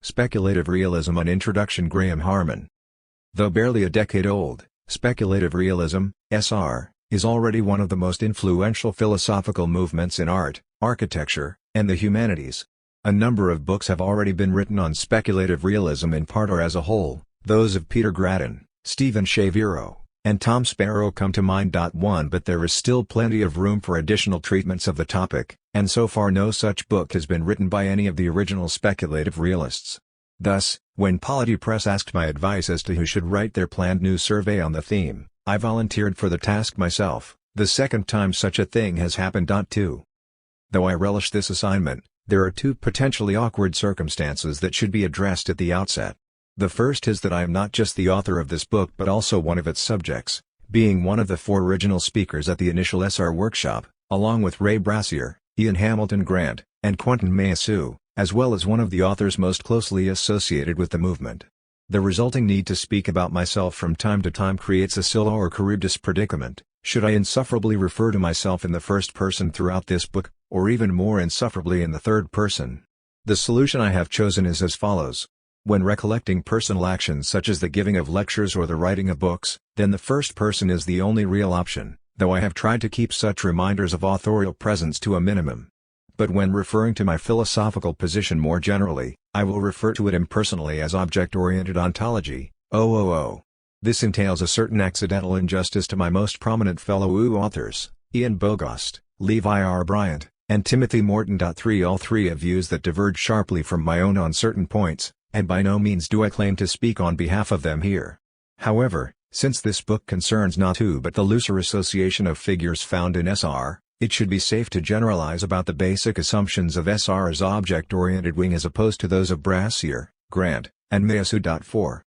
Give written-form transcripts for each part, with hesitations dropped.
Speculative Realism An Introduction Graham Harman. Though barely a decade old, speculative realism, SR, is already one of the most influential philosophical movements in art, architecture, and the humanities. A number of books have already been written on speculative realism in part or as a whole. Those of Peter Grattan, Stephen Shaviro, and Tom Sparrow come to mind. But there is still plenty of room for additional treatments of the topic, and so far no such book has been written by any of the original speculative realists. Thus, when Polity Press asked my advice as to who should write their planned new survey on the theme, I volunteered for the task myself, the second time such a thing has happened. Too. Though I relish this assignment, there are two potentially awkward circumstances that should be addressed at the outset. The first is that I am not just the author of this book but also one of its subjects, being one of the 4 original speakers at the initial SR workshop, along with Ray Brassier, Ian Hamilton Grant, and Quentin Meillassoux, as well as one of the authors most closely associated with the movement. The resulting need to speak about myself from time to time creates a Scylla or Charybdis predicament. Should I insufferably refer to myself in the first person throughout this book, or even more insufferably in the third person? The solution I have chosen is as follows. When recollecting personal actions such as the giving of lectures or the writing of books, then the first person is the only real option, though I have tried to keep such reminders of authorial presence to a minimum. But when referring to my philosophical position more generally, I will refer to it impersonally as object-oriented ontology, OOO. This entails a certain accidental injustice to my most prominent fellow authors, Ian Bogost, Levi R. Bryant, and Timothy Morton. All three have views that diverge sharply from my own on certain points, and by no means do I claim to speak on behalf of them here. However, since this book concerns not who but the looser association of figures found in SR, it should be safe to generalize about the basic assumptions of SR's object-oriented wing as opposed to those of Brassier, Grant, and Meillassoux. 4.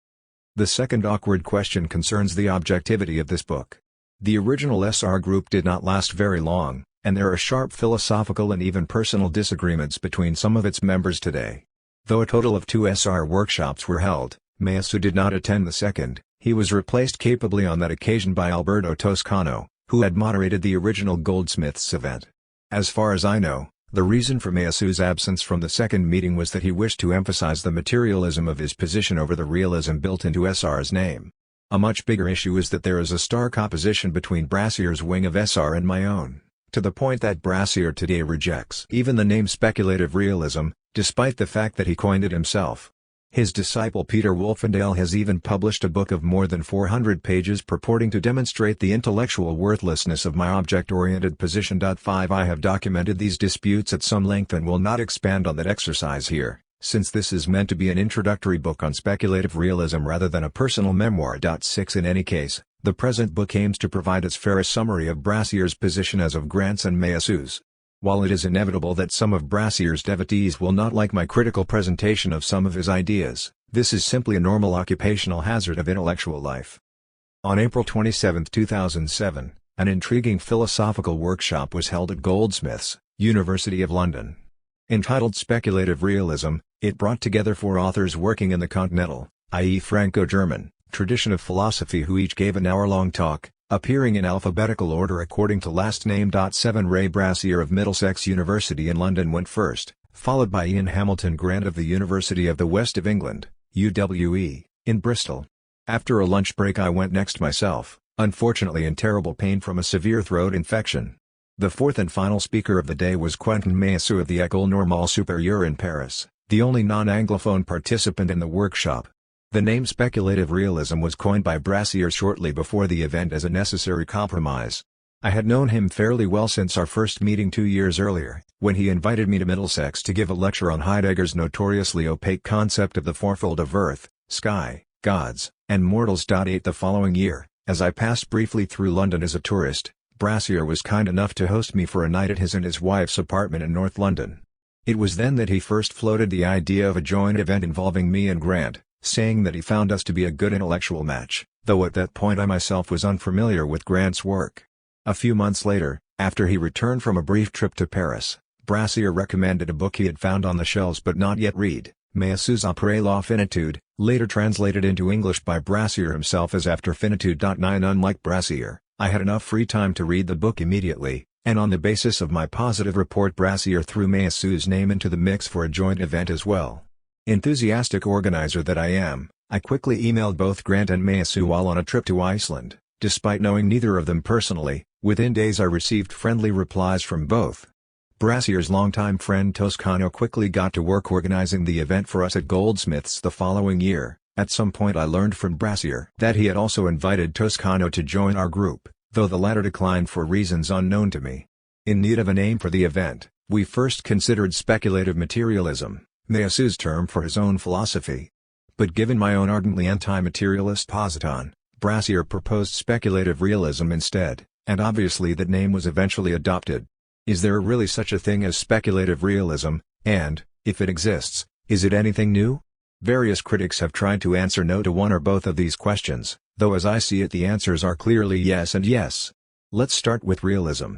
The second awkward question concerns the objectivity of this book. The original SR group did not last very long, and there are sharp philosophical and even personal disagreements between some of its members today. Though a total of 2 SR workshops were held, Meillassoux did not attend the second. He was replaced capably on that occasion by Alberto Toscano, who had moderated the original Goldsmiths event. As far as I know, the reason for Meillassoux' absence from the second meeting was that he wished to emphasize the materialism of his position over the realism built into SR's name. A much bigger issue is that there is a stark opposition between Brassier's wing of SR and my own, to the point that Brassier today rejects even the name speculative realism, despite the fact that he coined it himself. His disciple Peter Wolfendale has even published a book of more than 400 pages purporting to demonstrate the intellectual worthlessness of my object-oriented position. 5 I have documented these disputes at some length and will not expand on that exercise here, since this is meant to be an introductory book on speculative realism rather than a personal memoir. 6 In any case, the present book aims to provide as fair a summary of Brassier's position as of Grant's and Meillassoux'. While it is inevitable that some of Brassier's devotees will not like my critical presentation of some of his ideas, this is simply a normal occupational hazard of intellectual life. On April 27, 2007, an intriguing philosophical workshop was held at Goldsmiths, University of London. Entitled Speculative Realism, it brought together 4 authors working in the continental, i.e. Franco-German, tradition of philosophy who each gave an hour-long talk, appearing in alphabetical order according to last name. 7 Ray Brassier of Middlesex University in London went first, followed by Ian Hamilton Grant of the University of the West of England, UWE, in Bristol. After a lunch break I went next myself, unfortunately in terrible pain from a severe throat infection. The fourth and final speaker of the day was Quentin Meillassoux of the École Normale Supérieure in Paris, the only non-Anglophone participant in the workshop. The name speculative realism was coined by Brassier shortly before the event as a necessary compromise. I had known him fairly well since our first meeting 2 years earlier, when he invited me to Middlesex to give a lecture on Heidegger's notoriously opaque concept of the fourfold of earth, sky, gods, and mortals. 8 The following year, as I passed briefly through London as a tourist, Brassier was kind enough to host me for a night at his and his wife's apartment in North London. It was then that he first floated the idea of a joint event involving me and Grant, saying that he found us to be a good intellectual match, though at that point I myself was unfamiliar with Grant's work. A few months later, after he returned from a brief trip to Paris, Brassier recommended a book he had found on the shelves but not yet read, Meillassoux' Après la finitude, later translated into English by Brassier himself as After Finitude. 9 Unlike Brassier, I had enough free time to read the book immediately, and on the basis of my positive report Brassier threw Meillassoux' name into the mix for a joint event as well. Enthusiastic organizer that I am, I quickly emailed both Grant and Measu while on a trip to Iceland. Despite knowing neither of them personally, within days I received friendly replies from both. Brassier's longtime friend Toscano quickly got to work organizing the event for us at Goldsmiths the following year. At some point I learned from Brassier that he had also invited Toscano to join our group, though the latter declined for reasons unknown to me. In need of a name for the event, we first considered speculative materialism, Measu's term for his own philosophy. But given my own ardently anti-materialist positon, Brassier proposed speculative realism instead, and obviously that name was eventually adopted. Is there really such a thing as speculative realism, and, if it exists, is it anything new? Various critics have tried to answer no to one or both of these questions, though as I see it the answers are clearly yes and yes. Let's start with realism.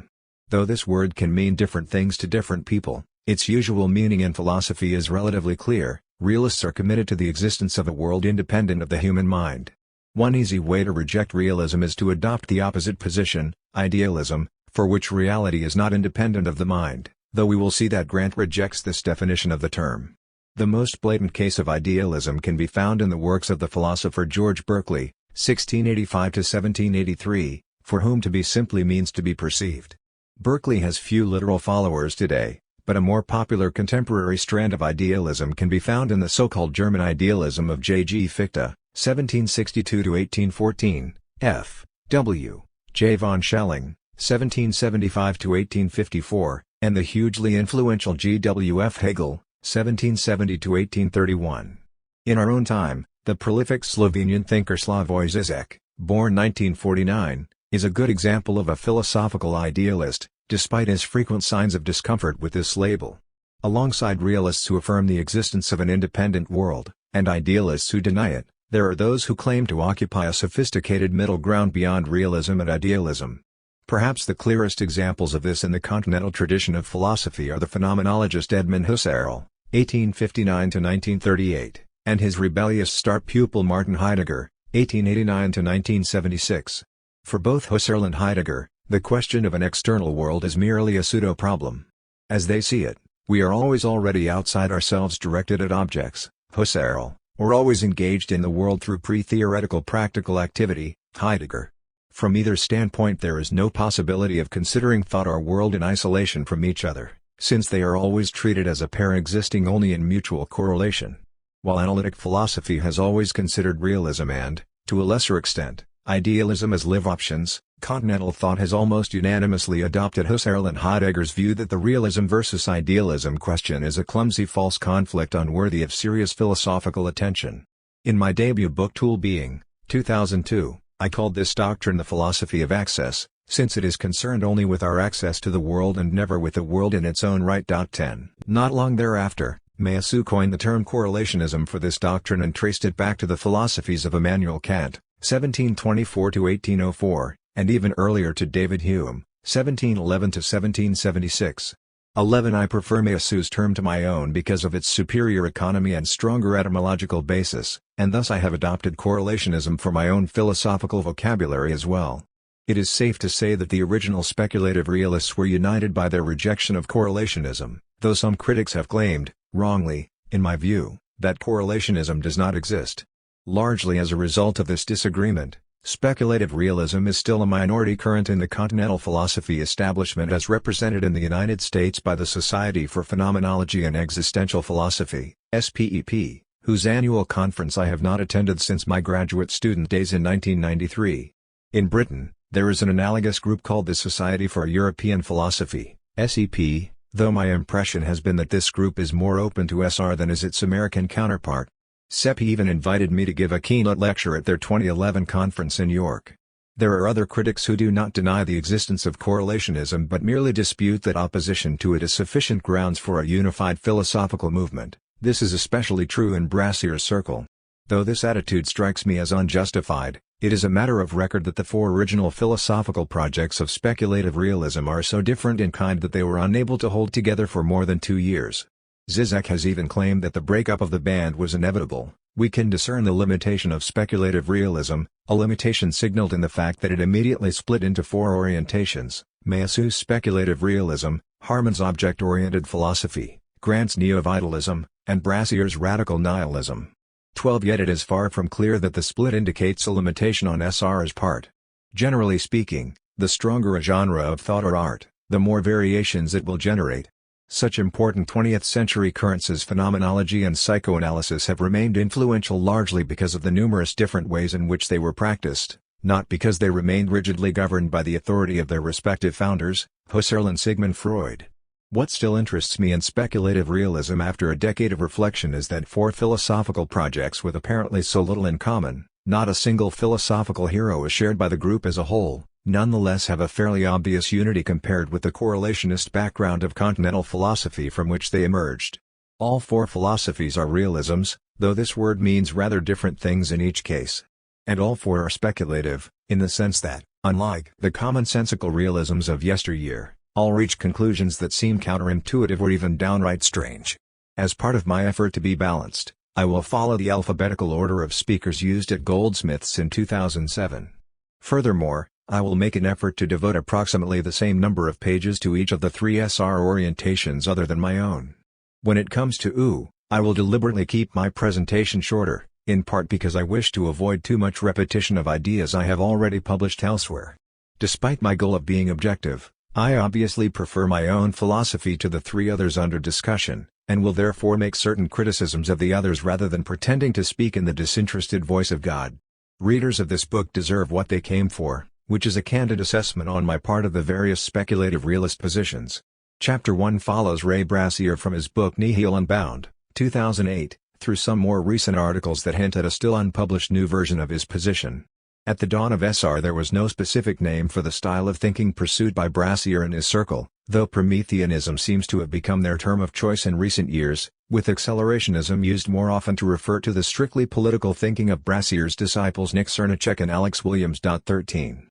Though this word can mean different things to different people, its usual meaning in philosophy is relatively clear. Realists are committed to the existence of a world independent of the human mind. One easy way to reject realism is to adopt the opposite position, idealism, for which reality is not independent of the mind, though we will see that Grant rejects this definition of the term. The most blatant case of idealism can be found in the works of the philosopher George Berkeley, 1685–1783, for whom to be simply means to be perceived. Berkeley has few literal followers today, but a more popular contemporary strand of idealism can be found in the so-called German idealism of J. G. Fichte, 1762–1814, F. W. J. von Schelling, 1775–1854, and the hugely influential G. W. F. Hegel, 1770–1831. In our own time, the prolific Slovenian thinker Slavoj Žižek, born 1949, is a good example of a philosophical idealist, despite his frequent signs of discomfort with this label. Alongside realists who affirm the existence of an independent world, and idealists who deny it, there are those who claim to occupy a sophisticated middle ground beyond realism and idealism. Perhaps the clearest examples of this in the continental tradition of philosophy are the phenomenologist Edmund Husserl, 1859–1938, and his rebellious star pupil Martin Heidegger, 1889–1976. For both Husserl and Heidegger, the question of an external world is merely a pseudo-problem. As they see it, we are always already outside ourselves directed at objects, Husserl, or always engaged in the world through pre-theoretical practical activity, Heidegger. From either standpoint there is no possibility of considering thought or world in isolation from each other, since they are always treated as a pair existing only in mutual correlation. While analytic philosophy has always considered realism and, to a lesser extent, idealism as live options, continental thought has almost unanimously adopted Husserl and Heidegger's view that the realism versus idealism question is a clumsy false conflict unworthy of serious philosophical attention. In my debut book Tool Being, 2002, I called this doctrine the philosophy of access, since it is concerned only with our access to the world and never with the world in its own right. 10. Not long thereafter, Measu coined the term correlationism for this doctrine and traced it back to the philosophies of Immanuel Kant, 1724–1804, and even earlier to David Hume, 1711–1776. 11. I prefer Measu's term to my own because of its superior economy and stronger etymological basis, and thus I have adopted correlationism for my own philosophical vocabulary as well. It is safe to say that the original speculative realists were united by their rejection of correlationism, though some critics have claimed, wrongly, in my view, that correlationism does not exist. Largely as a result of this disagreement, speculative realism is still a minority current in the continental philosophy establishment as represented in the United States by the Society for Phenomenology and Existential Philosophy, SPEP, whose annual conference I have not attended since my graduate student days in 1993. In Britain, there is an analogous group called the Society for European Philosophy, SEP, though my impression has been that this group is more open to SR than is its American counterpart. SEP even invited me to give a keynote lecture at their 2011 conference in York. There are other critics who do not deny the existence of correlationism but merely dispute that opposition to it is sufficient grounds for a unified philosophical movement. This is especially true in Brassier's circle. Though this attitude strikes me as unjustified, it is a matter of record that the four original philosophical projects of speculative realism are so different in kind that they were unable to hold together for more than 2 years. Zizek has even claimed that the breakup of the band was inevitable. We can discern the limitation of speculative realism, a limitation signaled in the fact that it immediately split into four orientations: Measu's speculative realism, Harman's object-oriented philosophy, Grant's neo-vitalism, and Brassier's radical nihilism. 12. Yet it is far from clear that the split indicates a limitation on SR's part. Generally speaking, the stronger a genre of thought or art, the more variations it will generate. Such important 20th-century currents as phenomenology and psychoanalysis have remained influential largely because of the numerous different ways in which they were practiced, not because they remained rigidly governed by the authority of their respective founders, Husserl and Sigmund Freud. What still interests me in speculative realism after a decade of reflection is that four philosophical projects with apparently so little in common, not a single philosophical hero is shared by the group as a whole, nonetheless have a fairly obvious unity compared with the correlationist background of continental philosophy from which they emerged. All four philosophies are realisms, though this word means rather different things in each case. And all four are speculative, in the sense that, unlike the commonsensical realisms of yesteryear, all reach conclusions that seem counterintuitive or even downright strange. As part of my effort to be balanced, I will follow the alphabetical order of speakers used at Goldsmiths in 2007. Furthermore, I will make an effort to devote approximately the same number of pages to each of the three SR orientations other than my own. When it comes to OO, I will deliberately keep my presentation shorter, in part because I wish to avoid too much repetition of ideas I have already published elsewhere. Despite my goal of being objective, I obviously prefer my own philosophy to the three others under discussion, and will therefore make certain criticisms of the others rather than pretending to speak in the disinterested voice of God. Readers of this book deserve what they came for, which is a candid assessment on my part of the various speculative realist positions. Chapter 1 follows Ray Brassier from his book Nihil Unbound, 2008, through some more recent articles that hint at a still unpublished new version of his position. At the dawn of SR there was no specific name for the style of thinking pursued by Brassier and his circle, though Prometheanism seems to have become their term of choice in recent years, with accelerationism used more often to refer to the strictly political thinking of Brassier's disciples Nick Cernicek and Alex Williams. 13.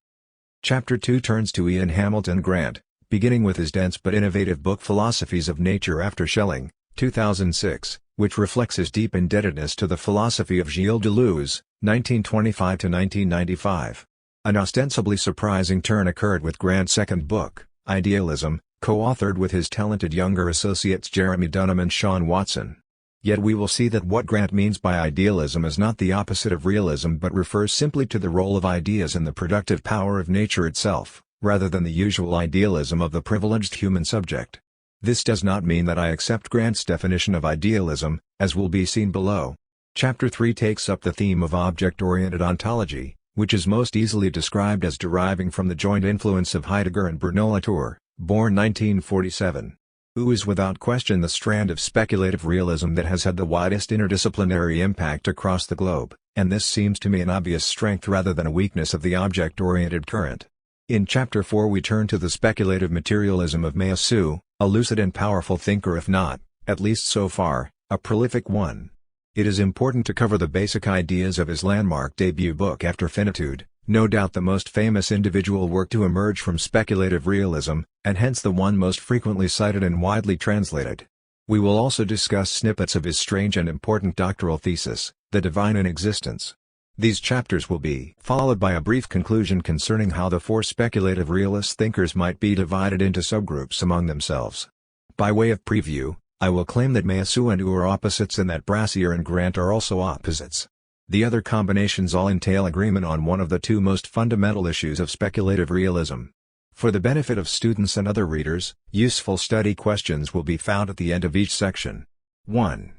Chapter 2 turns to Ian Hamilton Grant, beginning with his dense but innovative book Philosophies of Nature after Schelling, 2006, which reflects his deep indebtedness to the philosophy of Gilles Deleuze, 1925–1995. An ostensibly surprising turn occurred with Grant's second book, Idealism, co-authored with his talented younger associates Jeremy Dunham and Sean Watson. Yet we will see that what Grant means by idealism is not the opposite of realism but refers simply to the role of ideas in the productive power of nature itself, rather than the usual idealism of the privileged human subject. This does not mean that I accept Grant's definition of idealism, as will be seen below. Chapter 3 takes up the theme of object-oriented ontology, which is most easily described as deriving from the joint influence of Heidegger and Bruno Latour, born 1947. OO is without question the strand of speculative realism that has had the widest interdisciplinary impact across the globe, and this seems to me an obvious strength rather than a weakness of the object-oriented current. In Chapter 4 we turn to the speculative materialism of Meillassoux, a lucid and powerful thinker if not, at least so far, a prolific one. It is important to cover the basic ideas of his landmark debut book After Finitude, no doubt the most famous individual work to emerge from speculative realism, and hence the one most frequently cited and widely translated. We will also discuss snippets of his strange and important doctoral thesis, The Divine in Existence. These chapters will be followed by a brief conclusion concerning how the four speculative realist thinkers might be divided into subgroups among themselves. By way of preview, I will claim that Meillassoux and OO are opposites and that Brassier and Grant are also opposites. The other combinations all entail agreement on one of the two most fundamental issues of speculative realism. For the benefit of students and other readers, useful study questions will be found at the end of each section. 1.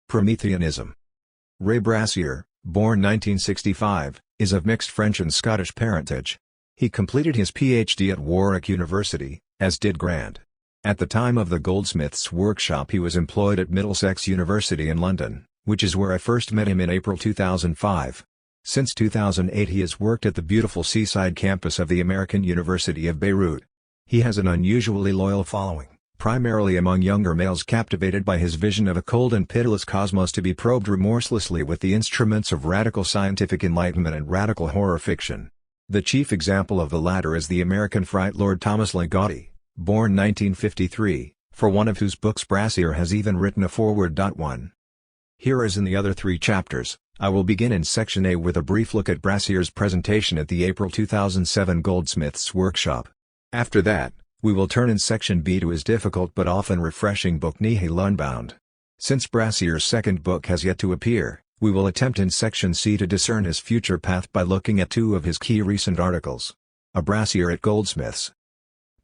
Prometheanism. Ray Brassier, born 1965, is of mixed French and Scottish parentage. He completed his PhD at Warwick University, as did Grant. At the time of the Goldsmiths workshop he was employed at Middlesex University in London, which is where I first met him in April 2005. Since 2008 he has worked at the beautiful seaside campus of the American University of Beirut. He has an unusually loyal following, primarily among younger males captivated by his vision of a cold and pitiless cosmos to be probed remorselessly with the instruments of radical scientific enlightenment and radical horror fiction. The chief example of the latter is the American fright Lord Thomas Ligotti, born 1953, for one of whose books Brassier has even written a foreword. 1. Here as in the other three chapters, I will begin in Section A with a brief look at Brassier's presentation at the April 2007 Goldsmiths workshop. After that, we will turn in Section B to his difficult but often refreshing book Nihil Unbound. Since Brassier's second book has yet to appear, we will attempt in Section C to discern his future path by looking at two of his key recent articles. A Brassier at Goldsmiths.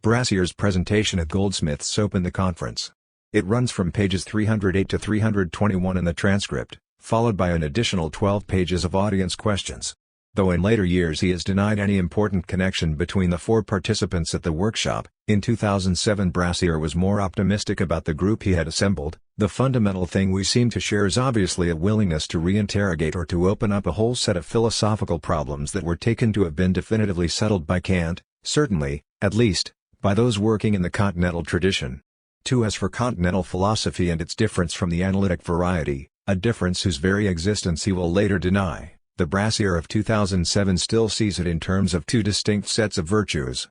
Brassier's presentation at Goldsmiths opened the conference. It runs from pages 308 to 321 in the transcript, followed by an additional 12 pages of audience questions. Though in later years he has denied any important connection between the four participants at the workshop, in 2007 Brassier was more optimistic about the group he had assembled. The fundamental thing we seem to share is obviously a willingness to reinterrogate or to open up a whole set of philosophical problems that were taken to have been definitively settled by Kant, certainly, at least, by those working in the continental tradition. 2. As for continental philosophy and its difference from the analytic variety, a difference whose very existence he will later deny, the Brassier of 2007 still sees it in terms of two distinct sets of virtues.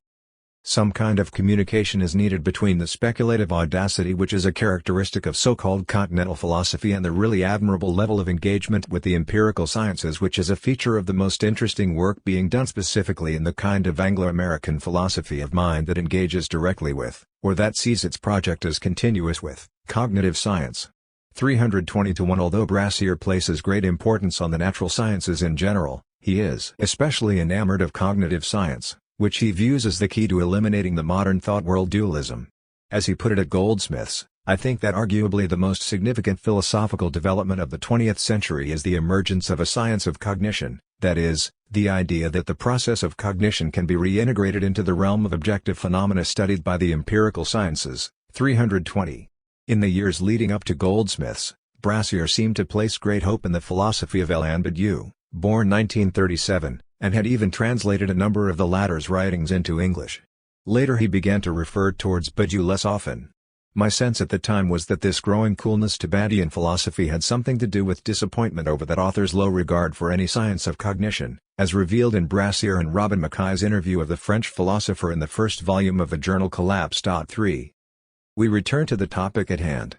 Some kind of communication is needed between the speculative audacity which is a characteristic of so-called continental philosophy and the really admirable level of engagement with the empirical sciences which is a feature of the most interesting work being done specifically in the kind of Anglo-American philosophy of mind that engages directly with, or that sees its project as continuous with, cognitive science. 320-1 Although Brassier places great importance on the natural sciences in general, he is especially enamored of cognitive science, which he views as the key to eliminating the modern thought-world dualism. As he put it at Goldsmiths, I think that arguably the most significant philosophical development of the 20th century is the emergence of a science of cognition, that is, the idea that the process of cognition can be reintegrated into the realm of objective phenomena studied by the empirical sciences. 320. In the years leading up to Goldsmiths, Brassier seemed to place great hope in the philosophy of Étienne Badiou, born 1937, and had even translated a number of the latter's writings into English. Later he began to refer towards Badiou less often. My sense at the time was that this growing coolness to Badiouian philosophy had something to do with disappointment over that author's low regard for any science of cognition, as revealed in Brassier and Robin Mackay's interview of the French philosopher in the first volume of the journal Collapse. 3. We return to the topic at hand.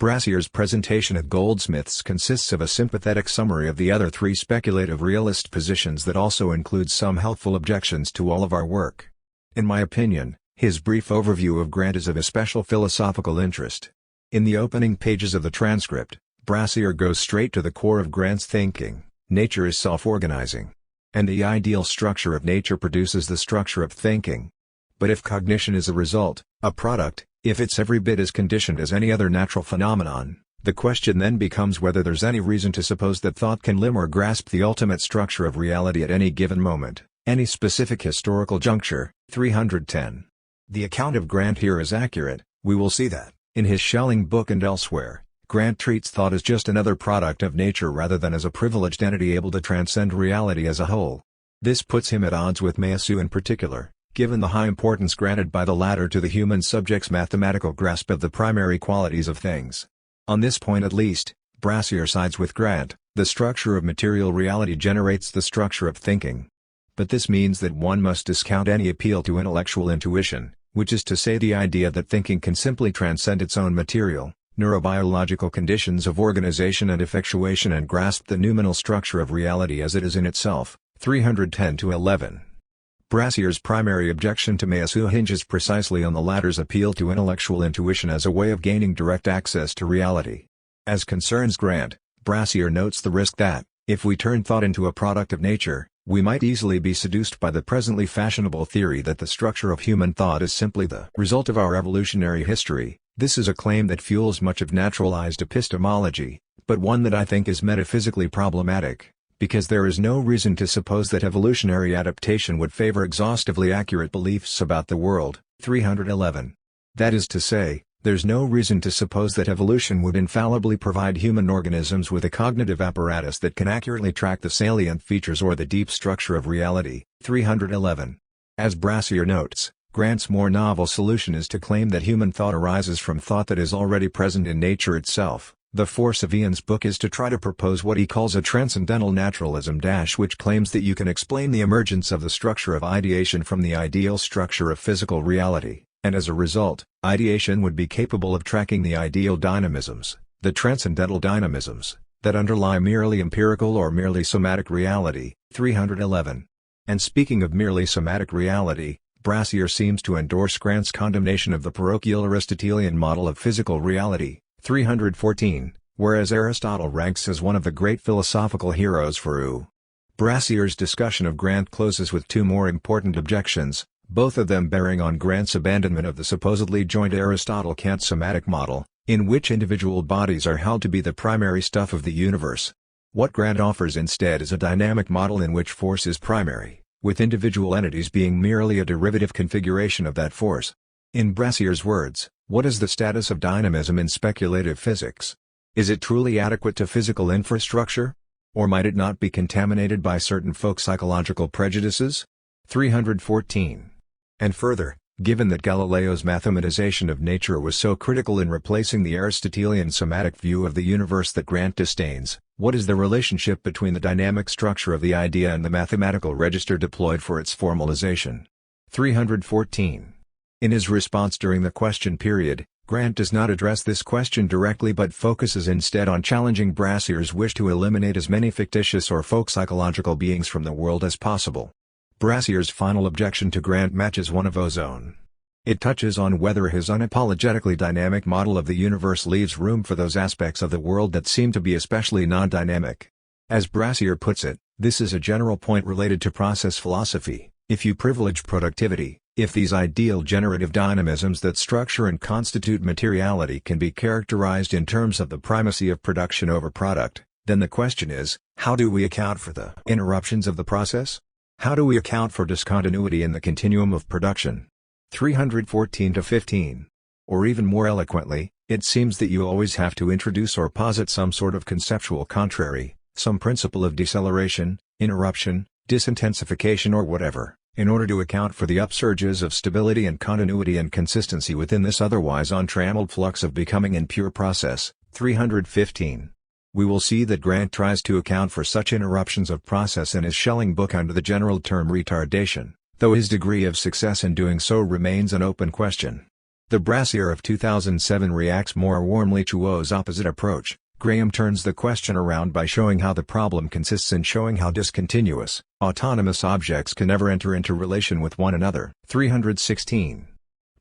Brassier's presentation at Goldsmiths consists of a sympathetic summary of the other three speculative realist positions that also includes some helpful objections to all of our work. In my opinion, his brief overview of Grant is of especial philosophical interest. In the opening pages of the transcript, Brassier goes straight to the core of Grant's thinking: nature is self-organizing. And the ideal structure of nature produces the structure of thinking. But if cognition is a result, a product, if it's every bit as conditioned as any other natural phenomenon, the question then becomes whether there's any reason to suppose that thought can limn or grasp the ultimate structure of reality at any given moment, any specific historical juncture. 310. The account of Grant here is accurate. We will see that, in his Schelling book and elsewhere, Grant treats thought as just another product of nature rather than as a privileged entity able to transcend reality as a whole. This puts him at odds with Meillassoux in particular, given the high importance granted by the latter to the human subject's mathematical grasp of the primary qualities of things. On this point at least, Brassier sides with Grant. The structure of material reality generates the structure of thinking. But this means that one must discount any appeal to intellectual intuition, which is to say the idea that thinking can simply transcend its own material, neurobiological conditions of organization and effectuation and grasp the noumenal structure of reality as it is in itself. 310-11. Brassier's primary objection to Meillassoux hinges precisely on the latter's appeal to intellectual intuition as a way of gaining direct access to reality. As concerns Grant, Brassier notes the risk that, if we turn thought into a product of nature, we might easily be seduced by the presently fashionable theory that the structure of human thought is simply the result of our evolutionary history. This is a claim that fuels much of naturalized epistemology, but one that I think is metaphysically problematic, because there is no reason to suppose that evolutionary adaptation would favor exhaustively accurate beliefs about the world. 311. That is to say, there's no reason to suppose that evolution would infallibly provide human organisms with a cognitive apparatus that can accurately track the salient features or the deep structure of reality. 311. As Brassier notes, Grant's more novel solution is to claim that human thought arises from thought that is already present in nature itself. The force of Ian's book is to try to propose what he calls a transcendental naturalism which claims that you can explain the emergence of the structure of ideation from the ideal structure of physical reality, and as a result, ideation would be capable of tracking the ideal dynamisms, the transcendental dynamisms, that underlie merely empirical or merely somatic reality. 311. And speaking of merely somatic reality, Brassier seems to endorse Grant's condemnation of the parochial Aristotelian model of physical reality. 314, whereas Aristotle ranks as one of the great philosophical heroes for U. Brassier's discussion of Grant closes with two more important objections, both of them bearing on Grant's abandonment of the supposedly joint Aristotle-Kant somatic model, in which individual bodies are held to be the primary stuff of the universe. What Grant offers instead is a dynamic model in which force is primary, with individual entities being merely a derivative configuration of that force. In Brassier's words, what is the status of dynamism in speculative physics? Is it truly adequate to physical infrastructure? Or might it not be contaminated by certain folk psychological prejudices? 314. And further, given that Galileo's mathematization of nature was so critical in replacing the Aristotelian somatic view of the universe that Grant disdains, what is the relationship between the dynamic structure of the idea and the mathematical register deployed for its formalization? 314. In his response during the question period, Grant does not address this question directly but focuses instead on challenging Brassier's wish to eliminate as many fictitious or folk psychological beings from the world as possible. Brassier's final objection to Grant matches one of O's own. It touches on whether his unapologetically dynamic model of the universe leaves room for those aspects of the world that seem to be especially non-dynamic. As Brassier puts it, this is a general point related to process philosophy. If you privilege productivity, if these ideal generative dynamisms that structure and constitute materiality can be characterized in terms of the primacy of production over product, then the question is, how do we account for the interruptions of the process? How do we account for discontinuity in the continuum of production? 314-15. Or even more eloquently, it seems that you always have to introduce or posit some sort of conceptual contrary, some principle of deceleration, interruption, disintensification or whatever, in order to account for the upsurges of stability and continuity and consistency within this otherwise untrammeled flux of becoming in pure process. 315. We will see that Grant tries to account for such interruptions of process in his Schelling book under the general term retardation, though his degree of success in doing so remains an open question. The Brassier of 2007 reacts more warmly to O's opposite approach. Graham turns the question around by showing how the problem consists in showing how discontinuous, autonomous objects can never enter into relation with one another. 316.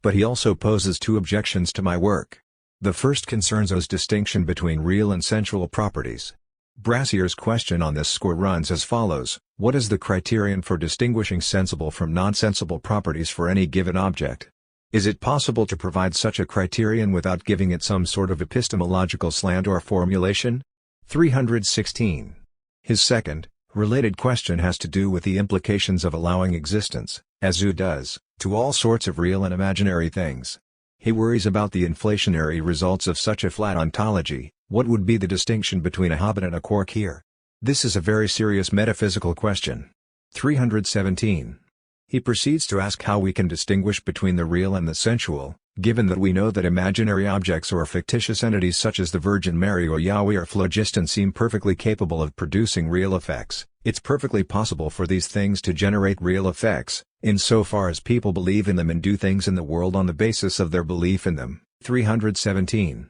But he also poses two objections to my work. The first concerns O's distinction between real and sensual properties. Brassier's question on this score runs as follows: what is the criterion for distinguishing sensible from nonsensible properties for any given object? Is it possible to provide such a criterion without giving it some sort of epistemological slant or formulation? 316. His second, related question has to do with the implications of allowing existence, as Zhu does, to all sorts of real and imaginary things. He worries about the inflationary results of such a flat ontology. What would be the distinction between a hobbit and a quark here? This is a very serious metaphysical question. 317. He proceeds to ask how we can distinguish between the real and the sensual, given that we know that imaginary objects or fictitious entities such as the Virgin Mary or Yahweh or phlogiston seem perfectly capable of producing real effects. It's perfectly possible for these things to generate real effects, insofar as people believe in them and do things in the world on the basis of their belief in them. 317.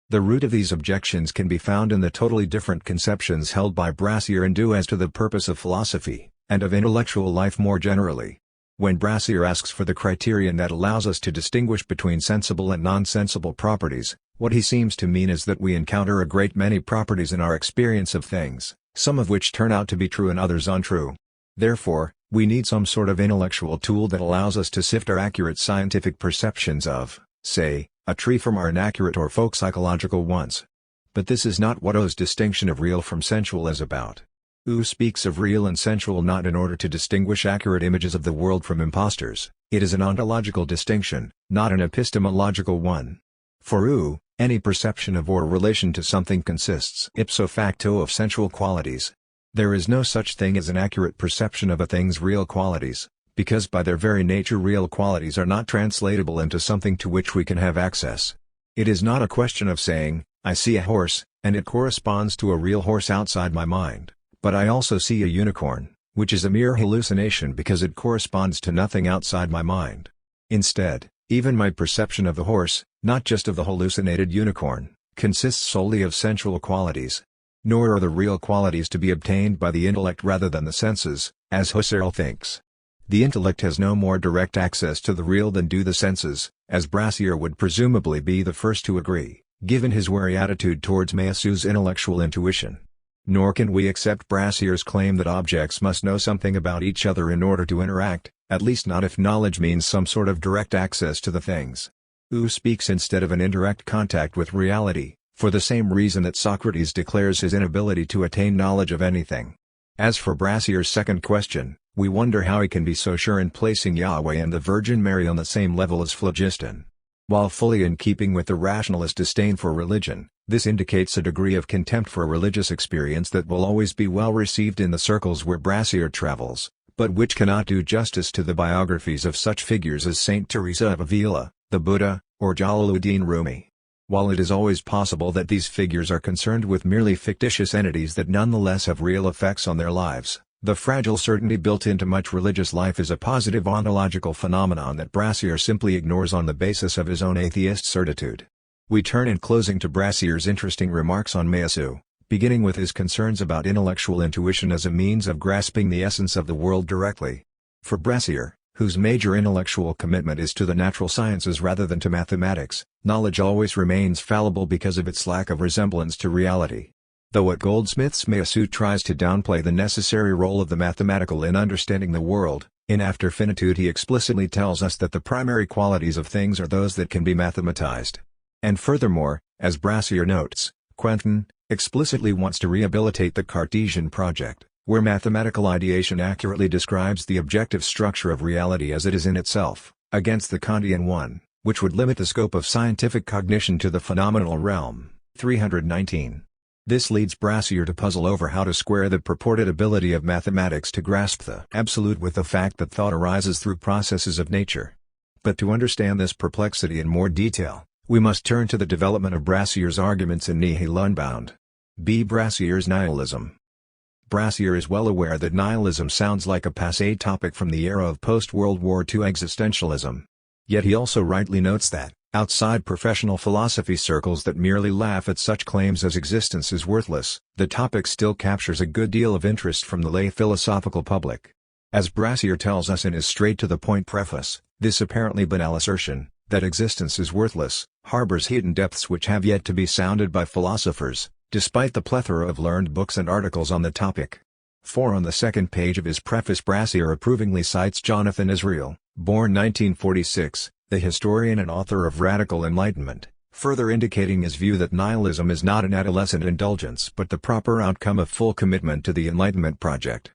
The root of these objections can be found in the totally different conceptions held by Brassier and Dewey as to the purpose of philosophy, and of intellectual life more generally. When Brassier asks for the criterion that allows us to distinguish between sensible and nonsensible properties, what he seems to mean is that we encounter a great many properties in our experience of things, some of which turn out to be true and others untrue. Therefore, we need some sort of intellectual tool that allows us to sift our accurate scientific perceptions of, say, a tree from our inaccurate or folk psychological ones. But this is not what O's distinction of real from sensual is about. O speaks of real and sensual not in order to distinguish accurate images of the world from impostors. It is an ontological distinction, not an epistemological one. For O, any perception of or relation to something consists ipso facto of sensual qualities. There is no such thing as an accurate perception of a thing's real qualities, because by their very nature real qualities are not translatable into something to which we can have access. It is not a question of saying, I see a horse, and it corresponds to a real horse outside my mind. But I also see a unicorn, which is a mere hallucination because it corresponds to nothing outside my mind. Instead, even my perception of the horse, not just of the hallucinated unicorn, consists solely of sensual qualities. Nor are the real qualities to be obtained by the intellect rather than the senses, as Husserl thinks. The intellect has no more direct access to the real than do the senses, as Brassier would presumably be the first to agree, given his wary attitude towards Meillassoux intellectual intuition. Nor can we accept Brassier's claim that objects must know something about each other in order to interact, at least not if knowledge means some sort of direct access to the things. Wu speaks instead of an indirect contact with reality, for the same reason that Socrates declares his inability to attain knowledge of anything. As for Brassier's second question, we wonder how he can be so sure in placing Yahweh and the Virgin Mary on the same level as phlogiston. While fully in keeping with the rationalist disdain for religion, this indicates a degree of contempt for religious experience that will always be well received in the circles where Brassier travels, but which cannot do justice to the biographies of such figures as Saint Teresa of Avila, the Buddha, or Jalaluddin Rumi. While it is always possible that these figures are concerned with merely fictitious entities that nonetheless have real effects on their lives, the fragile certainty built into much religious life is a positive ontological phenomenon that Brassier simply ignores on the basis of his own atheist certitude. We turn in closing to Brassier's interesting remarks on Meillassoux, beginning with his concerns about intellectual intuition as a means of grasping the essence of the world directly. For Brassier, whose major intellectual commitment is to the natural sciences rather than to mathematics, knowledge always remains fallible because of its lack of resemblance to reality. Though at Goldsmith's Meillassoux tries to downplay the necessary role of the mathematical in understanding the world, in After Finitude he explicitly tells us that the primary qualities of things are those that can be mathematized. And furthermore, as Brassier notes, Quentin explicitly wants to rehabilitate the Cartesian project, where mathematical ideation accurately describes the objective structure of reality as it is in itself, against the Kantian one, which would limit the scope of scientific cognition to the phenomenal realm. 319. This leads Brassier to puzzle over how to square the purported ability of mathematics to grasp the absolute with the fact that thought arises through processes of nature. But to understand this perplexity in more detail, we must turn to the development of Brassier's arguments in Nihil Unbound. B. Brassier's nihilism. Brassier is well aware that nihilism sounds like a passé topic from the era of post-World War II existentialism. Yet he also rightly notes that, outside professional philosophy circles that merely laugh at such claims as existence is worthless, the topic still captures a good deal of interest from the lay philosophical public. As Brassier tells us in his straight-to-the-point preface, this apparently banal assertion, that existence is worthless, harbors hidden depths which have yet to be sounded by philosophers, despite the plethora of learned books and articles on the topic. For on the second page of his preface Brassier approvingly cites Jonathan Israel, born 1946, the historian and author of Radical Enlightenment, further indicating his view that nihilism is not an adolescent indulgence but the proper outcome of full commitment to the Enlightenment project.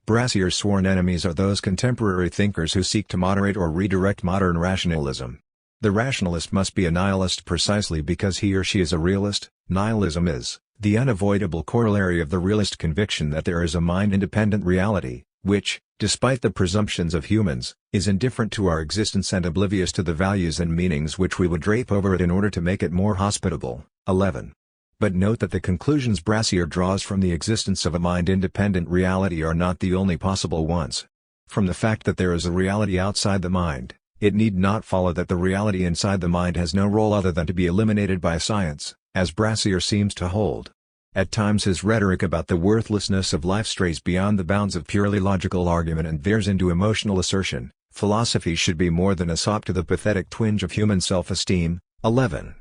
Brassier's sworn enemies are those contemporary thinkers who seek to moderate or redirect modern rationalism. The rationalist must be a nihilist precisely because he or she is a realist. Nihilism is the unavoidable corollary of the realist conviction that there is a mind-independent reality, which, despite the presumptions of humans, is indifferent to our existence and oblivious to the values and meanings which we would drape over it in order to make it more hospitable. 11. But note that the conclusions Brassier draws from the existence of a mind-independent reality are not the only possible ones. From the fact that there is a reality outside the mind, it need not follow that the reality inside the mind has no role other than to be eliminated by science, as Brassier seems to hold. At times his rhetoric about the worthlessness of life strays beyond the bounds of purely logical argument and veers into emotional assertion. Philosophy should be more than a sop to the pathetic twinge of human self-esteem. 11.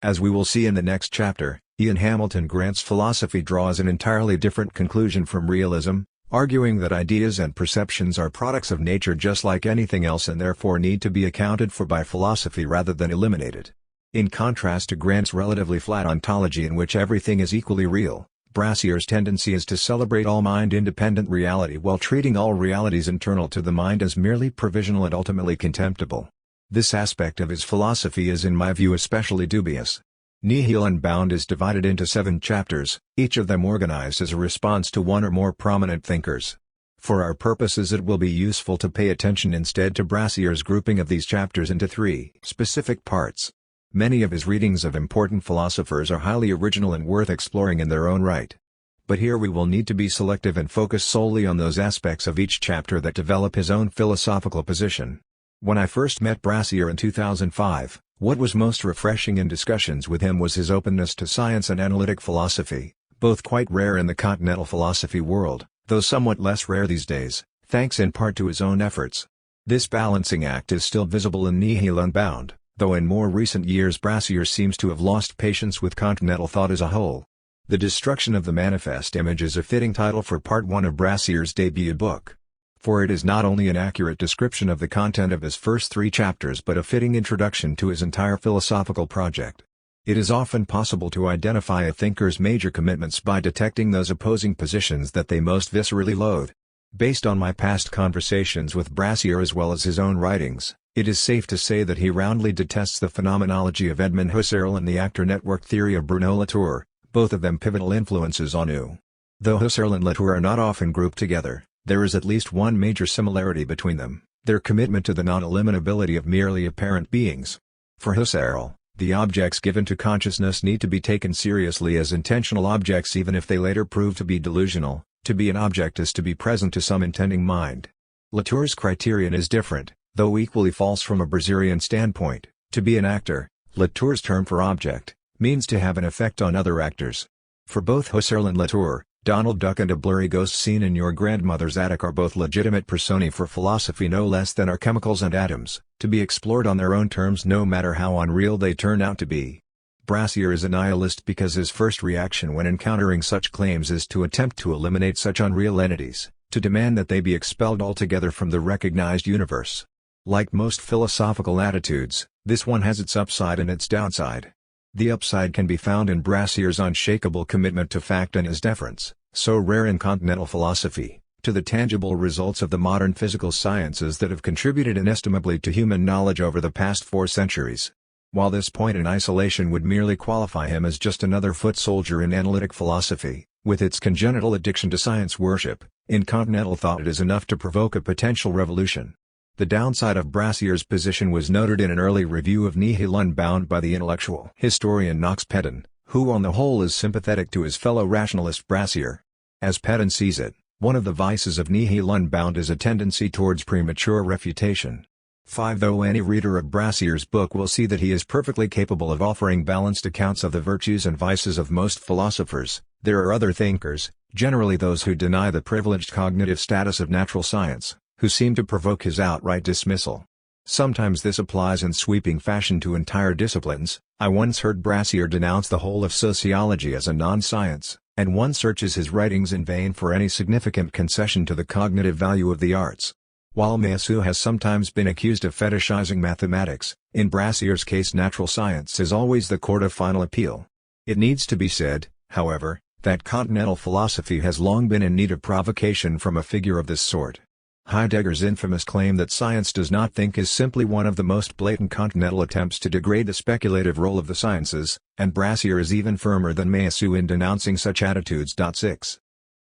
As we will see in the next chapter, Ian Hamilton Grant's philosophy draws an entirely different conclusion from realism, arguing that ideas and perceptions are products of nature just like anything else and therefore need to be accounted for by philosophy rather than eliminated. In contrast to Grant's relatively flat ontology in which everything is equally real, Brassier's tendency is to celebrate all mind-independent reality while treating all realities internal to the mind as merely provisional and ultimately contemptible. This aspect of his philosophy is in my view especially dubious. Nihil Unbound is divided into 7 chapters, each of them organized as a response to one or more prominent thinkers. For our purposes it will be useful to pay attention instead to Brassier's grouping of these chapters into 3 specific parts. Many of his readings of important philosophers are highly original and worth exploring in their own right. But here we will need to be selective and focus solely on those aspects of each chapter that develop his own philosophical position. When I first met Brassier in 2005, what was most refreshing in discussions with him was his openness to science and analytic philosophy, both quite rare in the continental philosophy world, though somewhat less rare these days, thanks in part to his own efforts. This balancing act is still visible in Nihil Unbound, though in more recent years Brassier seems to have lost patience with continental thought as a whole. The Destruction of the Manifest Image is a fitting title for Part 1 of Brassier's debut book. For it is not only an accurate description of the content of his first 3 chapters but a fitting introduction to his entire philosophical project. It is often possible to identify a thinker's major commitments by detecting those opposing positions that they most viscerally loathe. Based on my past conversations with Brassier as well as his own writings, it is safe to say that he roundly detests the phenomenology of Edmund Husserl and the actor-network theory of Bruno Latour, both of them pivotal influences on U. Though Husserl and Latour are not often grouped together, there is at least one major similarity between them: their commitment to the non-eliminability of merely apparent beings. For Husserl, the objects given to consciousness need to be taken seriously as intentional objects even if they later prove to be delusional. To be an object is to be present to some intending mind. Latour's criterion is different, though equally false from a Brassierian standpoint. To be an actor, Latour's term for object, means to have an effect on other actors. For both Husserl and Latour, Donald Duck and a blurry ghost scene in your grandmother's attic are both legitimate personae for philosophy no less than are chemicals and atoms, to be explored on their own terms no matter how unreal they turn out to be. Brassier is a nihilist because his first reaction when encountering such claims is to attempt to eliminate such unreal entities, to demand that they be expelled altogether from the recognized universe. Like most philosophical attitudes, this one has its upside and its downside. The upside can be found in Brassier's unshakable commitment to fact and his deference, so rare in continental philosophy, to the tangible results of the modern physical sciences that have contributed inestimably to human knowledge over the past 4 centuries. While this point in isolation would merely qualify him as just another foot soldier in analytic philosophy, with its congenital addiction to science worship, in continental thought it is enough to provoke a potential revolution. The downside of Brassier's position was noted in an early review of Nihil Unbound by the intellectual historian Knox Pedden, who on the whole is sympathetic to his fellow rationalist Brassier. As Pedden sees it, one of the vices of Nihil Unbound is a tendency towards premature refutation. Though any reader of Brassier's book will see that he is perfectly capable of offering balanced accounts of the virtues and vices of most philosophers, there are other thinkers, generally those who deny the privileged cognitive status of natural science, who seem to provoke his outright dismissal. Sometimes this applies in sweeping fashion to entire disciplines. I once heard Brassier denounce the whole of sociology as a non-science, and one searches his writings in vain for any significant concession to the cognitive value of the arts. While Meillassoux has sometimes been accused of fetishizing mathematics, in Brassier's case natural science is always the court of final appeal. It needs to be said, however, that continental philosophy has long been in need of provocation from a figure of this sort. Heidegger's infamous claim that science does not think is simply one of the most blatant continental attempts to degrade the speculative role of the sciences, and Brassier is even firmer than Meillassoux in denouncing such attitudes. 6.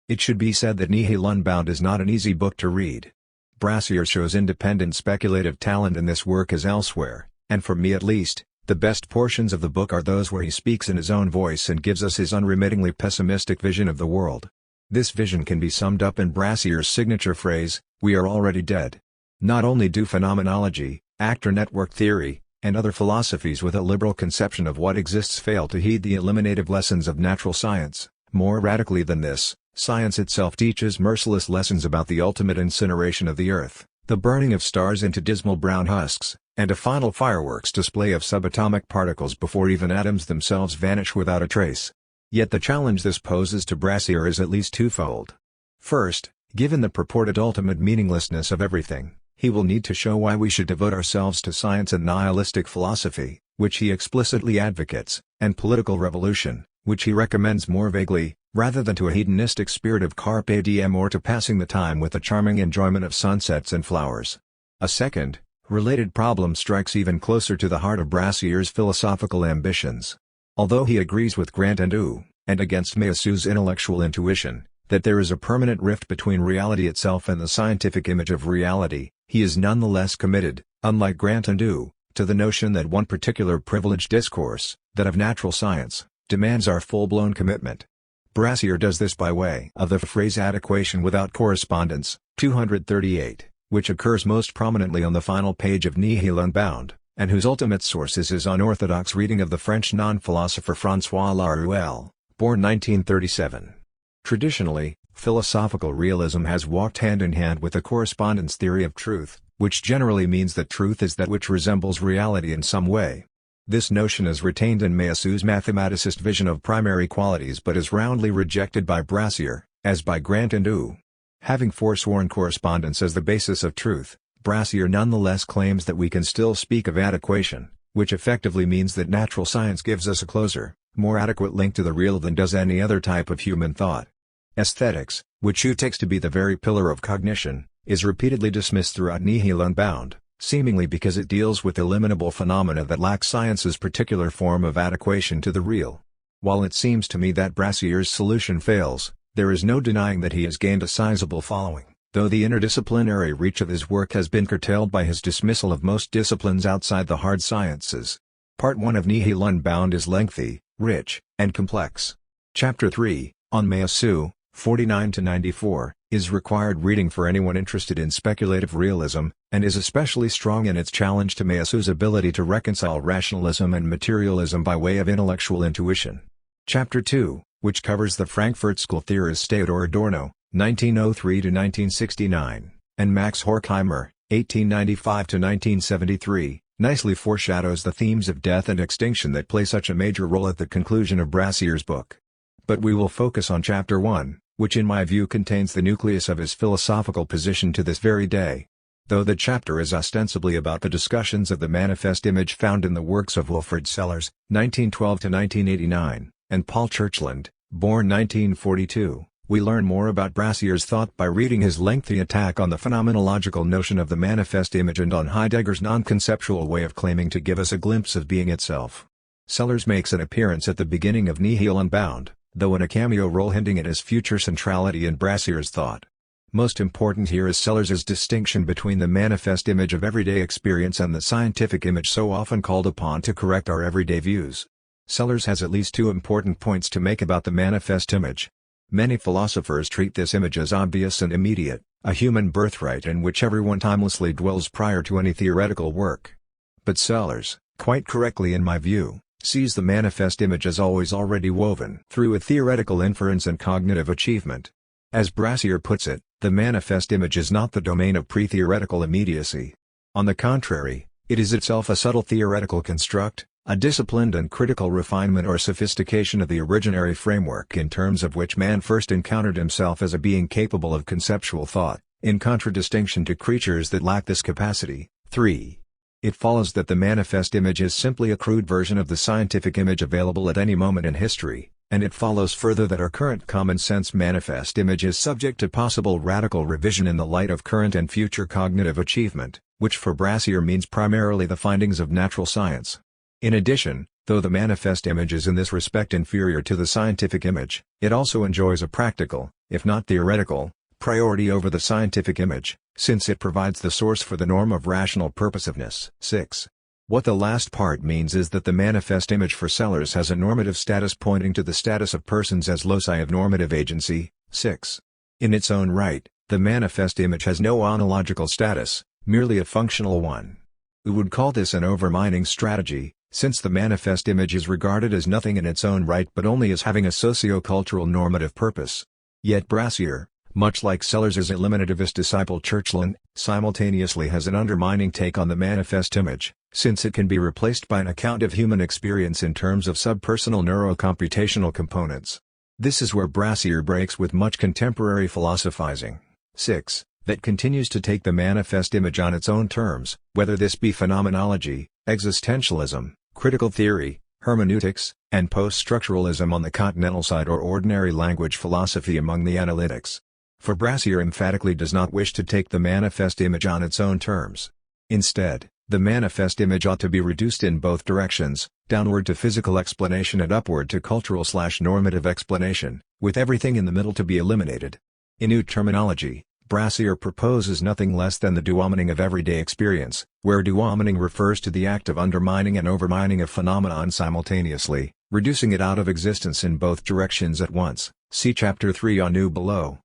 It should be said that Nihil Unbound is not an easy book to read. Brassier shows independent speculative talent in this work as elsewhere, and for me at least, the best portions of the book are those where he speaks in his own voice and gives us his unremittingly pessimistic vision of the world. This vision can be summed up in Brassier's signature phrase, "We are already dead." Not only do phenomenology, actor-network theory, and other philosophies with a liberal conception of what exists fail to heed the eliminative lessons of natural science, more radically than this, science itself teaches merciless lessons about the ultimate incineration of the earth, the burning of stars into dismal brown husks, and a final fireworks display of subatomic particles before even atoms themselves vanish without a trace. Yet the challenge this poses to Brassier is at least twofold. First, given the purported ultimate meaninglessness of everything, he will need to show why we should devote ourselves to science and nihilistic philosophy, which he explicitly advocates, and political revolution, which he recommends more vaguely, rather than to a hedonistic spirit of carpe diem or to passing the time with the charming enjoyment of sunsets and flowers. A second, related problem strikes even closer to the heart of Brassier's philosophical ambitions. Although he agrees with Grant and U, and against Meillassoux' intellectual intuition, that there is a permanent rift between reality itself and the scientific image of reality, he is nonetheless committed, unlike Grant and U, to the notion that one particular privileged discourse, that of natural science, demands our full-blown commitment. Brassier does this by way of the phrase adequation without correspondence, 238, which occurs most prominently on the final page of Nihil Unbound, and whose ultimate source is his unorthodox reading of the French non-philosopher François Laruelle, born 1937. Traditionally, philosophical realism has walked hand in hand with the correspondence theory of truth, which generally means that truth is that which resembles reality in some way. This notion is retained in Meillassoux mathematicist vision of primary qualities but is roundly rejected by Brassier, as by Grant and Wu. Having forsworn correspondence as the basis of truth, Brassier nonetheless claims that we can still speak of adequation, which effectively means that natural science gives us a closer, more adequate link to the real than does any other type of human thought. Aesthetics, which Wu takes to be the very pillar of cognition, is repeatedly dismissed throughout Nihil Unbound, seemingly because it deals with eliminable phenomena that lack science's particular form of adequation to the real. While it seems to me that Brassier's solution fails, there is no denying that he has gained a sizable following, though the interdisciplinary reach of his work has been curtailed by his dismissal of most disciplines outside the hard sciences. Part 1 of Nihil Unbound is lengthy, rich, and complex. Chapter 3, on Meillassoux, 49-94, is required reading for anyone interested in speculative realism, and is especially strong in its challenge to Meillassoux' ability to reconcile rationalism and materialism by way of intellectual intuition. Chapter 2, which covers the Frankfurt School theorist Theodor Adorno, 1903-1969, and Max Horkheimer, 1895-1973, nicely foreshadows the themes of death and extinction that play such a major role at the conclusion of Brassier's book. But we will focus on Chapter 1, which in my view contains the nucleus of his philosophical position to this very day. Though the chapter is ostensibly about the discussions of the manifest image found in the works of Wilfrid Sellars, 1912-1989, and Paul Churchland, born 1942, we learn more about Brassier's thought by reading his lengthy attack on the phenomenological notion of the manifest image and on Heidegger's non-conceptual way of claiming to give us a glimpse of being itself. Sellars makes an appearance at the beginning of Nihil Unbound, though in a cameo role hinting at his future centrality in Brassier's thought. Most important here is Sellers's distinction between the manifest image of everyday experience and the scientific image so often called upon to correct our everyday views. Sellars has at least two important points to make about the manifest image. Many philosophers treat this image as obvious and immediate, a human birthright in which everyone timelessly dwells prior to any theoretical work. But Sellars, quite correctly in my view, sees the manifest image as always already woven through a theoretical inference and cognitive achievement. As Brassier puts it, the manifest image is not the domain of pre-theoretical immediacy. On the contrary, it is itself a subtle theoretical construct, a disciplined and critical refinement or sophistication of the originary framework in terms of which man first encountered himself as a being capable of conceptual thought, in contradistinction to creatures that lack this capacity. 3. It follows that the manifest image is simply a crude version of the scientific image available at any moment in history, and it follows further that our current common-sense manifest image is subject to possible radical revision in the light of current and future cognitive achievement, which for Brassier means primarily the findings of natural science. In addition, though the manifest image is in this respect inferior to the scientific image, it also enjoys a practical, if not theoretical, priority over the scientific image, since it provides the source for the norm of rational purposiveness. 6. What the last part means is that the manifest image for Sellars has a normative status pointing to the status of persons as loci of normative agency. 6. In its own right, the manifest image has no ontological status, merely a functional one. We would call this an overmining strategy, since the manifest image is regarded as nothing in its own right but only as having a socio-cultural normative purpose. Yet Brassier, much like Sellers's eliminativist disciple Churchland, simultaneously has an undermining take on the manifest image, since it can be replaced by an account of human experience in terms of subpersonal neurocomputational components. This is where Brassier breaks with much contemporary philosophizing. 6. That continues to take the manifest image on its own terms, whether this be phenomenology, existentialism, critical theory, hermeneutics, and post-structuralism on the continental side or ordinary language philosophy among the analytics. For Brassier emphatically does not wish to take the manifest image on its own terms. Instead, the manifest image ought to be reduced in both directions, downward to physical explanation and upward to cultural/normative explanation, with everything in the middle to be eliminated. In new terminology, Brassier proposes nothing less than the duomining of everyday experience, where duomining refers to the act of undermining and overmining a phenomenon simultaneously, reducing it out of existence in both directions at once. See Chapter 3 on New below.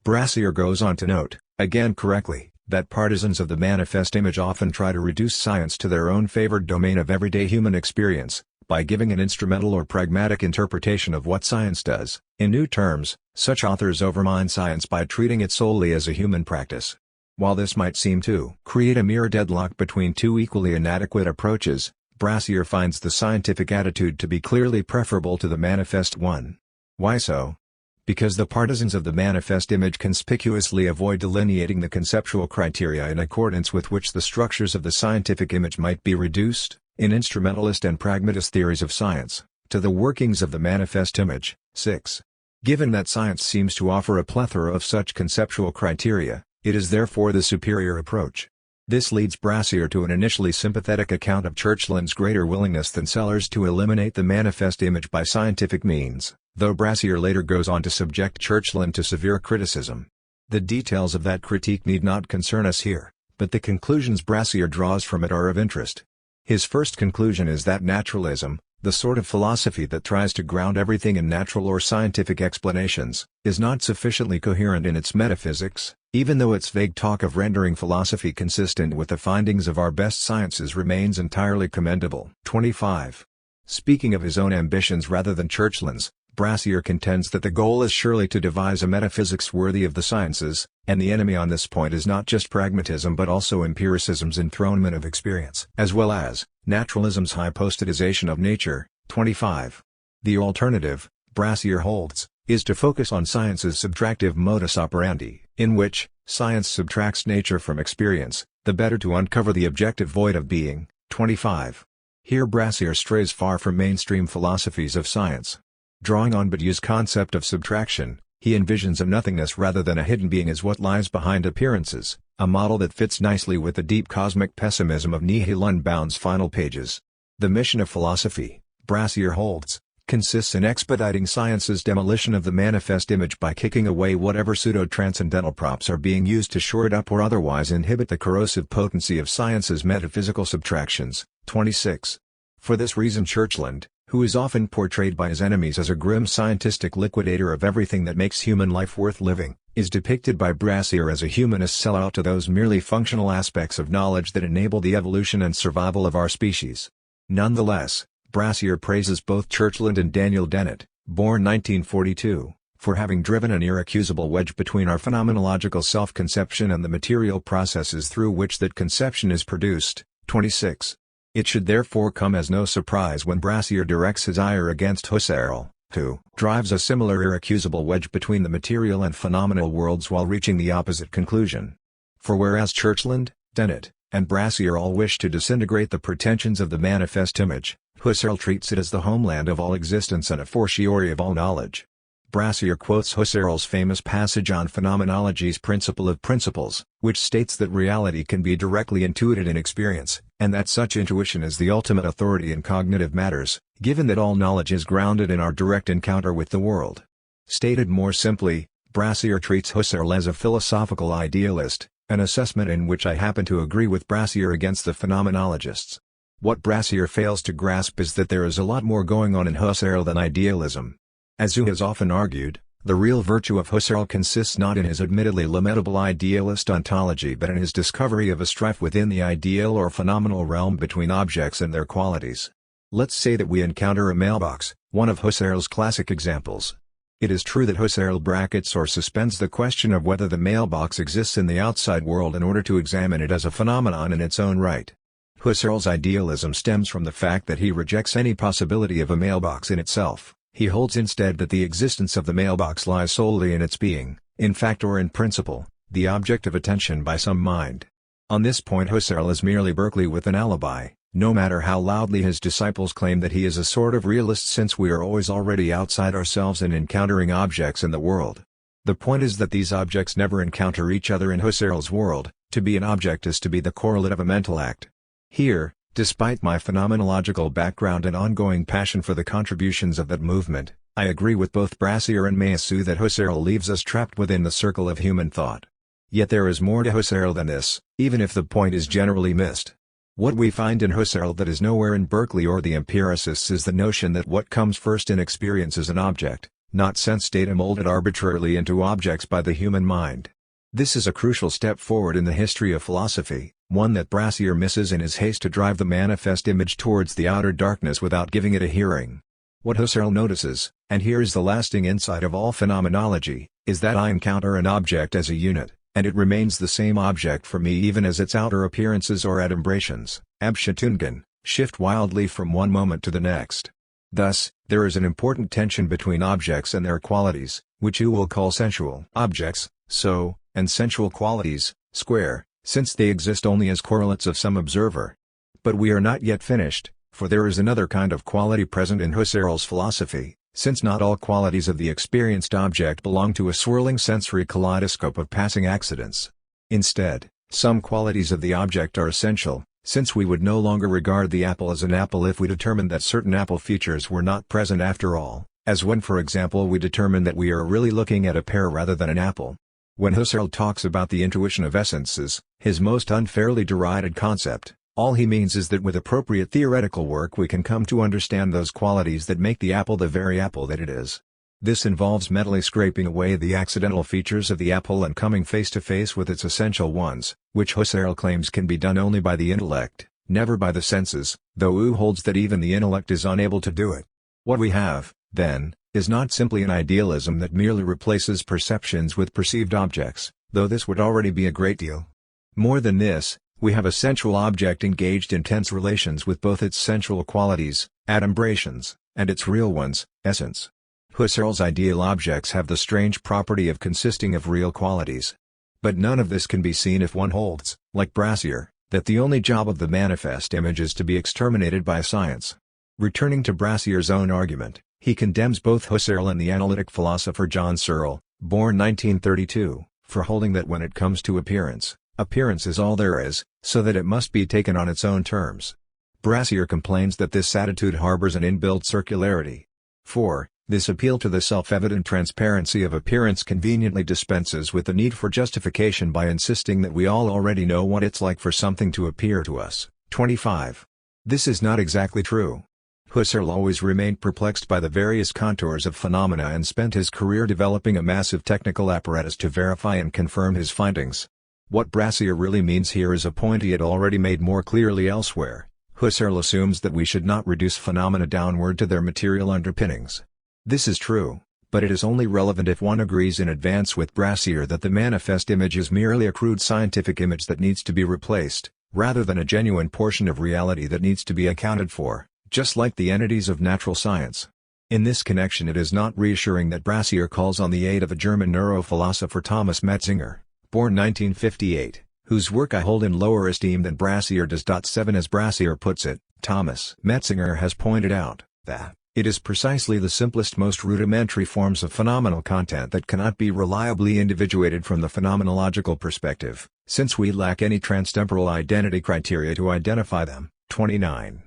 Brassier goes on to note, again correctly, that partisans of the manifest image often try to reduce science to their own favored domain of everyday human experience, by giving an instrumental or pragmatic interpretation of what science does. In new terms, such authors overmine science by treating it solely as a human practice. While this might seem to create a mere deadlock between two equally inadequate approaches, Brassier finds the scientific attitude to be clearly preferable to the manifest one. Why so? Because the partisans of the manifest image conspicuously avoid delineating the conceptual criteria in accordance with which the structures of the scientific image might be reduced, in instrumentalist and pragmatist theories of science, to the workings of the manifest image. 6. Given that science seems to offer a plethora of such conceptual criteria, it is therefore the superior approach. This leads Brassier to an initially sympathetic account of Churchland's greater willingness than Sellers to eliminate the manifest image by scientific means, though Brassier later goes on to subject Churchland to severe criticism. The details of that critique need not concern us here, but the conclusions Brassier draws from it are of interest. His first conclusion is that naturalism, the sort of philosophy that tries to ground everything in natural or scientific explanations, is not sufficiently coherent in its metaphysics, even though its vague talk of rendering philosophy consistent with the findings of our best sciences remains entirely commendable. 25. Speaking of his own ambitions rather than Churchland's, Brassier contends that the goal is surely to devise a metaphysics worthy of the sciences, and the enemy on this point is not just pragmatism but also empiricism's enthronement of experience, as well as naturalism's hypostatization of nature. 25. The alternative, Brassier holds, is to focus on science's subtractive modus operandi, in which science subtracts nature from experience, the better to uncover the objective void of being. 25. Here Brassier strays far from mainstream philosophies of science. Drawing on Badiou's concept of subtraction, he envisions a nothingness rather than a hidden being as what lies behind appearances, a model that fits nicely with the deep cosmic pessimism of Nihil Unbound's final pages. The mission of philosophy, Brassier holds, consists in expediting science's demolition of the manifest image by kicking away whatever pseudo-transcendental props are being used to shore it up or otherwise inhibit the corrosive potency of science's metaphysical subtractions. 26. For this reason Churchland, who is often portrayed by his enemies as a grim scientistic liquidator of everything that makes human life worth living, is depicted by Brassier as a humanist sellout to those merely functional aspects of knowledge that enable the evolution and survival of our species. Nonetheless, Brassier praises both Churchland and Daniel Dennett, born 1942, for having driven an irrecusable wedge between our phenomenological self-conception and the material processes through which that conception is produced. 26. It should therefore come as no surprise when Brassier directs his ire against Husserl, who drives a similar irrecusable wedge between the material and phenomenal worlds while reaching the opposite conclusion. For whereas Churchland, Dennett, and Brassier all wish to disintegrate the pretensions of the manifest image, Husserl treats it as the homeland of all existence and a fortiori of all knowledge. Brassier quotes Husserl's famous passage on phenomenology's principle of principles, which states that reality can be directly intuited in experience, and that such intuition is the ultimate authority in cognitive matters, given that all knowledge is grounded in our direct encounter with the world. Stated more simply, Brassier treats Husserl as a philosophical idealist, an assessment in which I happen to agree with Brassier against the phenomenologists. What Brassier fails to grasp is that there is a lot more going on in Husserl than idealism. As Husserl has often argued, the real virtue of Husserl consists not in his admittedly lamentable idealist ontology but in his discovery of a strife within the ideal or phenomenal realm between objects and their qualities. Let's say that we encounter a mailbox, one of Husserl's classic examples. It is true that Husserl brackets or suspends the question of whether the mailbox exists in the outside world in order to examine it as a phenomenon in its own right. Husserl's idealism stems from the fact that he rejects any possibility of a mailbox in itself. He holds instead that the existence of the mailbox lies solely in its being, in fact or in principle, the object of attention by some mind. On this point Husserl is merely Berkeley with an alibi, no matter how loudly his disciples claim that he is a sort of realist since we are always already outside ourselves and encountering objects in the world. The point is that these objects never encounter each other in Husserl's world. To be an object is to be the correlate of a mental act. Here, despite my phenomenological background and ongoing passion for the contributions of that movement, I agree with both Brassier and Meillassoux that Husserl leaves us trapped within the circle of human thought. Yet there is more to Husserl than this, even if the point is generally missed. What we find in Husserl that is nowhere in Berkeley or the empiricists is the notion that what comes first in experience is an object, not sense data molded arbitrarily into objects by the human mind. This is a crucial step forward in the history of philosophy, one that Brassier misses in his haste to drive the manifest image towards the outer darkness without giving it a hearing. What Husserl notices, and here is the lasting insight of all phenomenology, is that I encounter an object as a unit, and it remains the same object for me even as its outer appearances or adumbrations, Abschattungen, shift wildly from one moment to the next. Thus, there is an important tension between objects and their qualities, which you will call sensual objects, so, and sensual qualities, square, since they exist only as correlates of some observer. But we are not yet finished, for there is another kind of quality present in Husserl's philosophy, since not all qualities of the experienced object belong to a swirling sensory kaleidoscope of passing accidents. Instead, some qualities of the object are essential, since we would no longer regard the apple as an apple if we determined that certain apple features were not present after all, as when for example we determine that we are really looking at a pear rather than an apple. When Husserl talks about the intuition of essences, his most unfairly derided concept, all he means is that with appropriate theoretical work we can come to understand those qualities that make the apple the very apple that it is. This involves mentally scraping away the accidental features of the apple and coming face to face with its essential ones, which Husserl claims can be done only by the intellect, never by the senses, though Wu holds that even the intellect is unable to do it. What we have, then, is not simply an idealism that merely replaces perceptions with perceived objects, though this would already be a great deal. More than this, we have a sensual object engaged in tense relations with both its sensual qualities, adumbrations, and its real ones, essence. Husserl's ideal objects have the strange property of consisting of real qualities. But none of this can be seen if one holds, like Brassier, that the only job of the manifest image is to be exterminated by science. Returning to Brassier's own argument, he condemns both Husserl and the analytic philosopher John Searle, born 1932, for holding that when it comes to appearance, appearance is all there is, so that it must be taken on its own terms. Brassier complains that this attitude harbors an inbuilt circularity. For, this appeal to the self-evident transparency of appearance conveniently dispenses with the need for justification by insisting that we all already know what it's like for something to appear to us. 25. This is not exactly true. Husserl always remained perplexed by the various contours of phenomena and spent his career developing a massive technical apparatus to verify and confirm his findings. What Brassier really means here is a point he had already made more clearly elsewhere. Husserl assumes that we should not reduce phenomena downward to their material underpinnings. This is true, but it is only relevant if one agrees in advance with Brassier that the manifest image is merely a crude scientific image that needs to be replaced, rather than a genuine portion of reality that needs to be accounted for, just like the entities of natural science. In this connection it is not reassuring that Brassier calls on the aid of a German neurophilosopher Thomas Metzinger, born 1958, whose work I hold in lower esteem than Brassier does. 7 As Brassier puts it, Thomas Metzinger has pointed out that it is precisely the simplest, most rudimentary forms of phenomenal content that cannot be reliably individuated from the phenomenological perspective, since we lack any transtemporal identity criteria to identify them. 29.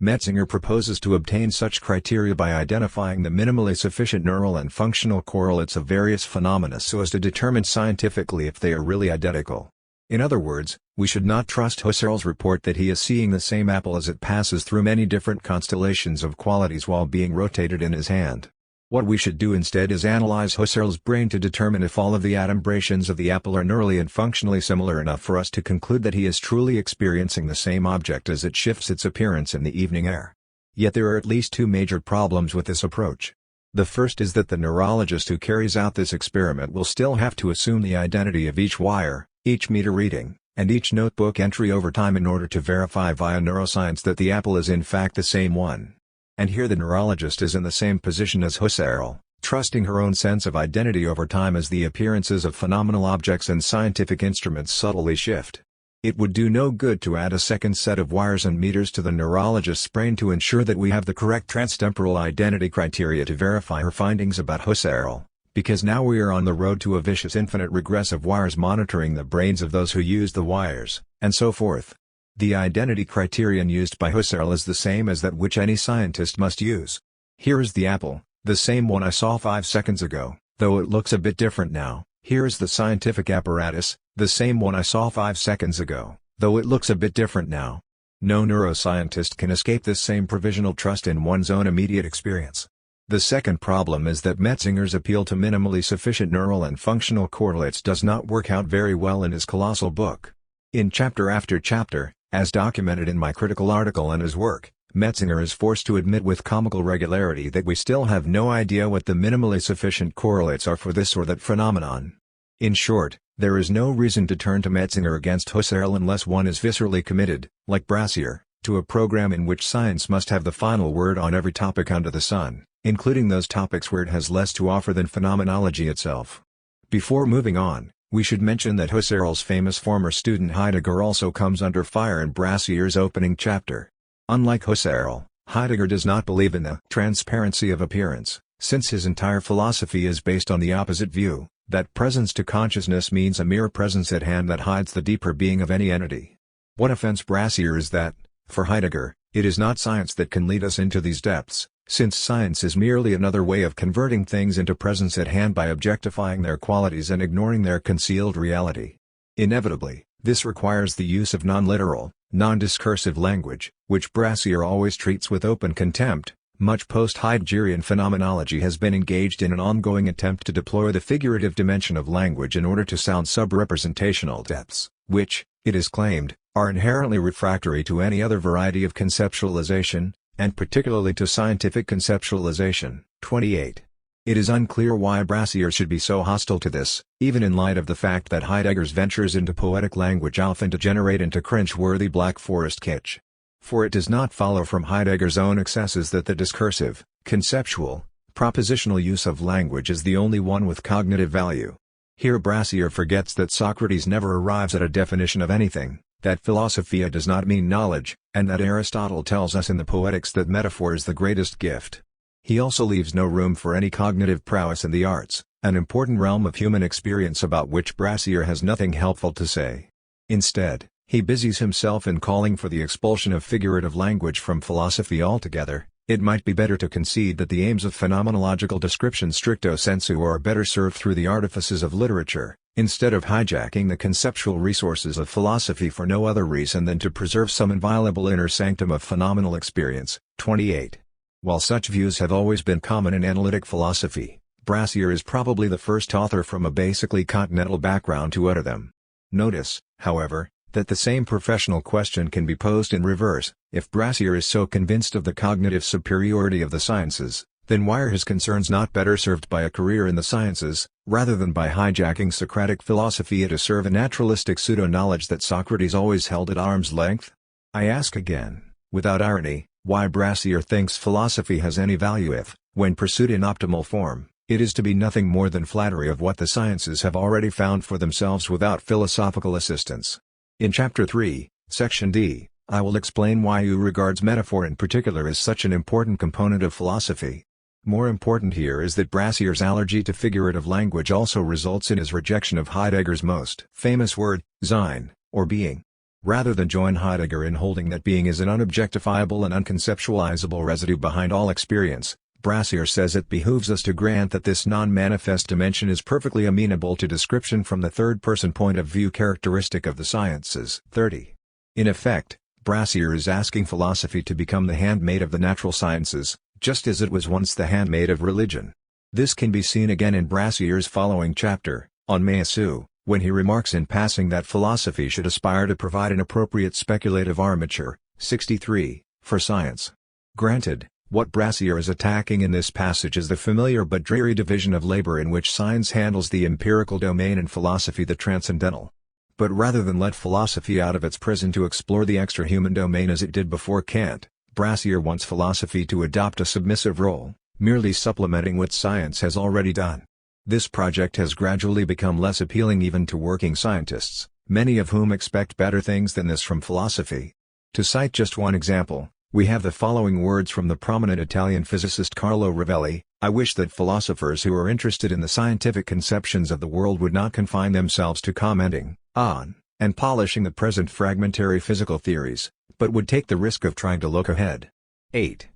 Metzinger proposes to obtain such criteria by identifying the minimally sufficient neural and functional correlates of various phenomena so as to determine scientifically if they are really identical. In other words, we should not trust Husserl's report that he is seeing the same apple as it passes through many different constellations of qualities while being rotated in his hand. What we should do instead is analyze Husserl's brain to determine if all of the adumbrations of the apple are neurally and functionally similar enough for us to conclude that he is truly experiencing the same object as it shifts its appearance in the evening air. Yet there are at least two major problems with this approach. The first is that the neurologist who carries out this experiment will still have to assume the identity of each wire, each meter reading, and each notebook entry over time in order to verify via neuroscience that the apple is in fact the same one. And here the neurologist is in the same position as Husserl, trusting her own sense of identity over time as the appearances of phenomenal objects and scientific instruments subtly shift. It would do no good to add a second set of wires and meters to the neurologist's brain to ensure that we have the correct transtemporal identity criteria to verify her findings about Husserl, because now we are on the road to a vicious infinite regress of wires monitoring the brains of those who use the wires, and so forth. The identity criterion used by Husserl is the same as that which any scientist must use. Here is the apple, the same one I saw 5 seconds ago, though it looks a bit different now. Here is the scientific apparatus, the same one I saw 5 seconds ago, though it looks a bit different now. No neuroscientist can escape this same provisional trust in one's own immediate experience. The second problem is that Metzinger's appeal to minimally sufficient neural and functional correlates does not work out very well in his colossal book. In chapter after chapter, as documented in my critical article and his work, Metzinger is forced to admit with comical regularity that we still have no idea what the minimally sufficient correlates are for this or that phenomenon. In short, There is no reason to turn to Metzinger against Husserl unless one is viscerally committed, like Brassier, to a program in which science must have the final word on every topic under the sun, including those topics where it has less to offer than phenomenology itself. Before moving on, we should mention that Husserl's famous former student Heidegger also comes under fire in Brassier's opening chapter. Unlike Husserl, Heidegger does not believe in the transparency of appearance, since his entire philosophy is based on the opposite view, that presence to consciousness means a mere presence at hand that hides the deeper being of any entity. What offends Brassier is that, for Heidegger, it is not science that can lead us into these depths, since science is merely another way of converting things into presence at hand by objectifying their qualities and ignoring their concealed reality. Inevitably, this requires the use of non-literal, non-discursive language, which Brassier always treats with open contempt. Much post-Heideggerian phenomenology has been engaged in an ongoing attempt to deploy the figurative dimension of language in order to sound sub-representational depths, which, it is claimed, are inherently refractory to any other variety of conceptualization, and particularly to scientific conceptualization. 28. It is unclear why Brassier should be so hostile to this, even in light of the fact that Heidegger's ventures into poetic language often degenerate into cringe-worthy Black Forest kitsch. For it does not follow from Heidegger's own excesses that the discursive, conceptual, propositional use of language is the only one with cognitive value. Here Brassier forgets that Socrates never arrives at a definition of anything, that philosophia does not mean knowledge, and that Aristotle tells us in the Poetics that metaphor is the greatest gift. He also leaves no room for any cognitive prowess in the arts, an important realm of human experience about which Brassier has nothing helpful to say. Instead, he busies himself in calling for the expulsion of figurative language from philosophy altogether. It might be better to concede that the aims of phenomenological description stricto sensu are better served through the artifices of literature, instead of hijacking the conceptual resources of philosophy for no other reason than to preserve some inviolable inner sanctum of phenomenal experience. 28. While such views have always been common in analytic philosophy, Brassier is probably the first author from a basically continental background to utter them. Notice, however, that the same professional question can be posed in reverse. If Brassier is so convinced of the cognitive superiority of the sciences, then why are his concerns not better served by a career in the sciences, rather than by hijacking Socratic philosophia to serve a naturalistic pseudo-knowledge that Socrates always held at arm's length? I ask again, without irony, why Brassier thinks philosophy has any value if, when pursued in optimal form, it is to be nothing more than flattery of what the sciences have already found for themselves without philosophical assistance. In Chapter 3, Section D, I will explain why he regards metaphor in particular as such an important component of philosophy. More important here is that Brassier's allergy to figurative language also results in his rejection of Heidegger's most famous word, Sein, or being. Rather than join Heidegger in holding that being is an unobjectifiable and unconceptualizable residue behind all experience, Brassier says it behooves us to grant that this non-manifest dimension is perfectly amenable to description from the third-person point of view characteristic of the sciences. 30. In effect, Brassier is asking philosophy to become the handmaid of the natural sciences, just as it was once the handmaid of religion. This can be seen again in Brassier's following chapter, on Meillassoux, when he remarks in passing that philosophy should aspire to provide an appropriate speculative armature, 63, for science. Granted, what Brassier is attacking in this passage is the familiar but dreary division of labor in which science handles the empirical domain and philosophy the transcendental. But rather than let philosophy out of its prison to explore the extra-human domain as it did before Kant, Brassier wants philosophy to adopt a submissive role, merely supplementing what science has already done. This project has gradually become less appealing even to working scientists, many of whom expect better things than this from philosophy. To cite just one example, we have the following words from the prominent Italian physicist Carlo Rovelli: "I wish that philosophers who are interested in the scientific conceptions of the world would not confine themselves to commenting on and polishing the present fragmentary physical theories, but would take the risk of trying to look ahead." 8.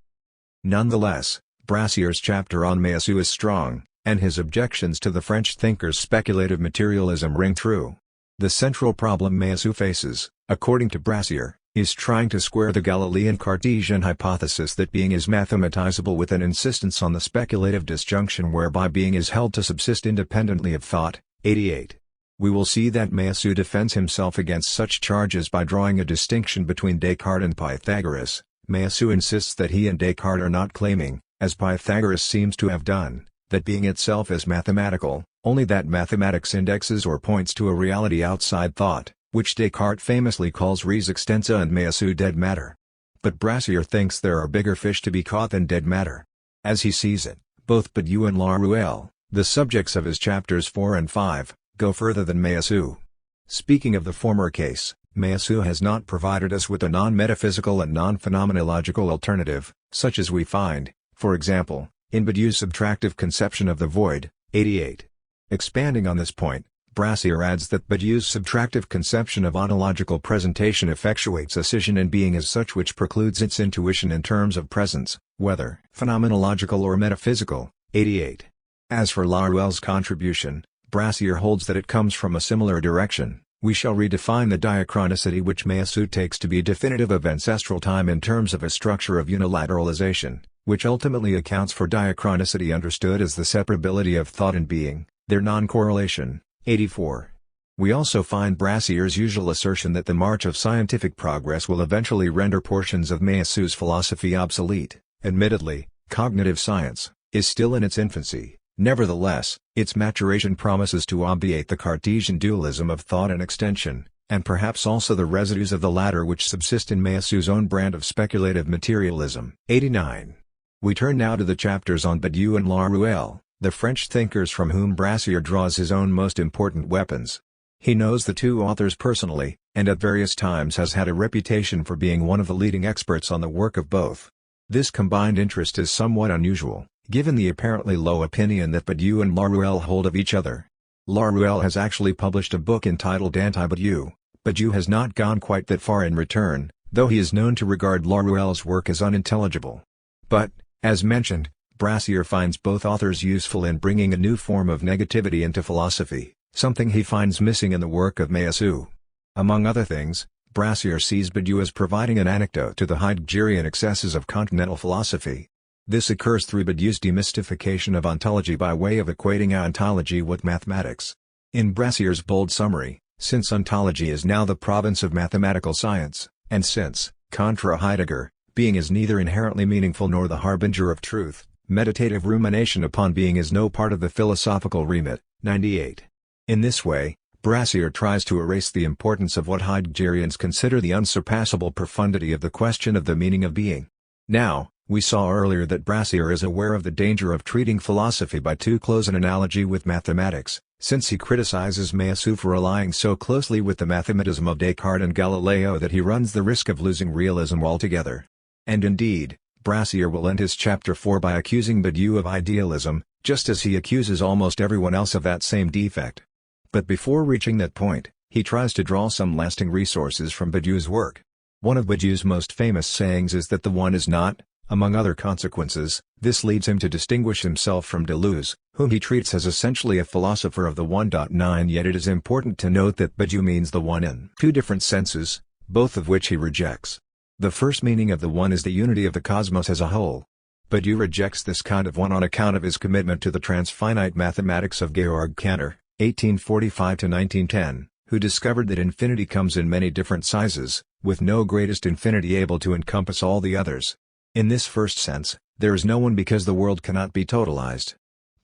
Nonetheless, Brassier's chapter on Meillassoux is strong, and his objections to the French thinker's speculative materialism ring true. The central problem Meillassoux faces, according to Brassier, is trying to square the Galilean Cartesian hypothesis that being is mathematizable with an insistence on the speculative disjunction whereby being is held to subsist independently of thought. 88. We will see that Meillassoux defends himself against such charges by drawing a distinction between Descartes and Pythagoras. Meillassoux insists that he and Descartes are not claiming, as Pythagoras seems to have done, that being itself is mathematical, only that mathematics indexes or points to a reality outside thought, which Descartes famously calls res extensa and measu dead matter. But Brassier thinks there are bigger fish to be caught than dead matter. As he sees it, both Badiou and Laruelle, the subjects of his chapters 4 and 5, go further than measu. Speaking of the former case, measu has not provided us with a non-metaphysical and non-phenomenological alternative, such as we find, for example, in Badiou's subtractive conception of the void, 88. Expanding on this point, Brassier adds that Badiou's subtractive conception of ontological presentation effectuates a scission in being as such which precludes its intuition in terms of presence, whether phenomenological or metaphysical, 88. As for Laruelle's contribution, Brassier holds that it comes from a similar direction. We shall redefine the diachronicity which measu takes to be definitive of ancestral time in terms of a structure of unilateralization, which ultimately accounts for diachronicity understood as the separability of thought and being, their non-correlation, 84. We also find Brassier's usual assertion that the march of scientific progress will eventually render portions of measu's philosophy obsolete. Admittedly, cognitive science is still in its infancy. Nevertheless, its maturation promises to obviate the Cartesian dualism of thought and extension, and perhaps also the residues of the latter which subsist in measu's own brand of speculative materialism. 89. We turn now to the chapters on Badiou and Laruelle, the French thinkers from whom Brassier draws his own most important weapons. He knows the two authors personally, and at various times has had a reputation for being one of the leading experts on the work of both. This combined interest is somewhat unusual, given the apparently low opinion that Badiou and Laruelle hold of each other. Laruelle has actually published a book entitled Anti-Badiou. Badiou has not gone quite that far in return, though he is known to regard Laruelle's work as unintelligible. But, as mentioned, Brassier finds both authors useful in bringing a new form of negativity into philosophy, something he finds missing in the work of measu. Among other things, Brassier sees Badiou as providing an anecdote to the Heideggerian excesses of continental philosophy. This occurs through Badiou's demystification of ontology by way of equating ontology with mathematics. In Brassier's bold summary, since ontology is now the province of mathematical science, and since, contra Heidegger, being is neither inherently meaningful nor the harbinger of truth, meditative rumination upon being is no part of the philosophical remit, 98. In this way, Brassier tries to erase the importance of what Heideggerians consider the unsurpassable profundity of the question of the meaning of being. Now, we saw earlier that Brassier is aware of the danger of treating philosophy by too close an analogy with mathematics, since he criticizes measu for relying so closely with the mathematism of Descartes and Galileo that he runs the risk of losing realism altogether. And indeed, Brassier will end his chapter 4 by accusing Badiou of idealism, just as he accuses almost everyone else of that same defect. But before reaching that point, he tries to draw some lasting resources from Badiou's work. One of Badiou's most famous sayings is that the one is not, among other consequences. This leads him to distinguish himself from Deleuze, whom he treats as essentially a philosopher of the one. 9 Yet it is important to note that Badiou means the one in two different senses, both of which he rejects. The first meaning of the one is the unity of the cosmos as a whole. Badiou rejects this kind of one on account of his commitment to the transfinite mathematics of Georg Cantor, 1845–1910, who discovered that infinity comes in many different sizes, with no greatest infinity able to encompass all the others. In this first sense, there is no one because the world cannot be totalized.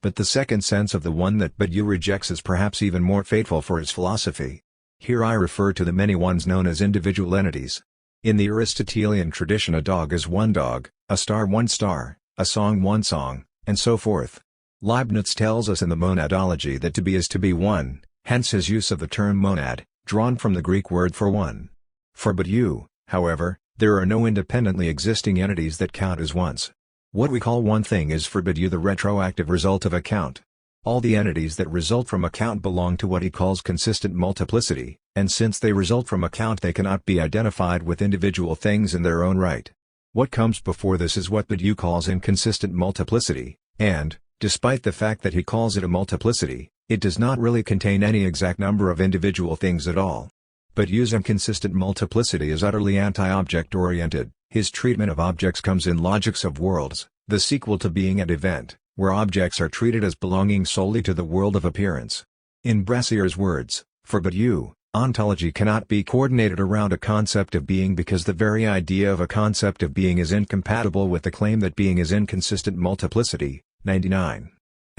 But the second sense of the one that Badiou rejects is perhaps even more fateful for his philosophy. Here I refer to the many ones known as individual entities. In the Aristotelian tradition, a dog is one dog, a star one star, a song one song, and so forth. Leibniz tells us in the Monadology that to be is to be one, hence his use of the term monad, drawn from the Greek word for one. For Badiou, however, there are no independently existing entities that count as ones. What we call one thing is for Badiou the retroactive result of a count. All the entities that result from a count belong to what he calls consistent multiplicity, and since they result from a count they cannot be identified with individual things in their own right. What comes before this is what Badiou calls inconsistent multiplicity, and, despite the fact that he calls it a multiplicity, it does not really contain any exact number of individual things at all. Badiou's inconsistent multiplicity is utterly anti-object oriented. His treatment of objects comes in Logics of Worlds, the sequel to Being and Event, where objects are treated as belonging solely to the world of appearance. In Brassier's words, for Badiou, ontology cannot be coordinated around a concept of being because the very idea of a concept of being is incompatible with the claim that being is inconsistent multiplicity, 99.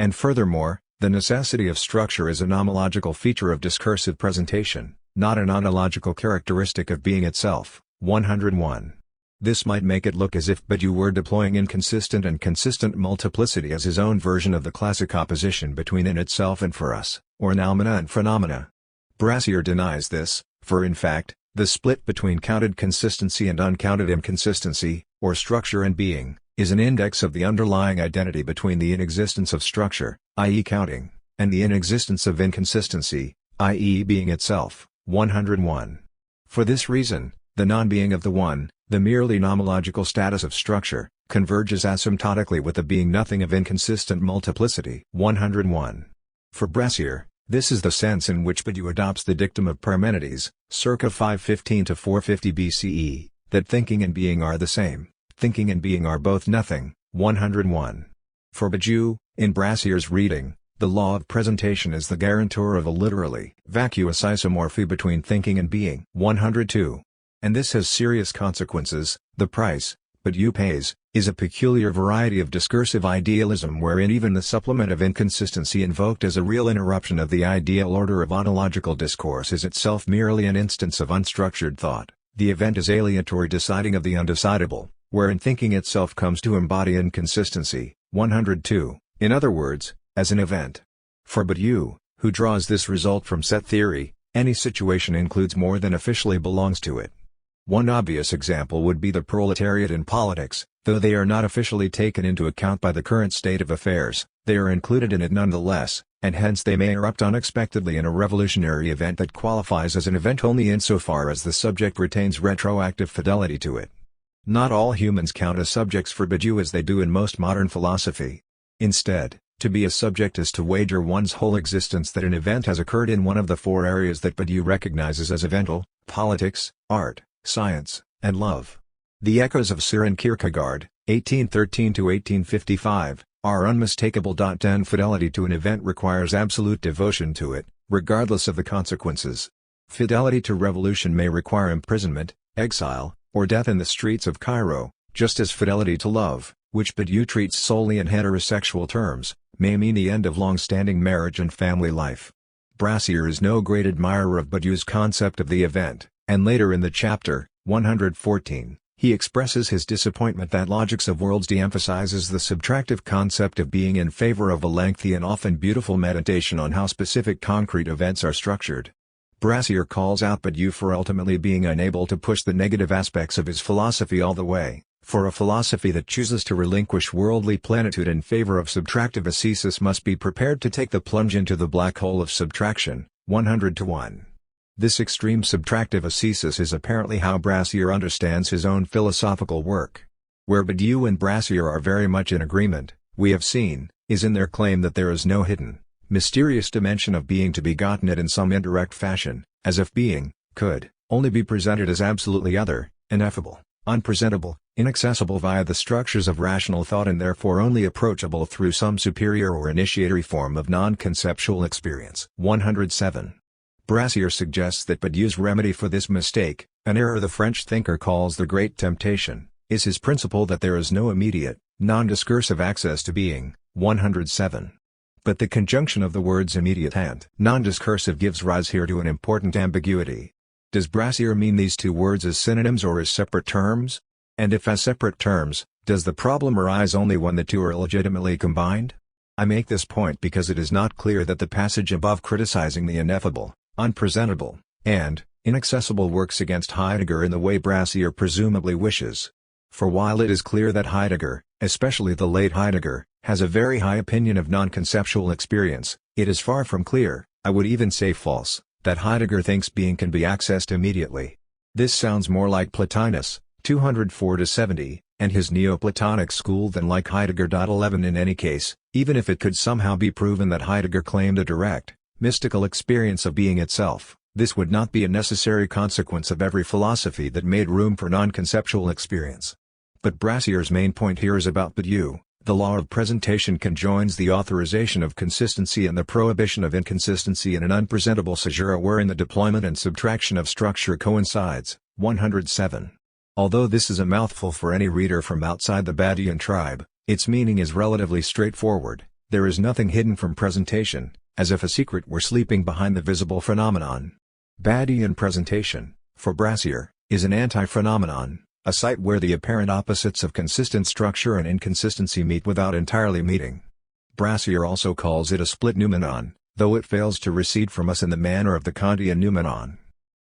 And furthermore, the necessity of structure is a nomological feature of discursive presentation, not an ontological characteristic of being itself. 101. This might make it look as if Badiou were deploying inconsistent and consistent multiplicity as his own version of the classic opposition between in itself and for us, or noumena and phenomena. Brassier denies this, for in fact, the split between counted consistency and uncounted inconsistency, or structure and being, is an index of the underlying identity between the inexistence of structure, i.e. counting, and the inexistence of inconsistency, i.e. being itself. 101. For this reason, the non-being of the one, the merely nomological status of structure, converges asymptotically with the being nothing of inconsistent multiplicity. 101. For Brassier, this is the sense in which Badiou adopts the dictum of Parmenides, circa 515 to 450 BCE, that thinking and being are the same, thinking and being are both nothing. 101. For Badiou, in Brassier's reading, the law of presentation is the guarantor of a literally vacuous isomorphy between thinking and being. 102. And this has serious consequences. The price Badiou pays is a peculiar variety of discursive idealism wherein even the supplement of inconsistency invoked as a real interruption of the ideal order of ontological discourse is itself merely an instance of unstructured thought. The event is aleatory deciding of the undecidable, wherein thinking itself comes to embody inconsistency. 102. In other words, as an event. For Badiou, who draws this result from set theory, any situation includes more than officially belongs to it. One obvious example would be the proletariat in politics. Though they are not officially taken into account by the current state of affairs, they are included in it nonetheless, and hence they may erupt unexpectedly in a revolutionary event that qualifies as an event only insofar as the subject retains retroactive fidelity to it. Not all humans count as subjects for Badiou as they do in most modern philosophy. Instead, to be a subject is to wager one's whole existence that an event has occurred in one of the four areas that Badiou recognizes as evental: politics, art, science, and love. The echoes of Søren Kierkegaard, 1813–1855, are unmistakable. Then fidelity to an event requires absolute devotion to it, regardless of the consequences. Fidelity to revolution may require imprisonment, exile, or death in the streets of Cairo, just as fidelity to love, which Badiou treats solely in heterosexual terms, may mean the end of long-standing marriage and family life. Brassier is no great admirer of Badiou's concept of the event, and later in the chapter, 114, he expresses his disappointment that Logics of Worlds de-emphasizes the subtractive concept of being in favor of a lengthy and often beautiful meditation on how specific concrete events are structured. Brassier calls out Badiou for ultimately being unable to push the negative aspects of his philosophy all the way, for a philosophy that chooses to relinquish worldly plenitude in favor of subtractive ascesis must be prepared to take the plunge into the black hole of subtraction. 100-1. This extreme subtractive ascesis is apparently how Brassier understands his own philosophical work. Where Badiou and Brassier are very much in agreement, we have seen, is in their claim that there is no hidden, mysterious dimension of being to be gotten at in some indirect fashion, as if being could only be presented as absolutely other, ineffable, unpresentable, inaccessible via the structures of rational thought and therefore only approachable through some superior or initiatory form of non-conceptual experience. 107. Brassier suggests that Badiou's remedy for this mistake, an error the French thinker calls the great temptation, is his principle that there is no immediate, non-discursive access to being. 107. But the conjunction of the words immediate and non-discursive gives rise here to an important ambiguity. Does Brassier mean these two words as synonyms or as separate terms? And if as separate terms, does the problem arise only when the two are legitimately combined? I make this point because it is not clear that the passage above criticizing the ineffable, unpresentable, and inaccessible works against Heidegger in the way Brassier presumably wishes. For while it is clear that Heidegger, especially the late Heidegger, has a very high opinion of non-conceptual experience, it is far from clear, I would even say false, that Heidegger thinks being can be accessed immediately. This sounds more like Plotinus, 204–70, and his Neoplatonic school than like Heidegger. 11 In any case, even if it could somehow be proven that Heidegger claimed a direct, mystical experience of being itself, this would not be a necessary consequence of every philosophy that made room for non-conceptual experience. But Brassier's main point here is about Badiou. The law of presentation conjoins the authorization of consistency and the prohibition of inconsistency in an unpresentable caesura wherein the deployment and subtraction of structure coincides. 107. Although this is a mouthful for any reader from outside the Badiouian tribe, its meaning is relatively straightforward. There is nothing hidden from presentation, as if a secret were sleeping behind the visible phenomenon. Badian presentation, for Brassier, is an anti-phenomenon, a site where the apparent opposites of consistent structure and inconsistency meet without entirely meeting. Brassier also calls it a split noumenon, though it fails to recede from us in the manner of the Kantian noumenon.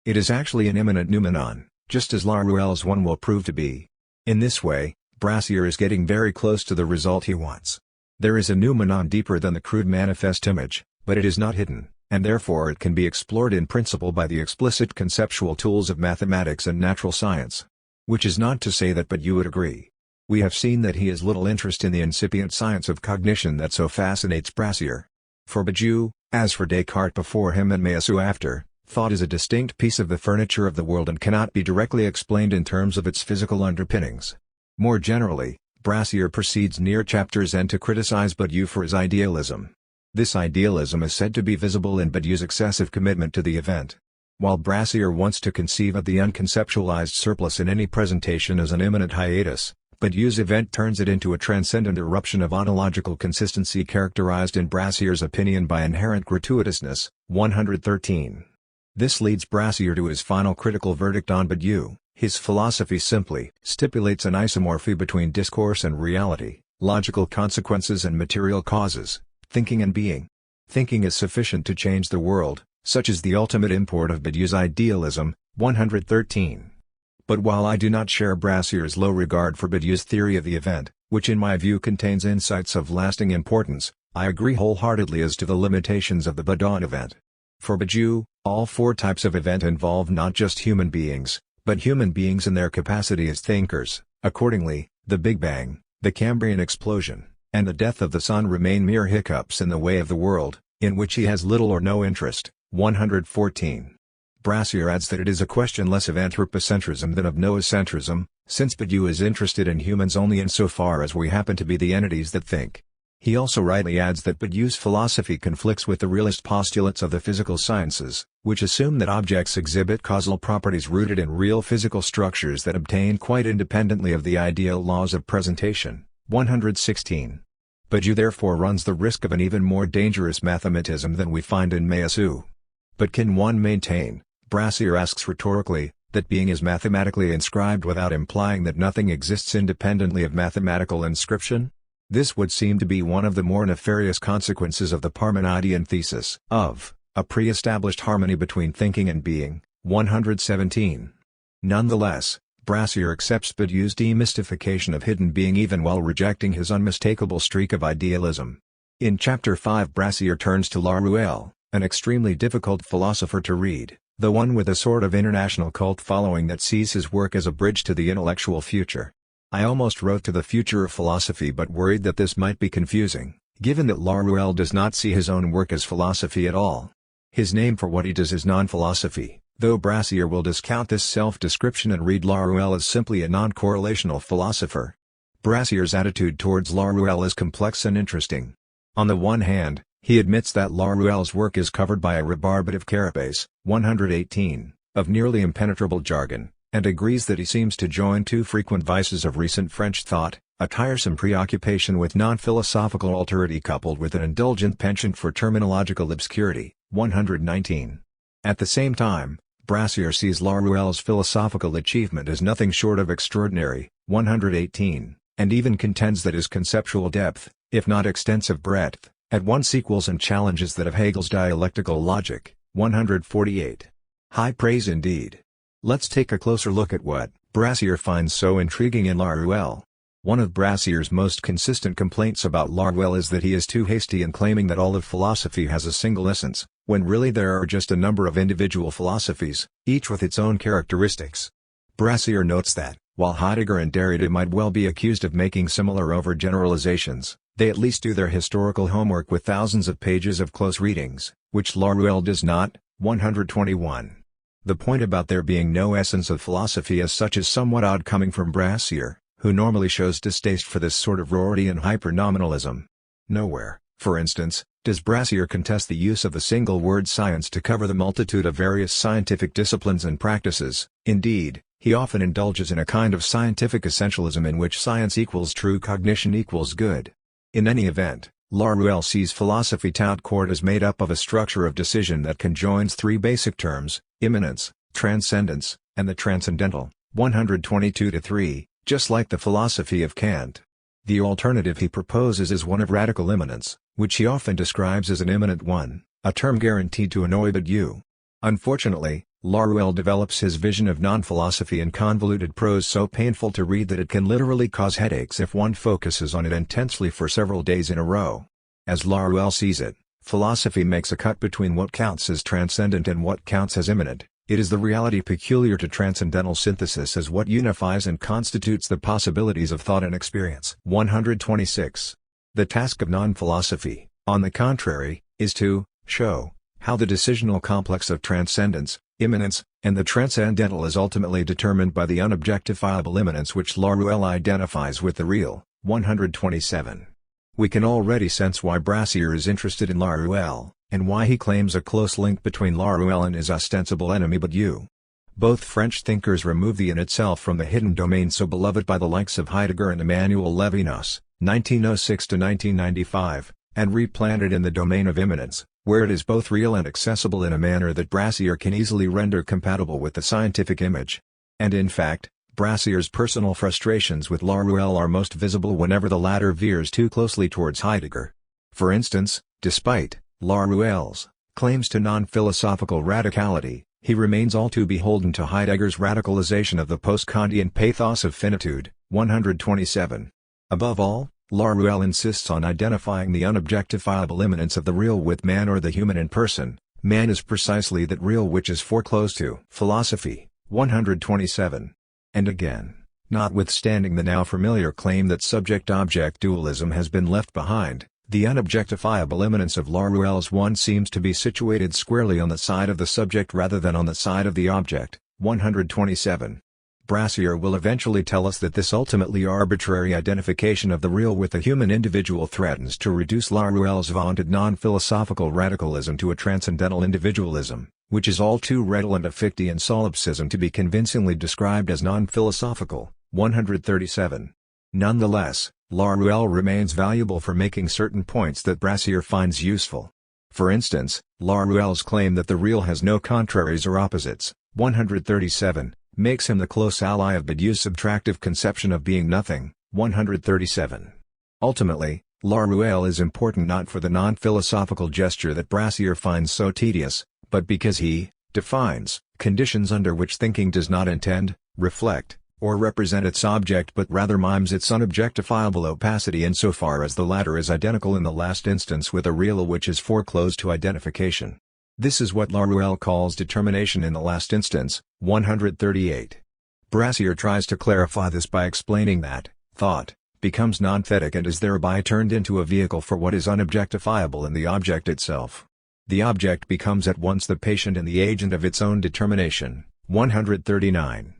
It is actually an immanent noumenon, just as Laruelle's one will prove to be. In this way, Brassier is getting very close to the result he wants. There is a noumenon deeper than the crude manifest image, but it is not hidden, and therefore it can be explored in principle by the explicit conceptual tools of mathematics and natural science. Which is not to say that but you would agree. We have seen that he has little interest in the incipient science of cognition that so fascinates Brassier. For Badiou, as for Descartes before him and Meillassoux after, thought is a distinct piece of the furniture of the world and cannot be directly explained in terms of its physical underpinnings. More generally, Brassier proceeds near chapter's end to criticize Badiou for his idealism. This idealism is said to be visible in Badiou's excessive commitment to the event. While Brassier wants to conceive of the unconceptualized surplus in any presentation as an immanent hiatus, Badiou's event turns it into a transcendent eruption of ontological consistency characterized in Brassier's opinion by inherent gratuitousness. 113. This leads Brassier to his final critical verdict on Badiou. His philosophy simply stipulates an isomorphy between discourse and reality, logical consequences and material causes, thinking and being. Thinking is sufficient to change the world, such is the ultimate import of Badiou's idealism. 113. But while I do not share Brassier's low regard for Badiou's theory of the event, which in my view contains insights of lasting importance, I agree wholeheartedly as to the limitations of the Baudin event. For Badiou, all four types of event involve not just human beings, but human beings in their capacity as thinkers. Accordingly, the Big Bang, the Cambrian explosion, and the death of the Sun remain mere hiccups in the way of the world, in which he has little or no interest. 114. Brassier adds that it is a question less of anthropocentrism than of noocentrism, since Badiou is interested in humans only insofar as we happen to be the entities that think. He also rightly adds that Badiou's philosophy conflicts with the realist postulates of the physical sciences, which assume that objects exhibit causal properties rooted in real physical structures that obtain quite independently of the ideal laws of presentation. 116. Badiou therefore runs the risk of an even more dangerous mathematism than we find in Meillassoux. But can one maintain, Brassier asks rhetorically, that being is mathematically inscribed without implying that nothing exists independently of mathematical inscription? This would seem to be one of the more nefarious consequences of the Parmenidean thesis of a pre-established harmony between thinking and being. 117. Nonetheless, Brassier accepts Badiou's demystification of hidden being even while rejecting his unmistakable streak of idealism. In Chapter 5 Brassier turns to Laruelle, an extremely difficult philosopher to read, the one with a sort of international cult following that sees his work as a bridge to the intellectual future. I almost wrote to the future of philosophy but worried that this might be confusing, given that Laruelle does not see his own work as philosophy at all. His name for what he does is non-philosophy, though Brassier will discount this self-description and read Laruelle as simply a non-correlational philosopher. Brassier's attitude towards Laruelle is complex and interesting. On the one hand, he admits that Laruelle's work is covered by a rebarbative carapace, 118, of nearly impenetrable jargon, and agrees that he seems to join two frequent vices of recent French thought, a tiresome preoccupation with non-philosophical alterity coupled with an indulgent penchant for terminological obscurity. 119. At the same time, Brassier sees Laruelle's philosophical achievement as nothing short of extraordinary. 118, and even contends that his conceptual depth, if not extensive breadth, at once equals and challenges that of Hegel's dialectical logic. 148. High praise indeed. Let's take a closer look at what Brassier finds so intriguing in Laruelle. One of Brassier's most consistent complaints about Laruelle is that he is too hasty in claiming that all of philosophy has a single essence, when really there are just a number of individual philosophies, each with its own characteristics. Brassier notes that, while Heidegger and Derrida might well be accused of making similar overgeneralizations, they at least do their historical homework with thousands of pages of close readings, which Laruelle does not. 121. The point about there being no essence of philosophy as such is somewhat odd coming from Brassier, who normally shows distaste for this sort of Rohrdian hyper-nominalism. Nowhere, for instance, does Brassier contest the use of the single word science to cover the multitude of various scientific disciplines and practices. Indeed, he often indulges in a kind of scientific essentialism in which science equals true cognition equals good. In any event, Laruelle sees philosophy tout court as made up of a structure of decision that conjoins three basic terms: immanence, transcendence, and the transcendental. 122-3, just like the philosophy of Kant. The alternative he proposes is one of radical immanence, which he often describes as an immanent one, a term guaranteed to annoy Badiou. Unfortunately, Laruelle develops his vision of non-philosophy in convoluted prose so painful to read that it can literally cause headaches if one focuses on it intensely for several days in a row. As Laruelle sees it, philosophy makes a cut between what counts as transcendent and what counts as immanent. It is the reality peculiar to transcendental synthesis as what unifies and constitutes the possibilities of thought and experience. 126. The task of non-philosophy, on the contrary, is to show how the decisional complex of transcendence, immanence, and the transcendental is ultimately determined by the unobjectifiable immanence which Laruelle identifies with the real. 127. We can already sense why Brassier is interested in Laruelle, and why he claims a close link between Laruelle and his ostensible enemy Badiou. Both French thinkers remove the in itself from the hidden domain so beloved by the likes of Heidegger and Emmanuel Levinas, 1906–1995, and replant it in the domain of immanence, where it is both real and accessible in a manner that Brassier can easily render compatible with the scientific image. And in fact, Brassier's personal frustrations with Laruelle are most visible whenever the latter veers too closely towards Heidegger. For instance, despite Laruelle's claims to non-philosophical radicality, he remains all too beholden to Heidegger's radicalization of the post-Kantian pathos of finitude. 127. Above all, Laruelle insists on identifying the unobjectifiable immanence of the real with man or the human in person. Man is precisely that real which is foreclosed to philosophy. 127. And again, notwithstanding the now familiar claim that subject-object dualism has been left behind, the unobjectifiable immanence of Laruelle's one seems to be situated squarely on the side of the subject rather than on the side of the object. 127. Brassier will eventually tell us that this ultimately arbitrary identification of the real with the human individual threatens to reduce Laruelle's vaunted non-philosophical radicalism to a transcendental individualism, which is all too redolent of Fichtean solipsism to be convincingly described as non-philosophical. 137. Nonetheless, Laruelle remains valuable for making certain points that Brassier finds useful. For instance, Laruelle's claim that the real has no contraries or opposites, 137, makes him the close ally of Badiou's subtractive conception of being nothing, 137. Ultimately, Laruelle is important not for the non-philosophical gesture that Brassier finds so tedious, but because he defines conditions under which thinking does not intend, reflect, or represent its object but rather mimes its unobjectifiable opacity insofar as the latter is identical in the last instance with a real which is foreclosed to identification. This is what Laruelle calls determination in the last instance. 138. Brassier tries to clarify this by explaining that thought becomes non-thetic and is thereby turned into a vehicle for what is unobjectifiable in the object itself. The object becomes at once the patient and the agent of its own determination. 139.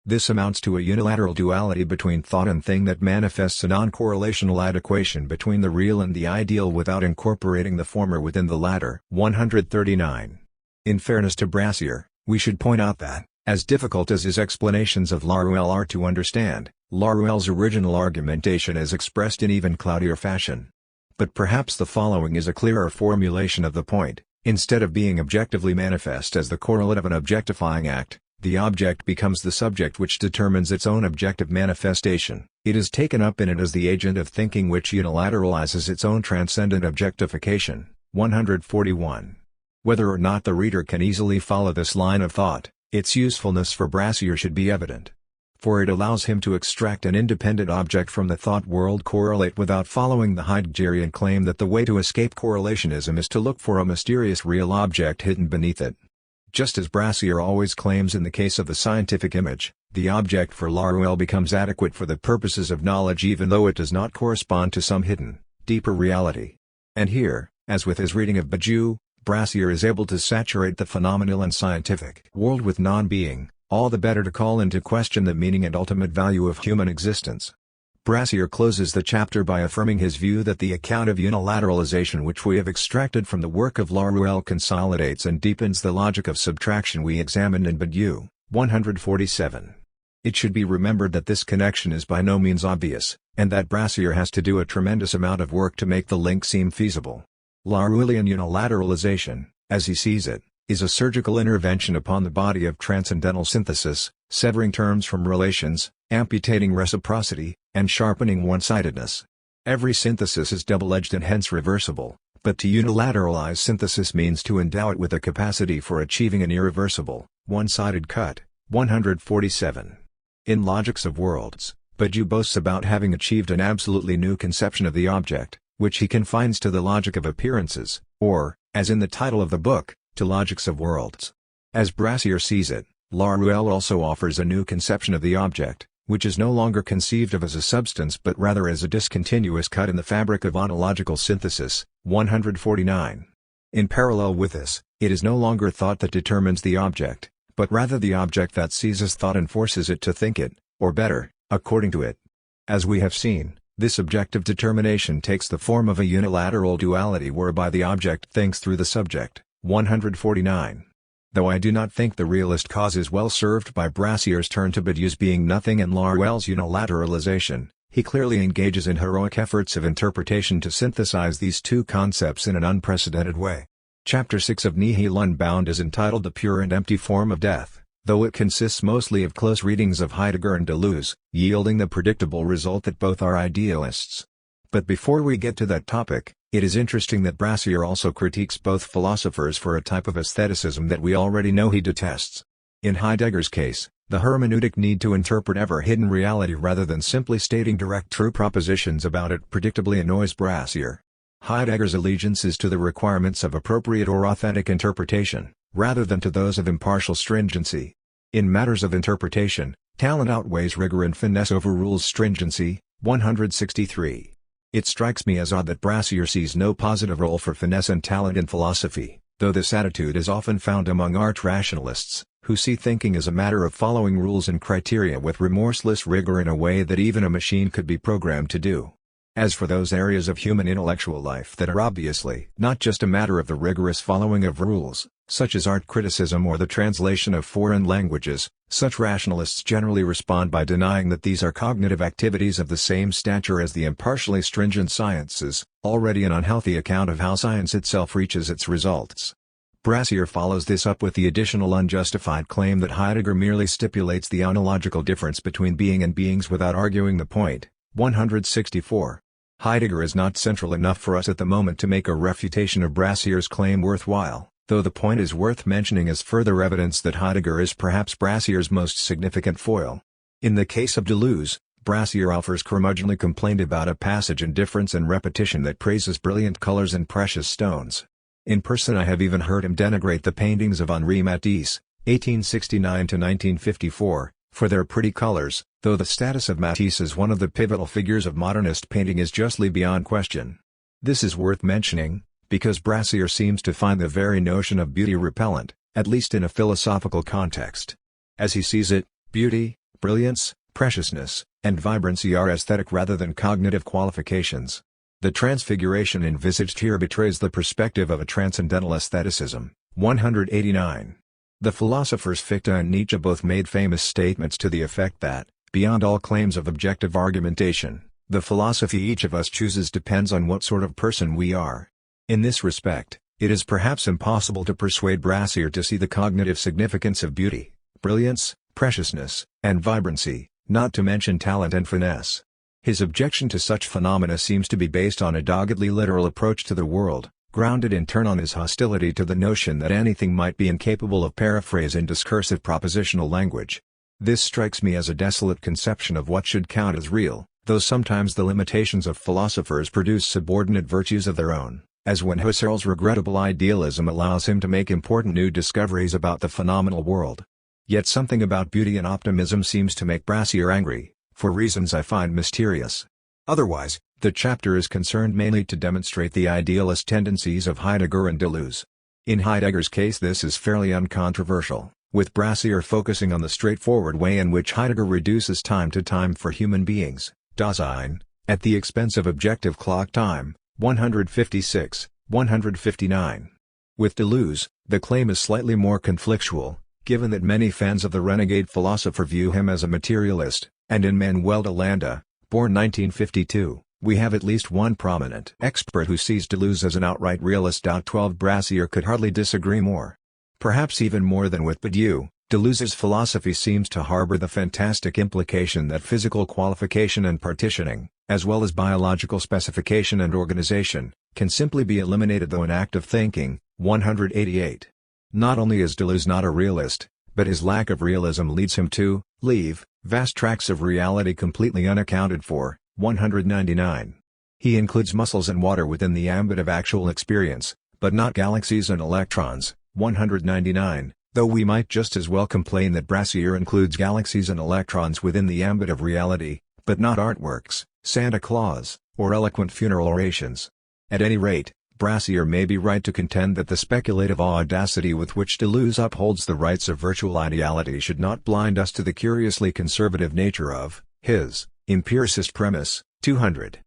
This amounts to a unilateral duality between thought and thing that manifests a non-correlational adequation between the real and the ideal without incorporating the former within the latter. 139. In fairness to Brassier, we should point out that, as difficult as his explanations of Laruelle are to understand, Laruelle's original argumentation is expressed in even cloudier fashion. But perhaps the following is a clearer formulation of the point: instead of being objectively manifest as the correlate of an objectifying act, the object becomes the subject which determines its own objective manifestation. It is taken up in it as the agent of thinking which unilateralizes its own transcendent objectification. 141. Whether or not the reader can easily follow this line of thought, its usefulness for Brassier should be evident. For it allows him to extract an independent object from the thought world correlate without following the Heideggerian claim that the way to escape correlationism is to look for a mysterious real object hidden beneath it. Just as Brassier always claims in the case of the scientific image, the object for Laruelle becomes adequate for the purposes of knowledge even though it does not correspond to some hidden, deeper reality. And here, as with his reading of Badiou, Brassier is able to saturate the phenomenal and scientific world with non-being, all the better to call into question the meaning and ultimate value of human existence. Brassier closes the chapter by affirming his view that the account of unilateralization which we have extracted from the work of Laruelle consolidates and deepens the logic of subtraction we examined in Badiou. 147. It should be remembered that this connection is by no means obvious, and that Brassier has to do a tremendous amount of work to make the link seem feasible. Laruellian unilateralization, as he sees it, is a surgical intervention upon the body of transcendental synthesis, severing terms from relations, amputating reciprocity, and sharpening one-sidedness. Every synthesis is double-edged and hence reversible, but to unilateralize synthesis means to endow it with a capacity for achieving an irreversible, one-sided cut. 147. In Logics of Worlds, Badiou boasts about having achieved an absolutely new conception of the object, which he confines to the logic of appearances, or, as in the title of the book, to Logics of Worlds. As Brassier sees it, Laruelle also offers a new conception of the object, which is no longer conceived of as a substance but rather as a discontinuous cut in the fabric of ontological synthesis. 149. In parallel with this, it is no longer thought that determines the object, but rather the object that seizes thought and forces it to think it, or better, according to it. As we have seen, this objective determination takes the form of a unilateral duality whereby the object thinks through the subject. 149. Though I do not think the realist cause is well served by Brassier's turn to Badiou's being nothing and Laruelle's unilateralization, he clearly engages in heroic efforts of interpretation to synthesize these two concepts in an unprecedented way. Chapter 6 of Nihil Unbound is entitled The Pure and Empty Form of Death, though it consists mostly of close readings of Heidegger and Deleuze, yielding the predictable result that both are idealists. But before we get to that topic, it is interesting that Brassier also critiques both philosophers for a type of aestheticism that we already know he detests. In Heidegger's case, the hermeneutic need to interpret ever-hidden reality rather than simply stating direct true propositions about it predictably annoys Brassier. Heidegger's allegiance is to the requirements of appropriate or authentic interpretation, rather than to those of impartial stringency. In matters of interpretation, talent outweighs rigor and finesse overrules stringency. 163. It strikes me as odd that Brassier sees no positive role for finesse and talent in philosophy, though this attitude is often found among art rationalists, who see thinking as a matter of following rules and criteria with remorseless rigor in a way that even a machine could be programmed to do. As for those areas of human intellectual life that are obviously not just a matter of the rigorous following of rules, such as art criticism or the translation of foreign languages, such rationalists generally respond by denying that these are cognitive activities of the same stature as the impartially stringent sciences, already an unhealthy account of how science itself reaches its results. Brassier follows this up with the additional unjustified claim that Heidegger merely stipulates the ontological difference between being and beings without arguing the point. 164. Heidegger is not central enough for us at the moment to make a refutation of Brassier's claim worthwhile, though the point is worth mentioning as further evidence that Heidegger is perhaps Brassier's most significant foil. In the case of Deleuze, Brassier offers curmudgeonly complaint about a passage in Difference and Repetition that praises brilliant colors and precious stones. In person I have even heard him denigrate the paintings of Henri Matisse, 1869–1954, for their pretty colors, though the status of Matisse as one of the pivotal figures of modernist painting is justly beyond question. This is worth mentioning, because Brassier seems to find the very notion of beauty repellent, at least in a philosophical context. As he sees it, beauty, brilliance, preciousness, and vibrancy are aesthetic rather than cognitive qualifications. The transfiguration envisaged here betrays the perspective of a transcendental aestheticism. 189. The philosophers Fichte and Nietzsche both made famous statements to the effect that, beyond all claims of objective argumentation, the philosophy each of us chooses depends on what sort of person we are. In this respect, it is perhaps impossible to persuade Brassier to see the cognitive significance of beauty, brilliance, preciousness, and vibrancy, not to mention talent and finesse. His objection to such phenomena seems to be based on a doggedly literal approach to the world, grounded in turn on his hostility to the notion that anything might be incapable of paraphrase in discursive propositional language. This strikes me as a desolate conception of what should count as real, though sometimes the limitations of philosophers produce subordinate virtues of their own, as when Husserl's regrettable idealism allows him to make important new discoveries about the phenomenal world. Yet something about beauty and optimism seems to make Brassier angry, for reasons I find mysterious. Otherwise, the chapter is concerned mainly to demonstrate the idealist tendencies of Heidegger and Deleuze. In Heidegger's case this is fairly uncontroversial, with Brassier focusing on the straightforward way in which Heidegger reduces time to time for human beings, Dasein, at the expense of objective clock time. 156, 159. With Deleuze, the claim is slightly more conflictual, given that many fans of the renegade philosopher view him as a materialist, and in Manuel de Landa, Born 1952, we have at least one prominent expert who sees Deleuze as an outright realist. 12 Brassier could hardly disagree more. Perhaps even more than with Badiou, Deleuze's philosophy seems to harbor the fantastic implication that physical qualification and partitioning, as well as biological specification and organization, can simply be eliminated through an act of thinking. 188. Not only is Deleuze not a realist, but his lack of realism leads him to leave vast tracts of reality completely unaccounted for. 199. He includes muscles and water within the ambit of actual experience, but not galaxies and electrons. 199. Though we might just as well complain that Brassier includes galaxies and electrons within the ambit of reality, but not artworks, Santa Claus, or eloquent funeral orations. At any rate, Brassier may be right to contend that the speculative audacity with which Deleuze upholds the rights of virtual ideality should not blind us to the curiously conservative nature of his empiricist premise. 200.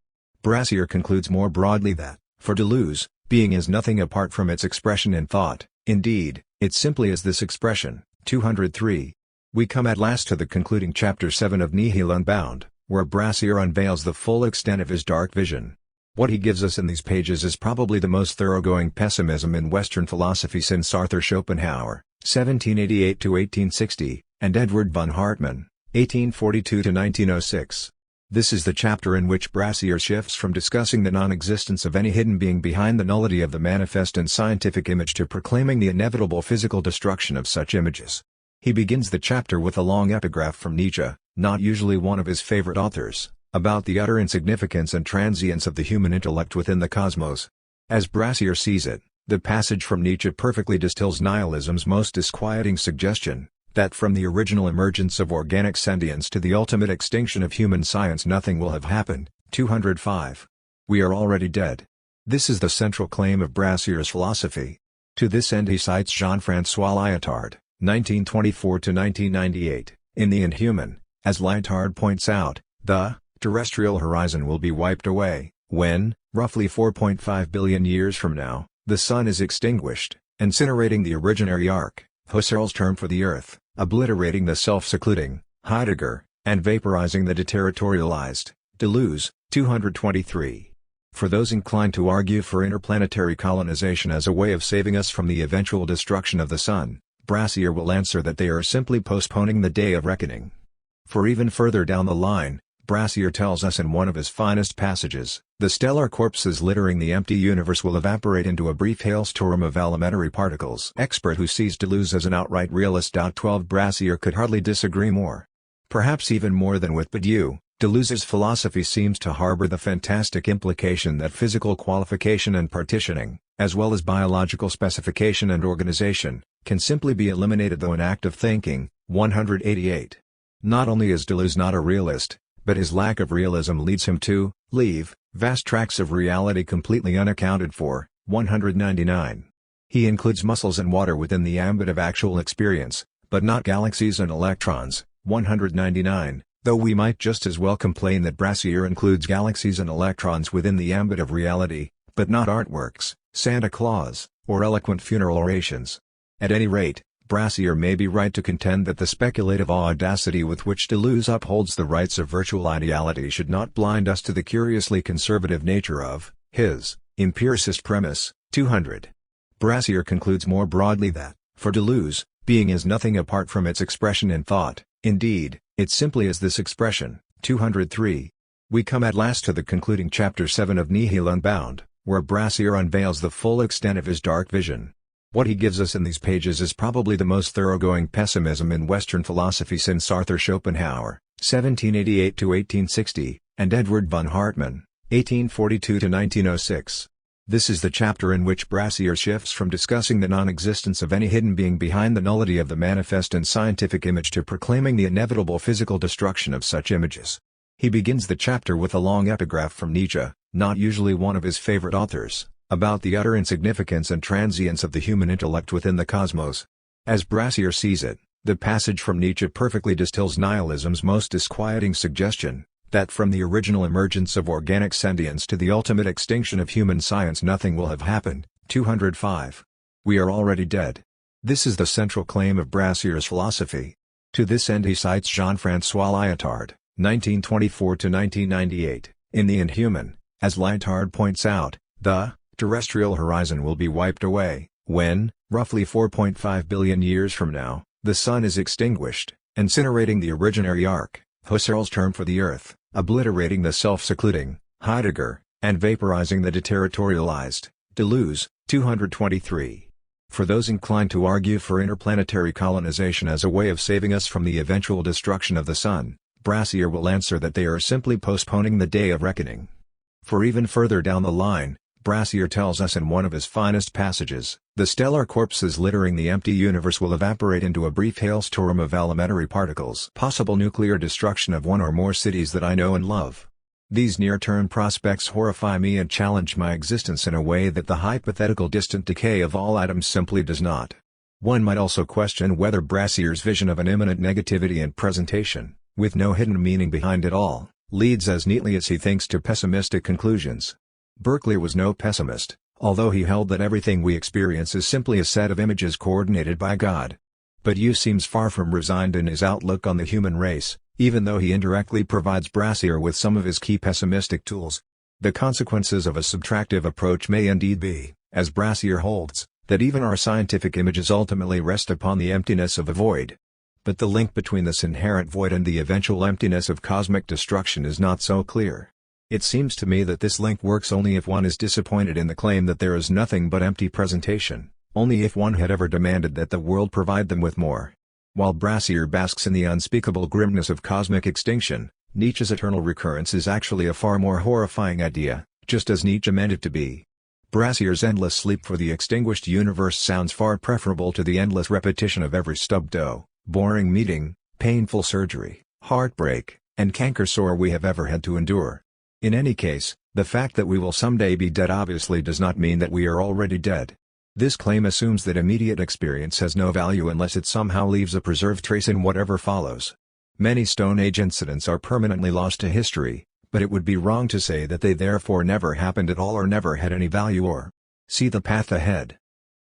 Brassier concludes more broadly that, for Deleuze, being is nothing apart from its expression in thought. Indeed, it simply is this expression. 203. We come at last to the concluding chapter 7 of Nihil Unbound, where Brassier unveils the full extent of his dark vision. What he gives us in these pages is probably the most thoroughgoing pessimism in Western philosophy since Arthur Schopenhauer, 1788–1860, and Edward von Hartmann, 1842–1906. This is the chapter in which Brassier shifts from discussing the non-existence of any hidden being behind the nullity of the manifest and scientific image to proclaiming the inevitable physical destruction of such images. He begins the chapter with a long epigraph from Nietzsche, not usually one of his favorite authors, about the utter insignificance and transience of the human intellect within the cosmos. As Brassier sees it, the passage from Nietzsche perfectly distills nihilism's most disquieting suggestion, that from the original emergence of organic sentience to the ultimate extinction of human science nothing will have happened. 205. We are already dead. This is the central claim of Brassier's philosophy. To this end he cites Jean-François Lyotard, 1924–1998, in The Inhuman. As Lyotard points out, the terrestrial horizon will be wiped away, when, roughly 4.5 billion years from now, the sun is extinguished, incinerating the originary arc, Husserl's term for the earth, obliterating the self-secluding, Heidegger, and vaporizing the deterritorialized, Deleuze. 223. For those inclined to argue for interplanetary colonization as a way of saving us from the eventual destruction of the sun, Brassier will answer that they are simply postponing the day of reckoning. For even further down the line, Brassier tells us in one of his finest passages, the stellar corpses littering the empty universe will evaporate into a brief hailstorm of elementary particles. Expert who sees Deleuze as an outright realist. 12 Brassier could hardly disagree more. Perhaps even more than with Badiou, Deleuze's philosophy seems to harbor the fantastic implication that physical qualification and partitioning, as well as biological specification and organization, can simply be eliminated through an act of thinking. 188. Not only is Deleuze not a realist, but his lack of realism leads him to leave vast tracts of reality completely unaccounted for. 199. He includes muscles and water within the ambit of actual experience, but not galaxies and electrons. 199. Though we might just as well complain that Brassier includes galaxies and electrons within the ambit of reality, but not artworks, Santa Claus, or eloquent funeral orations. At any rate, Brassier may be right to contend that the speculative audacity with which Deleuze upholds the rights of virtual ideality should not blind us to the curiously conservative nature of his empiricist premise. 200. Brassier concludes more broadly that, for Deleuze, being is nothing apart from its expression in thought. Indeed, it simply is this expression. 203. We come at last to the concluding chapter 7 of Nihil Unbound, where Brassier unveils the full extent of his dark vision. What he gives us in these pages is probably the most thoroughgoing pessimism in Western philosophy since Arthur Schopenhauer, 1788–1860, and Edward von Hartmann, 1842–1906. This is the chapter in which Brassier shifts from discussing the non-existence of any hidden being behind the nullity of the manifest and scientific image to proclaiming the inevitable physical destruction of such images. He begins the chapter with a long epigraph from Nietzsche, not usually one of his favorite authors, about the utter insignificance and transience of the human intellect within the cosmos. As Brassier sees it, the passage from Nietzsche perfectly distills nihilism's most disquieting suggestion, that from the original emergence of organic sentience to the ultimate extinction of human science nothing will have happened. 205. We are already dead. This is the central claim of Brassier's philosophy. To this end he cites Jean-François Lyotard, 1924 to 1998. In The Inhuman, as Lyotard points out, the terrestrial horizon will be wiped away when, roughly 4.5 billion years from now, the Sun is extinguished, incinerating the originary arc, Husserl's term for the Earth, obliterating the self-secluding, Heidegger, and vaporizing the deterritorialized, Deleuze, 223. For those inclined to argue for interplanetary colonization as a way of saving us from the eventual destruction of the Sun, Brassier will answer that they are simply postponing the day of reckoning. For even further down the line, Brassier tells us in one of his finest passages, the stellar corpses littering the empty universe will evaporate into a brief hailstorm of elementary particles. Possible nuclear destruction of one or more cities that I know and love. These near-term prospects horrify me and challenge my existence in a way that the hypothetical distant decay of all atoms simply does not. One might also question whether Brassier's vision of an imminent negativity and presentation, with no hidden meaning behind it all, leads as neatly as he thinks to pessimistic conclusions. Berkeley was no pessimist, although he held that everything we experience is simply a set of images coordinated by God. But Yu seems far from resigned in his outlook on the human race, even though he indirectly provides Brassier with some of his key pessimistic tools. The consequences of a subtractive approach may indeed be, as Brassier holds, that even our scientific images ultimately rest upon the emptiness of a void. But the link between this inherent void and the eventual emptiness of cosmic destruction is not so clear. It seems to me that this link works only if one is disappointed in the claim that there is nothing but empty presentation, only if one had ever demanded that the world provide them with more. While Brassier basks in the unspeakable grimness of cosmic extinction, Nietzsche's eternal recurrence is actually a far more horrifying idea, just as Nietzsche meant it to be. Brassier's endless sleep for the extinguished universe sounds far preferable to the endless repetition of every stubbed toe, boring meeting, painful surgery, heartbreak, and canker sore we have ever had to endure. In any case, the fact that we will someday be dead obviously does not mean that we are already dead. This claim assumes that immediate experience has no value unless it somehow leaves a preserved trace in whatever follows. Many Stone Age incidents are permanently lost to history, but it would be wrong to say that they therefore never happened at all or never had any value or see the path ahead.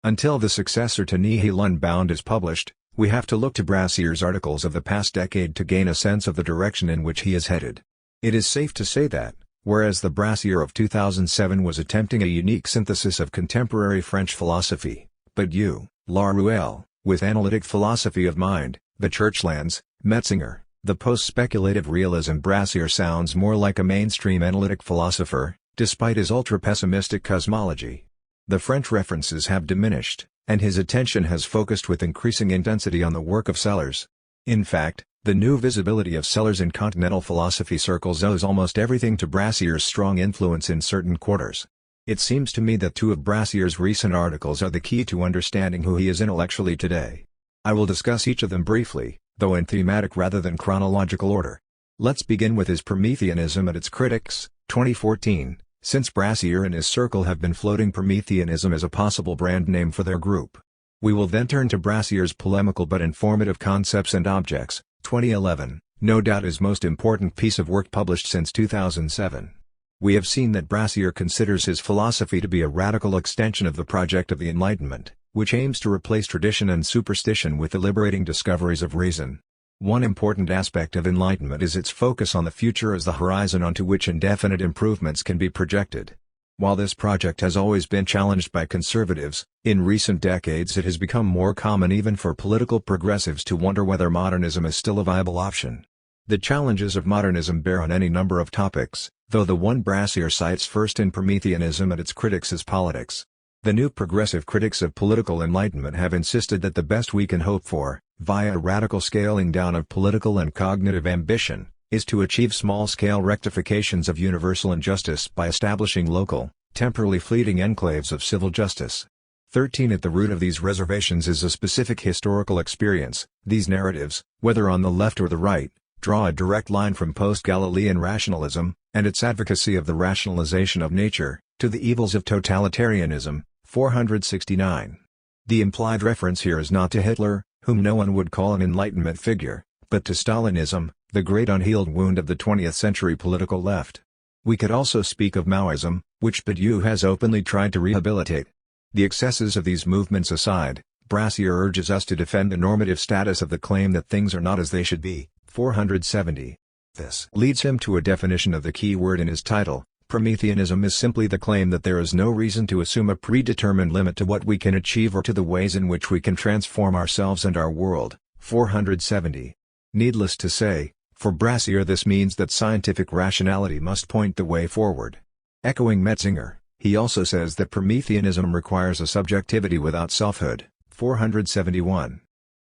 Until the successor to Nihil Unbound is published, we have to look to Brassier's articles of the past decade to gain a sense of the direction in which he is headed. It is safe to say that, whereas the Brassier of 2007 was attempting a unique synthesis of contemporary French philosophy, but Yu, Laruelle, with analytic philosophy of mind, the Churchlands, Metzinger, the post-speculative realism Brassier sounds more like a mainstream analytic philosopher, despite his ultra-pessimistic cosmology. The French references have diminished, and his attention has focused with increasing intensity on the work of Sellars. In fact, the new visibility of Sellars in continental philosophy circles owes almost everything to Brassier's strong influence in certain quarters. It seems to me that two of Brassier's recent articles are the key to understanding who he is intellectually today. I will discuss each of them briefly, though in thematic rather than chronological order. Let's begin with his Prometheanism and its critics, 2014, since Brassier and his circle have been floating Prometheanism as a possible brand name for their group. We will then turn to Brassier's polemical but informative Concepts and Objects, 2011, no doubt his most important piece of work published since 2007. We have seen that Brassier considers his philosophy to be a radical extension of the project of the Enlightenment, which aims to replace tradition and superstition with the liberating discoveries of reason. One important aspect of Enlightenment is its focus on the future as the horizon onto which indefinite improvements can be projected. While this project has always been challenged by conservatives, in recent decades it has become more common even for political progressives to wonder whether modernism is still a viable option. The challenges of modernism bear on any number of topics, though the one Brassier cites first in Prometheanism and its critics is politics. The new progressive critics of political enlightenment have insisted that the best we can hope for, via a radical scaling down of political and cognitive ambition, is to achieve small-scale rectifications of universal injustice by establishing local, temporally fleeting enclaves of civil justice. 13 At the root of these reservations is a specific historical experience. These narratives, whether on the left or the right, draw a direct line from post-Galilean rationalism, and its advocacy of the rationalization of nature, to the evils of totalitarianism, 469. The implied reference here is not to Hitler, whom no one would call an Enlightenment figure, but to Stalinism, the great unhealed wound of the 20th century political left. We could also speak of Maoism, which Badiou has openly tried to rehabilitate. The excesses of these movements aside, Brassier urges us to defend the normative status of the claim that things are not as they should be, 470. This leads him to a definition of the key word in his title. Prometheanism is simply the claim that there is no reason to assume a predetermined limit to what we can achieve or to the ways in which we can transform ourselves and our world. 470. Needless to say, for Brassier this means that scientific rationality must point the way forward. Echoing Metzinger, he also says that Prometheanism requires a subjectivity without selfhood. 471.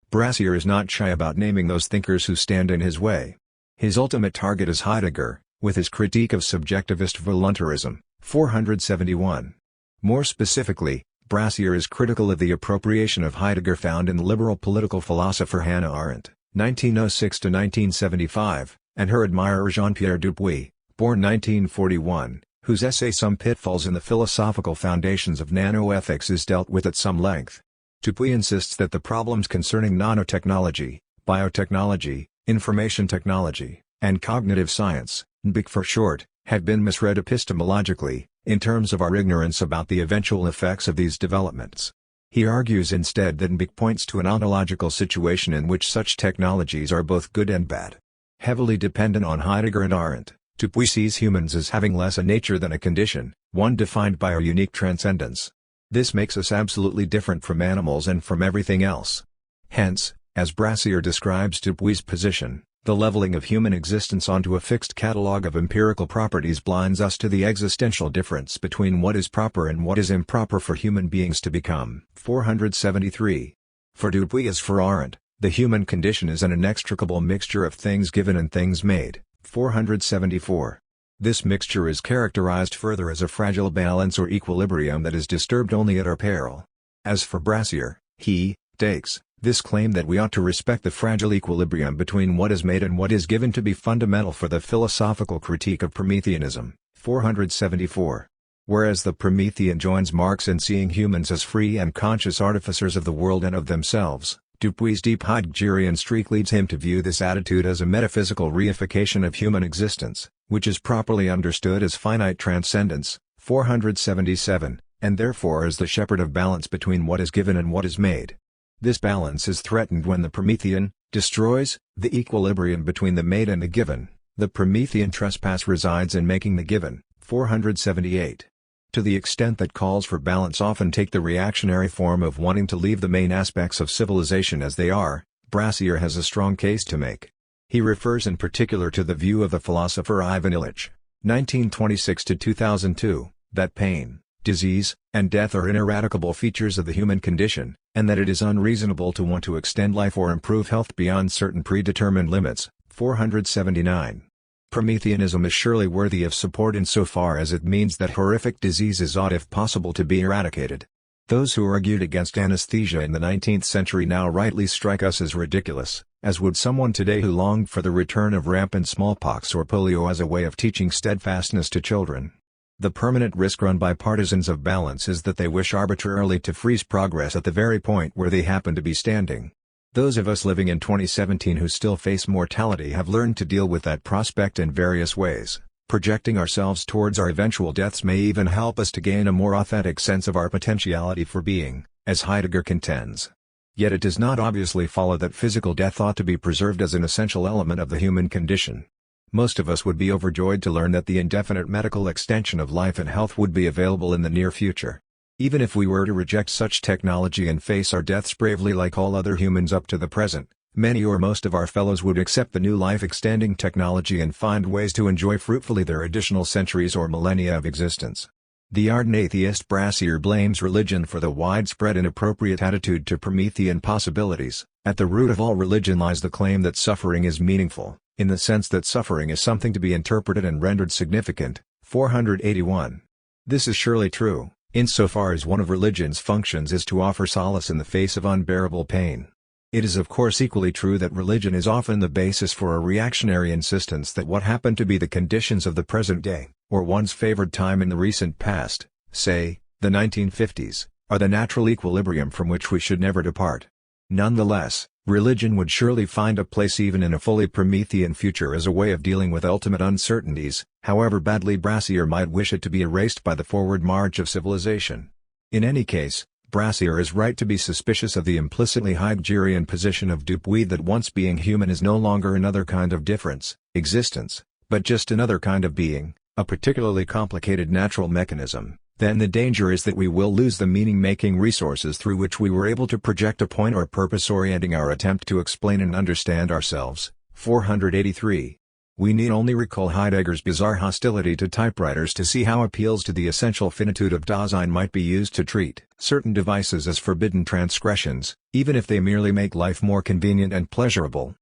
Brassier is not shy about naming those thinkers who stand in his way. His ultimate target is Heidegger, with his critique of subjectivist voluntarism. 471. More specifically, Brassier is critical of the appropriation of Heidegger found in the liberal political philosopher Hannah Arendt, 1906–1975, and her admirer Jean-Pierre Dupuy, born 1941, whose essay Some Pitfalls in the Philosophical Foundations of Nanoethics is dealt with at some length. Dupuy insists that the problems concerning nanotechnology, biotechnology, information technology, and cognitive science, NBIC for short, have been misread epistemologically, in terms of our ignorance about the eventual effects of these developments. He argues instead that NBIC points to an ontological situation in which such technologies are both good and bad. Heavily dependent on Heidegger and Arendt, Dupuy sees humans as having less a nature than a condition, one defined by our unique transcendence. This makes us absolutely different from animals and from everything else. Hence, as Brassier describes Dupuy's position, the leveling of human existence onto a fixed catalogue of empirical properties blinds us to the existential difference between what is proper and what is improper for human beings to become. 473. For Dupuy as for Arendt, the human condition is an inextricable mixture of things given and things made. 474. This mixture is characterized further as a fragile balance or equilibrium that is disturbed only at our peril. As for Brassier, he takes this claim that we ought to respect the fragile equilibrium between what is made and what is given to be fundamental for the philosophical critique of Prometheanism. 474. Whereas the Promethean joins Marx in seeing humans as free and conscious artificers of the world and of themselves, Dupuy's deep Heideggerian streak leads him to view this attitude as a metaphysical reification of human existence, which is properly understood as finite transcendence. 477, and therefore as the shepherd of balance between what is given and what is made. This balance is threatened when the Promethean destroys the equilibrium between the made and the given. The Promethean trespass resides in making the given. 478. To the extent that calls for balance often take the reactionary form of wanting to leave the main aspects of civilization as they are, Brassier has a strong case to make. He refers in particular to the view of the philosopher Ivan Illich, 1926–2002, that pain, disease, and death are ineradicable features of the human condition, and that it is unreasonable to want to extend life or improve health beyond certain predetermined limits. 479. Prometheanism is surely worthy of support insofar as it means that horrific diseases ought if possible to be eradicated. Those who argued against anesthesia in the 19th century now rightly strike us as ridiculous, as would someone today who longed for the return of rampant smallpox or polio as a way of teaching steadfastness to children. The permanent risk run by partisans of balance is that they wish arbitrarily to freeze progress at the very point where they happen to be standing. Those of us living in 2017 who still face mortality have learned to deal with that prospect in various ways. Projecting ourselves towards our eventual deaths may even help us to gain a more authentic sense of our potentiality for being, as Heidegger contends. Yet it does not obviously follow that physical death ought to be preserved as an essential element of the human condition. Most of us would be overjoyed to learn that the indefinite medical extension of life and health would be available in the near future. Even if we were to reject such technology and face our deaths bravely like all other humans up to the present, many or most of our fellows would accept the new life-extending technology and find ways to enjoy fruitfully their additional centuries or millennia of existence. The ardent atheist Brassier blames religion for the widespread inappropriate attitude to Promethean possibilities. At the root of all religion lies the claim that suffering is meaningful, in the sense that suffering is something to be interpreted and rendered significant. 481. This is surely true, insofar as one of religion's functions is to offer solace in the face of unbearable pain. It is of course equally true that religion is often the basis for a reactionary insistence that what happen to be the conditions of the present day, or one's favored time in the recent past, say, the 1950s, are the natural equilibrium from which we should never depart. Nonetheless, religion would surely find a place even in a fully Promethean future as a way of dealing with ultimate uncertainties, however badly Brassier might wish it to be erased by the forward march of civilization. In any case, Brassier is right to be suspicious of the implicitly Heideggerian position of Dupuy that once being human is no longer another kind of difference, existence, but just another kind of being, a particularly complicated natural mechanism. Then the danger is that we will lose the meaning-making resources through which we were able to project a point or purpose orienting our attempt to explain and understand ourselves. 483. We need only recall Heidegger's bizarre hostility to typewriters to see how appeals to the essential finitude of Dasein might be used to treat certain devices as forbidden transgressions, even if they merely make life more convenient and pleasurable.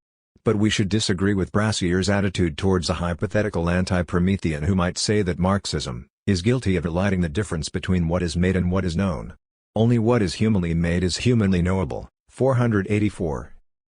But we should disagree with Brassier's attitude towards a hypothetical anti-Promethean who might say that Marxism is guilty of eliding the difference between what is made and what is known. Only what is humanly made is humanly knowable. 484.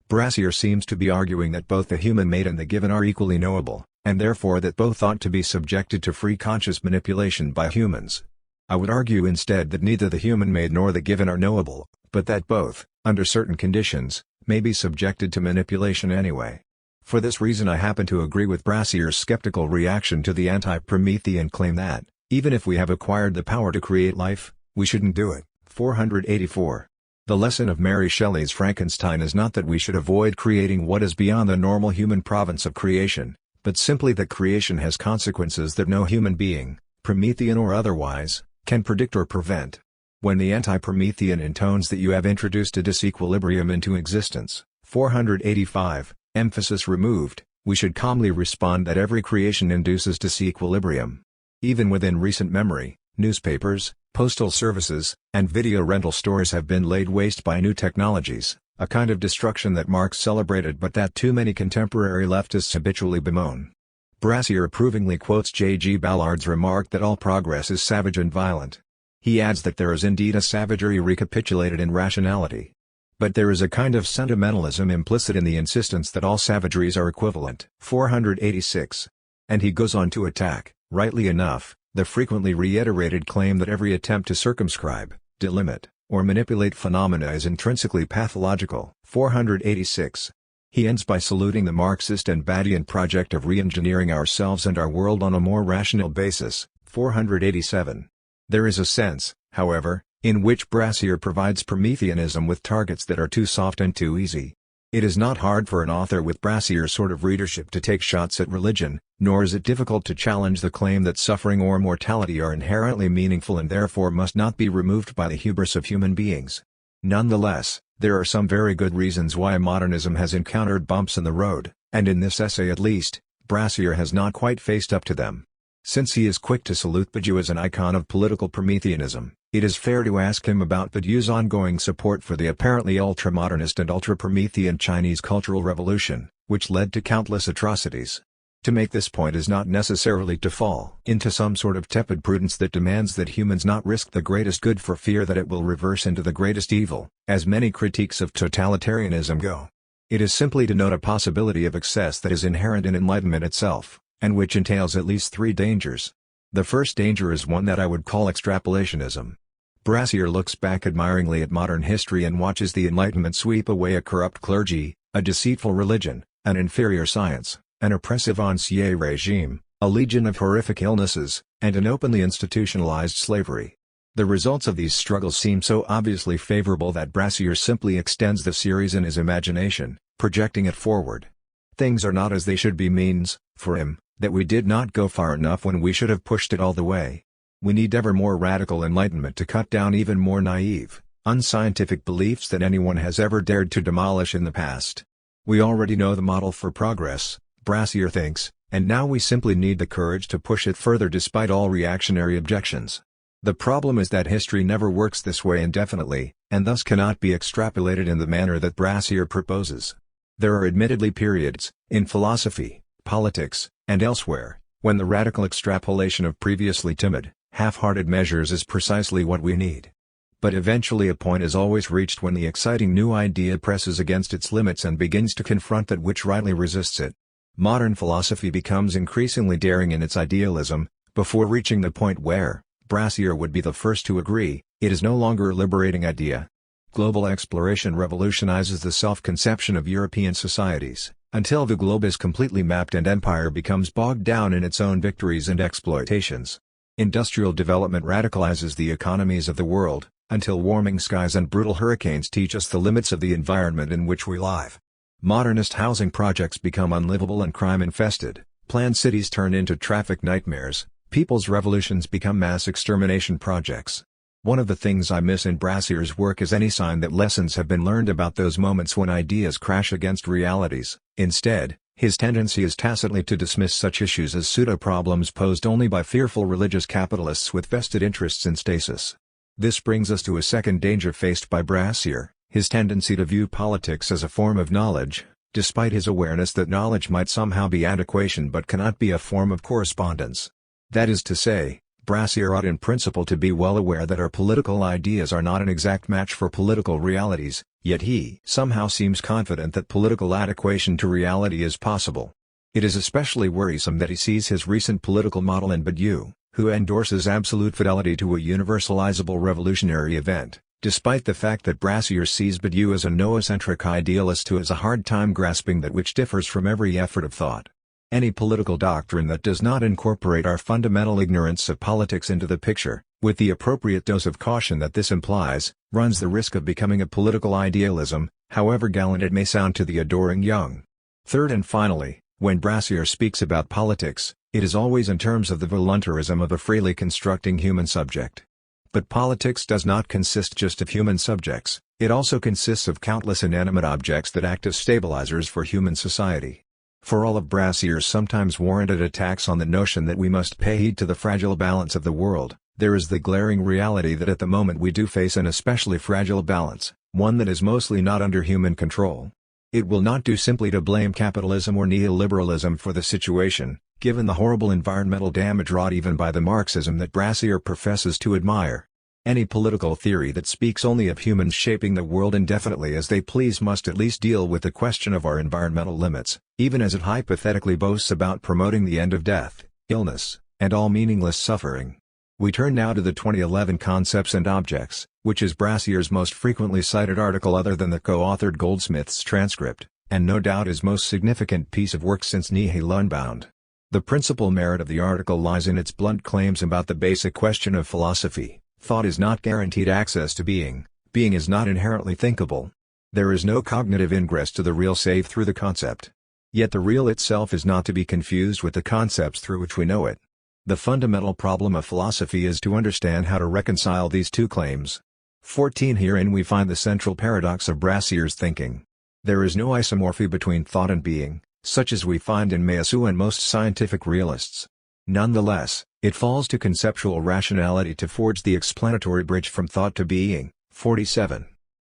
Brassier seems to be arguing that both the human-made and the given are equally knowable, and therefore that both ought to be subjected to free conscious manipulation by humans. I would argue instead that neither the human-made nor the given are knowable, but that both, under certain conditions, may be subjected to manipulation anyway. For this reason I happen to agree with Brassier's skeptical reaction to the anti-Promethean claim that, even if we have acquired the power to create life, we shouldn't do it. 484. The lesson of Mary Shelley's Frankenstein is not that we should avoid creating what is beyond the normal human province of creation, but simply that creation has consequences that no human being, Promethean or otherwise, can predict or prevent. When the anti-Promethean intones that you have introduced a disequilibrium into existence, 485, emphasis removed, we should calmly respond that every creation induces disequilibrium. Even within recent memory, newspapers, postal services, and video rental stores have been laid waste by new technologies, a kind of destruction that Marx celebrated but that too many contemporary leftists habitually bemoan. Brassier approvingly quotes J.G. Ballard's remark that all progress is savage and violent. He adds that there is indeed a savagery recapitulated in rationality. But there is a kind of sentimentalism implicit in the insistence that all savageries are equivalent. 486. And he goes on to attack, rightly enough, the frequently reiterated claim that every attempt to circumscribe, delimit, or manipulate phenomena is intrinsically pathological. 486. He ends by saluting the Marxist and Badian project of re-engineering ourselves and our world on a more rational basis. 487. There is a sense, however, in which Brassier provides Prometheanism with targets that are too soft and too easy. It is not hard for an author with Brassier's sort of readership to take shots at religion, nor is it difficult to challenge the claim that suffering or mortality are inherently meaningful and therefore must not be removed by the hubris of human beings. Nonetheless, there are some very good reasons why modernism has encountered bumps in the road, and in this essay at least, Brassier has not quite faced up to them. Since he is quick to salute Badiou as an icon of political Prometheanism, it is fair to ask him about Badiou's ongoing support for the apparently ultra-modernist and ultra-Promethean Chinese Cultural Revolution, which led to countless atrocities. To make this point is not necessarily to fall into some sort of tepid prudence that demands that humans not risk the greatest good for fear that it will reverse into the greatest evil, as many critiques of totalitarianism go. It is simply to note a possibility of excess that is inherent in enlightenment itself, and which entails at least three dangers. The first danger is one that I would call extrapolationism. Brassier looks back admiringly at modern history and watches the Enlightenment sweep away a corrupt clergy, a deceitful religion, an inferior science, an oppressive ancien regime, a legion of horrific illnesses, and an openly institutionalized slavery. The results of these struggles seem so obviously favorable that Brassier simply extends the series in his imagination, projecting it forward. Things are not as they should be means, for him, that we did not go far enough when we should have pushed it all the way. We need ever more radical enlightenment to cut down even more naive, unscientific beliefs that anyone has ever dared to demolish in the past. We already know the model for progress, Brassier thinks, and now we simply need the courage to push it further despite all reactionary objections. The problem is that history never works this way indefinitely, and thus cannot be extrapolated in the manner that Brassier proposes. There are admittedly periods, in philosophy, politics, and elsewhere, when the radical extrapolation of previously timid, half-hearted measures is precisely what we need. But eventually a point is always reached when the exciting new idea presses against its limits and begins to confront that which rightly resists it. Modern philosophy becomes increasingly daring in its idealism, before reaching the point where, Brassier would be the first to agree, it is no longer a liberating idea. Global exploration revolutionizes the self-conception of European societies, until the globe is completely mapped and empire becomes bogged down in its own victories and exploitations. Industrial development radicalizes the economies of the world, until warming skies and brutal hurricanes teach us the limits of the environment in which we live. Modernist housing projects become unlivable and crime-infested, planned cities turn into traffic nightmares, people's revolutions become mass extermination projects. One of the things I miss in Brassier's work is any sign that lessons have been learned about those moments when ideas crash against realities. Instead, his tendency is tacitly to dismiss such issues as pseudo-problems posed only by fearful religious capitalists with vested interests in stasis. This brings us to a second danger faced by Brassier, his tendency to view politics as a form of knowledge, despite his awareness that knowledge might somehow be adequation but cannot be a form of correspondence. That is to say, Brassier ought in principle to be well aware that our political ideas are not an exact match for political realities, yet he somehow seems confident that political adequation to reality is possible. It is especially worrisome that he sees his recent political model in Badiou, who endorses absolute fidelity to a universalizable revolutionary event, despite the fact that Brassier sees Badiou as a noocentric idealist who has a hard time grasping that which differs from every effort of thought. Any political doctrine that does not incorporate our fundamental ignorance of politics into the picture, with the appropriate dose of caution that this implies, runs the risk of becoming a political idealism, however gallant it may sound to the adoring young. Third and finally, when Brassier speaks about politics, it is always in terms of the voluntarism of a freely constructing human subject. But politics does not consist just of human subjects, it also consists of countless inanimate objects that act as stabilizers for human society. For all of Brassier's sometimes warranted attacks on the notion that we must pay heed to the fragile balance of the world, there is the glaring reality that at the moment we do face an especially fragile balance, one that is mostly not under human control. It will not do simply to blame capitalism or neoliberalism for the situation, given the horrible environmental damage wrought even by the Marxism that Brassier professes to admire. Any political theory that speaks only of humans shaping the world indefinitely as they please must at least deal with the question of our environmental limits, even as it hypothetically boasts about promoting the end of death, illness, and all meaningless suffering. We turn now to the 2011 Concepts and Objects, which is Brassier's most frequently cited article other than the co-authored Goldsmith's transcript, and no doubt his most significant piece of work since Nihil Unbound. The principal merit of the article lies in its blunt claims about the basic question of philosophy. Thought is not guaranteed access to being, being is not inherently thinkable. There is no cognitive ingress to the real save through the concept. Yet the real itself is not to be confused with the concepts through which we know it. The fundamental problem of philosophy is to understand how to reconcile these two claims. 14 Herein we find the central paradox of Brassier's thinking. There is no isomorphy between thought and being, such as we find in Meillassoux and most scientific realists. Nonetheless, it falls to conceptual rationality to forge the explanatory bridge from thought to being. 47.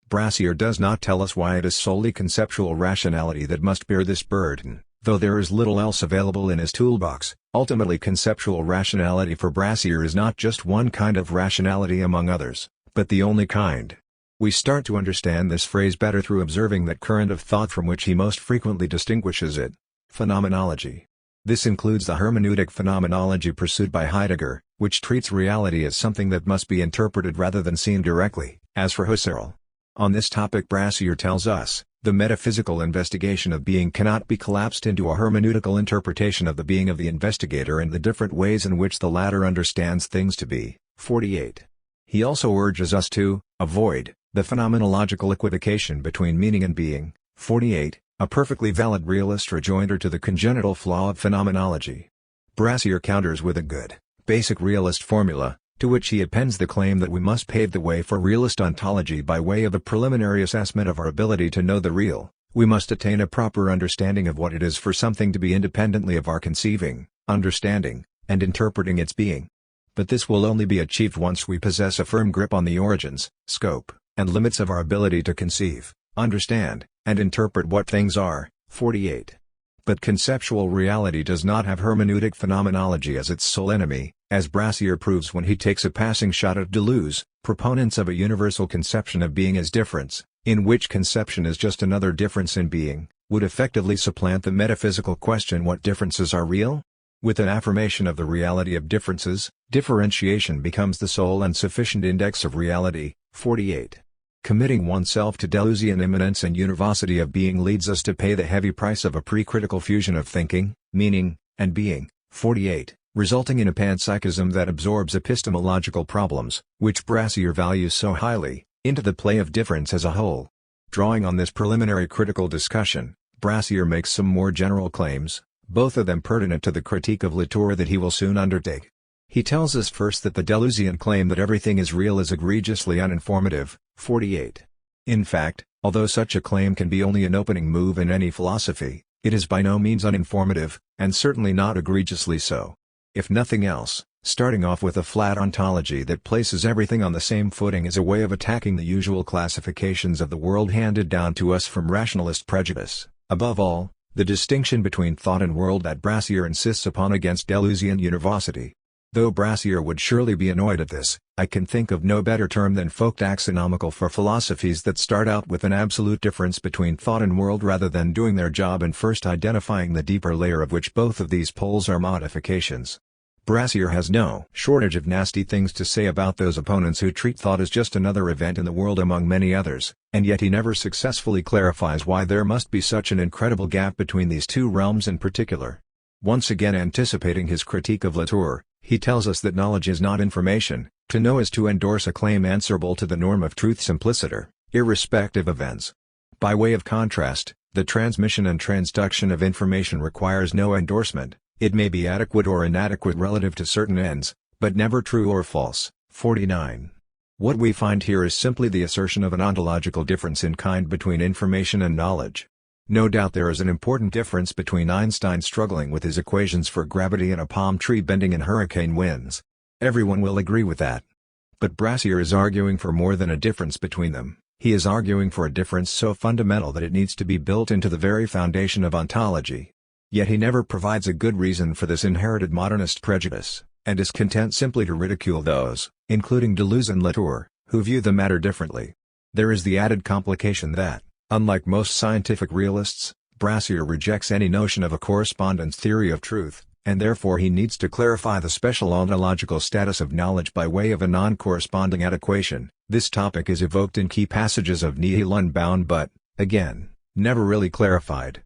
Brassier does not tell us why it is solely conceptual rationality that must bear this burden, though there is little else available in his toolbox. Ultimately, conceptual rationality for Brassier is not just one kind of rationality among others, but the only kind. We start to understand this phrase better through observing that current of thought from which he most frequently distinguishes it: phenomenology. This includes the hermeneutic phenomenology pursued by Heidegger, which treats reality as something that must be interpreted rather than seen directly, as for Husserl. On this topic Brassier tells us, the metaphysical investigation of being cannot be collapsed into a hermeneutical interpretation of the being of the investigator and the different ways in which the latter understands things to be. 48. He also urges us to avoid the phenomenological equivocation between meaning and being. 48. A perfectly valid realist rejoinder to the congenital flaw of phenomenology. Brassier counters with a good, basic realist formula, to which he appends the claim that we must pave the way for realist ontology by way of a preliminary assessment of our ability to know the real. We must attain a proper understanding of what it is for something to be independently of our conceiving, understanding, and interpreting its being. But this will only be achieved once we possess a firm grip on the origins, scope, and limits of our ability to conceive, understand, and interpret what things are. 48. But conceptual reality does not have hermeneutic phenomenology as its sole enemy, as Brassier proves when he takes a passing shot at Deleuze, proponents of a universal conception of being as difference, in which conception is just another difference in being, would effectively supplant the metaphysical question what differences are real? With an affirmation of the reality of differences, differentiation becomes the sole and sufficient index of reality. 48. Committing oneself to Deleuzian immanence and univocity of being leads us to pay the heavy price of a pre-critical fusion of thinking, meaning, and being. 48. resulting in a panpsychism that absorbs epistemological problems, which Brassier values so highly, into the play of difference as a whole. Drawing on this preliminary critical discussion, Brassier makes some more general claims, both of them pertinent to the critique of Latour that he will soon undertake. He tells us first that the Deleuzian claim that everything is real is egregiously uninformative, 48. In fact, although such a claim can be only an opening move in any philosophy, it is by no means uninformative, and certainly not egregiously so. If nothing else, starting off with a flat ontology that places everything on the same footing is a way of attacking the usual classifications of the world handed down to us from rationalist prejudice. Above all, the distinction between thought and world that Brassier insists upon against Deleuzian univocity. Though Brassier would surely be annoyed at this, I can think of no better term than folk-taxonomical for philosophies that start out with an absolute difference between thought and world rather than doing their job and first identifying the deeper layer of which both of these poles are modifications. Brassier has no shortage of nasty things to say about those opponents who treat thought as just another event in the world among many others, and yet he never successfully clarifies why there must be such an incredible gap between these two realms in particular. Once again anticipating his critique of Latour, he tells us that knowledge is not information. To know is to endorse a claim answerable to the norm of truth simpliciter, irrespective of ends. By way of contrast, the transmission and transduction of information requires no endorsement. It may be adequate or inadequate relative to certain ends, but never true or false. 49. What we find here is simply the assertion of an ontological difference in kind between information and knowledge. No doubt there is an important difference between Einstein struggling with his equations for gravity and a palm tree bending in hurricane winds. Everyone will agree with that. But Brassier is arguing for more than a difference between them. He is arguing for a difference so fundamental that it needs to be built into the very foundation of ontology. Yet he never provides a good reason for this inherited modernist prejudice, and is content simply to ridicule those, including Deleuze and Latour, who view the matter differently. There is the added complication that, unlike most scientific realists, Brassier rejects any notion of a correspondence theory of truth, and therefore he needs to clarify the special ontological status of knowledge by way of a non-corresponding adequation. This topic is evoked in key passages of Nihil Unbound but, again, never really clarified.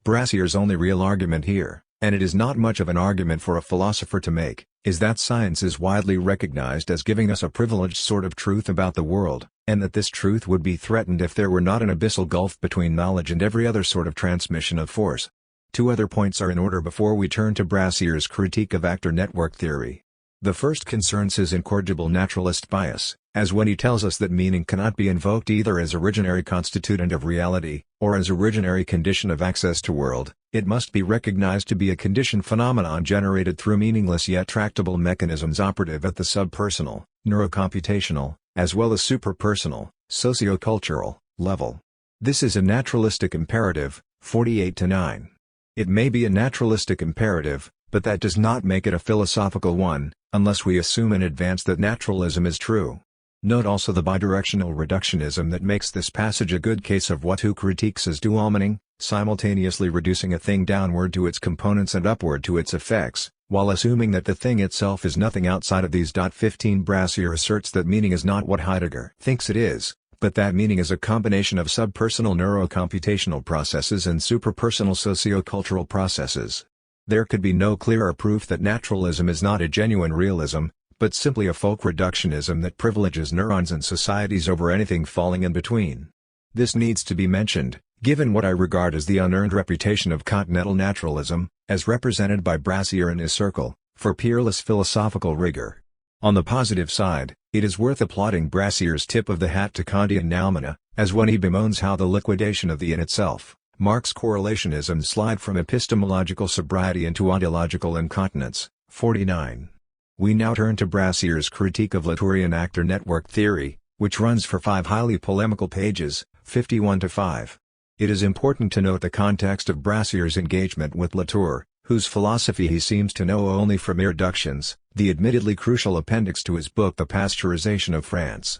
Brassier's only real argument here, and it is not much of an argument for a philosopher to make, is that science is widely recognized as giving us a privileged sort of truth about the world, and that this truth would be threatened if there were not an abyssal gulf between knowledge and every other sort of transmission of force. Two other points are in order before we turn to Brassier's critique of actor-network theory. The first concerns his incorrigible naturalist bias, as when he tells us that meaning cannot be invoked either as originary constituent of reality, or as originary condition of access to world. It must be recognized to be a conditioned phenomenon generated through meaningless yet tractable mechanisms operative at the subpersonal, neurocomputational, as well as superpersonal, sociocultural, level. This is a naturalistic imperative, 48-9. It may be a naturalistic imperative, but that does not make it a philosophical one, unless we assume in advance that naturalism is true. Note also the bidirectional reductionism that makes this passage a good case of what who critiques as dual meaning, simultaneously reducing a thing downward to its components and upward to its effects, while assuming that the thing itself is nothing outside of these. 15 Brassier asserts that meaning is not what Heidegger thinks it is, but that meaning is a combination of subpersonal neurocomputational processes and superpersonal sociocultural processes. There could be no clearer proof that naturalism is not a genuine realism, but simply a folk reductionism that privileges neurons and societies over anything falling in between. This needs to be mentioned, given what I regard as the unearned reputation of continental naturalism, as represented by Brassier and his circle, for peerless philosophical rigor. On the positive side, it is worth applauding Brassier's tip of the hat to Kantian noumena, as when he bemoans how the liquidation of the in itself, Marx correlationism slide from epistemological sobriety into ontological incontinence. 49. We now turn to Brassier's critique of Latourian actor-network theory, which runs for 5 highly polemical pages, 51-5. It is important to note the context of Brassier's engagement with Latour, whose philosophy he seems to know only from irreductions, the admittedly crucial appendix to his book The Pasteurization of France.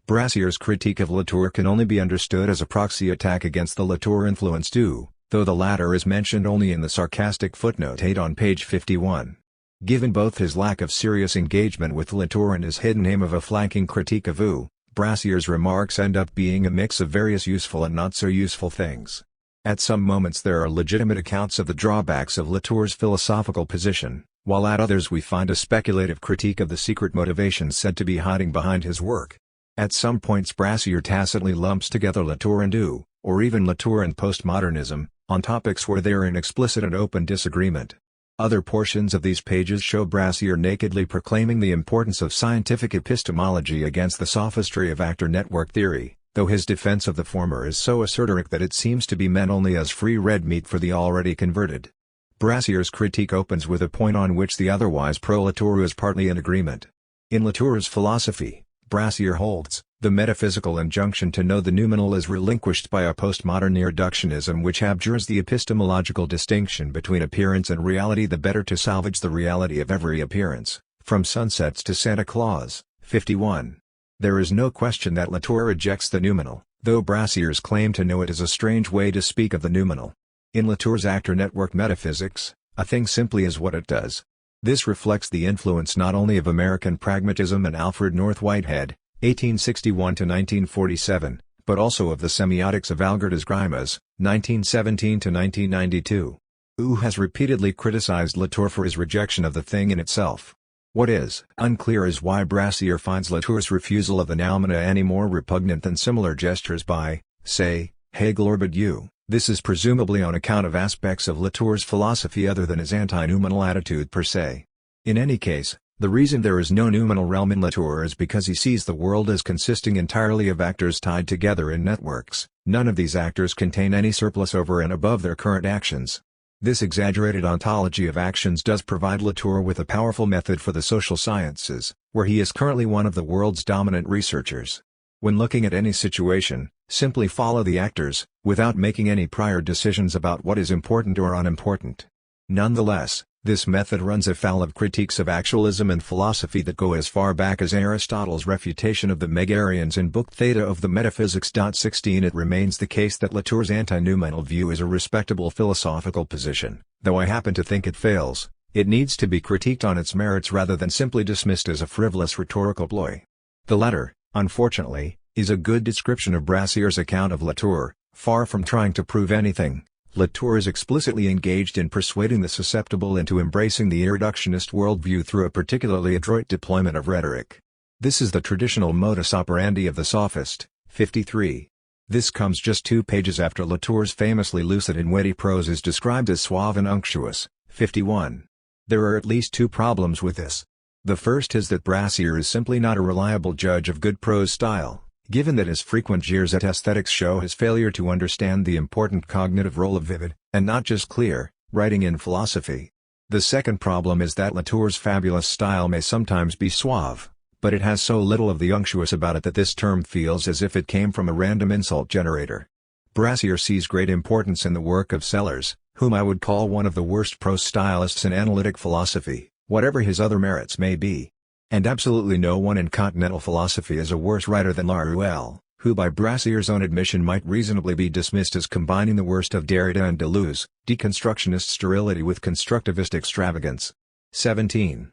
Brassier's critique of Latour can only be understood as a proxy attack against the Latour influence too, though the latter is mentioned only in the sarcastic footnote 8 on page 51. Given both his lack of serious engagement with Latour and his hidden aim of a flanking critique of Wu, Brassier's remarks end up being a mix of various useful and not so useful things. At some moments there are legitimate accounts of the drawbacks of Latour's philosophical position, while at others we find a speculative critique of the secret motivations said to be hiding behind his work. At some points Brassier tacitly lumps together Latour and Dewey, or even Latour and postmodernism, on topics where they are in explicit and open disagreement. Other portions of these pages show Brassier nakedly proclaiming the importance of scientific epistemology against the sophistry of actor network theory, though his defense of the former is so esoteric that it seems to be meant only as free red meat for the already converted. Brassier's critique opens with a point on which the otherwise pro-Latour is partly in agreement. In Latour's philosophy, Brassier holds, the metaphysical injunction to know the noumenal is relinquished by a postmodern reductionism which abjures the epistemological distinction between appearance and reality, the better to salvage the reality of every appearance, from sunsets to Santa Claus. 51. There is no question that Latour rejects the noumenal, though Brassier's claim to know it is a strange way to speak of the noumenal. In Latour's actor-network metaphysics, a thing simply is what it does. This reflects the influence not only of American pragmatism and Alfred North Whitehead, 1861–1947, but also of the semiotics of Algirdas Greimas, 1917–1992. Who has repeatedly criticized Latour for his rejection of the thing in itself. What is unclear is why Brassier finds Latour's refusal of the noumena any more repugnant than similar gestures by, say, Hegel or Badiou. This is presumably on account of aspects of Latour's philosophy other than his anti-noumenal attitude per se. In any case, the reason there is no noumenal realm in Latour is because he sees the world as consisting entirely of actors tied together in networks. None of these actors contain any surplus over and above their current actions. This exaggerated ontology of actions does provide Latour with a powerful method for the social sciences, where he is currently one of the world's dominant researchers. When looking at any situation, simply follow the actors, without making any prior decisions about what is important or unimportant. Nonetheless, this method runs afoul of critiques of actualism and philosophy that go as far back as Aristotle's refutation of the Megarians in Book Theta of the Metaphysics. 16 It remains the case that Latour's anti-noumenal view is a respectable philosophical position, though I happen to think it fails. It needs to be critiqued on its merits rather than simply dismissed as a frivolous rhetorical ploy. The latter, unfortunately, is a good description of Brassier's account of Latour. Far from trying to prove anything, Latour is explicitly engaged in persuading the susceptible into embracing the irreductionist worldview through a particularly adroit deployment of rhetoric. This is the traditional modus operandi of the sophist. 53. This comes just 2 pages after Latour's famously lucid and witty prose is described as suave and unctuous. 51. There are at least 2 problems with this. The first is that Brassier is simply not a reliable judge of good prose style, given that his frequent jeers at aesthetics show his failure to understand the important cognitive role of vivid, and not just clear, writing in philosophy. The second problem is that Latour's fabulous style may sometimes be suave, but it has so little of the unctuous about it that this term feels as if it came from a random insult generator. Brassier sees great importance in the work of Sellers, whom I would call one of the worst prose stylists in analytic philosophy, whatever his other merits may be. And absolutely no one in continental philosophy is a worse writer than Laruelle, who by Brassier's own admission might reasonably be dismissed as combining the worst of Derrida and Deleuze, deconstructionist sterility with constructivist extravagance. 17.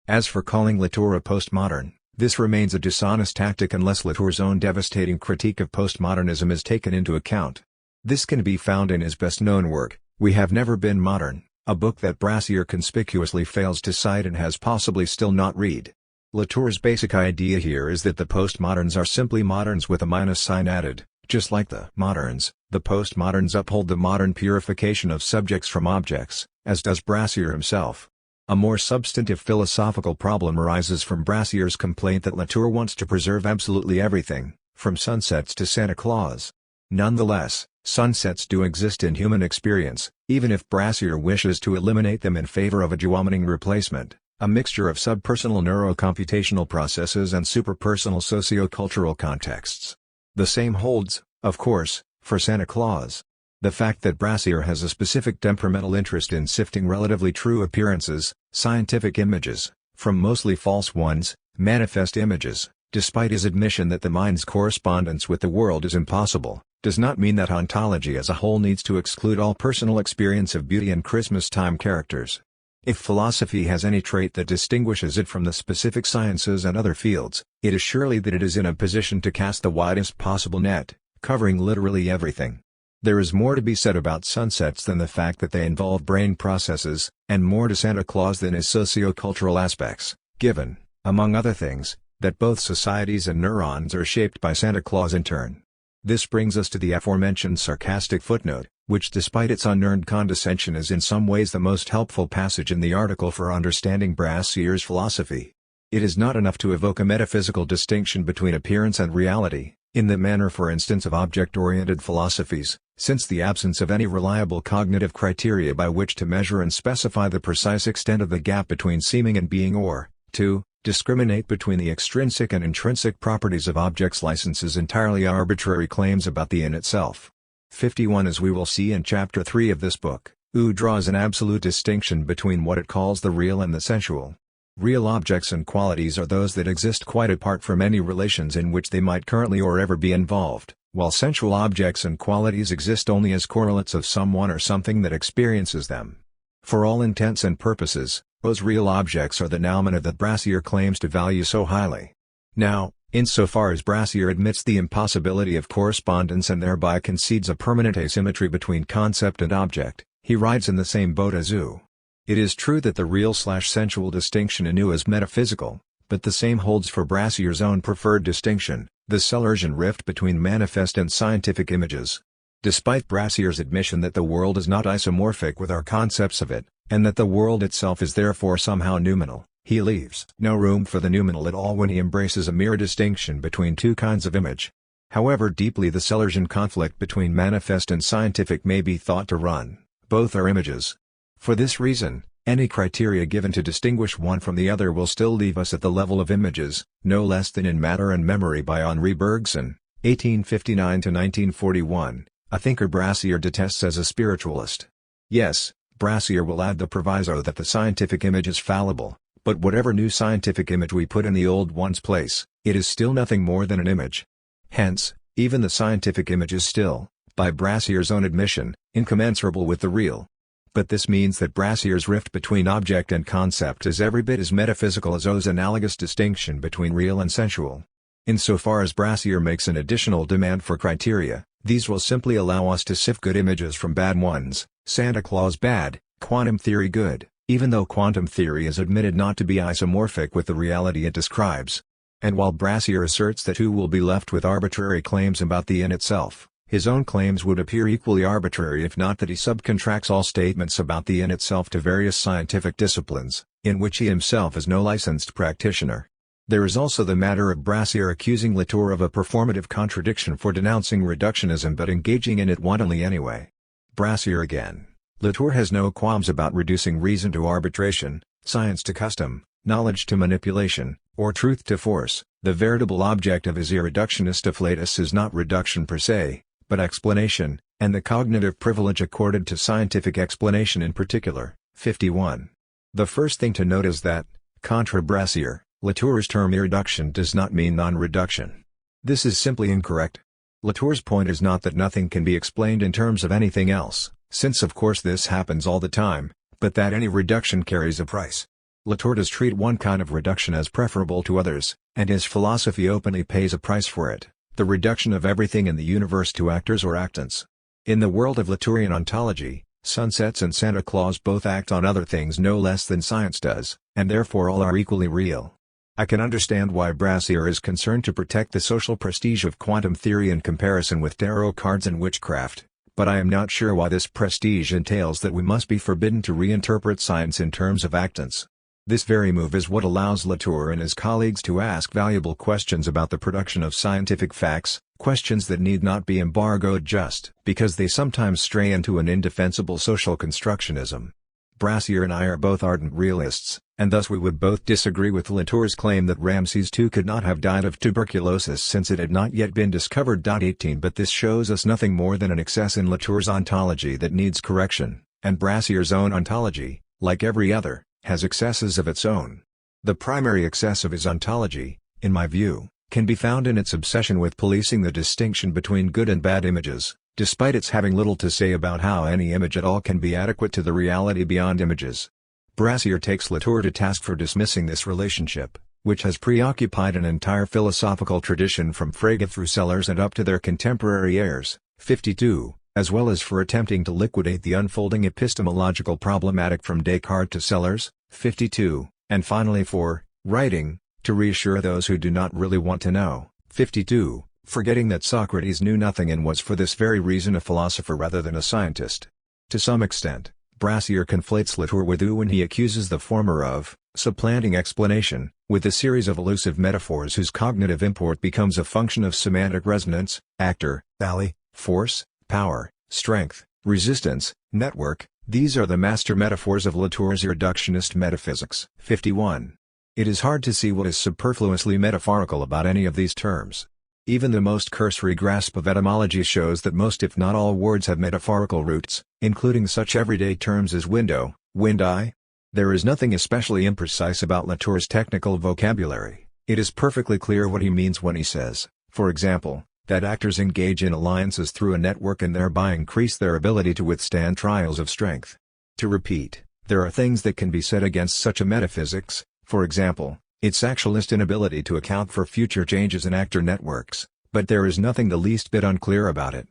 As for calling Latour a postmodern, this remains a dishonest tactic unless Latour's own devastating critique of postmodernism is taken into account. This can be found in his best-known work, We Have Never Been Modern, a book that Brassier conspicuously fails to cite and has possibly still not read. Latour's basic idea here is that the postmoderns are simply moderns with a minus sign added. Just like the moderns, the postmoderns uphold the modern purification of subjects from objects, as does Brassier himself. A more substantive philosophical problem arises from Brassier's complaint that Latour wants to preserve absolutely everything, from sunsets to Santa Claus. Nonetheless, sunsets do exist in human experience, even if Brassier wishes to eliminate them in favor of a geometering replacement, a mixture of subpersonal neurocomputational processes and superpersonal socio-cultural contexts. The same holds, of course, for Santa Claus. The fact that Brassier has a specific temperamental interest in sifting relatively true appearances, scientific images, from mostly false ones, manifest images, despite his admission that the mind's correspondence with the world is impossible, does not mean that ontology as a whole needs to exclude all personal experience of beauty and Christmas-time characters. If philosophy has any trait that distinguishes it from the specific sciences and other fields, it is surely that it is in a position to cast the widest possible net, covering literally everything. There is more to be said about sunsets than the fact that they involve brain processes, and more to Santa Claus than his socio-cultural aspects, given, among other things, that both societies and neurons are shaped by Santa Claus in turn. This brings us to the aforementioned sarcastic footnote, which despite its unearned condescension is in some ways the most helpful passage in the article for understanding Brassier's philosophy. It is not enough to evoke a metaphysical distinction between appearance and reality, in the manner for instance of object-oriented philosophies, since the absence of any reliable cognitive criteria by which to measure and specify the precise extent of the gap between seeming and being or, to discriminate between the extrinsic and intrinsic properties of objects licenses entirely arbitrary claims about the in itself. 51 As we will see in Chapter 3 of this book, Wu draws an absolute distinction between what it calls the real and the sensual. Real objects and qualities are those that exist quite apart from any relations in which they might currently or ever be involved, while sensual objects and qualities exist only as correlates of someone or something that experiences them. For all intents and purposes, those real objects are the noumena that Brassier claims to value so highly. Now, insofar as Brassier admits the impossibility of correspondence and thereby concedes a permanent asymmetry between concept and object, he rides in the same boat as Wu. It is true that the real/sensual distinction in Wu is metaphysical, but the same holds for Brassier's own preferred distinction, the Sellersian rift between manifest and scientific images. Despite Brassier's admission that the world is not isomorphic with our concepts of it, and that the world itself is therefore somehow noumenal, he leaves no room for the noumenal at all when he embraces a mere distinction between two kinds of image. However deeply the Sellersian conflict between manifest and scientific may be thought to run, both are images. For this reason, any criteria given to distinguish one from the other will still leave us at the level of images, no less than in Matter and Memory by Henri Bergson, 1859–1941, a thinker Brassier detests as a spiritualist. Yes, Brassier will add the proviso that the scientific image is fallible, but whatever new scientific image we put in the old one's place, it is still nothing more than an image. Hence, even the scientific image is still, by Brassier's own admission, incommensurable with the real. But this means that Brassier's rift between object and concept is every bit as metaphysical as Wu's analogous distinction between real and sensual. Insofar as Brassier makes an additional demand for criteria, these will simply allow us to sift good images from bad ones, Santa Claus bad, quantum theory good, even though quantum theory is admitted not to be isomorphic with the reality it describes. And while Brassier asserts that Wu will be left with arbitrary claims about the in itself, his own claims would appear equally arbitrary if not that he subcontracts all statements about the in itself to various scientific disciplines, in which he himself is no licensed practitioner. There is also the matter of Brassier accusing Latour of a performative contradiction for denouncing reductionism but engaging in it wantonly anyway. Brassier again. Latour has no qualms about reducing reason to arbitration, science to custom, knowledge to manipulation, or truth to force. The veritable object of his irreductionist afflatus is not reduction per se, but explanation, and the cognitive privilege accorded to scientific explanation in particular. 51. The first thing to note is that, contra Brassier, Latour's term irreduction does not mean non-reduction. This is simply incorrect. Latour's point is not that nothing can be explained in terms of anything else, since of course this happens all the time, but that any reduction carries a price. Latour does treat one kind of reduction as preferable to others, and his philosophy openly pays a price for it, the reduction of everything in the universe to actors or actants. In the world of Latourian ontology, sunsets and Santa Claus both act on other things no less than science does, and therefore all are equally real. I can understand why Brassier is concerned to protect the social prestige of quantum theory in comparison with tarot cards and witchcraft, but I am not sure why this prestige entails that we must be forbidden to reinterpret science in terms of actants. This very move is what allows Latour and his colleagues to ask valuable questions about the production of scientific facts, questions that need not be embargoed just because they sometimes stray into an indefensible social constructionism. Brassier and I are both ardent realists, and thus we would both disagree with Latour's claim that Ramses II could not have died of tuberculosis since it had not yet been discovered. 18 But this shows us nothing more than an excess in Latour's ontology that needs correction, and Brassier's own ontology, like every other, has excesses of its own. The primary excess of his ontology, in my view, can be found in its obsession with policing the distinction between good and bad images, despite its having little to say about how any image at all can be adequate to the reality beyond images. Brassier takes Latour to task for dismissing this relationship, which has preoccupied an entire philosophical tradition from Frege through Sellers and up to their contemporary heirs. 52, as well as for attempting to liquidate the unfolding epistemological problematic from Descartes to Sellers, 52, and finally for writing, to reassure those who do not really want to know, 52, forgetting that Socrates knew nothing and was for this very reason a philosopher rather than a scientist. To some extent, Brassier conflates Latour with Wu when he accuses the former of supplanting explanation, with a series of elusive metaphors whose cognitive import becomes a function of semantic resonance, actor, ally, force, power, strength, resistance, network. These are the master metaphors of Latour's reductionist metaphysics. 51. It is hard to see what is superfluously metaphorical about any of these terms. Even the most cursory grasp of etymology shows that most if not all words have metaphorical roots, including such everyday terms as window, wind-eye. There is nothing especially imprecise about Latour's technical vocabulary. It is perfectly clear what he means when he says, for example, that actors engage in alliances through a network and thereby increase their ability to withstand trials of strength. To repeat, there are things that can be said against such a metaphysics, for example, its actualist inability to account for future changes in actor networks, but there is nothing the least bit unclear about it.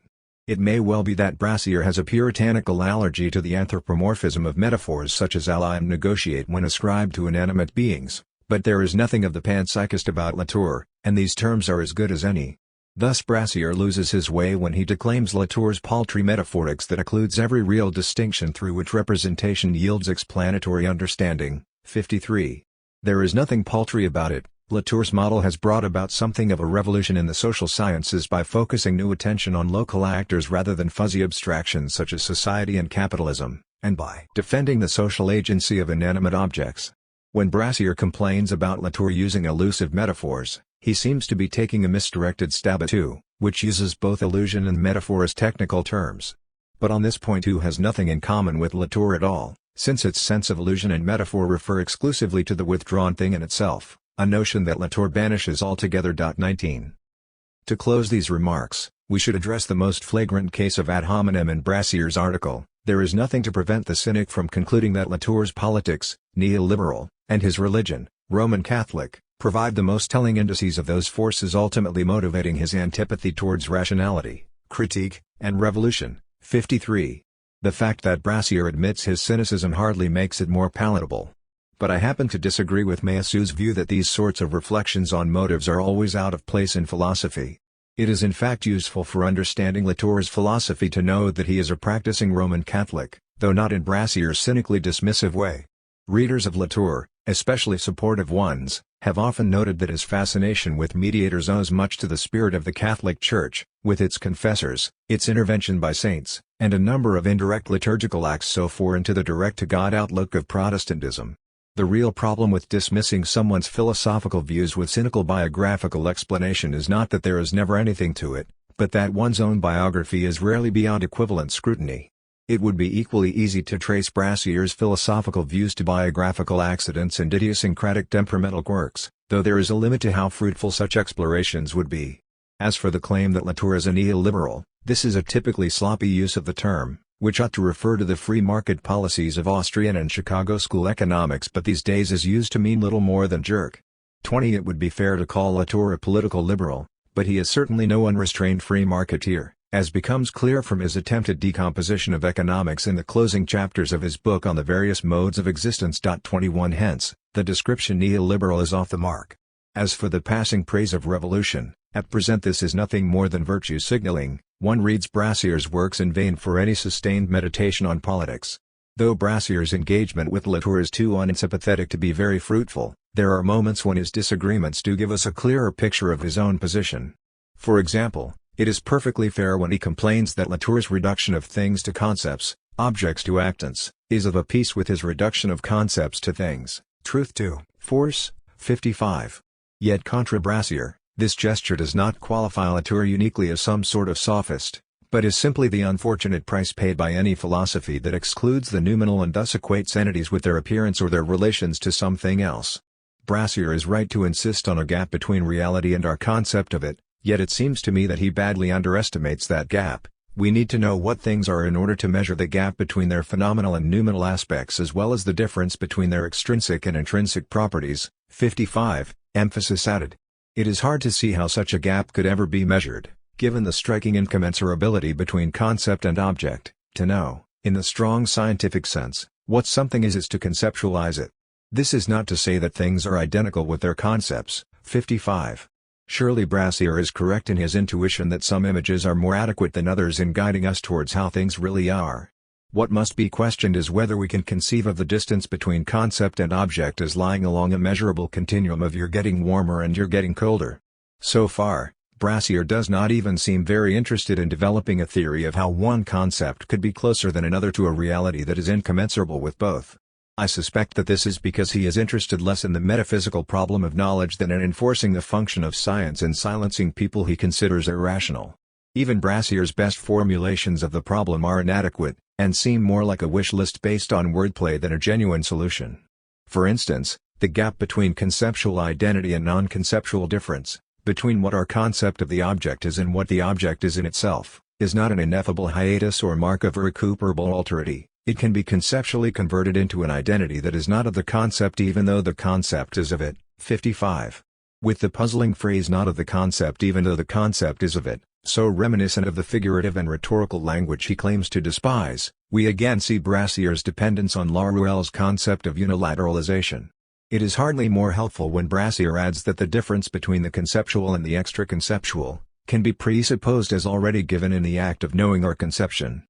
It may well be that Brassier has a puritanical allergy to the anthropomorphism of metaphors such as ally and negotiate when ascribed to inanimate beings, but there is nothing of the panpsychist about Latour, and these terms are as good as any. Thus Brassier loses his way when he declaims Latour's paltry metaphorics that occludes every real distinction through which representation yields explanatory understanding. 53. There is nothing paltry about it. Latour's model has brought about something of a revolution in the social sciences by focusing new attention on local actors rather than fuzzy abstractions such as society and capitalism, and by defending the social agency of inanimate objects. When Brassier complains about Latour using elusive metaphors, he seems to be taking a misdirected stab at Wu, which uses both illusion and metaphor as technical terms. But on this point Wu has nothing in common with Latour at all, since its sense of illusion and metaphor refer exclusively to the withdrawn thing in itself, a notion that Latour banishes altogether. 19. To close these remarks, we should address the most flagrant case of ad hominem in Brassier's article. There is nothing to prevent the cynic from concluding that Latour's politics, neoliberal, and his religion, Roman Catholic, provide the most telling indices of those forces ultimately motivating his antipathy towards rationality, critique, and revolution. 53. The fact that Brassier admits his cynicism hardly makes it more palatable. But I happen to disagree with Meillassoux' view that these sorts of reflections on motives are always out of place in philosophy. It is in fact useful for understanding Latour's philosophy to know that he is a practicing Roman Catholic, though not in Brassier's cynically dismissive way. Readers of Latour, especially supportive ones, have often noted that his fascination with mediators owes much to the spirit of the Catholic Church, with its confessors, its intervention by saints, and a number of indirect liturgical acts so foreign to the direct-to-God outlook of Protestantism. The real problem with dismissing someone's philosophical views with cynical biographical explanation is not that there is never anything to it, but that one's own biography is rarely beyond equivalent scrutiny. It would be equally easy to trace Brassier's philosophical views to biographical accidents and idiosyncratic temperamental quirks, though there is a limit to how fruitful such explorations would be. As for the claim that Latour is a neoliberal, this is a typically sloppy use of the term, which ought to refer to the free market policies of Austrian and Chicago school economics, but these days is used to mean little more than jerk. 20. It would be fair to call Latour a political liberal, but he is certainly no unrestrained free marketeer, as becomes clear from his attempted decomposition of economics in the closing chapters of his book on the various modes of existence. 21. Hence, the description neoliberal is off the mark. As for the passing praise of revolution, at present this is nothing more than virtue signaling. One reads Brassier's works in vain for any sustained meditation on politics. Though Brassier's engagement with Latour is too unsympathetic to be very fruitful, there are moments when his disagreements do give us a clearer picture of his own position. For example, it is perfectly fair when he complains that Latour's reduction of things to concepts, objects to actants, is of a piece with his reduction of concepts to things, truth to force. 55. Yet contra Brassier, this gesture does not qualify Latour uniquely as some sort of sophist, but is simply the unfortunate price paid by any philosophy that excludes the noumenal and thus equates entities with their appearance or their relations to something else. Brassier is right to insist on a gap between reality and our concept of it, yet it seems to me that he badly underestimates that gap. We need to know what things are in order to measure the gap between their phenomenal and noumenal aspects as well as the difference between their extrinsic and intrinsic properties. 55. Emphasis added. It is hard to see how such a gap could ever be measured. Given the striking incommensurability between concept and object, to know, in the strong scientific sense, what something is to conceptualize it. This is not to say that things are identical with their concepts. 55. Surely Brassier is correct in his intuition that some images are more adequate than others in guiding us towards how things really are. What must be questioned is whether we can conceive of the distance between concept and object as lying along a measurable continuum of you're getting warmer and you're getting colder. So far, Brassier does not even seem very interested in developing a theory of how one concept could be closer than another to a reality that is incommensurable with both. I suspect that this is because he is interested less in the metaphysical problem of knowledge than in enforcing the function of science and silencing people he considers irrational. Even Brassier's best formulations of the problem are inadequate, and seem more like a wish list based on wordplay than a genuine solution. For instance, the gap between conceptual identity and non-conceptual difference, between what our concept of the object is and what the object is in itself, is not an ineffable hiatus or mark of irrecuperable alterity. It can be conceptually converted into an identity that is not of the concept even though the concept is of it. 55. With the puzzling phrase not of the concept even though the concept is of it, so reminiscent of the figurative and rhetorical language he claims to despise, we again see Brassier's dependence on Laruelle's concept of unilateralization. It is hardly more helpful when Brassier adds that the difference between the conceptual and the extra-conceptual can be presupposed as already given in the act of knowing or conception.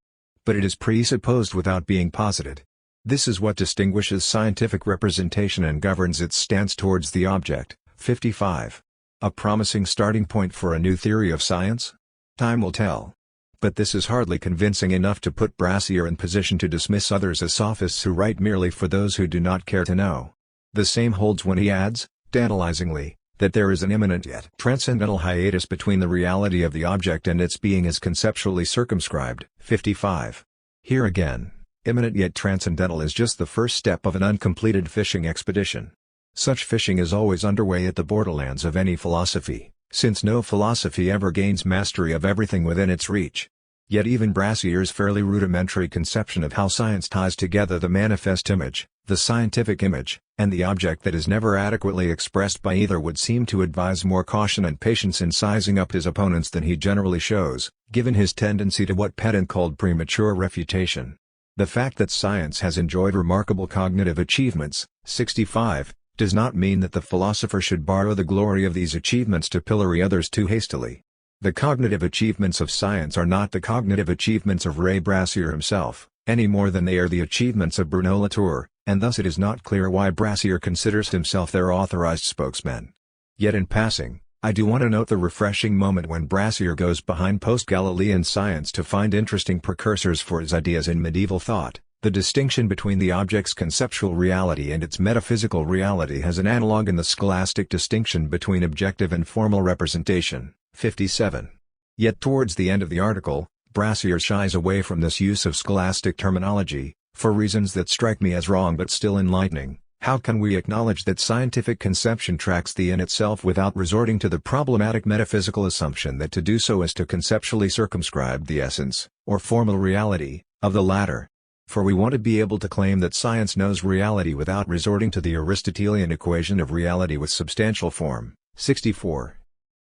But it is presupposed without being posited. This is what distinguishes scientific representation and governs its stance towards the object. 55. A promising starting point for a new theory of science? Time will tell. But this is hardly convincing enough to put Brassier in position to dismiss others as sophists who write merely for those who do not care to know. The same holds when he adds, tantalizingly, that there is an imminent yet transcendental hiatus between the reality of the object and its being as conceptually circumscribed. 55. Here again, imminent yet transcendental is just the first step of an uncompleted fishing expedition. Such fishing is always underway at the borderlands of any philosophy, since no philosophy ever gains mastery of everything within its reach. Yet even Brassier's fairly rudimentary conception of how science ties together the manifest image, the scientific image, and the object that is never adequately expressed by either would seem to advise more caution and patience in sizing up his opponents than he generally shows, given his tendency to what Pedant called premature refutation. The fact that science has enjoyed remarkable cognitive achievements, 65, does not mean that the philosopher should borrow the glory of these achievements to pillory others too hastily. The cognitive achievements of science are not the cognitive achievements of Ray Brassier himself, any more than they are the achievements of Bruno Latour, and thus it is not clear why Brassier considers himself their authorized spokesman. Yet in passing, I do want to note the refreshing moment when Brassier goes behind post-Galilean science to find interesting precursors for his ideas in medieval thought. The distinction between the object's conceptual reality and its metaphysical reality has an analog in the scholastic distinction between objective and formal representation. 57. Yet towards the end of the article, Brassier shies away from this use of scholastic terminology, for reasons that strike me as wrong but still enlightening. How can we acknowledge that scientific conception tracks the in itself without resorting to the problematic metaphysical assumption that to do so is to conceptually circumscribe the essence, or formal reality, of the latter? For we want to be able to claim that science knows reality without resorting to the Aristotelian equation of reality with substantial form. 64.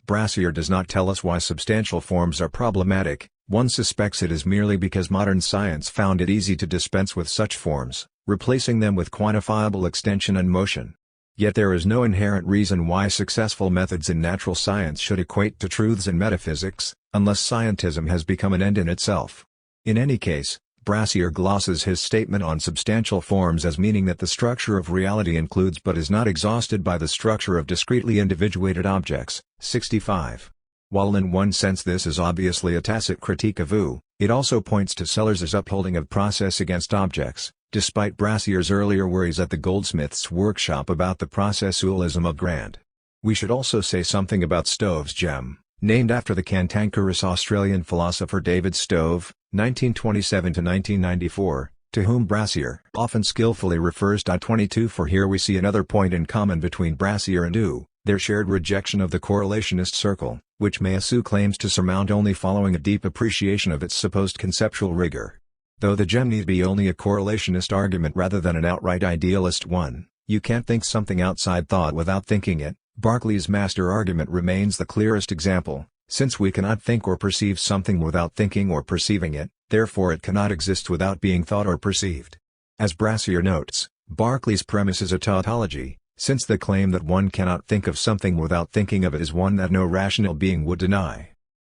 Brassier does not tell us why substantial forms are problematic. One suspects it is merely because modern science found it easy to dispense with such forms, replacing them with quantifiable extension and motion. Yet there is no inherent reason why successful methods in natural science should equate to truths in metaphysics, unless scientism has become an end in itself. In any case, Brassier glosses his statement on substantial forms as meaning that the structure of reality includes but is not exhausted by the structure of discretely individuated objects. 65. While in one sense this is obviously a tacit critique of Wu, it also points to Sellers's upholding of process against objects, despite Brassier's earlier worries at the goldsmith's workshop about the processualism of Grant. We should also say something about Stove's gem, named after the cantankerous Australian philosopher David Stove, 1927–1994, to whom Brassier often skillfully refers. 22 For here we see another point in common between Brassier and Wu, their shared rejection of the correlationist circle, which Meillassoux claims to surmount only following a deep appreciation of its supposed conceptual rigor. Though the gem need be only a correlationist argument rather than an outright idealist one, you can't think something outside thought without thinking it. Berkeley's master argument remains the clearest example, Since we cannot think or perceive something without thinking or perceiving it, therefore it cannot exist without being thought or perceived. As Brassier notes, Berkeley's premise is a tautology, since the claim that one cannot think of something without thinking of it is one that no rational being would deny.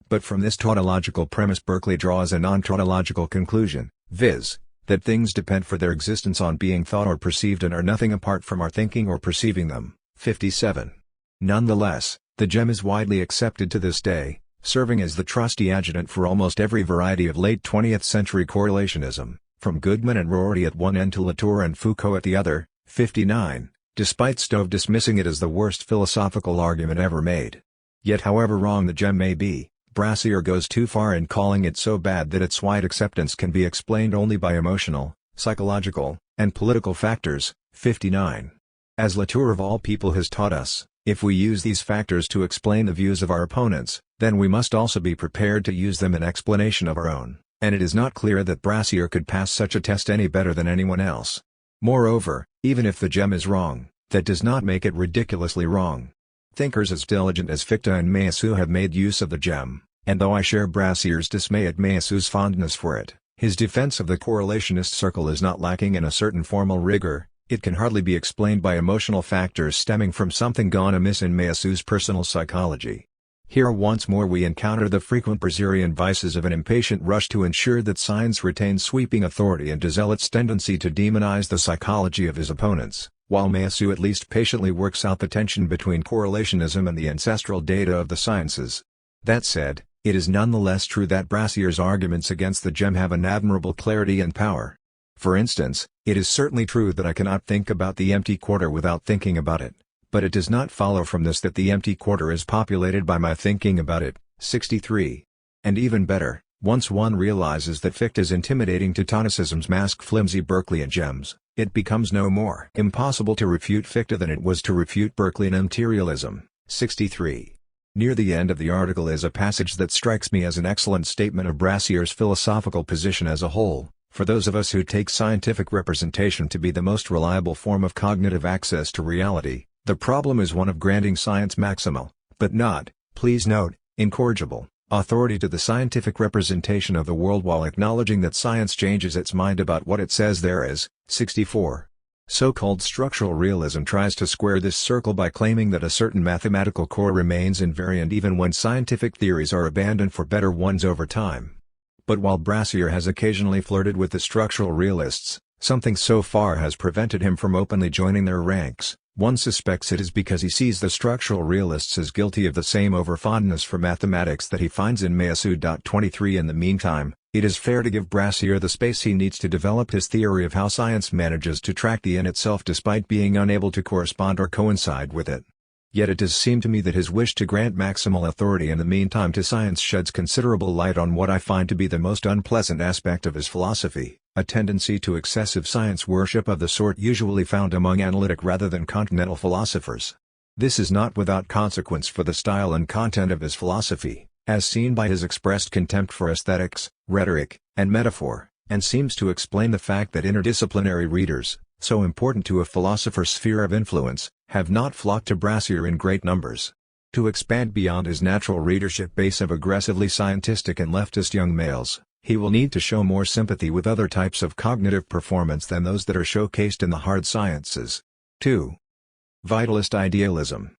But from this tautological premise Berkeley draws a non-tautological conclusion, viz., that things depend for their existence on being thought or perceived and are nothing apart from our thinking or perceiving them. 57. Nonetheless, the gem is widely accepted to this day, serving as the trusty adjutant for almost every variety of late 20th century correlationism, from Goodman and Rorty at one end to Latour and Foucault at the other. 59. Despite Stove dismissing it as the worst philosophical argument ever made. Yet however wrong the gem may be, Brassier goes too far in calling it so bad that its wide acceptance can be explained only by emotional, psychological, and political factors. 59. As Latour of all people has taught us, if we use these factors to explain the views of our opponents, then we must also be prepared to use them in explanation of our own, and it is not clear that Brassier could pass such a test any better than anyone else. Moreover, even if the gem is wrong, that does not make it ridiculously wrong. Thinkers as diligent as Fichte and Meillassoux have made use of the gem, and though I share Brassier's dismay at Meillassoux' fondness for it, his defense of the correlationist circle is not lacking in a certain formal rigor. It can hardly be explained by emotional factors stemming from something gone amiss in Meillassoux' personal psychology. Here once more we encounter the frequent Brasserian vices of an impatient rush to ensure that science retains sweeping authority and de zealot's tendency to demonize the psychology of his opponents, while Meillassoux at least patiently works out the tension between correlationism and the ancestral data of the sciences. That said, it is nonetheless true that Brassier's arguments against the gem have an admirable clarity and power. For instance, it is certainly true that I cannot think about the empty quarter without thinking about it, but it does not follow from this that the empty quarter is populated by my thinking about it. 63. And even better, once one realizes that Fichte's intimidating Teutonicisms mask flimsy Berkeleyan gems, it becomes no more impossible to refute Fichte than it was to refute Berkeleyan materialism. 63. Near the end of the article is a passage that strikes me as an excellent statement of Brassier's philosophical position as a whole. For those of us who take scientific representation to be the most reliable form of cognitive access to reality, the problem is one of granting science maximal, but not, please note, incorrigible, authority to the scientific representation of the world while acknowledging that science changes its mind about what it says there is. 64. So-called structural realism tries to square this circle by claiming that a certain mathematical core remains invariant even when scientific theories are abandoned for better ones over time. But while Brassier has occasionally flirted with the structural realists, something so far has prevented him from openly joining their ranks. One suspects it is because he sees the structural realists as guilty of the same overfondness for mathematics that he finds in Meillassoux. 23 In the meantime, it is fair to give Brassier the space he needs to develop his theory of how science manages to track the in itself despite being unable to correspond or coincide with it. Yet it does seem to me that his wish to grant maximal authority in the meantime to science sheds considerable light on what I find to be the most unpleasant aspect of his philosophy, a tendency to excessive science worship of the sort usually found among analytic rather than continental philosophers. This is not without consequence for the style and content of his philosophy, as seen by his expressed contempt for aesthetics, rhetoric, and metaphor, and seems to explain the fact that interdisciplinary readers, so important to a philosopher's sphere of influence, have not flocked to Brassier in great numbers. To expand beyond his natural readership base of aggressively scientistic and leftist young males, he will need to show more sympathy with other types of cognitive performance than those that are showcased in the hard sciences. 2. Vitalist idealism.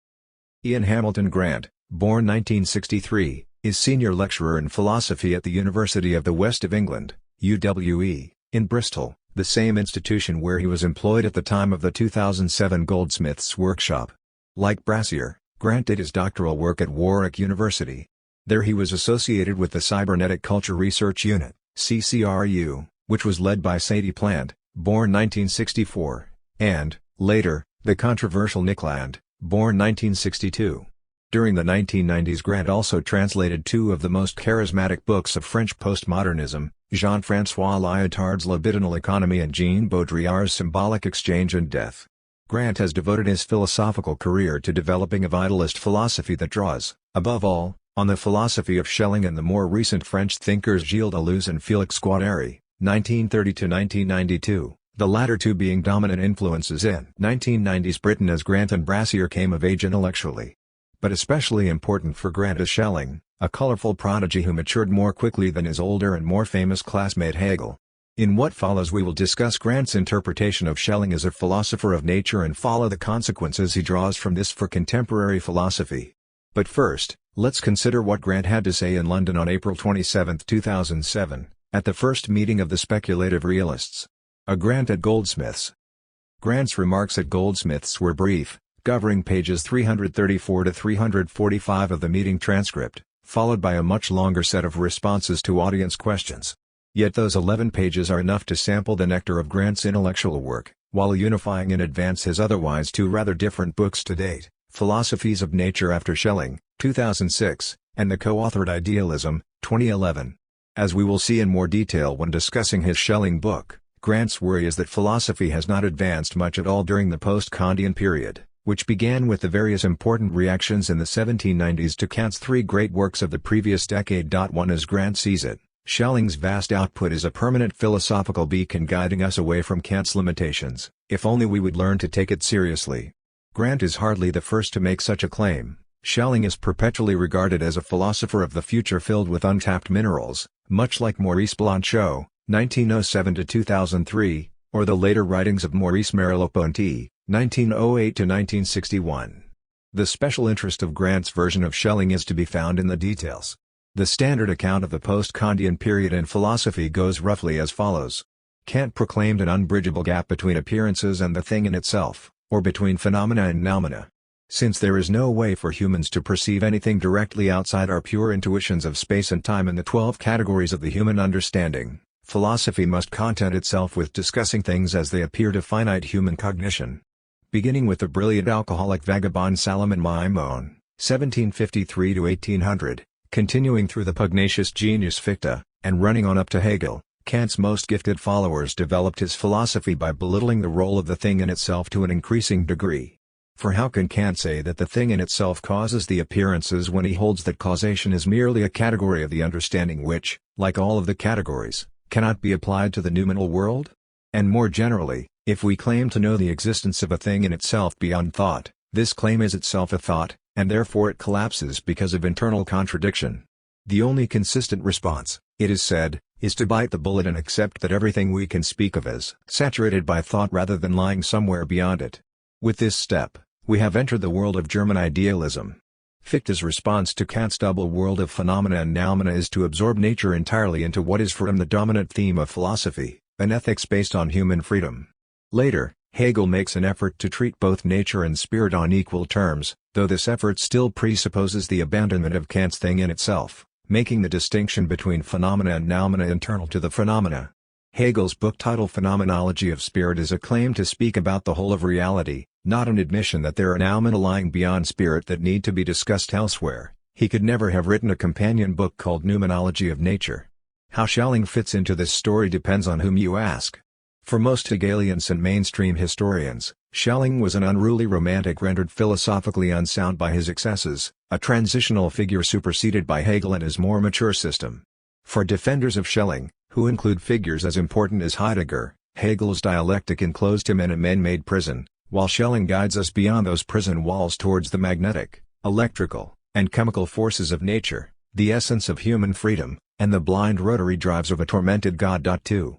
Ian Hamilton Grant, born 1963, is senior lecturer in philosophy at the University of the West of England, UWE, in Bristol, the same institution where he was employed at the time of the 2007 Goldsmiths Workshop. Like Brassier, Grant did his doctoral work at Warwick University. There he was associated with the Cybernetic Culture Research Unit, CCRU, which was led by Sadie Plant, born 1964, and, later, the controversial Nick Land, born 1962. During the 1990s Grant also translated two of the most charismatic books of French postmodernism, Jean-François Lyotard's Libidinal Economy and Jean Baudrillard's Symbolic Exchange and Death. Grant has devoted his philosophical career to developing a vitalist philosophy that draws, above all, on the philosophy of Schelling and the more recent French thinkers Gilles Deleuze and Félix Guattari, 1930–1992, the latter two being dominant influences in 1990s Britain as Grant and Brassier came of age intellectually. But especially important for Grant is Schelling, a colorful prodigy who matured more quickly than his older and more famous classmate Hegel. In what follows we will discuss Grant's interpretation of Schelling as a philosopher of nature and follow the consequences he draws from this for contemporary philosophy. But first, let's consider what Grant had to say in London on April 27, 2007, at the first meeting of the speculative realists. A Grant at Goldsmiths. Grant's remarks at Goldsmiths were brief, covering pages 334 to 345 of the meeting transcript, followed by a much longer set of responses to audience questions. Yet those 11 pages are enough to sample the nectar of Grant's intellectual work, while unifying in advance his otherwise two rather different books to date, Philosophies of Nature After Schelling, 2006, and the co-authored Idealism, 2011. As we will see in more detail when discussing his Schelling book, Grant's worry is that philosophy has not advanced much at all during the post-Kantian period, which began with the various important reactions in the 1790s to Kant's three great works of the previous decade. One as Grant sees it, Schelling's vast output is a permanent philosophical beacon guiding us away from Kant's limitations, if only we would learn to take it seriously. Grant is hardly the first to make such a claim. Schelling is perpetually regarded as a philosopher of the future filled with untapped minerals, much like Maurice Blanchot, 1907–2003, or the later writings of Maurice Merleau-Ponty, 1908–1961. The special interest of Grant's version of Schelling is to be found in the details. The standard account of the post-Kantian period in philosophy goes roughly as follows. Kant proclaimed an unbridgeable gap between appearances and the thing in itself, or between phenomena and noumena. Since there is no way for humans to perceive anything directly outside our pure intuitions of space and time in the 12 categories of the human understanding, philosophy must content itself with discussing things as they appear to finite human cognition. Beginning with the brilliant alcoholic vagabond Salomon Maimon, 1753–1800, continuing through the pugnacious genius Fichte, and running on up to Hegel, Kant's most gifted followers developed his philosophy by belittling the role of the thing in itself to an increasing degree. For how can Kant say that the thing in itself causes the appearances when he holds that causation is merely a category of the understanding which, like all of the categories, cannot be applied to the noumenal world? And more generally, if we claim to know the existence of a thing in itself beyond thought, this claim is itself a thought, and therefore it collapses because of internal contradiction. The only consistent response, it is said, is to bite the bullet and accept that everything we can speak of is saturated by thought rather than lying somewhere beyond it. With this step, we have entered the world of German idealism. Fichte's response to Kant's double world of phenomena and noumena is to absorb nature entirely into what is for him the dominant theme of philosophy, an ethics based on human freedom. Later, Hegel makes an effort to treat both nature and spirit on equal terms, though this effort still presupposes the abandonment of Kant's thing in itself, making the distinction between phenomena and noumena internal to the phenomena. Hegel's book titled Phenomenology of Spirit is a claim to speak about the whole of reality, not an admission that there are noumena lying beyond spirit that need to be discussed elsewhere. He could never have written a companion book called Noumenology of Nature. How Schelling fits into this story depends on whom you ask. For most Hegelians and mainstream historians, Schelling was an unruly romantic rendered philosophically unsound by his excesses, a transitional figure superseded by Hegel and his more mature system. For defenders of Schelling, who include figures as important as Heidegger, Hegel's dialectic enclosed him in a man-made prison, while Schelling guides us beyond those prison walls towards the magnetic, electrical, and chemical forces of nature, the essence of human freedom, and the blind rotary drives of a tormented God. 2.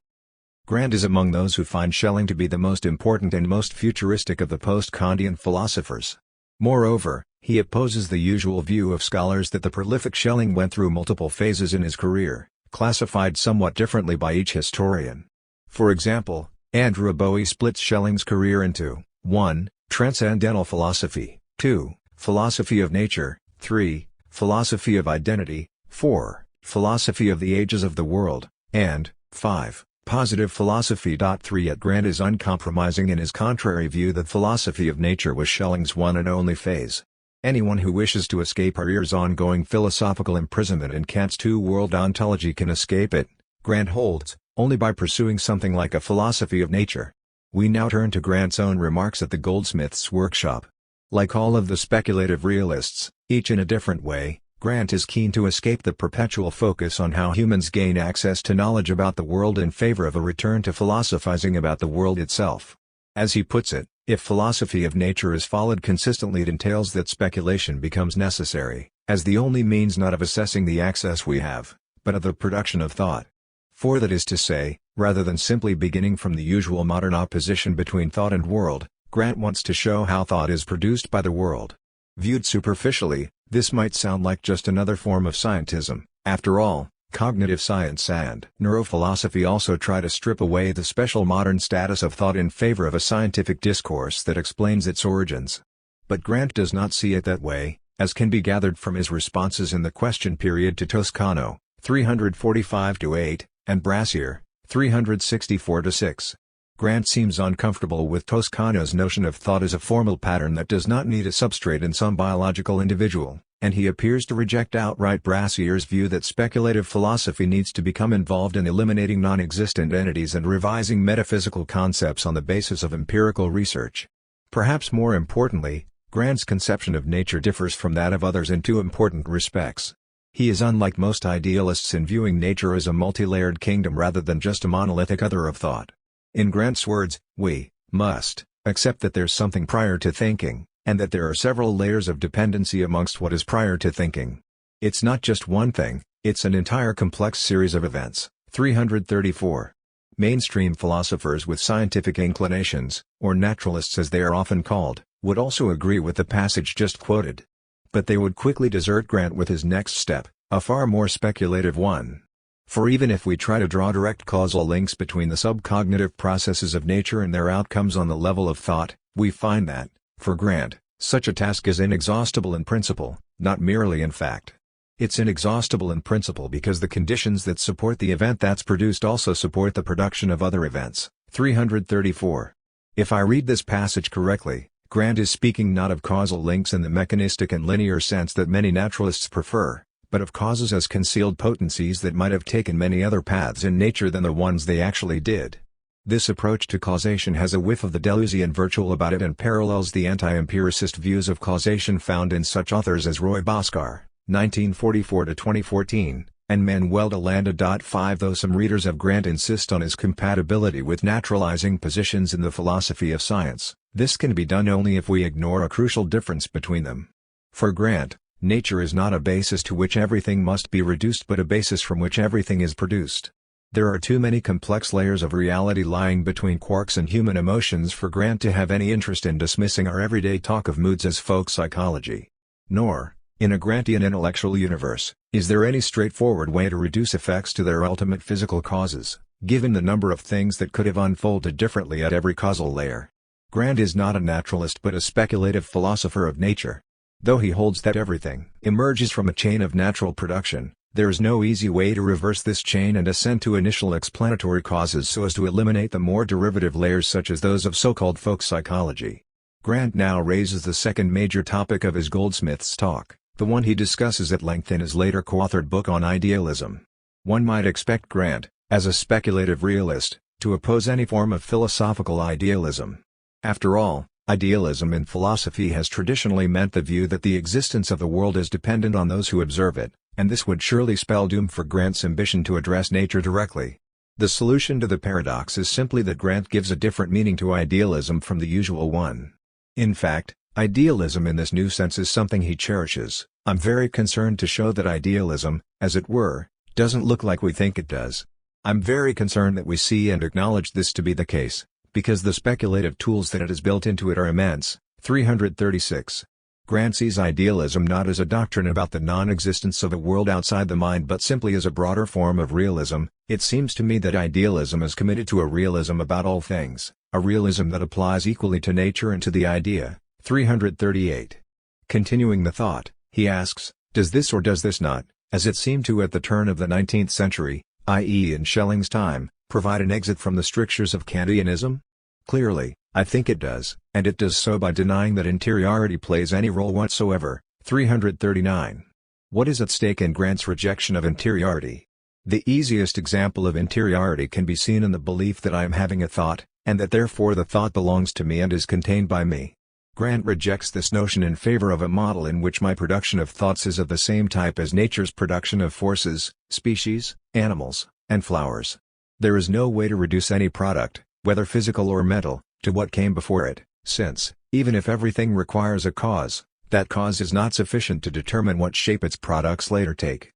Grant is among those who find Schelling to be the most important and most futuristic of the post-Kantian philosophers. Moreover, he opposes the usual view of scholars that the prolific Schelling went through multiple phases in his career, classified somewhat differently by each historian. For example, Andrew Bowie splits Schelling's career into 1. Transcendental philosophy, 2. Philosophy of nature, 3. Philosophy of identity, 4. Philosophy of the ages of the world, and 5. Positive philosophy. 3. Yet Grant is uncompromising in his contrary view that philosophy of nature was Schelling's one and only phase. Anyone who wishes to escape our ears' ongoing philosophical imprisonment in Kant's two-world ontology can escape it, Grant holds, only by pursuing something like a philosophy of nature. We now turn to Grant's own remarks at the Goldsmiths' workshop. Like all of the speculative realists, each in a different way, Grant is keen to escape the perpetual focus on how humans gain access to knowledge about the world in favor of a return to philosophizing about the world itself. As he puts it, If philosophy of nature is followed consistently, it entails that speculation becomes necessary, as the only means not of assessing the access we have, but of the production of thought. For that is to say, rather than simply beginning from the usual modern opposition between thought and world, Grant wants to show how thought is produced by the world. Viewed superficially, this might sound like just another form of scientism. After all, cognitive science and neurophilosophy also try to strip away the special modern status of thought in favor of a scientific discourse that explains its origins. But Grant does not see it that way, as can be gathered from his responses in the question period to Toscano, 345-8, and Brassier, 364-6. Grant seems uncomfortable with Toscano's notion of thought as a formal pattern that does not need a substrate in some biological individual, and he appears to reject outright Brassier's view that speculative philosophy needs to become involved in eliminating non-existent entities and revising metaphysical concepts on the basis of empirical research. Perhaps more importantly, Grant's conception of nature differs from that of others in two important respects. He is unlike most idealists in viewing nature as a multi-layered kingdom rather than just a monolithic other of thought. In Grant's words, we must accept that there's something prior to thinking, and that there are several layers of dependency amongst what is prior to thinking. It's not just one thing, it's an entire complex series of events. 334. Mainstream philosophers with scientific inclinations, or naturalists as they are often called, would also agree with the passage just quoted. But they would quickly desert Grant with his next step, a far more speculative one. For even if we try to draw direct causal links between the subcognitive processes of nature and their outcomes on the level of thought, we find that, for Grant, such a task is inexhaustible in principle, not merely in fact. It's inexhaustible in principle because the conditions that support the event that's produced also support the production of other events. 334. If I read this passage correctly, Grant is speaking not of causal links in the mechanistic and linear sense that many naturalists prefer, but of causes as concealed potencies that might have taken many other paths in nature than the ones they actually did. This approach to causation has a whiff of the Deleuzian virtual about it and parallels the anti-empiricist views of causation found in such authors as Roy Bhaskar, 1944-2014, and Manuel de Landa. 5. Though some readers of Grant insist on his compatibility with naturalizing positions in the philosophy of science, this can be done only if we ignore a crucial difference between them. For Grant, nature is not a basis to which everything must be reduced but a basis from which everything is produced. There are too many complex layers of reality lying between quarks and human emotions for Grant to have any interest in dismissing our everyday talk of moods as folk psychology. Nor, in a Grantian intellectual universe, is there any straightforward way to reduce effects to their ultimate physical causes, given the number of things that could have unfolded differently at every causal layer. Grant is not a naturalist but a speculative philosopher of nature. Though he holds that everything emerges from a chain of natural production, there is no easy way to reverse this chain and ascend to initial explanatory causes so as to eliminate the more derivative layers such as those of so-called folk psychology. Grant now raises the second major topic of his Goldsmiths talk, the one he discusses at length in his later co-authored book on idealism. One might expect Grant, as a speculative realist, to oppose any form of philosophical idealism. After all, idealism in philosophy has traditionally meant the view that the existence of the world is dependent on those who observe it, and this would surely spell doom for Grant's ambition to address nature directly. The solution to the paradox is simply that Grant gives a different meaning to idealism from the usual one. In fact, idealism in this new sense is something he cherishes. I'm very concerned to show that idealism, as it were, doesn't look like we think it does. I'm very concerned that we see and acknowledge this to be the case, because the speculative tools that it has built into it are immense. 336. Grant sees idealism not as a doctrine about the non-existence of a world outside the mind but simply as a broader form of realism. It seems to me that idealism is committed to a realism about all things, a realism that applies equally to nature and to the idea. 338. Continuing the thought, he asks, does this or does this not, as it seemed to at the turn of the 19th century, i.e. in Schelling's time, provide an exit from the strictures of Kantianism? Clearly, I think it does, and it does so by denying that interiority plays any role whatsoever. 339. What is at stake in Grant's rejection of interiority? The easiest example of interiority can be seen in the belief that I am having a thought, and that therefore the thought belongs to me and is contained by me. Grant rejects this notion in favor of a model in which my production of thoughts is of the same type as nature's production of forces, species, animals, and flowers. There is no way to reduce any product, whether physical or mental, to what came before it, since, even if everything requires a cause, that cause is not sufficient to determine what shape its products later take.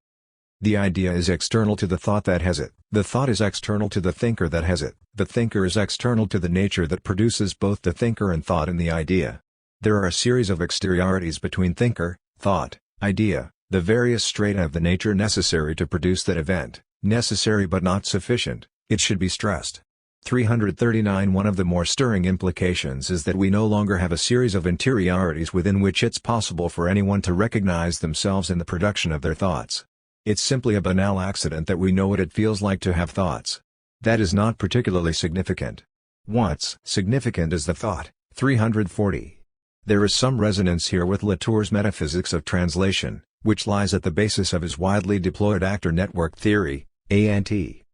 The idea is external to the thought that has it, the thought is external to the thinker that has it, the thinker is external to the nature that produces both the thinker and thought in the idea. There are a series of exteriorities between thinker, thought, idea, the various strata of the nature necessary to produce that event, necessary but not sufficient, it should be stressed. 339 One of the more stirring implications is that we no longer have a series of interiorities within which it's possible for anyone to recognize themselves in the production of their thoughts. It's simply a banal accident that we know what it feels like to have thoughts. That is not particularly significant. What's significant is the thought. 340. There is some resonance here with Latour's metaphysics of translation, which lies at the basis of his widely deployed actor network theory, ANT,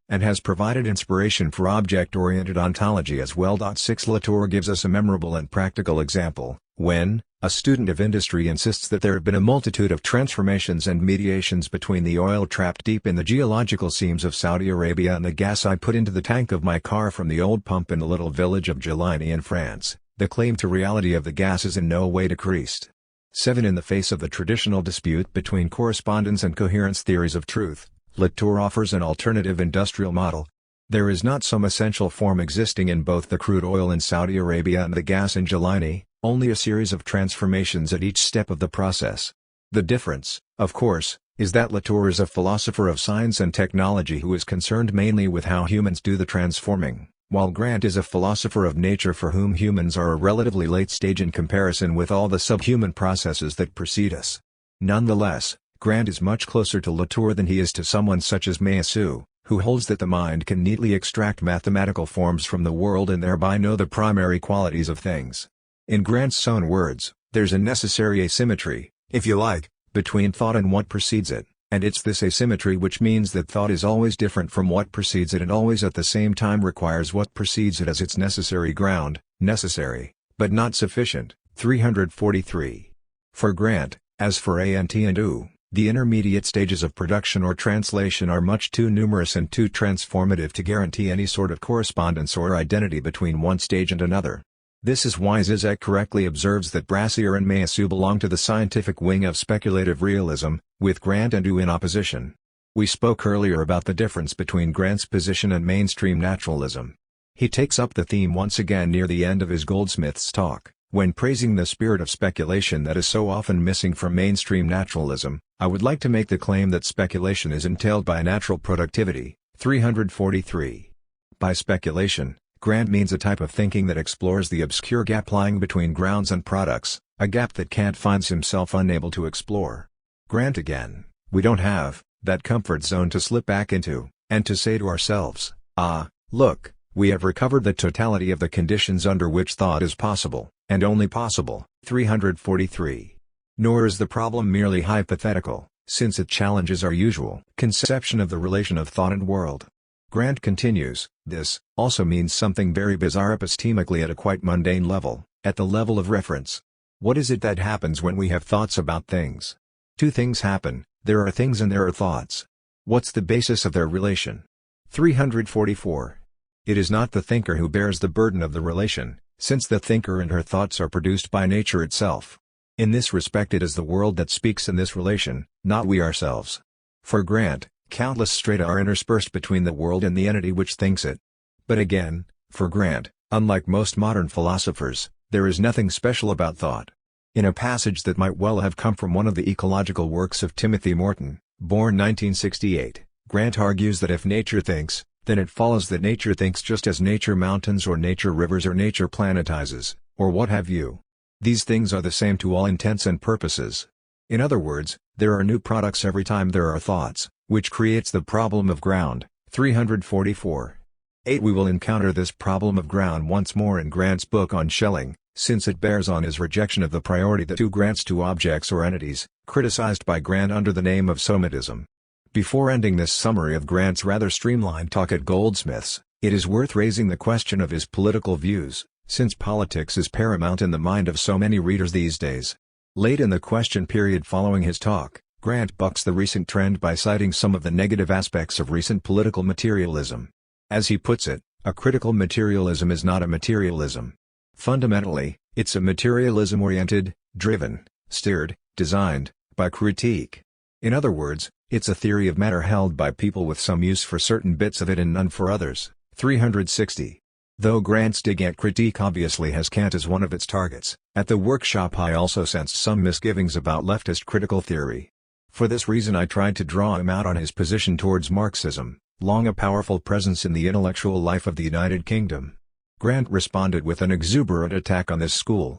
and has provided inspiration for object-oriented ontology as well. 6 Latour gives us a memorable and practical example, when a student of industry insists that there have been a multitude of transformations and mediations between the oil trapped deep in the geological seams of Saudi Arabia and the gas I put into the tank of my car from the old pump in the little village of Gelini in France. The claim to reality of the gas is in no way decreased. 7 In the face of the traditional dispute between correspondence and coherence theories of truth, Latour offers an alternative industrial model. There is not some essential form existing in both the crude oil in Saudi Arabia and the gas in Gelini, only a series of transformations at each step of the process. The difference, of course, is that Latour is a philosopher of science and technology who is concerned mainly with how humans do the transforming, while Grant is a philosopher of nature for whom humans are a relatively late stage in comparison with all the subhuman processes that precede us. Nonetheless, Grant is much closer to Latour than he is to someone such as Meillassoux, who holds that the mind can neatly extract mathematical forms from the world and thereby know the primary qualities of things. In Grant's own words, there's a necessary asymmetry, if you like, between thought and what precedes it, and it's this asymmetry which means that thought is always different from what precedes it and always at the same time requires what precedes it as its necessary ground, necessary, but not sufficient. 343. For Grant, as for ANT and OU, the intermediate stages of production or translation are much too numerous and too transformative to guarantee any sort of correspondence or identity between one stage and another. This is why Zizek correctly observes that Brassier and Meillassoux belong to the scientific wing of speculative realism, with Grant and OU in opposition. We spoke earlier about the difference between Grant's position and mainstream naturalism. He takes up the theme once again near the end of his Goldsmith's talk, when praising the spirit of speculation that is so often missing from mainstream naturalism. I would like to make the claim that speculation is entailed by natural productivity. 343. By speculation, Grant means a type of thinking that explores the obscure gap lying between grounds and products, a gap that Kant finds himself unable to explore. Grant again, we don't have that comfort zone to slip back into, and to say to ourselves, ah, look, we have recovered the totality of the conditions under which thought is possible, and only possible. 343. Nor is the problem merely hypothetical, since it challenges our usual conception of the relation of thought and world. Grant continues, this also means something very bizarre epistemically at a quite mundane level, at the level of reference. What is it that happens when we have thoughts about things? Two things happen, there are things and there are thoughts. What's the basis of their relation? 344. It is not the thinker who bears the burden of the relation, since the thinker and her thoughts are produced by nature itself. In this respect it is the world that speaks in this relation, not we ourselves. For Grant, countless strata are interspersed between the world and the entity which thinks it. But again, for Grant, unlike most modern philosophers, there is nothing special about thought. In a passage that might well have come from one of the ecological works of Timothy Morton, born 1968, Grant argues that if nature thinks, then it follows that nature thinks just as nature mountains or nature rivers or nature planetizes, or what have you. These things are the same to all intents and purposes. In other words, there are new products every time there are thoughts, which creates the problem of ground. 344. 8 We will encounter this problem of ground once more in Grant's book on Schelling, since it bears on his rejection of the priority that OU grants to objects or entities, criticized by Grant under the name of somatism. Before ending this summary of Grant's rather streamlined talk at Goldsmiths, it is worth raising the question of his political views, since politics is paramount in the mind of so many readers these days. Late in the question period following his talk, Grant bucks the recent trend by citing some of the negative aspects of recent political materialism. As he puts it, a critical materialism is not a materialism. Fundamentally, it's a materialism-oriented, driven, steered, designed, by critique. In other words, it's a theory of matter held by people with some use for certain bits of it and none for others. 360. Though Grant's dig at critique obviously has Kant as one of its targets, at the workshop I also sensed some misgivings about leftist critical theory. For this reason I tried to draw him out on his position towards Marxism, long a powerful presence in the intellectual life of the United Kingdom. Grant responded with an exuberant attack on this school.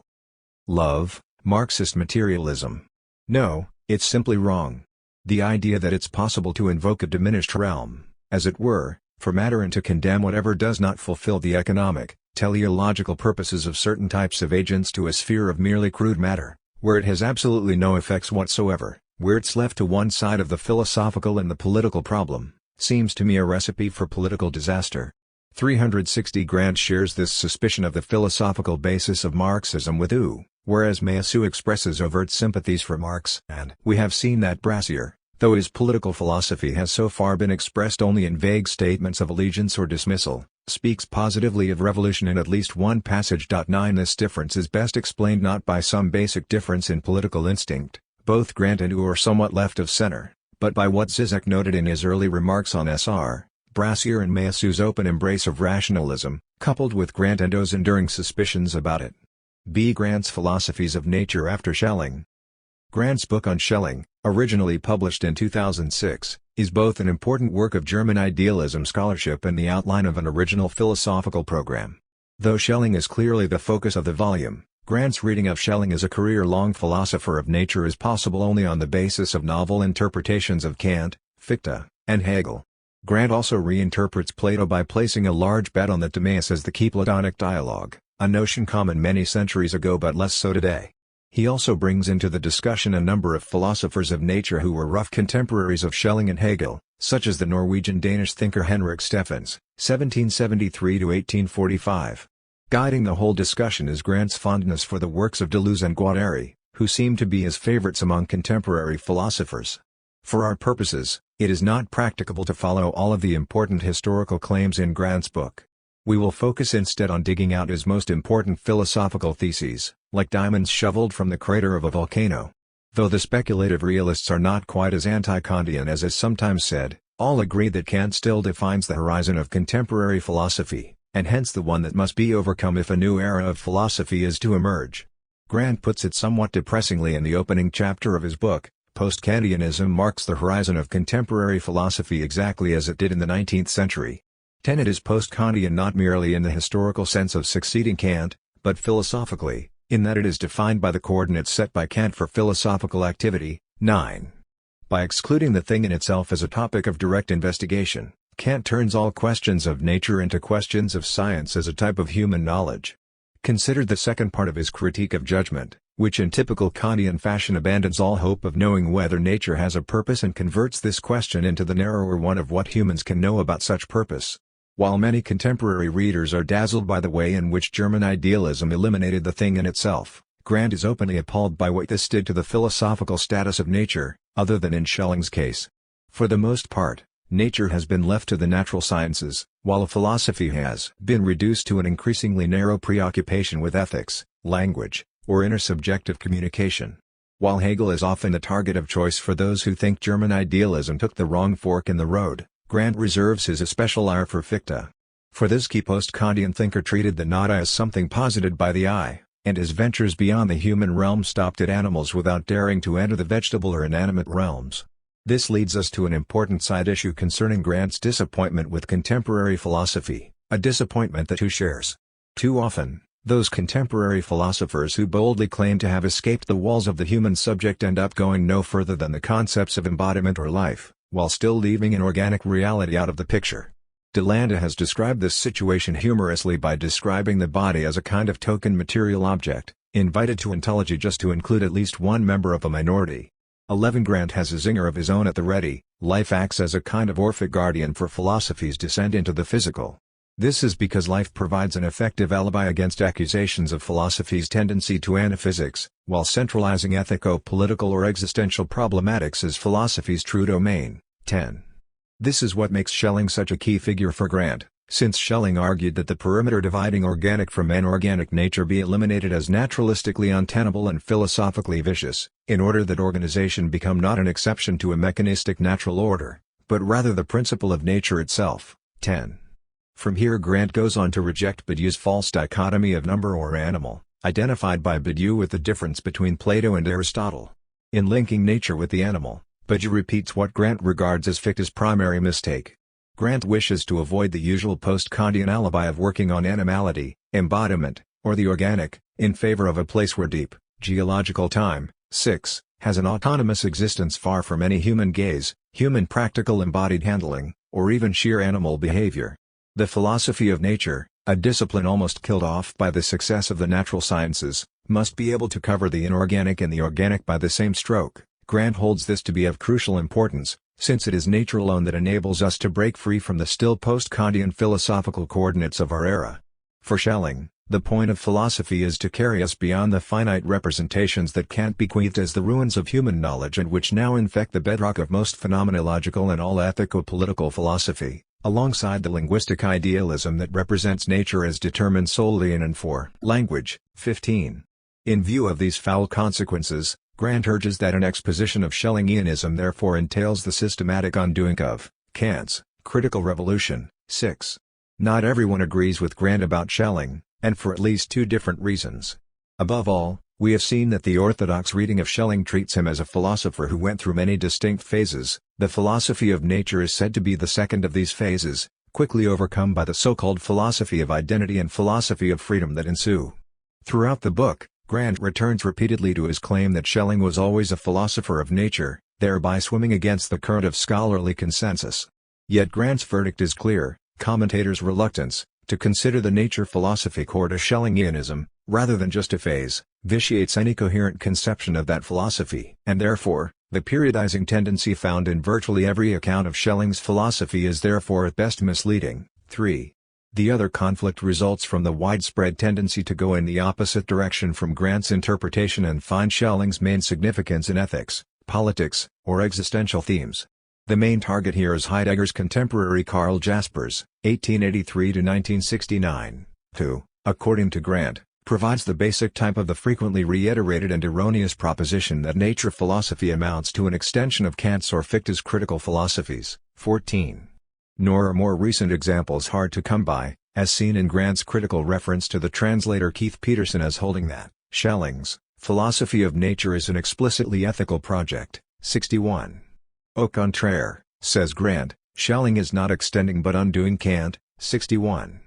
Love, Marxist materialism. No, it's simply wrong. The idea that it's possible to invoke a diminished realm, as it were, for matter and to condemn whatever does not fulfill the economic, teleological purposes of certain types of agents to a sphere of merely crude matter, where it has absolutely no effects whatsoever, where it's left to one side of the philosophical and the political problem, seems to me a recipe for political disaster. 360. Grant shares this suspicion of the philosophical basis of Marxism with U, whereas Meillassoux expresses overt sympathies for Marx, and we have seen that Brassier, though his political philosophy has so far been expressed only in vague statements of allegiance or dismissal, speaks positively of revolution in at least one passage. 9. This difference is best explained not by some basic difference in political instinct, both Grant and U are somewhat left of center, but by what Zizek noted in his early remarks on S.R. Brassier and Meillassoux' open embrace of rationalism, coupled with Grant and O's enduring suspicions about it. B. Grant's philosophies of nature after Schelling. Grant's book on Schelling, originally published in 2006, is both an important work of German idealism scholarship and the outline of an original philosophical program. Though Schelling is clearly the focus of the volume, Grant's reading of Schelling as a career-long philosopher of nature is possible only on the basis of novel interpretations of Kant, Fichte, and Hegel. Grant also reinterprets Plato by placing a large bet on the Timaeus as the key Platonic dialogue, a notion common many centuries ago but less so today. He also brings into the discussion a number of philosophers of nature who were rough contemporaries of Schelling and Hegel, such as the Norwegian-Danish thinker Henrik Steffens, 1773–1845. Guiding the whole discussion is Grant's fondness for the works of Deleuze and Guattari, who seem to be his favorites among contemporary philosophers. For our purposes, it is not practicable to follow all of the important historical claims in Grant's book. We will focus instead on digging out his most important philosophical theses, like diamonds shoveled from the crater of a volcano. Though the speculative realists are not quite as anti-Kantian as is sometimes said, all agree that Kant still defines the horizon of contemporary philosophy, and hence the one that must be overcome if a new era of philosophy is to emerge. Grant puts it somewhat depressingly in the opening chapter of his book. Post-Kantianism marks the horizon of contemporary philosophy exactly as it did in the 19th century. It is post-Kantian not merely in the historical sense of succeeding Kant, but philosophically, in that it is defined by the coordinates set by Kant for philosophical activity. 9. By excluding the thing in itself as a topic of direct investigation, Kant turns all questions of nature into questions of science as a type of human knowledge. Consider the second part of his critique of judgment, which in typical Kantian fashion abandons all hope of knowing whether nature has a purpose and converts this question into the narrower one of what humans can know about such purpose. While many contemporary readers are dazzled by the way in which German idealism eliminated the thing in itself, Grant is openly appalled by what this did to the philosophical status of nature, other than in Schelling's case. For the most part, nature has been left to the natural sciences, while philosophy has been reduced to an increasingly narrow preoccupation with ethics, language, or intersubjective communication. While Hegel is often the target of choice for those who think German idealism took the wrong fork in the road, Grant reserves his especial ire for Fichte. For this key post-Kantian thinker treated the not I as something posited by the I, and his ventures beyond the human realm stopped at animals without daring to enter the vegetable or inanimate realms. This leads us to an important side issue concerning Grant's disappointment with contemporary philosophy, a disappointment that he shares. Too often, those contemporary philosophers who boldly claim to have escaped the walls of the human subject end up going no further than the concepts of embodiment or life, while still leaving an organic reality out of the picture. De Landa has described this situation humorously by describing the body as a kind of token material object, invited to ontology just to include at least one member of a minority. 11. Grant has a zinger of his own at the ready. Life acts as a kind of Orphic guardian for philosophy's descent into the physical. This is because life provides an effective alibi against accusations of philosophy's tendency to anaphysics, while centralizing ethico-political or existential problematics as philosophy's true domain. 10. This is what makes Schelling such a key figure for Grant, since Schelling argued that the perimeter dividing organic from inorganic nature be eliminated as naturalistically untenable and philosophically vicious, in order that organization become not an exception to a mechanistic natural order, but rather the principle of nature itself. 10. From here Grant goes on to reject Badiou's false dichotomy of number or animal, identified by Badiou with the difference between Plato and Aristotle. In linking nature with the animal, Badiou repeats what Grant regards as Fichte's primary mistake. Grant wishes to avoid the usual post-Kantian alibi of working on animality, embodiment, or the organic, in favor of a place where deep, geological time, 6, has an autonomous existence far from any human gaze, human practical embodied handling, or even sheer animal behavior. The philosophy of nature, a discipline almost killed off by the success of the natural sciences, must be able to cover the inorganic and the organic by the same stroke. Grant holds this to be of crucial importance, since it is nature alone that enables us to break free from the still post-Kantian philosophical coordinates of our era. For Schelling, the point of philosophy is to carry us beyond the finite representations that can't be bequeathed as the ruins of human knowledge and which now infect the bedrock of most phenomenological and all ethico-political philosophy, alongside the linguistic idealism that represents nature as determined solely in and for language. 15. In view of these foul consequences, Grant urges that an exposition of Schellingianism therefore entails the systematic undoing of Kant's critical revolution. 6. Not everyone agrees with Grant about Schelling, and for at least two different reasons. Above all, we have seen that the orthodox reading of Schelling treats him as a philosopher who went through many distinct phases. The philosophy of nature is said to be the second of these phases, quickly overcome by the so-called philosophy of identity and philosophy of freedom that ensue. Throughout the book, Grant returns repeatedly to his claim that Schelling was always a philosopher of nature, thereby swimming against the current of scholarly consensus. Yet Grant's verdict is clear: commentators' reluctance to consider the nature philosophy core to Schellingianism, rather than just a phase, vitiates any coherent conception of that philosophy. And therefore, the periodizing tendency found in virtually every account of Schelling's philosophy is therefore at best misleading. 3. The other conflict results from the widespread tendency to go in the opposite direction from Grant's interpretation and find Schelling's main significance in ethics, politics, or existential themes. The main target here is Heidegger's contemporary Karl Jaspers, 1883–1969, who, according to Grant, provides the basic type of the frequently reiterated and erroneous proposition that nature philosophy amounts to an extension of Kant's or Fichte's critical philosophies. 14. Nor are more recent examples hard to come by, as seen in Grant's critical reference to the translator Keith Peterson as holding that Schelling's philosophy of nature is an explicitly ethical project. 61. Au contraire, says Grant, Schelling is not extending but undoing Kant. 61.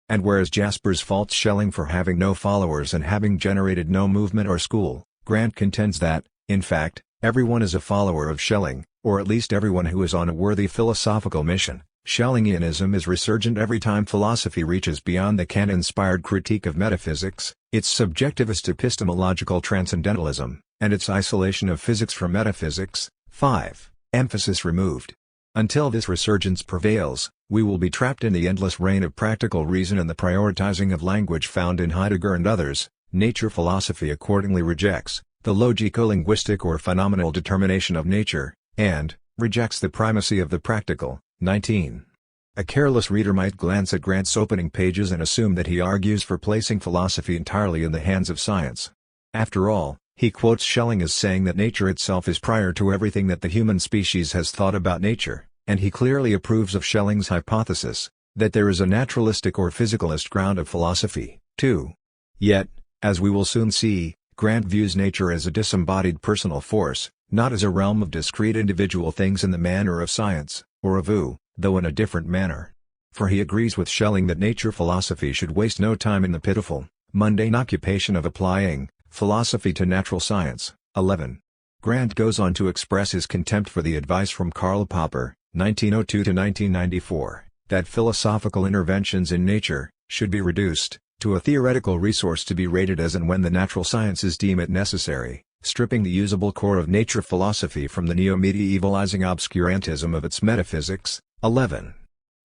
And whereas Jaspers faults Schelling for having no followers and having generated no movement or school, Grant contends that, in fact, everyone is a follower of Schelling, or at least everyone who is on a worthy philosophical mission. Schellingianism is resurgent every time philosophy reaches beyond the Kant-inspired critique of metaphysics, its subjectivist epistemological transcendentalism, and its isolation of physics from metaphysics. 5. Emphasis removed. Until this resurgence prevails, we will be trapped in the endless reign of practical reason and the prioritizing of language found in Heidegger and others. Nature philosophy accordingly rejects the logico-linguistic or phenomenal determination of nature, and rejects the primacy of the practical. 19. A careless reader might glance at Grant's opening pages and assume that he argues for placing philosophy entirely in the hands of science. After all, he quotes Schelling as saying that nature itself is prior to everything that the human species has thought about nature, and he clearly approves of Schelling's hypothesis, that there is a naturalistic or physicalist ground of philosophy, too. Yet, as we will soon see, Grant views nature as a disembodied personal force, not as a realm of discrete individual things in the manner of science, or of though in a different manner. For he agrees with Schelling that nature philosophy should waste no time in the pitiful, mundane occupation of applying philosophy to natural science. 11. Grant goes on to express his contempt for the advice from Karl Popper, 1902–1994, that philosophical interventions in nature should be reduced to a theoretical resource to be rated as and when the natural sciences deem it necessary, stripping the usable core of nature philosophy from the neo-medievalizing obscurantism of its metaphysics. 11.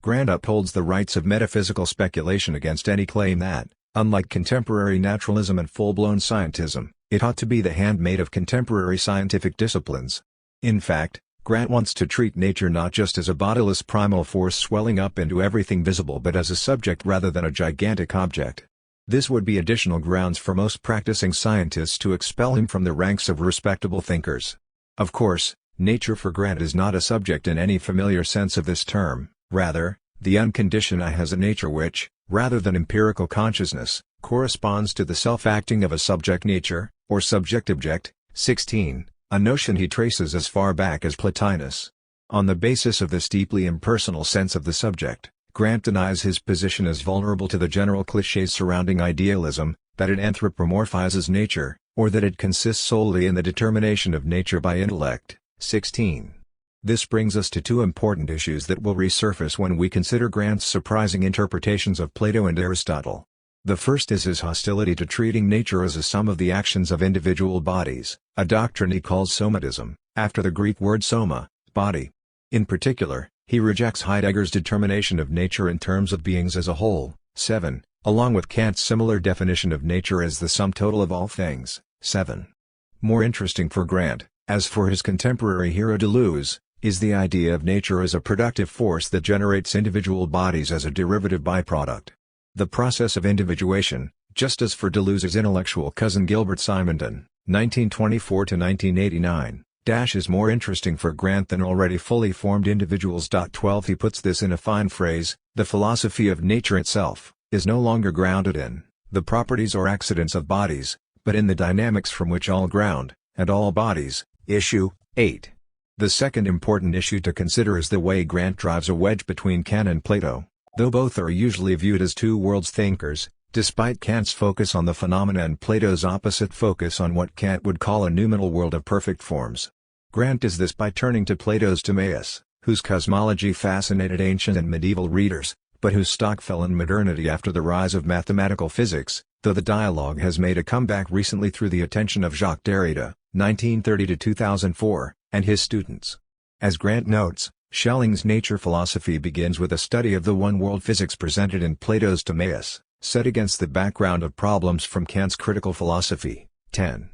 Grant upholds the rights of metaphysical speculation against any claim that, unlike contemporary naturalism and full-blown scientism, it ought to be the handmaid of contemporary scientific disciplines. In fact, Grant wants to treat nature not just as a bodiless primal force swelling up into everything visible but as a subject rather than a gigantic object. This would be additional grounds for most practicing scientists to expel him from the ranks of respectable thinkers. Of course, nature for Grant is not a subject in any familiar sense of this term, rather, the unconditioned I has a nature which, rather than empirical consciousness, corresponds to the self-acting of a subject nature, or subject-object. 16, a notion he traces as far back as Plotinus. On the basis of this deeply impersonal sense of the subject, Grant denies his position as vulnerable to the general clichés surrounding idealism, that it anthropomorphizes nature, or that it consists solely in the determination of nature by intellect. 16. This brings us to two important issues that will resurface when we consider Grant's surprising interpretations of Plato and Aristotle. The first is his hostility to treating nature as a sum of the actions of individual bodies, a doctrine he calls somatism, after the Greek word soma, body. In particular, he rejects Heidegger's determination of nature in terms of beings as a whole. 7. Along with Kant's similar definition of nature as the sum total of all things. 7. More interesting for Grant, as for his contemporary hero Deleuze, is the idea of nature as a productive force that generates individual bodies as a derivative byproduct. The process of individuation, just as for Deleuze's intellectual cousin Gilbert Simondon, 1924–1989, is more interesting for Grant than already fully formed individuals. 12 He puts this in a fine phrase: the philosophy of nature itself is no longer grounded in the properties or accidents of bodies, but in the dynamics from which all ground, and all bodies, issue. 8. The second important issue to consider is the way Grant drives a wedge between Kant and Plato. Though both are usually viewed as two-worlds thinkers, despite Kant's focus on the phenomena and Plato's opposite focus on what Kant would call a noumenal world of perfect forms, Grant does this by turning to Plato's Timaeus, whose cosmology fascinated ancient and medieval readers, but whose stock fell in modernity after the rise of mathematical physics, though the dialogue has made a comeback recently through the attention of Jacques Derrida, 1930–2004, and his students. As Grant notes, Schelling's nature philosophy begins with a study of the one-world physics presented in Plato's Timaeus, set against the background of problems from Kant's critical philosophy. 10.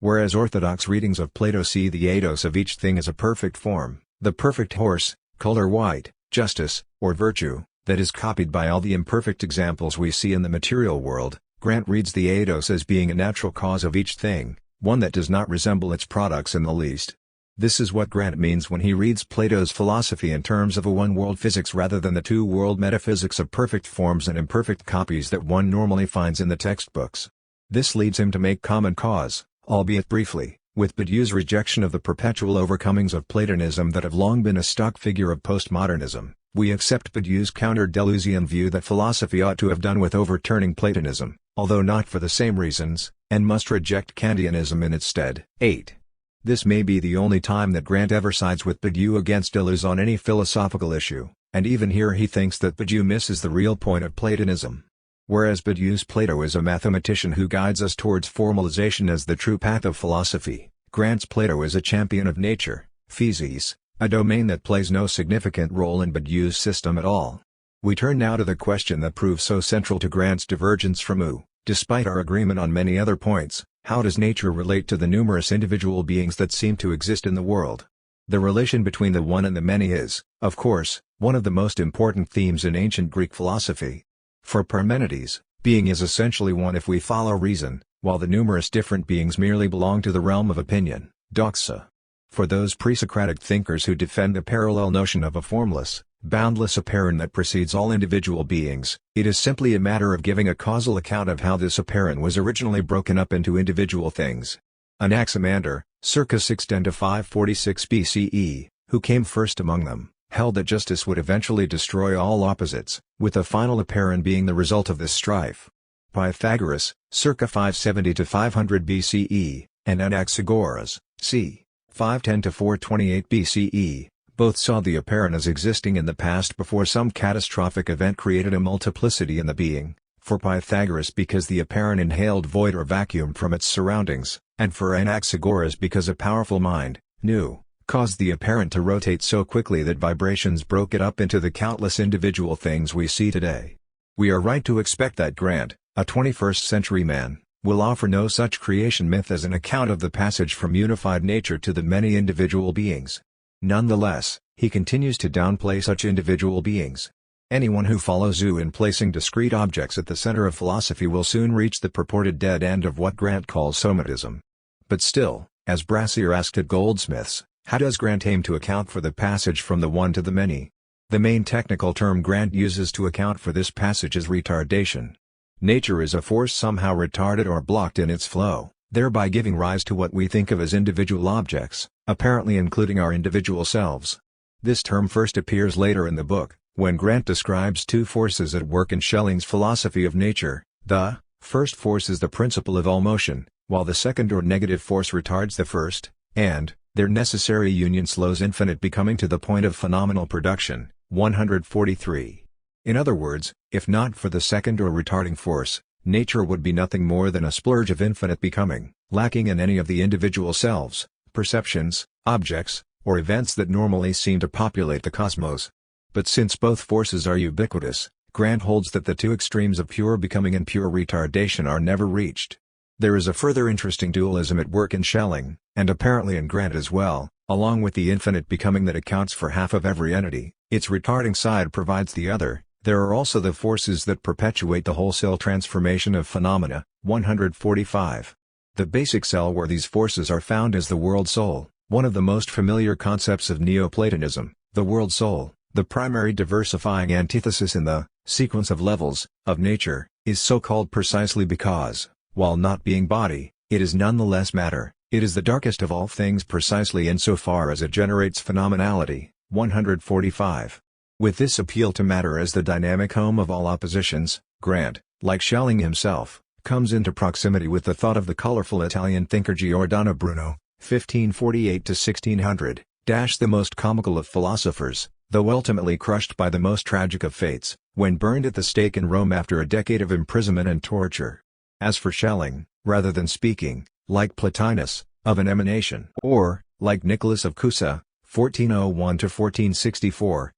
Whereas orthodox readings of Plato see the eidos of each thing as a perfect form, the perfect horse, color white, justice, or virtue, that is copied by all the imperfect examples we see in the material world, Grant reads the eidos as being a natural cause of each thing, one that does not resemble its products in the least. This is what Grant means when he reads Plato's philosophy in terms of a one-world physics rather than the two-world metaphysics of perfect forms and imperfect copies that one normally finds in the textbooks. This leads him to make common cause, albeit briefly, with Badiou's rejection of the perpetual overcomings of Platonism that have long been a stock figure of postmodernism. We accept Badiou's counter-Deleuzian view that philosophy ought to have done with overturning Platonism, although not for the same reasons, and must reject Kantianism in its stead. 8. This may be the only time that Grant ever sides with Badiou against Deleuze on any philosophical issue, and even here he thinks that Badiou misses the real point of Platonism. Whereas Badiou's Plato is a mathematician who guides us towards formalization as the true path of philosophy, Grant's Plato is a champion of nature, physis, a domain that plays no significant role in Badiou's system at all. We turn now to the question that proves so central to Grant's divergence from U. Despite our agreement on many other points, how does nature relate to the numerous individual beings that seem to exist in the world? The relation between the one and the many is, of course, one of the most important themes in ancient Greek philosophy. For Parmenides, being is essentially one if we follow reason, while the numerous different beings merely belong to the realm of opinion, doxa. For those pre-Socratic thinkers who defend the parallel notion of a formless, boundless apparent that precedes all individual beings, it is simply a matter of giving a causal account of how this apparent was originally broken up into individual things. Anaximander, circa 610–546 BCE, who came first among them, held that justice would eventually destroy all opposites, with the final apparent being the result of this strife. Pythagoras, circa 570–500 BCE, and Anaxagoras, c. 510–428 BCE, both saw the apparent as existing in the past before some catastrophic event created a multiplicity in the being, for Pythagoras because the apparent inhaled void or vacuum from its surroundings, and for Anaxagoras because a powerful mind, Nu, caused the apparent to rotate so quickly that vibrations broke it up into the countless individual things we see today. We are right to expect that Grant, a 21st century man, will offer no such creation myth as an account of the passage from unified nature to the many individual beings. Nonetheless, he continues to downplay such individual beings. Anyone who follows Wu in placing discrete objects at the center of philosophy will soon reach the purported dead end of what Grant calls somatism. But still, as Brassier asked at Goldsmiths, how does Grant aim to account for the passage from the one to the many? The main technical term Grant uses to account for this passage is retardation. Nature is a force somehow retarded or blocked in its flow, thereby giving rise to what we think of as individual objects, apparently including our individual selves. This term first appears later in the book, when Grant describes two forces at work in Schelling's philosophy of nature. The first force is the principle of all motion, while the second or negative force retards the first, and their necessary union slows infinite becoming to the point of phenomenal production. 143. In other words, if not for the second or retarding force, nature would be nothing more than a splurge of infinite becoming, lacking in any of the individual selves, perceptions, objects, or events that normally seem to populate the cosmos. But since both forces are ubiquitous, Grant holds that the two extremes of pure becoming and pure retardation are never reached. There is a further interesting dualism at work in Schelling, and apparently in Grant as well. Along with the infinite becoming that accounts for half of every entity, its retarding side provides the other. There are also the forces that perpetuate the wholesale transformation of phenomena. 145. The basic cell where these forces are found is the world soul, one of the most familiar concepts of Neoplatonism. The world soul, the primary diversifying antithesis in the sequence of levels of nature, is so called precisely because, while not being body, it is nonetheless matter. It is the darkest of all things precisely insofar as it generates phenomenality. 145. With this appeal to matter as the dynamic home of all oppositions, Grant, like Schelling himself, comes into proximity with the thought of the colorful Italian thinker Giordano Bruno, 1548–1600, the most comical of philosophers, though ultimately crushed by the most tragic of fates, when burned at the stake in Rome after a decade of imprisonment and torture. As for Schelling, rather than speaking, like Plotinus, of an emanation, or, like Nicholas of Cusa, 1401–1464,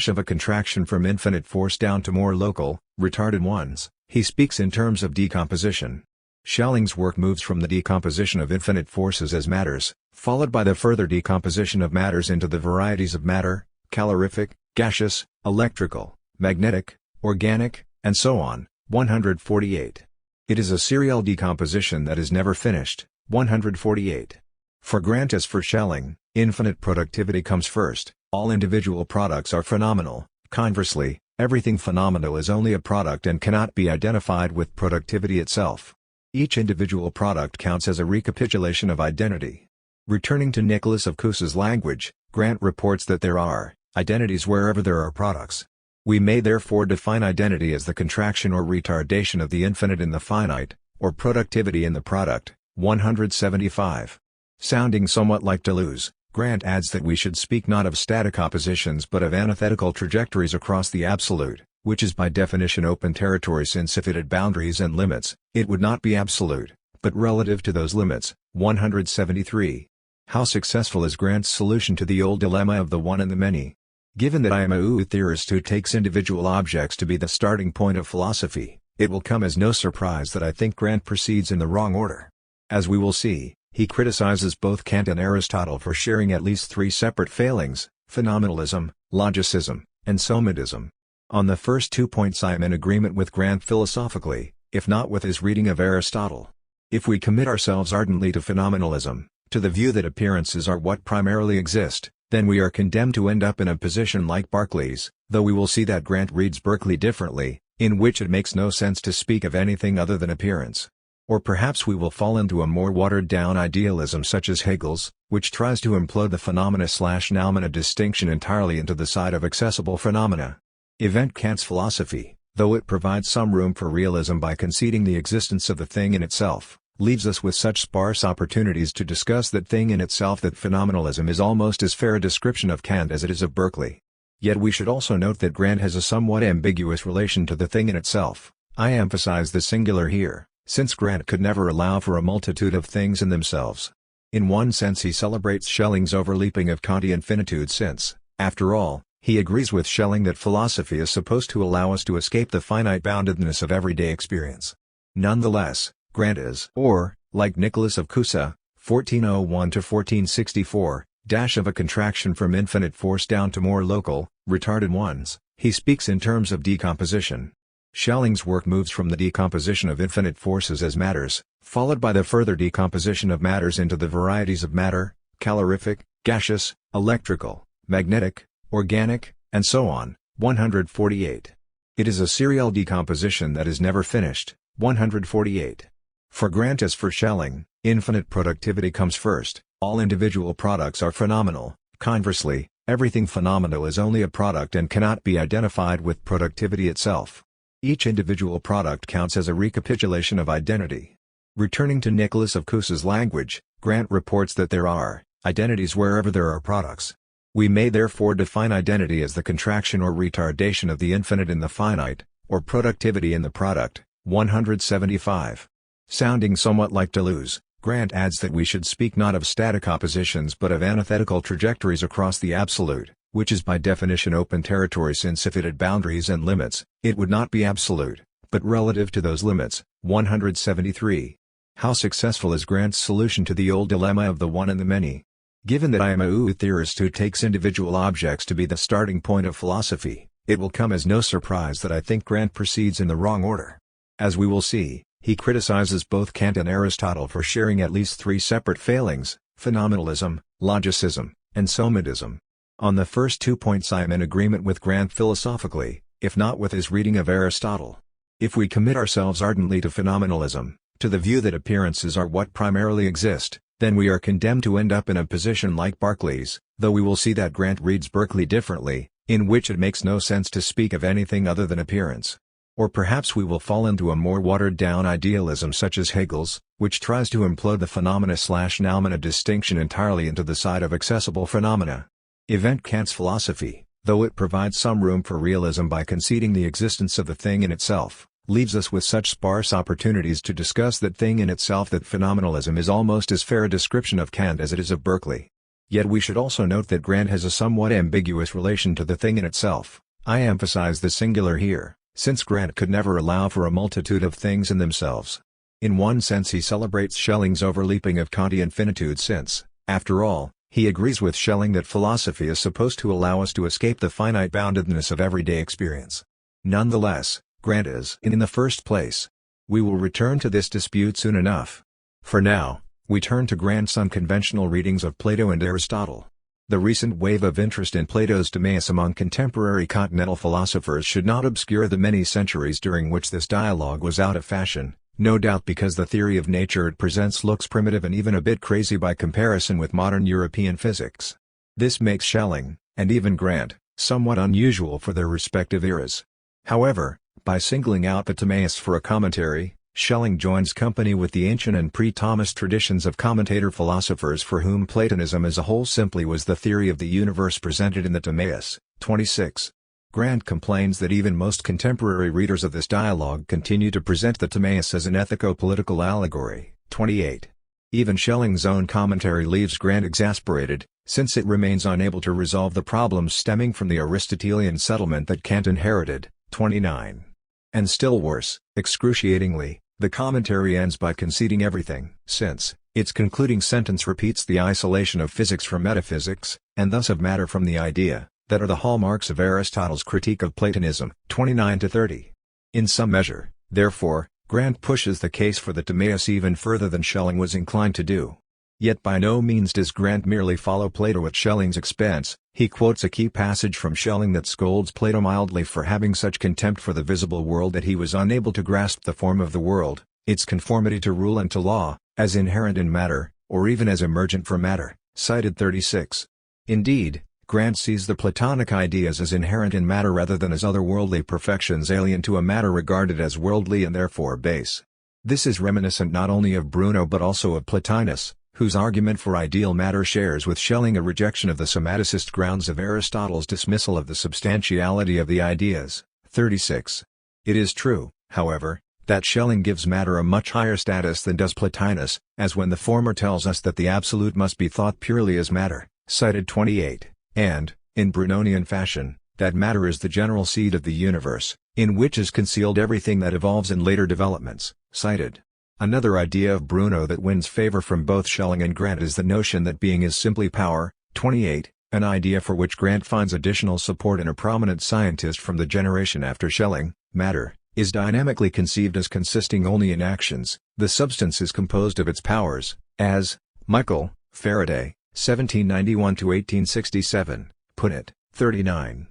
of a contraction from infinite force down to more local, retarded ones, he speaks in terms of decomposition. Schelling's work moves from the decomposition of infinite forces as matters, followed by the further decomposition of matters into the varieties of matter, calorific, gaseous, electrical, magnetic, organic, and so on. 148. It is a serial decomposition that is never finished. 148. For Grant as for Schelling, infinite productivity comes first. All individual products are phenomenal. Conversely, everything phenomenal is only a product and cannot be identified with productivity itself. Each individual product counts as a recapitulation of identity. Returning to Nicholas of Cusa's language, Grant reports that there are identities wherever there are products. We may therefore define identity as the contraction or retardation of the infinite in the finite, or productivity in the product. 175. Sounding somewhat like Deleuze, Grant adds that we should speak not of static oppositions but of antithetical trajectories across the absolute, which is by definition open territory since if it had boundaries and limits, it would not be absolute, but relative to those limits. 173. How successful is Grant's solution to the old dilemma of the one and the many? Given that I am a Wu theorist who takes individual objects to be the starting point of philosophy, it will come as no surprise that I think Grant proceeds in the wrong order. As we will see, he criticizes both Kant and Aristotle for sharing at least three separate failings: phenomenalism, logicism, and somatism. On the first 2 points I am in agreement with Grant philosophically, if not with his reading of Aristotle. If we commit ourselves ardently to phenomenalism, to the view that appearances are what primarily exist, then we are condemned to end up in a position like Berkeley's, though we will see that Grant reads Berkeley differently, in which it makes no sense to speak of anything other than appearance. Or perhaps we will fall into a more watered-down idealism such as Hegel's, which tries to implode the phenomena/noumena distinction entirely into the side of accessible phenomena. Event Kant's philosophy, though it provides some room for realism by conceding the existence of the thing in itself, leaves us with such sparse opportunities to discuss that thing in itself that phenomenalism is almost as fair a description of Kant as it is of Berkeley. Yet we should also note that Grant has a somewhat ambiguous relation to the thing in itself. I emphasize the singular here, since Grant could never allow for a multitude of things in themselves. In one sense he celebrates Schelling's overleaping of Kantian finitude since, after all, he agrees with Schelling that philosophy is supposed to allow us to escape the finite boundedness of everyday experience. Nonetheless, Grant is, or, like Nicholas of Cusa, 1401–1464, of a contraction from infinite force down to more local, retarded ones. He speaks in terms of decomposition. Schelling's work moves from the decomposition of infinite forces as matters, followed by the further decomposition of matters into the varieties of matter, calorific, gaseous, electrical, magnetic, organic, and so on. 148. It is a serial decomposition that is never finished. 148. For Grant as for Schelling, infinite productivity comes first. All individual products are phenomenal. Conversely, everything phenomenal is only a product and cannot be identified with productivity itself. Each individual product counts as a recapitulation of identity. Returning to Nicholas of Cusa's language, Grant reports that there are identities wherever there are products. We may therefore define identity as the contraction or retardation of the infinite in the finite, or productivity in the product. 175. Sounding somewhat like Deleuze, Grant adds that we should speak not of static oppositions but of antithetical trajectories across the absolute, which is by definition open territory since if it had boundaries and limits, it would not be absolute, but relative to those limits. 173. How successful is Grant's solution to the old dilemma of the one and the many? Given that I am a theorist who takes individual objects to be the starting point of philosophy, it will come as no surprise that I think Grant proceeds in the wrong order. As we will see, he criticizes both Kant and Aristotle for sharing at least three separate failings: phenomenalism, logicism, and somatism. On the first 2 points I am in agreement with Grant philosophically, if not with his reading of Aristotle. If we commit ourselves ardently to phenomenalism, to the view that appearances are what primarily exist, then we are condemned to end up in a position like Berkeley's, though we will see that Grant reads Berkeley differently, in which it makes no sense to speak of anything other than appearance. Or perhaps we will fall into a more watered-down idealism such as Hegel's, which tries to implode the phenomena/noumena distinction entirely into the side of accessible phenomena. Event Kant's philosophy, though it provides some room for realism by conceding the existence of the thing in itself, leaves us with such sparse opportunities to discuss that thing in itself that phenomenalism is almost as fair a description of Kant as it is of Berkeley. Yet we should also note that Grant has a somewhat ambiguous relation to the thing in itself. I emphasize the singular here, since Grant could never allow for a multitude of things in themselves. In one sense he celebrates Schelling's overleaping of Kantian finitude since, after all, he agrees with Schelling that philosophy is supposed to allow us to escape the finite boundedness of everyday experience. Nonetheless, Grant is in the first place. We will return to this dispute soon enough. For now, we turn to Grant's unconventional readings of Plato and Aristotle. The recent wave of interest in Plato's Timaeus among contemporary continental philosophers should not obscure the many centuries during which this dialogue was out of fashion, no doubt because the theory of nature it presents looks primitive and even a bit crazy by comparison with modern European physics. This makes Schelling, and even Grant, somewhat unusual for their respective eras. However, by singling out the Timaeus for a commentary, Schelling joins company with the ancient and pre-Thomist traditions of commentator philosophers for whom Platonism as a whole simply was the theory of the universe presented in the Timaeus. 26. Grant complains that even most contemporary readers of this dialogue continue to present the Timaeus as an ethico-political allegory. 28. Even Schelling's own commentary leaves Grant exasperated, since it remains unable to resolve the problems stemming from the Aristotelian settlement that Kant inherited. 29. And still worse, excruciatingly, the commentary ends by conceding everything, since its concluding sentence repeats the isolation of physics from metaphysics, and thus of matter from the idea, that are the hallmarks of Aristotle's critique of Platonism. 29-30. In some measure, therefore, Grant pushes the case for the Timaeus even further than Schelling was inclined to do. Yet by no means does Grant merely follow Plato at Schelling's expense. He quotes a key passage from Schelling that scolds Plato mildly for having such contempt for the visible world that he was unable to grasp the form of the world, its conformity to rule and to law, as inherent in matter, or even as emergent from matter, cited 36. Indeed, Grant sees the Platonic ideas as inherent in matter rather than as otherworldly perfections alien to a matter regarded as worldly and therefore base. This is reminiscent not only of Bruno but also of Plotinus, whose argument for ideal matter shares with Schelling a rejection of the somaticist grounds of Aristotle's dismissal of the substantiality of the ideas. 36. It is true, however, that Schelling gives matter a much higher status than does Plotinus, as when the former tells us that the absolute must be thought purely as matter, cited 28, and, in Brunonian fashion, that matter is the general seed of the universe, in which is concealed everything that evolves in later developments, cited. Another idea of Bruno that wins favor from both Schelling and Grant is the notion that being is simply power, 28, an idea for which Grant finds additional support in a prominent scientist from the generation after Schelling, matter, is dynamically conceived as consisting only in actions, the substance is composed of its powers, as Michael Faraday, 1791–1867, put it. 39.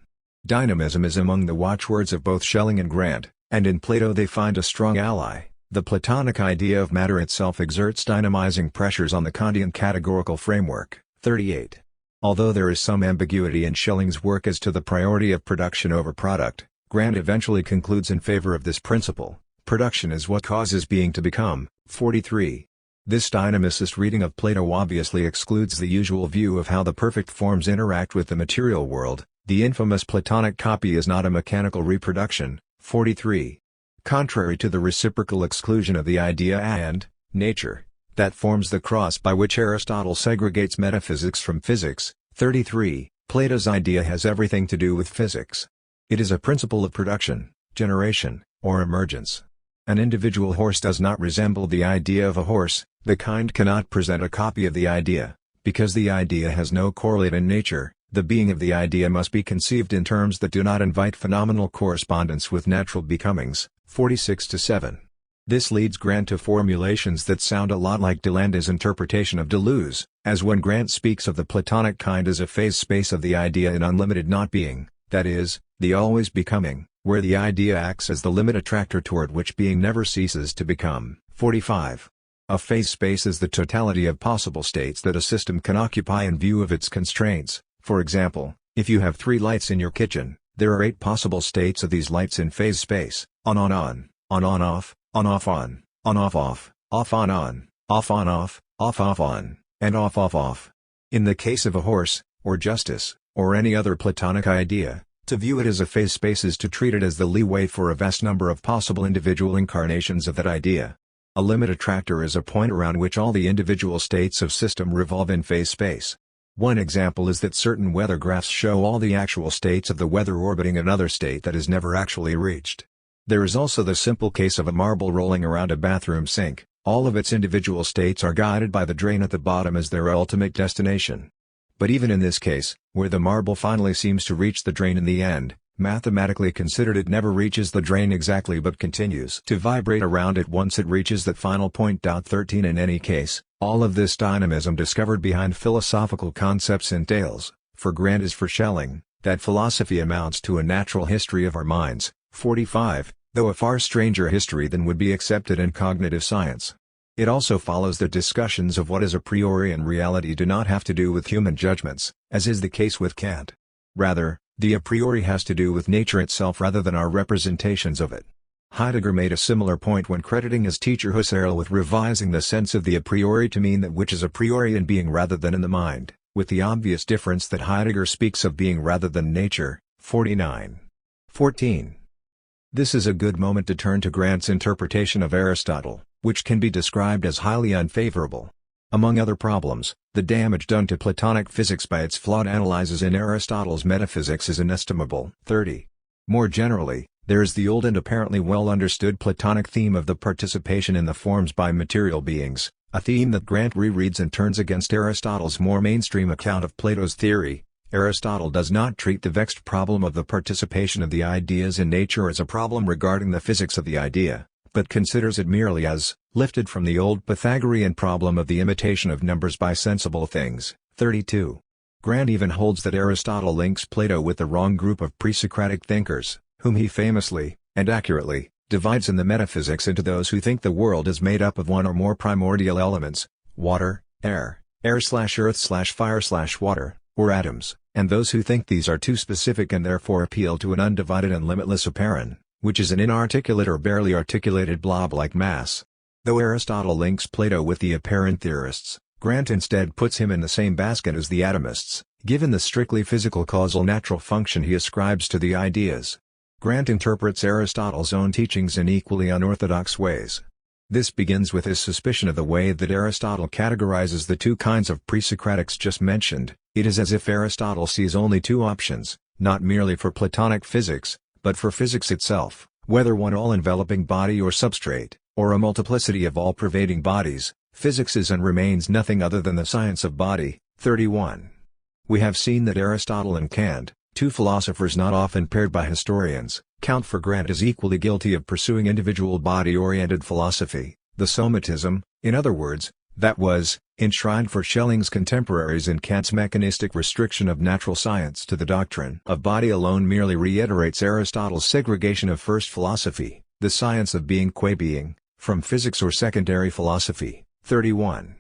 Dynamism is among the watchwords of both Schelling and Grant, and in Plato they find a strong ally. The Platonic idea of matter itself exerts dynamizing pressures on the Kantian categorical framework. 38. Although there is some ambiguity in Schelling's work as to the priority of production over product, Grant eventually concludes in favor of this principle: production is what causes being to become. 43. This dynamicist reading of Plato obviously excludes the usual view of how the perfect forms interact with the material world. The infamous Platonic copy is not a mechanical reproduction. 43. Contrary to the reciprocal exclusion of the idea and nature that forms the cross by which Aristotle segregates metaphysics from physics. 33. Plato's idea has everything to do with physics. It is a principle of production, generation, or emergence. An individual horse does not resemble the idea of a horse. The kind cannot present a copy of the idea. Because the idea has no correlate in nature, the being of the idea must be conceived in terms that do not invite phenomenal correspondence with natural becomings. 46-7. This leads Grant to formulations that sound a lot like Delande's interpretation of Deleuze, as when Grant speaks of the Platonic kind as a phase space of the idea in unlimited not-being, that is, the always becoming, where the idea acts as the limit attractor toward which being never ceases to become. 45. A phase space is the totality of possible states that a system can occupy in view of its constraints. For example, if you have 3 lights in your kitchen, there are 8 possible states of these lights in phase space: on-on-on, on-on-off, on-off-on, on-off-off, off-on-on, off-on-off, off-off-on, and off-off-off. In the case of a horse, or justice, or any other Platonic idea, to view it as a phase space is to treat it as the leeway for a vast number of possible individual incarnations of that idea. A limit attractor is a point around which all the individual states of system revolve in phase space. One example is that certain weather graphs show all the actual states of the weather orbiting another state that is never actually reached. There is also the simple case of a marble rolling around a bathroom sink. All of its individual states are guided by the drain at the bottom as their ultimate destination. But even in this case, where the marble finally seems to reach the drain in the end, mathematically considered it never reaches the drain exactly but continues to vibrate around it once it reaches that final point. 13. In any case, all of this dynamism discovered behind philosophical concepts entails, for Grant as for Schelling, that philosophy amounts to a natural history of our minds. 45, though a far stranger history than would be accepted in cognitive science. It also follows that discussions of what is a priori and reality do not have to do with human judgments, as is the case with Kant. Rather, the a priori has to do with nature itself rather than our representations of it. Heidegger made a similar point when crediting his teacher Husserl with revising the sense of the a priori to mean that which is a priori in being rather than in the mind, with the obvious difference that Heidegger speaks of being rather than nature. 49. 14. This is a good moment to turn to Grant's interpretation of Aristotle, which can be described as highly unfavorable. Among other problems, the damage done to Platonic physics by its flawed analyses in Aristotle's metaphysics is inestimable. 30. More generally, there is the old and apparently well-understood Platonic theme of the participation in the forms by material beings, a theme that Grant rereads and turns against Aristotle's more mainstream account of Plato's theory. Aristotle does not treat the vexed problem of the participation of the ideas in nature as a problem regarding the physics of the idea, but considers it merely as, lifted from the old Pythagorean problem of the imitation of numbers by sensible things. 32. Grant even holds that Aristotle links Plato with the wrong group of pre-Socratic thinkers, whom he famously, and accurately, divides in the metaphysics into those who think the world is made up of one or more primordial elements, water, air, air/earth/fire/water, or atoms, and those who think these are too specific and therefore appeal to an undivided and limitless apeiron, which is an inarticulate or barely articulated blob-like mass. Though Aristotle links Plato with the apeiron theorists, Grant instead puts him in the same basket as the atomists, given the strictly physical causal natural function he ascribes to the ideas. Grant interprets Aristotle's own teachings in equally unorthodox ways. This begins with his suspicion of the way that Aristotle categorizes the two kinds of pre-Socratics just mentioned. It is as if Aristotle sees only two options, not merely for Platonic physics, but for physics itself, whether one all-enveloping body or substrate, or a multiplicity of all-pervading bodies. Physics is and remains nothing other than the science of body. 31. We have seen that Aristotle and Kant, two philosophers not often paired by historians, count for Grant as equally guilty of pursuing individual body-oriented philosophy, the somatism, in other words, that was, enshrined for Schelling's contemporaries in Kant's mechanistic restriction of natural science to the doctrine of body alone merely reiterates Aristotle's segregation of first philosophy, the science of being qua being, from physics or secondary philosophy. 31.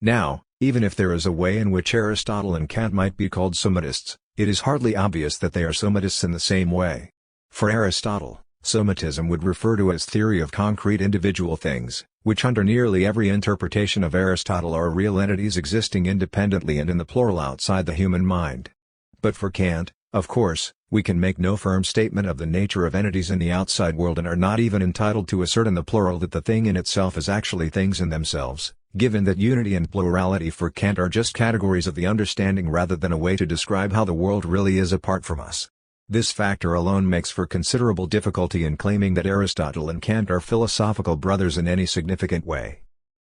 Now, even if there is a way in which Aristotle and Kant might be called somatists, it is hardly obvious that they are somatists in the same way. For Aristotle, somatism would refer to as theory of concrete individual things, which under nearly every interpretation of Aristotle are real entities existing independently and in the plural outside the human mind. But for Kant, of course, we can make no firm statement of the nature of entities in the outside world and are not even entitled to assert in the plural that the thing in itself is actually things in themselves, given that unity and plurality for Kant are just categories of the understanding rather than a way to describe how the world really is apart from us. This factor alone makes for considerable difficulty in claiming that Aristotle and Kant are philosophical brothers in any significant way.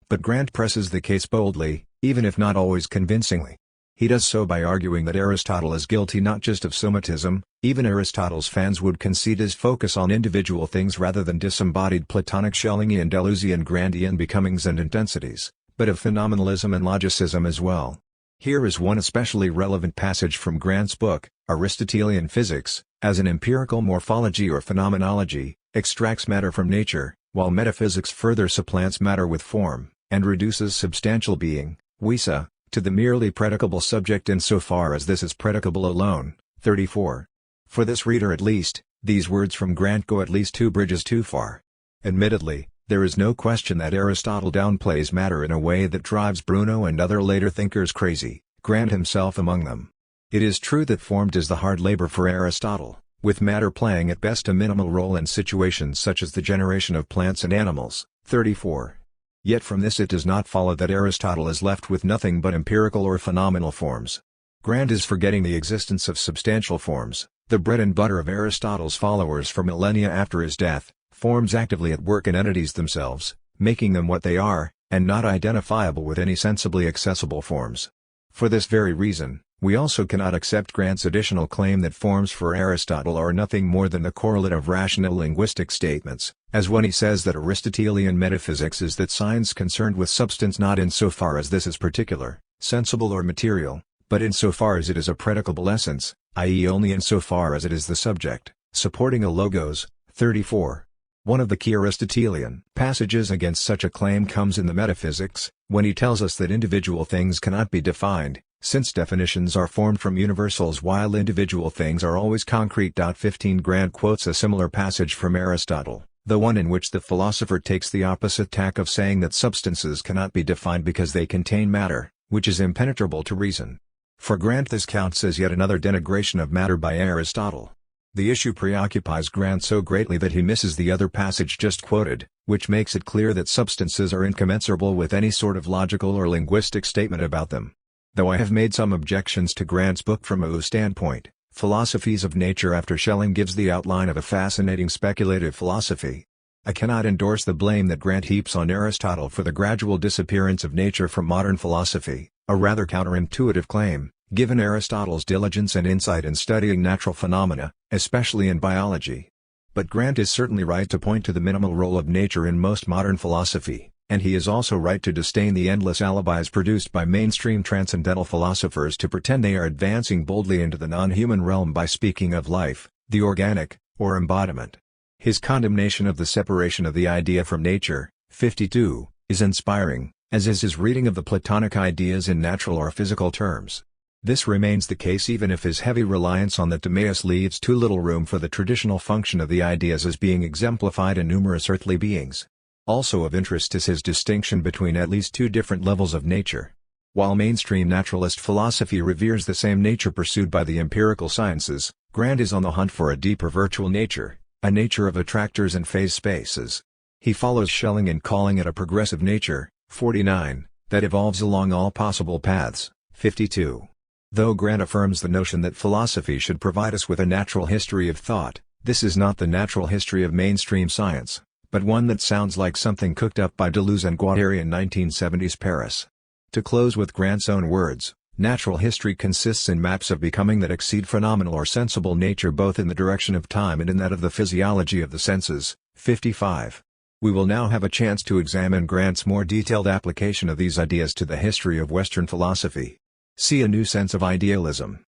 But Grant presses the case boldly, even if not always convincingly. He does so by arguing that Aristotle is guilty not just of somatism, even Aristotle's fans would concede his focus on individual things rather than disembodied Platonic Schellingian Deleuzian Grandian becomings and intensities, but of phenomenalism and logicism as well. Here is one especially relevant passage from Grant's book, Aristotelian Physics, as an empirical morphology or phenomenology, extracts matter from nature, while metaphysics further supplants matter with form, and reduces substantial being, visa, to the merely predicable subject insofar as this is predicable alone. 34. For this reader at least, these words from Grant go at least 2 bridges too far. Admittedly, there is no question that Aristotle downplays matter in a way that drives Bruno and other later thinkers crazy, Grant himself among them. It is true that form does the hard labor for Aristotle, with matter playing at best a minimal role in situations such as the generation of plants and animals. 34. Yet from this it does not follow that Aristotle is left with nothing but empirical or phenomenal forms. Grant is forgetting the existence of substantial forms, the bread and butter of Aristotle's followers for millennia after his death, forms actively at work in entities themselves, making them what they are, and not identifiable with any sensibly accessible forms. For this very reason, we also cannot accept Grant's additional claim that forms for Aristotle are nothing more than the correlate of rational linguistic statements, as when he says that Aristotelian metaphysics is that science concerned with substance not insofar as this is particular, sensible or material, but insofar as it is a predicable essence, i.e. only insofar as it is the subject, supporting a logos. 34. One of the key Aristotelian passages against such a claim comes in the Metaphysics, when he tells us that individual things cannot be defined, since definitions are formed from universals while individual things are always concrete. 15 Grant quotes a similar passage from Aristotle, the one in which the philosopher takes the opposite tack of saying that substances cannot be defined because they contain matter, which is impenetrable to reason. For Grant this counts as yet another denigration of matter by Aristotle. The issue preoccupies Grant so greatly that he misses the other passage just quoted, which makes it clear that substances are incommensurable with any sort of logical or linguistic statement about them. Though I have made some objections to Grant's book from a standpoint, Philosophies of Nature after Schelling gives the outline of a fascinating speculative philosophy. I cannot endorse the blame that Grant heaps on Aristotle for the gradual disappearance of nature from modern philosophy, a rather counterintuitive claim, given Aristotle's diligence and insight in studying natural phenomena, especially in biology. But Grant is certainly right to point to the minimal role of nature in most modern philosophy, and he is also right to disdain the endless alibis produced by mainstream transcendental philosophers to pretend they are advancing boldly into the non-human realm by speaking of life, the organic, or embodiment. His condemnation of the separation of the idea from nature, 52, is inspiring, as is his reading of the Platonic ideas in natural or physical terms. This remains the case even if his heavy reliance on the Timaeus leaves too little room for the traditional function of the ideas as being exemplified in numerous earthly beings. Also of interest is his distinction between at least 2 different levels of nature. While mainstream naturalist philosophy reveres the same nature pursued by the empirical sciences, Grant is on the hunt for a deeper virtual nature, a nature of attractors and phase spaces. He follows Schelling in calling it a progressive nature, 49, that evolves along all possible paths, 52. Though Grant affirms the notion that philosophy should provide us with a natural history of thought, this is not the natural history of mainstream science, but one that sounds like something cooked up by Deleuze and Guattari in 1970s Paris. To close with Grant's own words, Natural history consists in maps of becoming that exceed phenomenal or sensible nature both in the direction of time and in that of the physiology of the senses. 55. We will now have a chance to examine Grant's more detailed application of these ideas to the history of Western philosophy. See A New Sense of Idealism.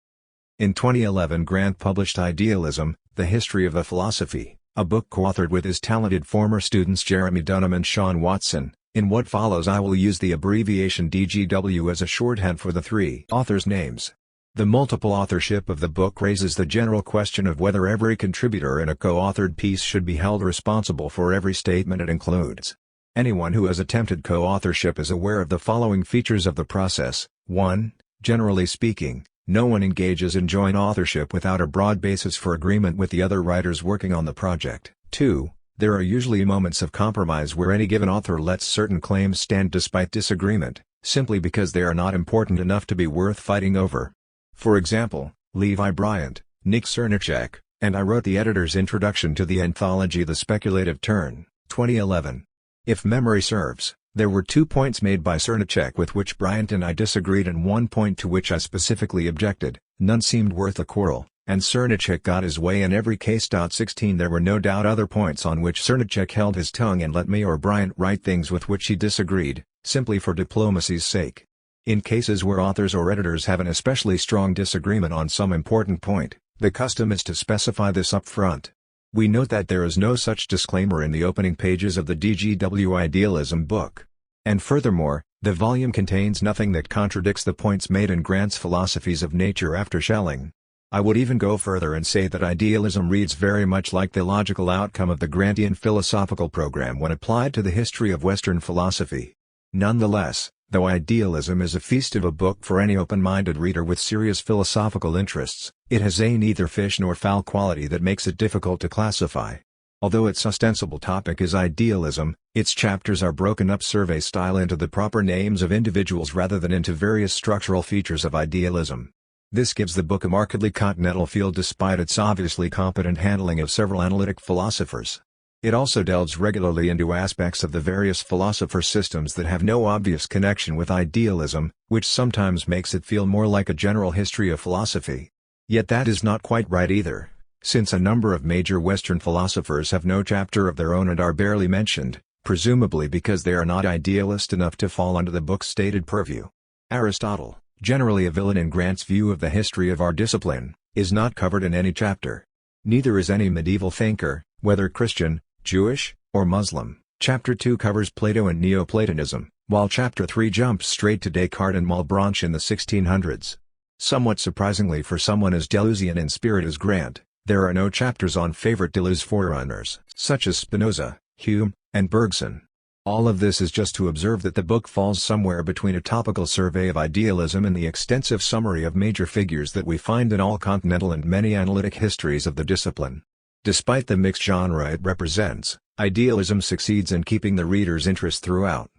In 2011 Grant published Idealism, The History of a Philosophy, a book co-authored with his talented former students Jeremy Dunham and Sean Watson. In what follows I will use the abbreviation DGW as a shorthand for the three authors' names. The multiple authorship of the book raises the general question of whether every contributor in a co-authored piece should be held responsible for every statement it includes. Anyone who has attempted co-authorship is aware of the following features of the process. 1. Generally speaking, no one engages in joint authorship without a broad basis for agreement with the other writers working on the project. 2. There are usually moments of compromise where any given author lets certain claims stand despite disagreement, simply because they are not important enough to be worth fighting over. For example, Levi Bryant, Nick Cernicek, and I wrote the editor's introduction to the anthology The Speculative Turn, 2011. If memory serves, there were 2 points made by Cernicek with which Bryant and I disagreed and 1 point to which I specifically objected. None seemed worth a quarrel, and Cernicek got his way in every case. 16 There were no doubt other points on which Cernicek held his tongue and let me or Bryant write things with which he disagreed, simply for diplomacy's sake. In cases where authors or editors have an especially strong disagreement on some important point, the custom is to specify this up front. We note that there is no such disclaimer in the opening pages of the DGW Idealism book. And furthermore, the volume contains nothing that contradicts the points made in Grant's philosophies of nature after Schelling. I would even go further and say that idealism reads very much like the logical outcome of the Grantian philosophical program when applied to the history of Western philosophy. Nonetheless, though idealism is a feast of a book for any open-minded reader with serious philosophical interests, it has a neither fish nor fowl quality that makes it difficult to classify. Although its ostensible topic is idealism, its chapters are broken up survey-style into the proper names of individuals rather than into various structural features of idealism. This gives the book a markedly continental feel despite its obviously competent handling of several analytic philosophers. It also delves regularly into aspects of the various philosopher systems that have no obvious connection with idealism, which sometimes makes it feel more like a general history of philosophy. Yet that is not quite right either, since a number of major Western philosophers have no chapter of their own and are barely mentioned, presumably because they are not idealist enough to fall under the book's stated purview. Aristotle, generally a villain in Grant's view of the history of our discipline, is not covered in any chapter. Neither is any medieval thinker, whether Christian, Jewish, or Muslim. Chapter 2 covers Plato and Neoplatonism, while Chapter 3 jumps straight to Descartes and Malebranche in the 1600s. Somewhat surprisingly for someone as Deleuzian in spirit as Grant, there are no chapters on favorite Deleuze forerunners, such as Spinoza, Hume, and Bergson. All of this is just to observe that the book falls somewhere between a topical survey of idealism and the extensive summary of major figures that we find in all continental and many analytic histories of the discipline. Despite the mixed genre it represents, idealism succeeds in keeping the reader's interest throughout.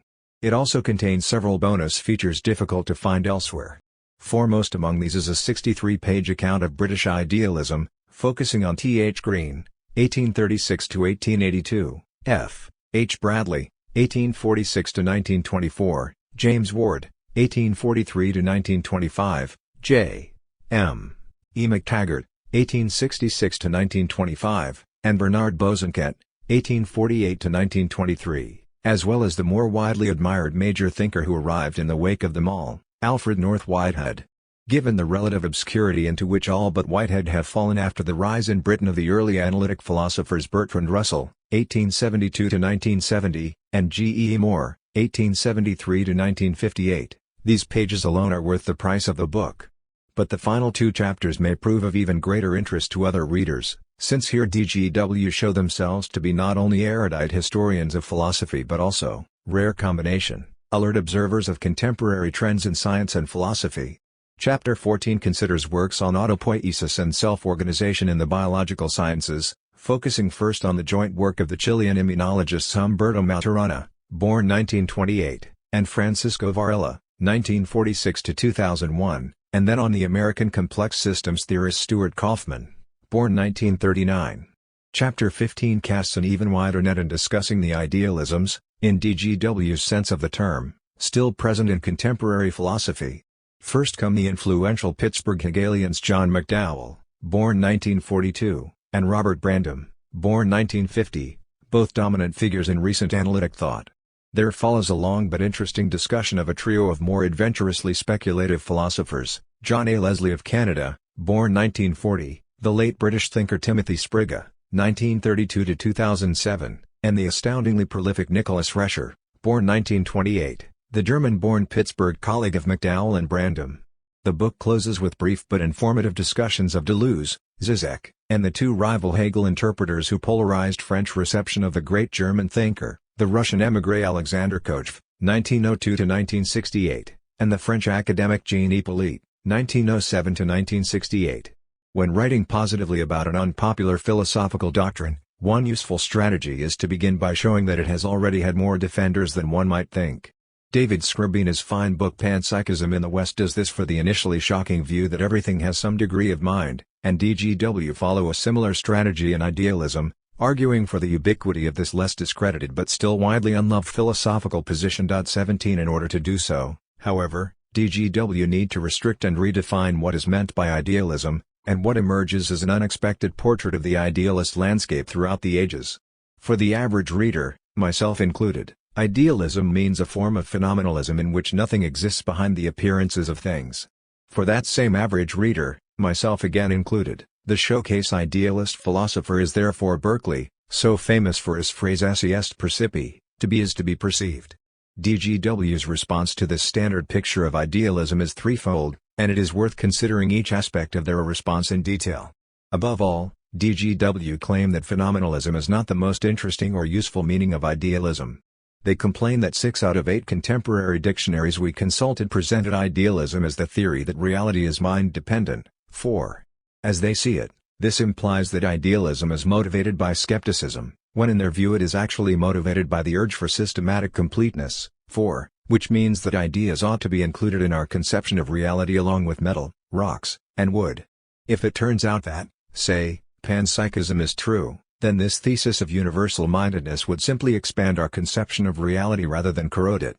It also contains several bonus features difficult to find elsewhere. Foremost among these is a 63-page account of British idealism, focusing on T. H. Green, 1836–1882, F. H. Bradley, 1846–1924, James Ward, 1843–1925, J. M. E. McTaggart, 1866–1925, and Bernard Bosanquet, 1848–1923, as well as the more widely admired major thinker who arrived in the wake of them all, Alfred North Whitehead. Given the relative obscurity into which all but Whitehead have fallen after the rise in Britain of the early analytic philosophers Bertrand Russell, 1872–1970, and G. E. Moore, 1873–1958, these pages alone are worth the price of the book. But the final 2 chapters may prove of even greater interest to other readers, since here DGW show themselves to be not only erudite historians of philosophy but also, rare combination, alert observers of contemporary trends in science and philosophy. Chapter 14 considers works on autopoiesis and self-organization in the biological sciences, focusing first on the joint work of the Chilean immunologists Humberto Maturana, born 1928, and Francisco Varela, 1946–2001, and then on the American complex systems theorist Stuart Kauffman, born 1939. Chapter 15 casts an even wider net in discussing the idealisms, in DGW's sense of the term, still present in contemporary philosophy. First come the influential Pittsburgh Hegelians John McDowell, born 1942, and Robert Brandom, born 1950, both dominant figures in recent analytic thought. There follows a long but interesting discussion of a trio of more adventurously speculative philosophers: John A. Leslie of Canada, born 1940, the late British thinker Timothy Sprigga, 1932–2007, and the astoundingly prolific Nicholas Rescher, born 1928, the German-born Pittsburgh colleague of McDowell and Brandom. The book closes with brief but informative discussions of Deleuze, Zizek, and the two rival Hegel interpreters who polarized French reception of the great German thinker, the Russian émigré Alexander Kochv, 1902–1968, and the French academic Jean Hippolyte, 1907–1968. When writing positively about an unpopular philosophical doctrine, one useful strategy is to begin by showing that it has already had more defenders than one might think. David Scribina's fine book Panpsychism in the West does this for the initially shocking view that everything has some degree of mind, and DGW follow a similar strategy in Idealism, arguing for the ubiquity of this less discredited but still widely unloved philosophical position. 17 In order to do so, however, DGW need to restrict and redefine what is meant by idealism, and what emerges as an unexpected portrait of the idealist landscape throughout the ages. For the average reader, myself included, idealism means a form of phenomenalism in which nothing exists behind the appearances of things. For that same average reader, myself again included, the showcase idealist philosopher is therefore Berkeley, so famous for his phrase esse est percipi, to be is to be perceived. DGW's response to this standard picture of idealism is threefold, and it is worth considering each aspect of their response in detail. Above all, DGW claim that phenomenalism is not the most interesting or useful meaning of idealism. They complain that 6 out of 8 contemporary dictionaries we consulted presented idealism as the theory that reality is mind-dependent. 4. As they see it, this implies that idealism is motivated by skepticism, when in their view it is actually motivated by the urge for systematic completeness. 4. Which means that ideas ought to be included in our conception of reality along with metal, rocks, and wood. If it turns out that, say, panpsychism is true, then this thesis of universal-mindedness would simply expand our conception of reality rather than corrode it.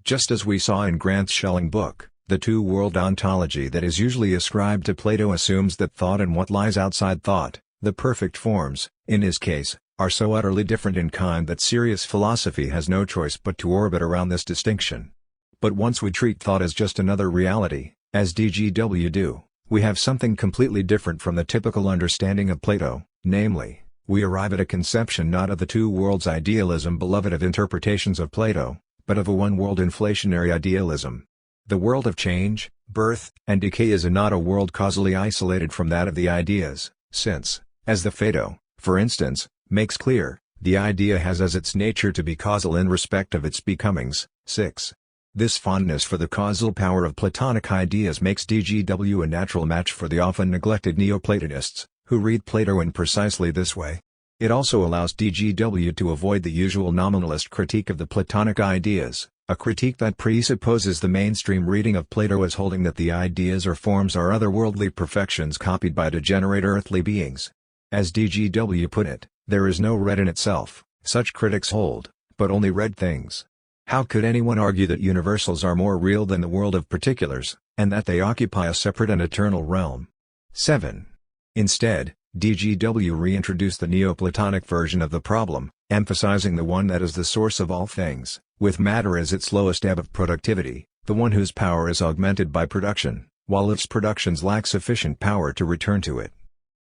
Just as we saw in Grant's Schelling book, the two-world ontology that is usually ascribed to Plato assumes that thought and what lies outside thought, the perfect forms, in his case, are so utterly different in kind that serious philosophy has no choice but to orbit around this distinction. But once we treat thought as just another reality, as DGW do, we have something completely different from the typical understanding of Plato, namely, we arrive at a conception not of the two worlds idealism beloved of interpretations of Plato, but of a one-world inflationary idealism. The world of change, birth, and decay is not a world causally isolated from that of the ideas, since, as the Phaedo, for instance, makes clear, the idea has as its nature to be causal in respect of its becomings. 6. This fondness for the causal power of Platonic ideas makes DGW a natural match for the often neglected Neoplatonists, who read Plato in precisely this way. It also allows DGW to avoid the usual nominalist critique of the Platonic ideas, a critique that presupposes the mainstream reading of Plato as holding that the ideas or forms are otherworldly perfections copied by degenerate earthly beings. As DGW put it, there is no red in itself, such critics hold, but only red things. How could anyone argue that universals are more real than the world of particulars, and that they occupy a separate and eternal realm? 7. Instead, DGW reintroduced the Neoplatonic version of the problem, emphasizing the one that is the source of all things, with matter as its lowest ebb of productivity, the one whose power is augmented by production, while its productions lack sufficient power to return to it.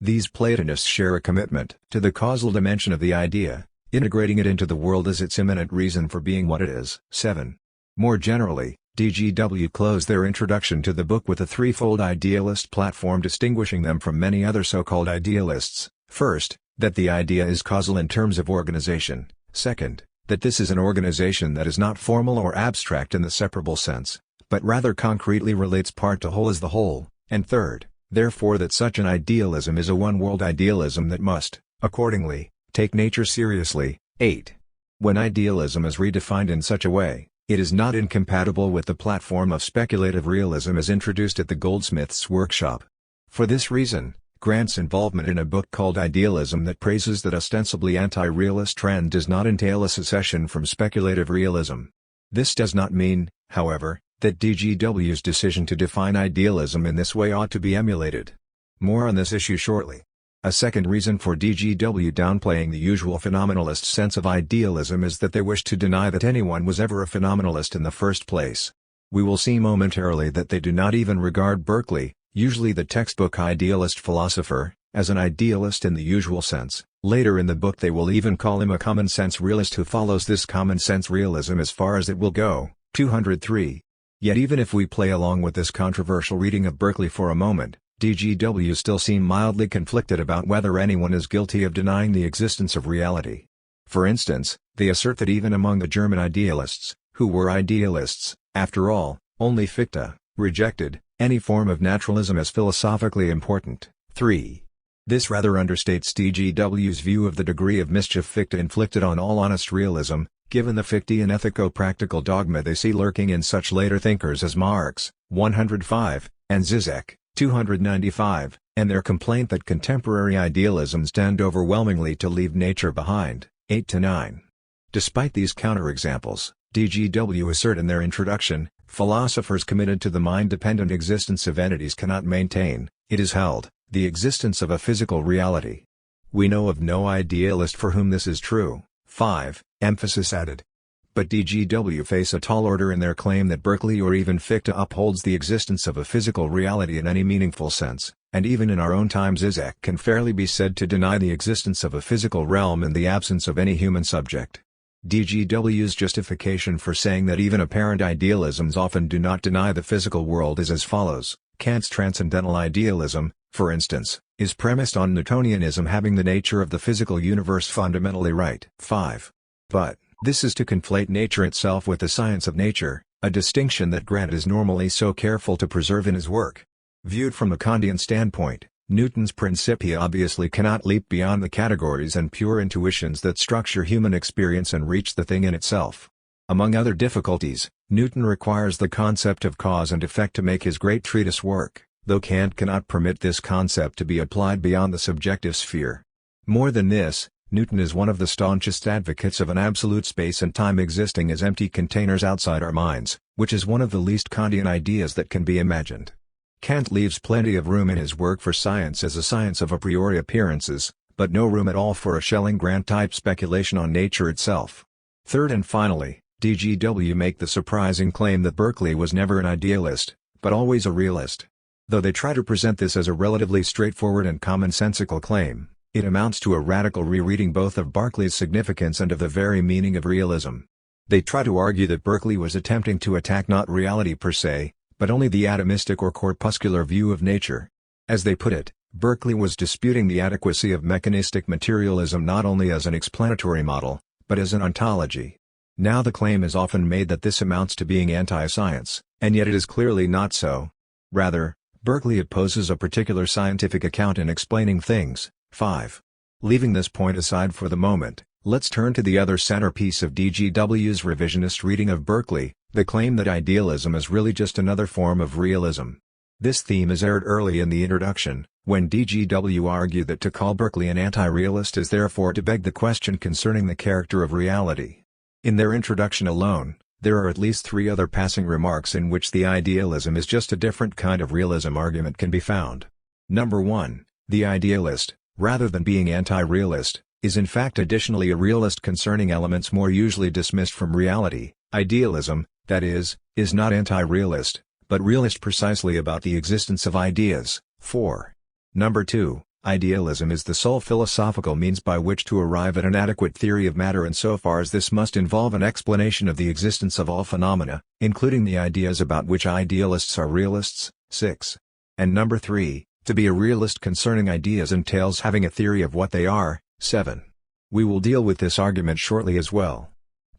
These Platonists share a commitment to the causal dimension of the idea, integrating it into the world as its immanent reason for being what it is. 7. More generally, DGW closed their introduction to the book with a threefold idealist platform distinguishing them from many other so-called idealists. First, that the idea is causal in terms of organization. Second, that this is an organization that is not formal or abstract in the separable sense, but rather concretely relates part to whole as the whole. And third, therefore that such an idealism is a one-world idealism that must, accordingly, take nature seriously. 8. When idealism is redefined in such a way, it is not incompatible with the platform of speculative realism as introduced at the Goldsmiths' workshop. For this reason, Grant's involvement in a book called Idealism that praises that ostensibly anti-realist trend does not entail a secession from speculative realism. This does not mean, however, that DGW's decision to define idealism in this way ought to be emulated. More on this issue shortly. A second reason for DGW downplaying the usual phenomenalist sense of idealism is that they wish to deny that anyone was ever a phenomenalist in the first place. We will see momentarily that they do not even regard Berkeley, usually the textbook idealist philosopher, as an idealist in the usual sense. Later in the book they will even call him a common-sense realist who follows this common-sense realism as far as it will go. 203. Yet even if we play along with this controversial reading of Berkeley for a moment, DGW still seem mildly conflicted about whether anyone is guilty of denying the existence of reality. For instance, they assert that even among the German idealists, who were idealists, after all, only Fichte, rejected any form of naturalism as philosophically important. 3. This rather understates DGW's view of the degree of mischief Fichte inflicted on all honest realism, given the Fichtean ethico-practical dogma they see lurking in such later thinkers as Marx, 105, and Zizek, 295, and their complaint that contemporary idealisms tend overwhelmingly to leave nature behind, 8-9. Despite these counterexamples, DGW assert in their introduction, philosophers committed to the mind-dependent existence of entities cannot maintain, it is held, the existence of a physical reality. We know of no idealist for whom this is true. 5. Emphasis added. But DGW face a tall order in their claim that Berkeley or even Fichte upholds the existence of a physical reality in any meaningful sense, and even in our own time Zizek can fairly be said to deny the existence of a physical realm in the absence of any human subject. DGW's justification for saying that even apparent idealisms often do not deny the physical world is as follows. Kant's transcendental idealism, for instance, is premised on Newtonianism having the nature of the physical universe fundamentally right. 5. But this is to conflate nature itself with the science of nature, a distinction that Grant is normally so careful to preserve in his work. Viewed from a Kantian standpoint, Newton's Principia obviously cannot leap beyond the categories and pure intuitions that structure human experience and reach the thing in itself. Among other difficulties, Newton requires the concept of cause and effect to make his great treatise work, though Kant cannot permit this concept to be applied beyond the subjective sphere. More than this, Newton is one of the staunchest advocates of an absolute space and time existing as empty containers outside our minds, which is one of the least Kantian ideas that can be imagined. Kant leaves plenty of room in his work for science as a science of a priori appearances, but no room at all for a Schelling-Grant-type speculation on nature itself. Third and finally, DGW make the surprising claim that Berkeley was never an idealist, but always a realist. Though they try to present this as a relatively straightforward and commonsensical claim, it amounts to a radical rereading both of Berkeley's significance and of the very meaning of realism. They try to argue that Berkeley was attempting to attack not reality per se, but only the atomistic or corpuscular view of nature. As they put it, Berkeley was disputing the adequacy of mechanistic materialism not only as an explanatory model, but as an ontology. Now the claim is often made that this amounts to being anti-science, and yet it is clearly not so. Rather, Berkeley opposes a particular scientific account in explaining things. 5. Leaving this point aside for the moment, let's turn to the other centerpiece of DGW's revisionist reading of Berkeley, the claim that idealism is really just another form of realism. This theme is aired early in the introduction, when DGW argued that to call Berkeley an anti-realist is therefore to beg the question concerning the character of reality. In their introduction alone, there are at least 3 other passing remarks in which the idealism is just a different kind of realism argument can be found. Number 1, the idealist, rather than being anti-realist, is in fact additionally a realist concerning elements more usually dismissed from reality. Idealism, that is not anti-realist, but realist precisely about the existence of ideas. 4. Number 2, idealism is the sole philosophical means by which to arrive at an adequate theory of matter insofar as this must involve an explanation of the existence of all phenomena, including the ideas about which idealists are realists. 6. And number 3, to be a realist concerning ideas entails having a theory of what they are. 7. We will deal with this argument shortly as well.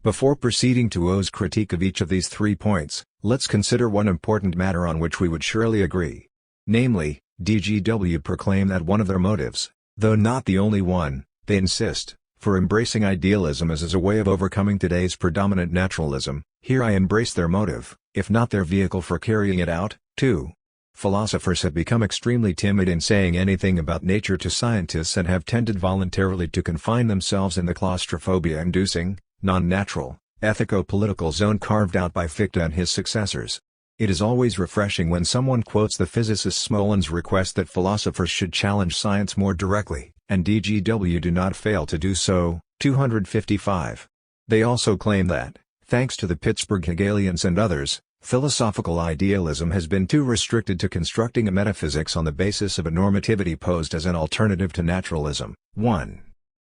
Before proceeding to O's critique of each of these 3 points, let's consider one important matter on which we would surely agree. Namely, DGW proclaim that one of their motives, though not the only one, they insist, for embracing idealism as a way of overcoming today's predominant naturalism. Here I embrace their motive, if not their vehicle for carrying it out. 2. Philosophers have become extremely timid in saying anything about nature to scientists and have tended voluntarily to confine themselves in the claustrophobia-inducing, non-natural, ethico-political zone carved out by Fichte and his successors. It is always refreshing when someone quotes the physicist Smolin's request that philosophers should challenge science more directly, and DGW do not fail to do so. 255. They also claim that, thanks to the Pittsburgh Hegelians and others, philosophical idealism has been too restricted to constructing a metaphysics on the basis of a normativity posed as an alternative to naturalism. 1.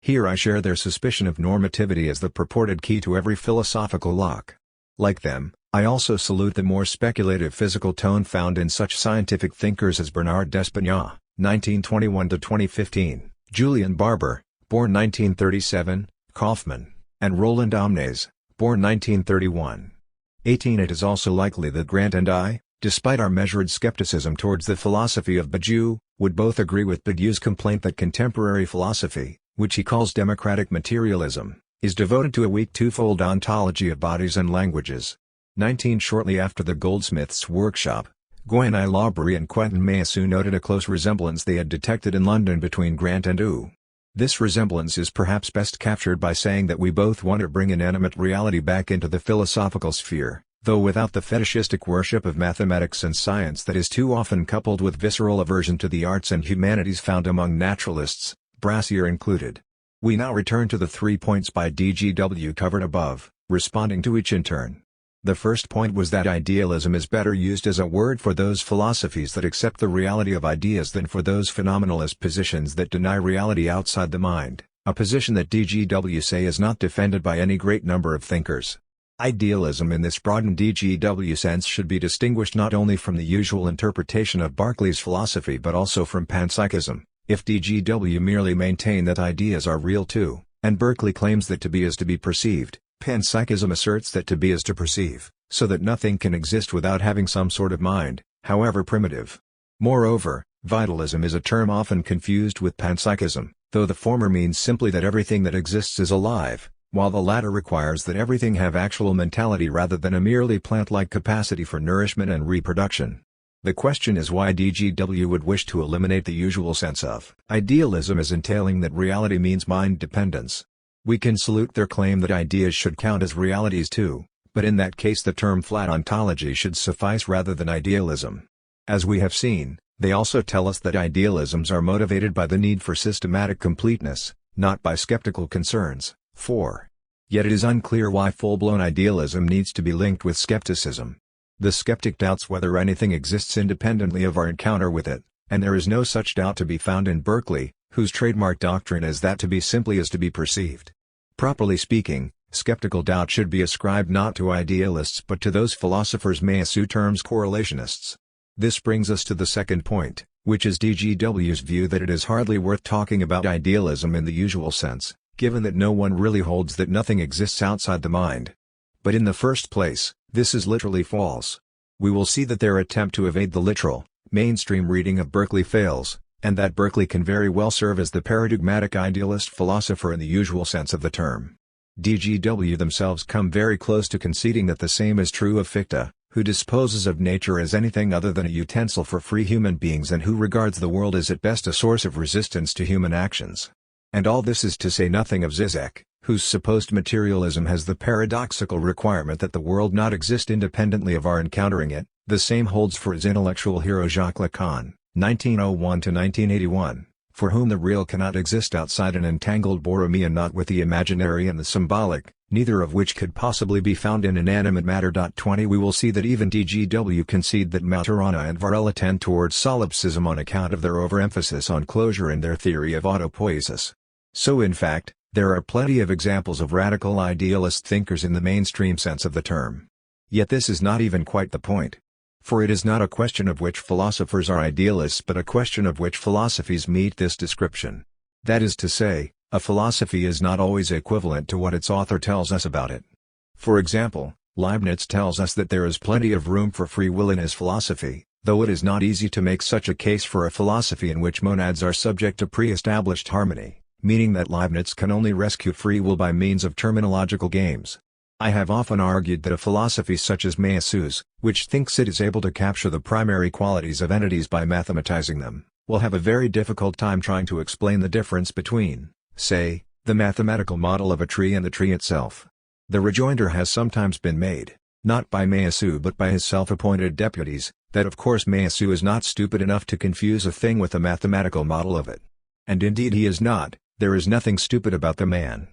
Here I share their suspicion of normativity as the purported key to every philosophical lock. Like them, I also salute the more speculative physical tone found in such scientific thinkers as Bernard Despaigne, 1921-2015, Julian Barber, born 1937, Kaufmann, and Roland Omnes, born 1931. 18. It is also likely that Grant and I, despite our measured skepticism towards the philosophy of Badiou, would both agree with Badiou's complaint that contemporary philosophy, which he calls democratic materialism, is devoted to a weak twofold ontology of bodies and languages. 19. Shortly after the Goldsmiths' workshop, Gwenai Lawbury and Quentin Meillassoux noted a close resemblance they had detected in London between Grant and Wu. This resemblance is perhaps best captured by saying that we both want to bring inanimate reality back into the philosophical sphere, though without the fetishistic worship of mathematics and science that is too often coupled with visceral aversion to the arts and humanities found among naturalists, Brassier included. We now return to the 3 points by DGW covered above, responding to each in turn. The first point was that idealism is better used as a word for those philosophies that accept the reality of ideas than for those phenomenalist positions that deny reality outside the mind, a position that DGW say is not defended by any great number of thinkers. Idealism in this broadened DGW sense should be distinguished not only from the usual interpretation of Berkeley's philosophy but also from panpsychism. If DGW merely maintain that ideas are real too, and Berkeley claims that to be is to be perceived, panpsychism asserts that to be is to perceive, so that nothing can exist without having some sort of mind, however primitive. Moreover, vitalism is a term often confused with panpsychism, though the former means simply that everything that exists is alive, while the latter requires that everything have actual mentality rather than a merely plant-like capacity for nourishment and reproduction. The question is why DGW would wish to eliminate the usual sense of idealism as entailing that reality means mind dependence. We can salute their claim that ideas should count as realities too, but in that case the term flat ontology should suffice rather than idealism. As we have seen, they also tell us that idealisms are motivated by the need for systematic completeness, not by skeptical concerns. 4. Yet it is unclear why full-blown idealism needs to be linked with skepticism. The skeptic doubts whether anything exists independently of our encounter with it, and there is no such doubt to be found in Berkeley, whose trademark doctrine is that to be simply is to be perceived. Properly speaking, skeptical doubt should be ascribed not to idealists but to those philosophers Meillassoux terms correlationists. This brings us to the second point, which is DGW's view that it is hardly worth talking about idealism in the usual sense, given that no one really holds that nothing exists outside the mind. But in the first place, this is literally false. We will see that their attempt to evade the literal, mainstream reading of Berkeley fails, and that Berkeley can very well serve as the paradigmatic idealist philosopher in the usual sense of the term. DGW themselves come very close to conceding that the same is true of Fichte, who disposes of nature as anything other than a utensil for free human beings and who regards the world as at best a source of resistance to human actions. And all this is to say nothing of Zizek, whose supposed materialism has the paradoxical requirement that the world not exist independently of our encountering it. The same holds for his intellectual hero Jacques Lacan, 1901-1981, for whom the real cannot exist outside an entangled boromia not with the imaginary and the symbolic, neither of which could possibly be found in inanimate matter. 20 We will see that even DGW concede that Maturana and Varela tend towards solipsism on account of their overemphasis on closure in their theory of autopoiesis. So in fact, there are plenty of examples of radical idealist thinkers in the mainstream sense of the term. Yet this is not even quite the point. For it is not a question of which philosophers are idealists but a question of which philosophies meet this description. That is to say, a philosophy is not always equivalent to what its author tells us about it. For example, Leibniz tells us that there is plenty of room for free will in his philosophy, though it is not easy to make such a case for a philosophy in which monads are subject to pre-established harmony, meaning that Leibniz can only rescue free will by means of terminological games. I have often argued that a philosophy such as Meillassoux, which thinks it is able to capture the primary qualities of entities by mathematizing them, will have a very difficult time trying to explain the difference between, say, the mathematical model of a tree and the tree itself. The rejoinder has sometimes been made, not by Meillassoux but by his self-appointed deputies, that of course Meillassoux is not stupid enough to confuse a thing with a mathematical model of it. And indeed he is not, there is nothing stupid about the man.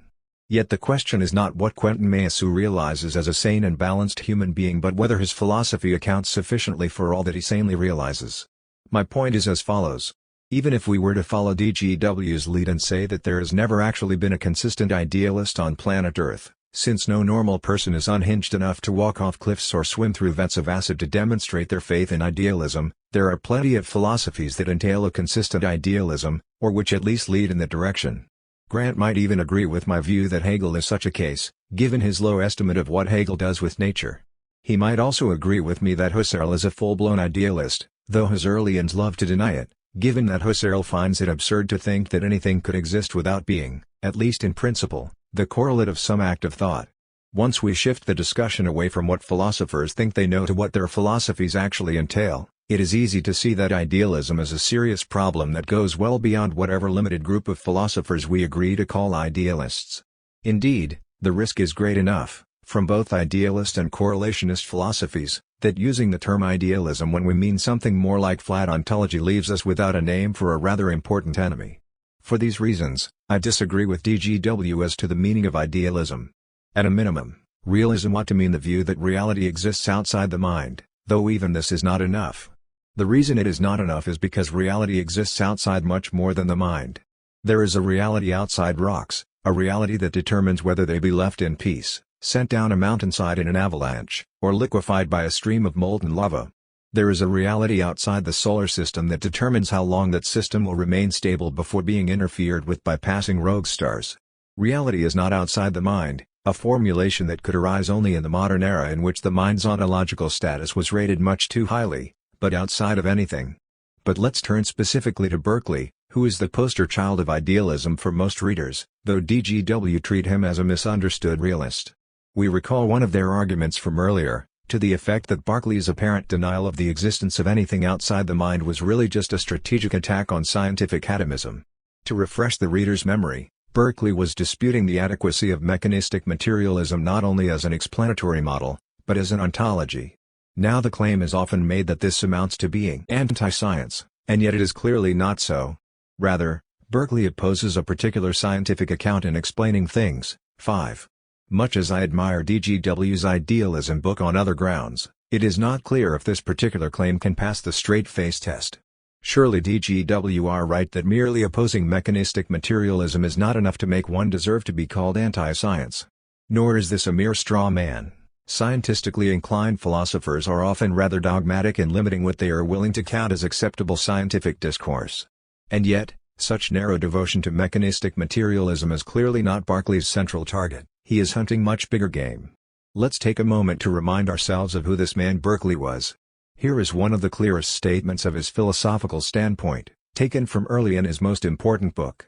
Yet the question is not what Quentin Meillassoux realizes as a sane and balanced human being but whether his philosophy accounts sufficiently for all that he sanely realizes. My point is as follows. Even if we were to follow DGW's lead and say that there has never actually been a consistent idealist on planet Earth, since no normal person is unhinged enough to walk off cliffs or swim through vats of acid to demonstrate their faith in idealism, there are plenty of philosophies that entail a consistent idealism, or which at least lead in that direction. Grant might even agree with my view that Hegel is such a case, given his low estimate of what Hegel does with nature. He might also agree with me that Husserl is a full-blown idealist, though Husserlians love to deny it, given that Husserl finds it absurd to think that anything could exist without being, at least in principle, the correlate of some act of thought. Once we shift the discussion away from what philosophers think they know to what their philosophies actually entail, it is easy to see that idealism is a serious problem that goes well beyond whatever limited group of philosophers we agree to call idealists. Indeed, the risk is great enough, from both idealist and correlationist philosophies, that using the term idealism when we mean something more like flat ontology leaves us without a name for a rather important enemy. For these reasons, I disagree with DGW as to the meaning of idealism. At a minimum, realism ought to mean the view that reality exists outside the mind, though even this is not enough. The reason it is not enough is because reality exists outside much more than the mind. There is a reality outside rocks, a reality that determines whether they be left in peace, sent down a mountainside in an avalanche, or liquefied by a stream of molten lava. There is a reality outside the solar system that determines how long that system will remain stable before being interfered with by passing rogue stars. Reality is not outside the mind, a formulation that could arise only in the modern era in which the mind's ontological status was rated much too highly, but outside of anything. But let's turn specifically to Berkeley, who is the poster child of idealism for most readers, though DGW treat him as a misunderstood realist. We recall one of their arguments from earlier, to the effect that Berkeley's apparent denial of the existence of anything outside the mind was really just a strategic attack on scientific atomism. To refresh the reader's memory, Berkeley was disputing the adequacy of mechanistic materialism not only as an explanatory model, but as an ontology. Now the claim is often made that this amounts to being anti-science, and yet it is clearly not so. Rather, Berkeley opposes a particular scientific account in explaining things. 5. Much as I admire DGW's idealism book on other grounds, it is not clear if this particular claim can pass the straight-face test. Surely DGW are right that merely opposing mechanistic materialism is not enough to make one deserve to be called anti-science. Nor is this a mere straw man. Scientistically inclined philosophers are often rather dogmatic in limiting what they are willing to count as acceptable scientific discourse. And yet, such narrow devotion to mechanistic materialism is clearly not Berkeley's central target. He is hunting much bigger game. Let's take a moment to remind ourselves of who this man Berkeley was. Here is one of the clearest statements of his philosophical standpoint, taken from early in his most important book.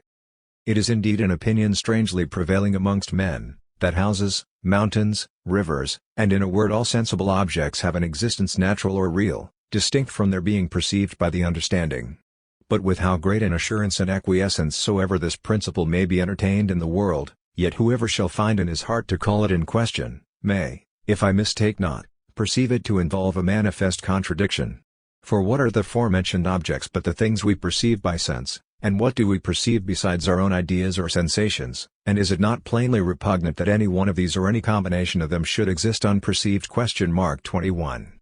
It is indeed an opinion strangely prevailing amongst men, that houses, mountains, rivers, and in a word all sensible objects have an existence natural or real, distinct from their being perceived by the understanding. But with how great an assurance and acquiescence soever this principle may be entertained in the world, yet whoever shall find in his heart to call it in question, may, if I mistake not, perceive it to involve a manifest contradiction. For what are the forementioned objects but the things we perceive by sense, and what do we perceive besides our own ideas or sensations, and is it not plainly repugnant that any one of these or any combination of them should exist unperceived? 21.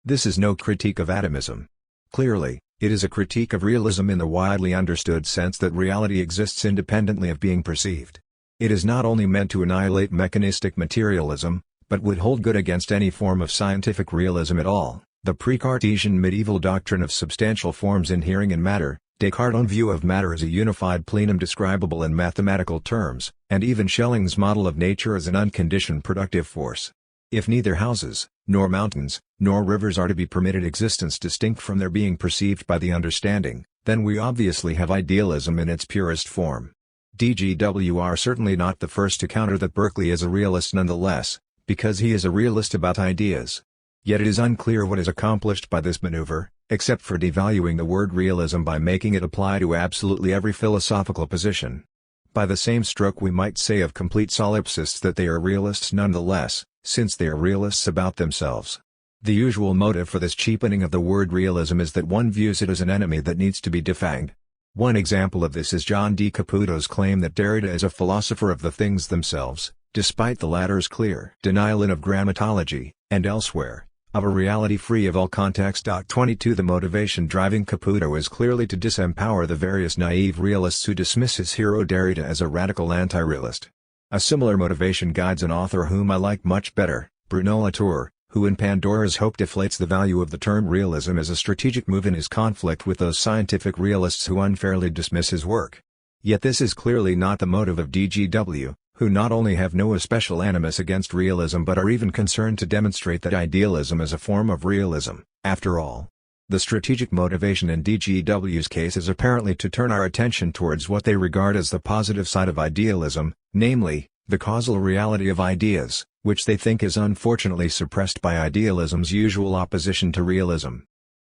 This is no critique of atomism. Clearly, it is a critique of realism in the widely understood sense that reality exists independently of being perceived. It is not only meant to annihilate mechanistic materialism, but would hold good against any form of scientific realism at all. The pre-Cartesian medieval doctrine of substantial forms inhering in matter, Descartes' own view of matter as a unified plenum describable in mathematical terms, and even Schelling's model of nature as an unconditioned productive force. If neither houses, nor mountains, nor rivers are to be permitted existence distinct from their being perceived by the understanding, then we obviously have idealism in its purest form. DGW are certainly not the first to counter that Berkeley is a realist nonetheless, because he is a realist about ideas. Yet it is unclear what is accomplished by this maneuver, except for devaluing the word realism by making it apply to absolutely every philosophical position. By the same stroke we might say of complete solipsists that they are realists nonetheless, since they are realists about themselves. The usual motive for this cheapening of the word realism is that one views it as an enemy that needs to be defanged. One example of this is John D. Caputo's claim that Derrida is a philosopher of the things themselves, despite the latter's clear denial in of grammatology, and elsewhere, of a reality free of all context. 22 The motivation driving Caputo is clearly to disempower the various naive realists who dismiss his hero Derrida as a radical anti-realist. A similar motivation guides an author whom I like much better, Bruno Latour, who in Pandora's Hope deflates the value of the term realism as a strategic move in his conflict with those scientific realists who unfairly dismiss his work. Yet this is clearly not the motive of DGW, who not only have no especial animus against realism but are even concerned to demonstrate that idealism is a form of realism. After all, the strategic motivation in DGW's case is apparently to turn our attention towards what they regard as the positive side of idealism, namely, the causal reality of ideas, which they think is unfortunately suppressed by idealism's usual opposition to realism.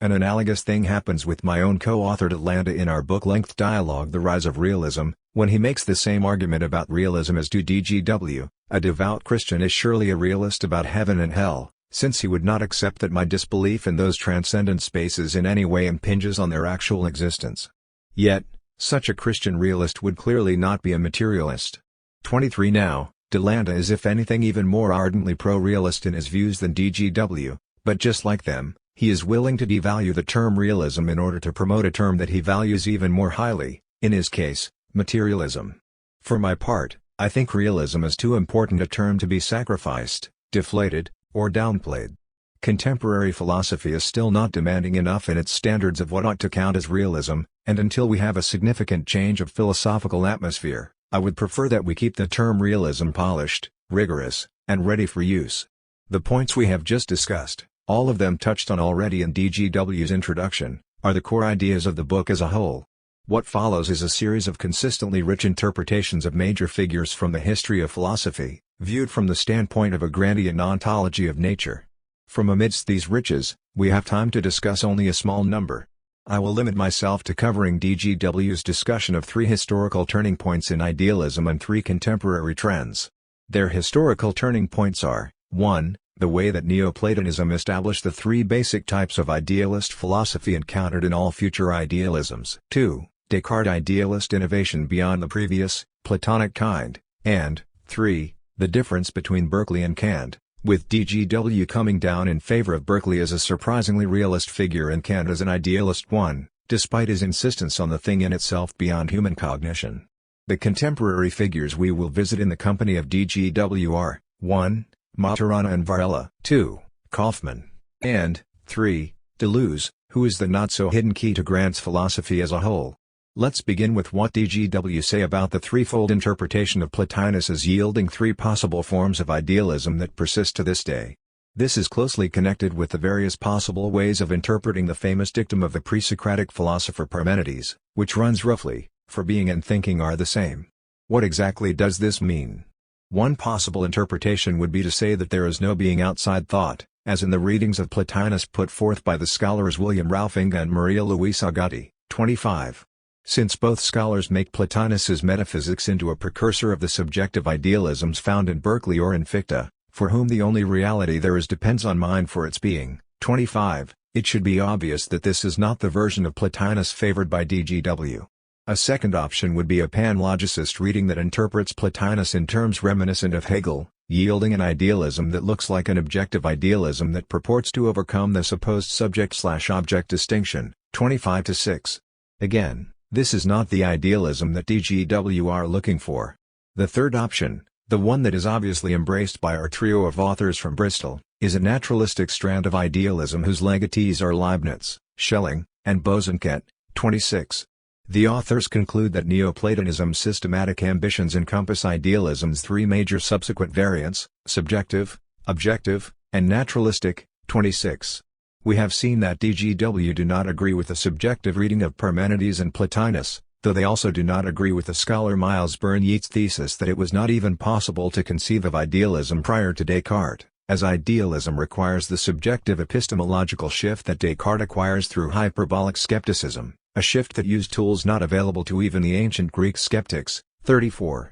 An analogous thing happens with my own co-authored Atlanta in our book-length dialogue The Rise of Realism, when he makes the same argument about realism as do DGW. A devout Christian is surely a realist about heaven and hell, since he would not accept that my disbelief in those transcendent spaces in any way impinges on their actual existence. Yet, such a Christian realist would clearly not be a materialist. 23 Now, DeLanda is if anything even more ardently pro-realist in his views than DGW, but just like them, he is willing to devalue the term realism in order to promote a term that he values even more highly, in his case, materialism. For my part, I think realism is too important a term to be sacrificed, deflated, or downplayed. Contemporary philosophy is still not demanding enough in its standards of what ought to count as realism, and until we have a significant change of philosophical atmosphere, I would prefer that we keep the term realism polished, rigorous, and ready for use. The points we have just discussed, all of them touched on already in DGW's introduction, are the core ideas of the book as a whole. What follows is a series of consistently rich interpretations of major figures from the history of philosophy, viewed from the standpoint of a Grandian ontology of nature. From amidst these riches, we have time to discuss only a small number. I will limit myself to covering DGW's discussion of 3 historical turning points in idealism and 3 contemporary trends. Their historical turning points are, 1. The way that Neoplatonism established the 3 basic types of idealist philosophy encountered in all future idealisms. 2. Descartes' idealist innovation beyond the previous, Platonic kind, and, 3. The difference between Berkeley and Kant, with DGW coming down in favor of Berkeley as a surprisingly realist figure and Kant as an idealist one, despite his insistence on the thing in itself beyond human cognition. The contemporary figures we will visit in the company of DGW are, 1. Maturana and Varela, 2. Kaufmann, and, 3. Deleuze, who is the not-so-hidden key to Grant's philosophy as a whole. Let's begin with what DGW say about the threefold interpretation of Plotinus as yielding 3 possible forms of idealism that persist to this day. This is closely connected with the various possible ways of interpreting the famous dictum of the pre-Socratic philosopher Parmenides, which runs roughly, for being and thinking are the same. What exactly does this mean? One possible interpretation would be to say that there is no being outside thought, as in the readings of Plotinus put forth by the scholars William Ralph Inge and Maria Luisa Gatti, 25. Since both scholars make Plotinus's metaphysics into a precursor of the subjective idealisms found in Berkeley or in Fichte, for whom the only reality there is depends on mind for its being, 25, it should be obvious that this is not the version of Plotinus favored by DGW. A second option would be a panlogicist reading that interprets Plotinus in terms reminiscent of Hegel, yielding an idealism that looks like an objective idealism that purports to overcome the supposed subject/object distinction, 25-6. Again, this is not the idealism that DGW are looking for. The third option, the one that is obviously embraced by our trio of authors from Bristol, is a naturalistic strand of idealism whose legatees are Leibniz, Schelling, and Bosanquet, 26. The authors conclude that Neoplatonism's systematic ambitions encompass idealism's 3 major subsequent variants, subjective, objective, and naturalistic, 26. We have seen that DGW do not agree with the subjective reading of Parmenides and Plotinus, though they also do not agree with the scholar Miles Byrne-Yeats' thesis that it was not even possible to conceive of idealism prior to Descartes, as idealism requires the subjective epistemological shift that Descartes acquires through hyperbolic skepticism, a shift that used tools not available to even the ancient Greek skeptics, 34.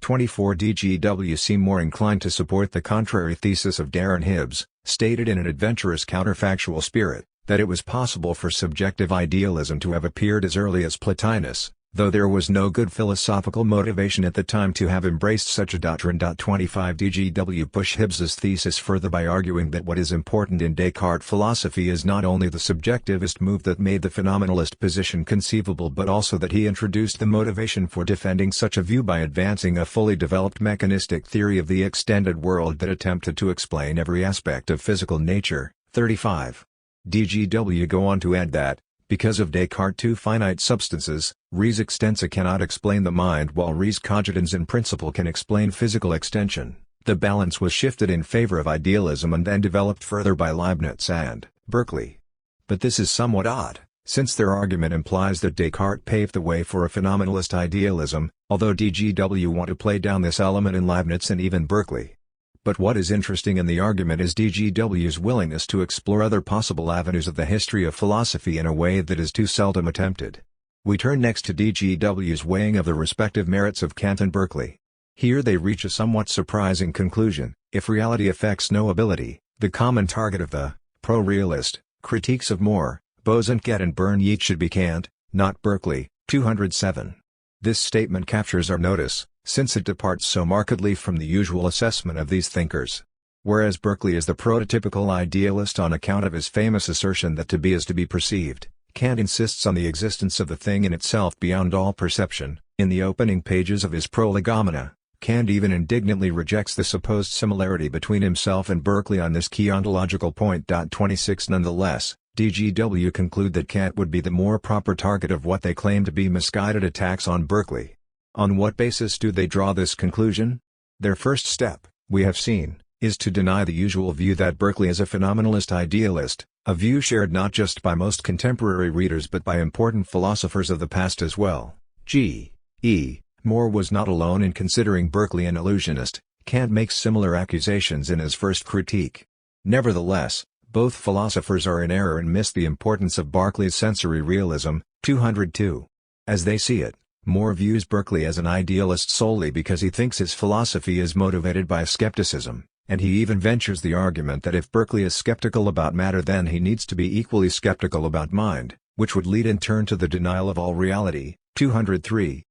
24 DGW seem more inclined to support the contrary thesis of Darren Hibbs, stated in an adventurous counterfactual spirit, that it was possible for subjective idealism to have appeared as early as Plotinus, though there was no good philosophical motivation at the time to have embraced such a doctrine. 25 DGW push Hibbs's thesis further by arguing that what is important in Descartes' philosophy is not only the subjectivist move that made the phenomenalist position conceivable but also that he introduced the motivation for defending such a view by advancing a fully developed mechanistic theory of the extended world that attempted to explain every aspect of physical nature. 35. DGW go on to add that, because of Descartes' two finite substances, res extensa cannot explain the mind while res cogitans in principle can explain physical extension. The balance was shifted in favor of idealism and then developed further by Leibniz and Berkeley. But this is somewhat odd, since their argument implies that Descartes paved the way for a phenomenalist idealism, although DGW want to play down this element in Leibniz and even Berkeley. But what is interesting in the argument is DGW's willingness to explore other possible avenues of the history of philosophy in a way that is too seldom attempted. We turn next to DGW's weighing of the respective merits of Kant and Berkeley. Here they reach a somewhat surprising conclusion: if reality affects no ability, the common target of the pro-realist critiques of Moore, Bosanquet and Bern Yeats should be Kant, not Berkeley. 207. This statement captures our notice, since it departs so markedly from the usual assessment of these thinkers. Whereas Berkeley is the prototypical idealist on account of his famous assertion that to be is to be perceived, Kant insists on the existence of the thing in itself beyond all perception. In the opening pages of his Prolegomena, Kant even indignantly rejects the supposed similarity between himself and Berkeley on this key ontological point. 26 Nonetheless, DGW conclude that Kant would be the more proper target of what they claim to be misguided attacks on Berkeley. On what basis do they draw this conclusion? Their first step, we have seen, is to deny the usual view that Berkeley is a phenomenalist idealist, a view shared not just by most contemporary readers but by important philosophers of the past as well. G.E. Moore was not alone in considering Berkeley an illusionist. Kant makes similar accusations in his first critique. Nevertheless, both philosophers are in error and miss the importance of Berkeley's sensory realism. 202. As they see it, Moore views Berkeley as an idealist solely because he thinks his philosophy is motivated by skepticism, and he even ventures the argument that if Berkeley is skeptical about matter then he needs to be equally skeptical about mind, which would lead in turn to the denial of all reality. 203.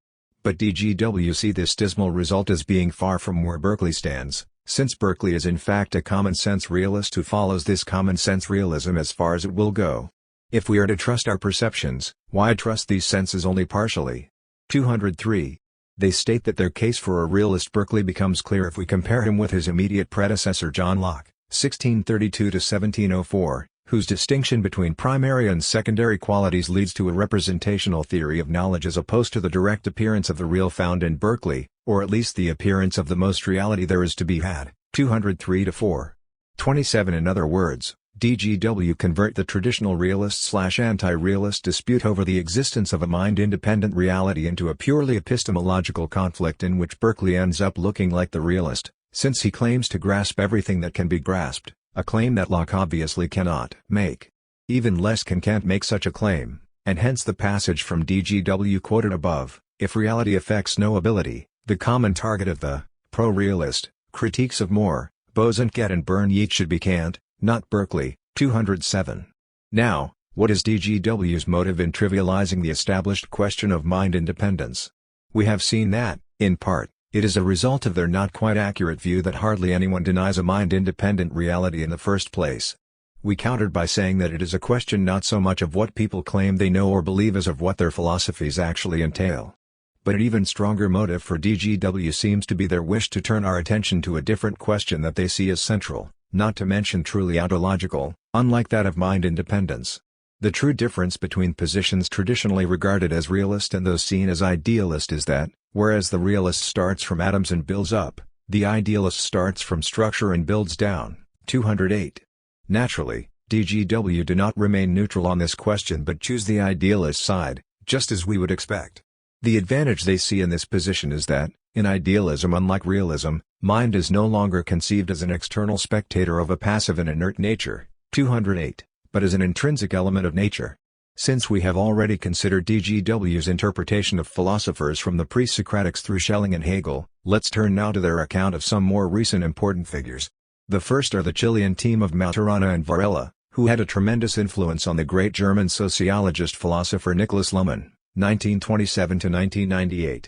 But DGW see this dismal result as being far from where Berkeley stands, since Berkeley is in fact a common-sense realist who follows this common-sense realism as far as it will go. If we are to trust our perceptions, why trust these senses only partially? 203. They state that their case for a realist Berkeley becomes clear if we compare him with his immediate predecessor John Locke, 1632–1704, whose distinction between primary and secondary qualities leads to a representational theory of knowledge as opposed to the direct appearance of the real found in Berkeley, or at least the appearance of the most reality there is to be had. 203–4. 27. In other words, DGW convert the traditional realist/anti-realist dispute over the existence of a mind-independent reality into a purely epistemological conflict in which Berkeley ends up looking like the realist, since he claims to grasp everything that can be grasped, a claim that Locke obviously cannot make. Even less can Kant make such a claim, and hence the passage from DGW quoted above: if reality affects no ability, the common target of the pro-realist critiques of Moore, Bosanquet and Bern Yeats should be Kant, not Berkeley. 207. Now, what is DGW's motive in trivializing the established question of mind independence? We have seen that, in part, it is a result of their not quite accurate view that hardly anyone denies a mind-independent reality in the first place. We countered by saying that it is a question not so much of what people claim they know or believe as of what their philosophies actually entail. But an even stronger motive for DGW seems to be their wish to turn our attention to a different question that they see as central, not to mention truly ontological, unlike that of mind independence. The true difference between positions traditionally regarded as realist and those seen as idealist is that, whereas the realist starts from atoms and builds up, the idealist starts from structure and builds down. 208. Naturally, DGW do not remain neutral on this question but choose the idealist side, just as we would expect. The advantage they see in this position is that, in idealism unlike realism, mind is no longer conceived as an external spectator of a passive and inert nature. 208, but as an intrinsic element of nature. Since we have already considered DGW's interpretation of philosophers from the pre-Socratics through Schelling and Hegel, let's turn now to their account of some more recent important figures. The first are the Chilean team of Maturana and Varela, who had a tremendous influence on the great German sociologist-philosopher Nicholas Luhmann, 1927–1998.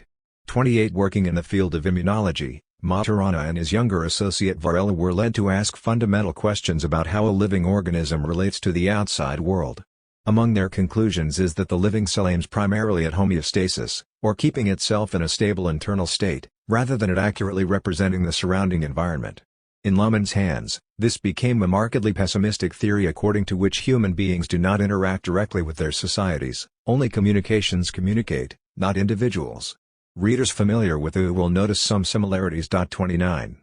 28 Working in the field of immunology, Maturana and his younger associate Varela were led to ask fundamental questions about how a living organism relates to the outside world. Among their conclusions is that the living cell aims primarily at homeostasis, or keeping itself in a stable internal state, rather than at accurately representing the surrounding environment. In Luhmann's hands, this became a markedly pessimistic theory according to which human beings do not interact directly with their societies, only communications communicate, not individuals. Readers familiar with U will notice some similarities. 29.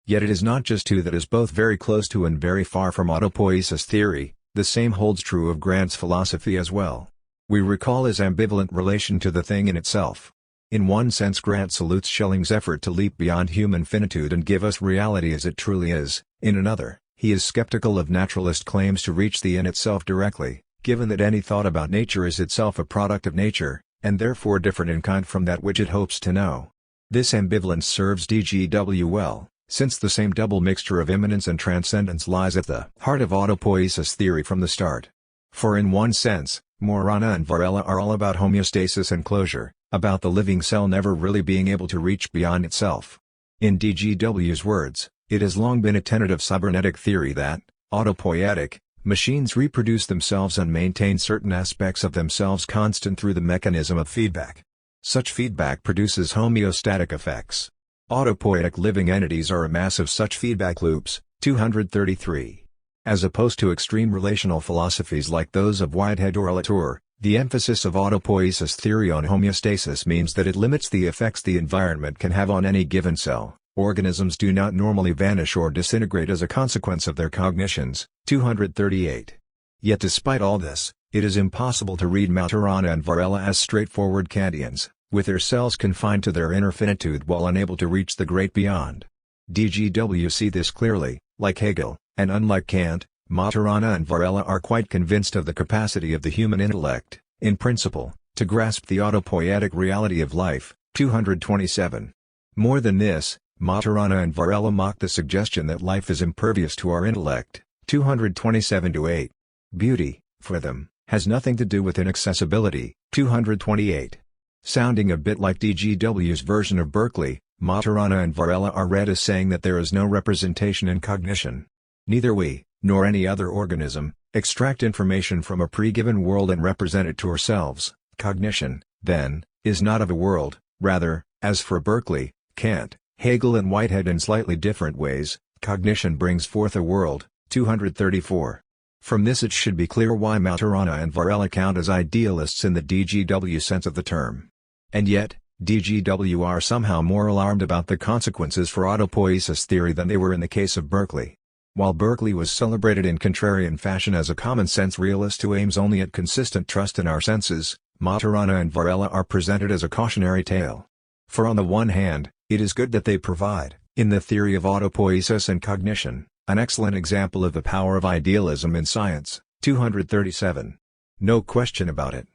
Yet it is not just U that is both very close to and very far from autopoiesis theory, the same holds true of Grant's philosophy as well. We recall his ambivalent relation to the thing in itself. In one sense Grant salutes Schelling's effort to leap beyond human finitude and give us reality as it truly is. In another, he is skeptical of naturalist claims to reach the in itself directly, given that any thought about nature is itself a product of nature, and therefore different in kind from that which it hopes to know. This ambivalence serves DGW well, since the same double mixture of immanence and transcendence lies at the heart of autopoiesis theory from the start. For in one sense, Maturana and Varela are all about homeostasis and closure, about the living cell never really being able to reach beyond itself. In DGW's words, it has long been a tenet of cybernetic theory that, autopoietic, machines reproduce themselves and maintain certain aspects of themselves constant through the mechanism of feedback. Such feedback produces homeostatic effects. Autopoietic living entities are a mass of such feedback loops. 233. As opposed to extreme relational philosophies like those of Whitehead or Latour, the emphasis of autopoiesis theory on homeostasis means that it limits the effects the environment can have on any given cell. Organisms do not normally vanish or disintegrate as a consequence of their cognitions. 238. Yet despite all this, it is impossible to read Maturana and Varela as straightforward Kantians, with their cells confined to their inner finitude while unable to reach the great beyond. DGW see this clearly, like Hegel, and unlike Kant, Maturana and Varela are quite convinced of the capacity of the human intellect, in principle, to grasp the autopoietic reality of life. 227. More than this, Maturana and Varela mock the suggestion that life is impervious to our intellect. 227–8. Beauty, for them, has nothing to do with inaccessibility. 228. Sounding a bit like DGW's version of Berkeley, Maturana and Varela are read as saying that there is no representation in cognition. Neither we, nor any other organism, extract information from a pre-given world and represent it to ourselves. Cognition, then, is not of a world, rather, as for Berkeley, Kant, Hegel and Whitehead in slightly different ways, cognition brings forth a world. 234. From this it should be clear why Maturana and Varela count as idealists in the DGW sense of the term. And yet, DGW are somehow more alarmed about the consequences for autopoiesis theory than they were in the case of Berkeley. While Berkeley was celebrated in contrarian fashion as a common-sense realist who aims only at consistent trust in our senses, Maturana and Varela are presented as a cautionary tale. For on the one hand, it is good that they provide, in the theory of autopoiesis and cognition, an excellent example of the power of idealism in science. 237. No question about it.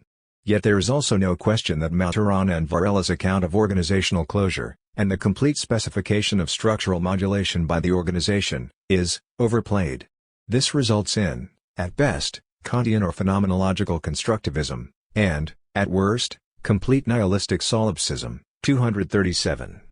Yet there is also no question that Maturana and Varela's account of organizational closure, and the complete specification of structural modulation by the organization, is overplayed. This results in, at best, Kantian or phenomenological constructivism, and, at worst, complete nihilistic solipsism. 237.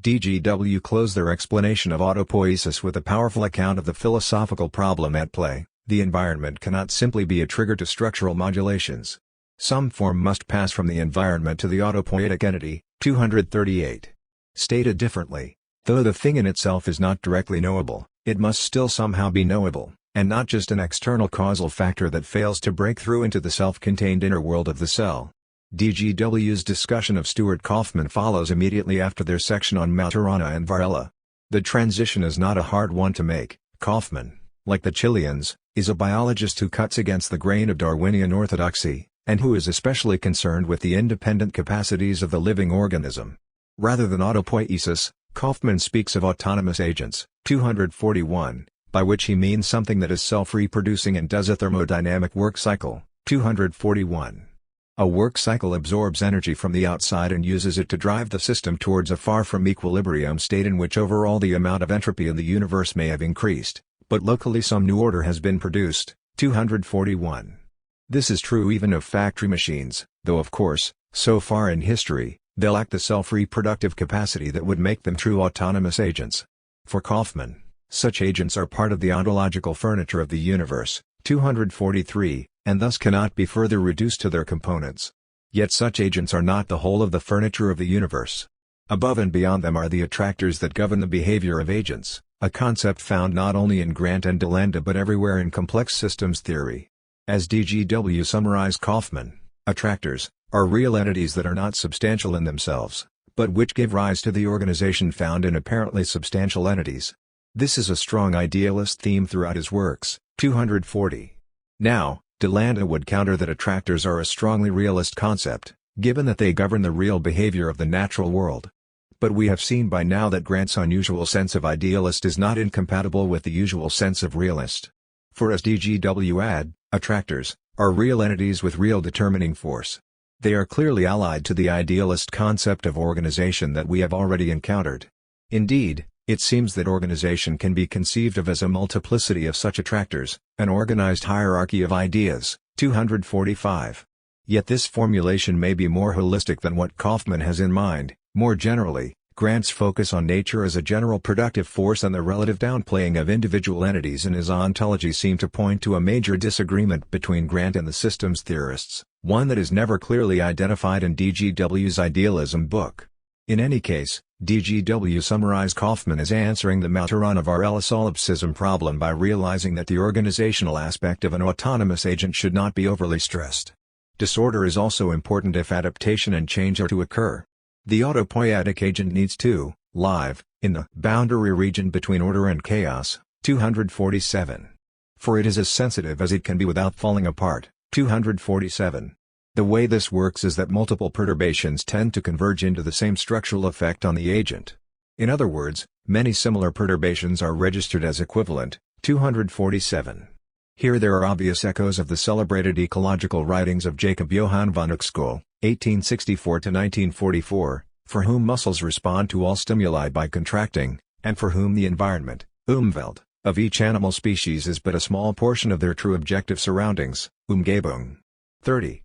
DGW close their explanation of autopoiesis with a powerful account of the philosophical problem at play. The environment cannot simply be a trigger to structural modulations. Some form must pass from the environment to the autopoietic entity. 238. Stated differently, though the thing in itself is not directly knowable, it must still somehow be knowable, and not just an external causal factor that fails to break through into the self-contained inner world of the cell. DGW's discussion of Stuart Kauffman follows immediately after their section on Maturana and Varela. The transition is not a hard one to make. Kauffman, like the Chileans, is a biologist who cuts against the grain of Darwinian orthodoxy, and who is especially concerned with the independent capacities of the living organism. Rather than autopoiesis, Kauffman speaks of autonomous agents. 241, by which he means something that is self-reproducing and does a thermodynamic work cycle, 241. A work cycle absorbs energy from the outside and uses it to drive the system towards a far from equilibrium state in which overall the amount of entropy in the universe may have increased, but locally some new order has been produced. 241. This is true even of factory machines, though of course, so far in history, they lack the self-reproductive capacity that would make them true autonomous agents. For Kaufman, such agents are part of the ontological furniture of the universe. 243, and thus cannot be further reduced to their components. Yet such agents are not the whole of the furniture of the universe. Above and beyond them are the attractors that govern the behavior of agents, a concept found not only in Grant and DeLanda but everywhere in complex systems theory. As DGW summarized Kaufman, attractors are real entities that are not substantial in themselves, but which give rise to the organization found in apparently substantial entities. This is a strong idealist theme throughout his works. 240. Now, DeLanda would counter that attractors are a strongly realist concept, given that they govern the real behavior of the natural world. But we have seen by now that Grant's unusual sense of idealist is not incompatible with the usual sense of realist. For as DGW add, attractors are real entities with real determining force. They are clearly allied to the idealist concept of organization that we have already encountered. Indeed, it seems that organization can be conceived of as a multiplicity of such attractors, an organized hierarchy of ideas. 245. Yet this formulation may be more holistic than what Kaufman has in mind. More generally, Grant's focus on nature as a general productive force and the relative downplaying of individual entities in his ontology seem to point to a major disagreement between Grant and the systems theorists, one that is never clearly identified in DGW's idealism book. In any case, DGW summarized Kaufman as answering the Maturana-Varela solipsism problem by realizing that the organizational aspect of an autonomous agent should not be overly stressed. Disorder is also important if adaptation and change are to occur. The autopoietic agent needs to live in the boundary region between order and chaos. 247. For it is as sensitive as it can be without falling apart. 247. The way this works is that multiple perturbations tend to converge into the same structural effect on the agent. In other words, many similar perturbations are registered as equivalent. 247. Here there are obvious echoes of the celebrated ecological writings of Jacob Johann von Uexküll, 1864–1944, for whom muscles respond to all stimuli by contracting, and for whom the environment, Umwelt, of each animal species is but a small portion of their true objective surroundings, Umgebung. 30.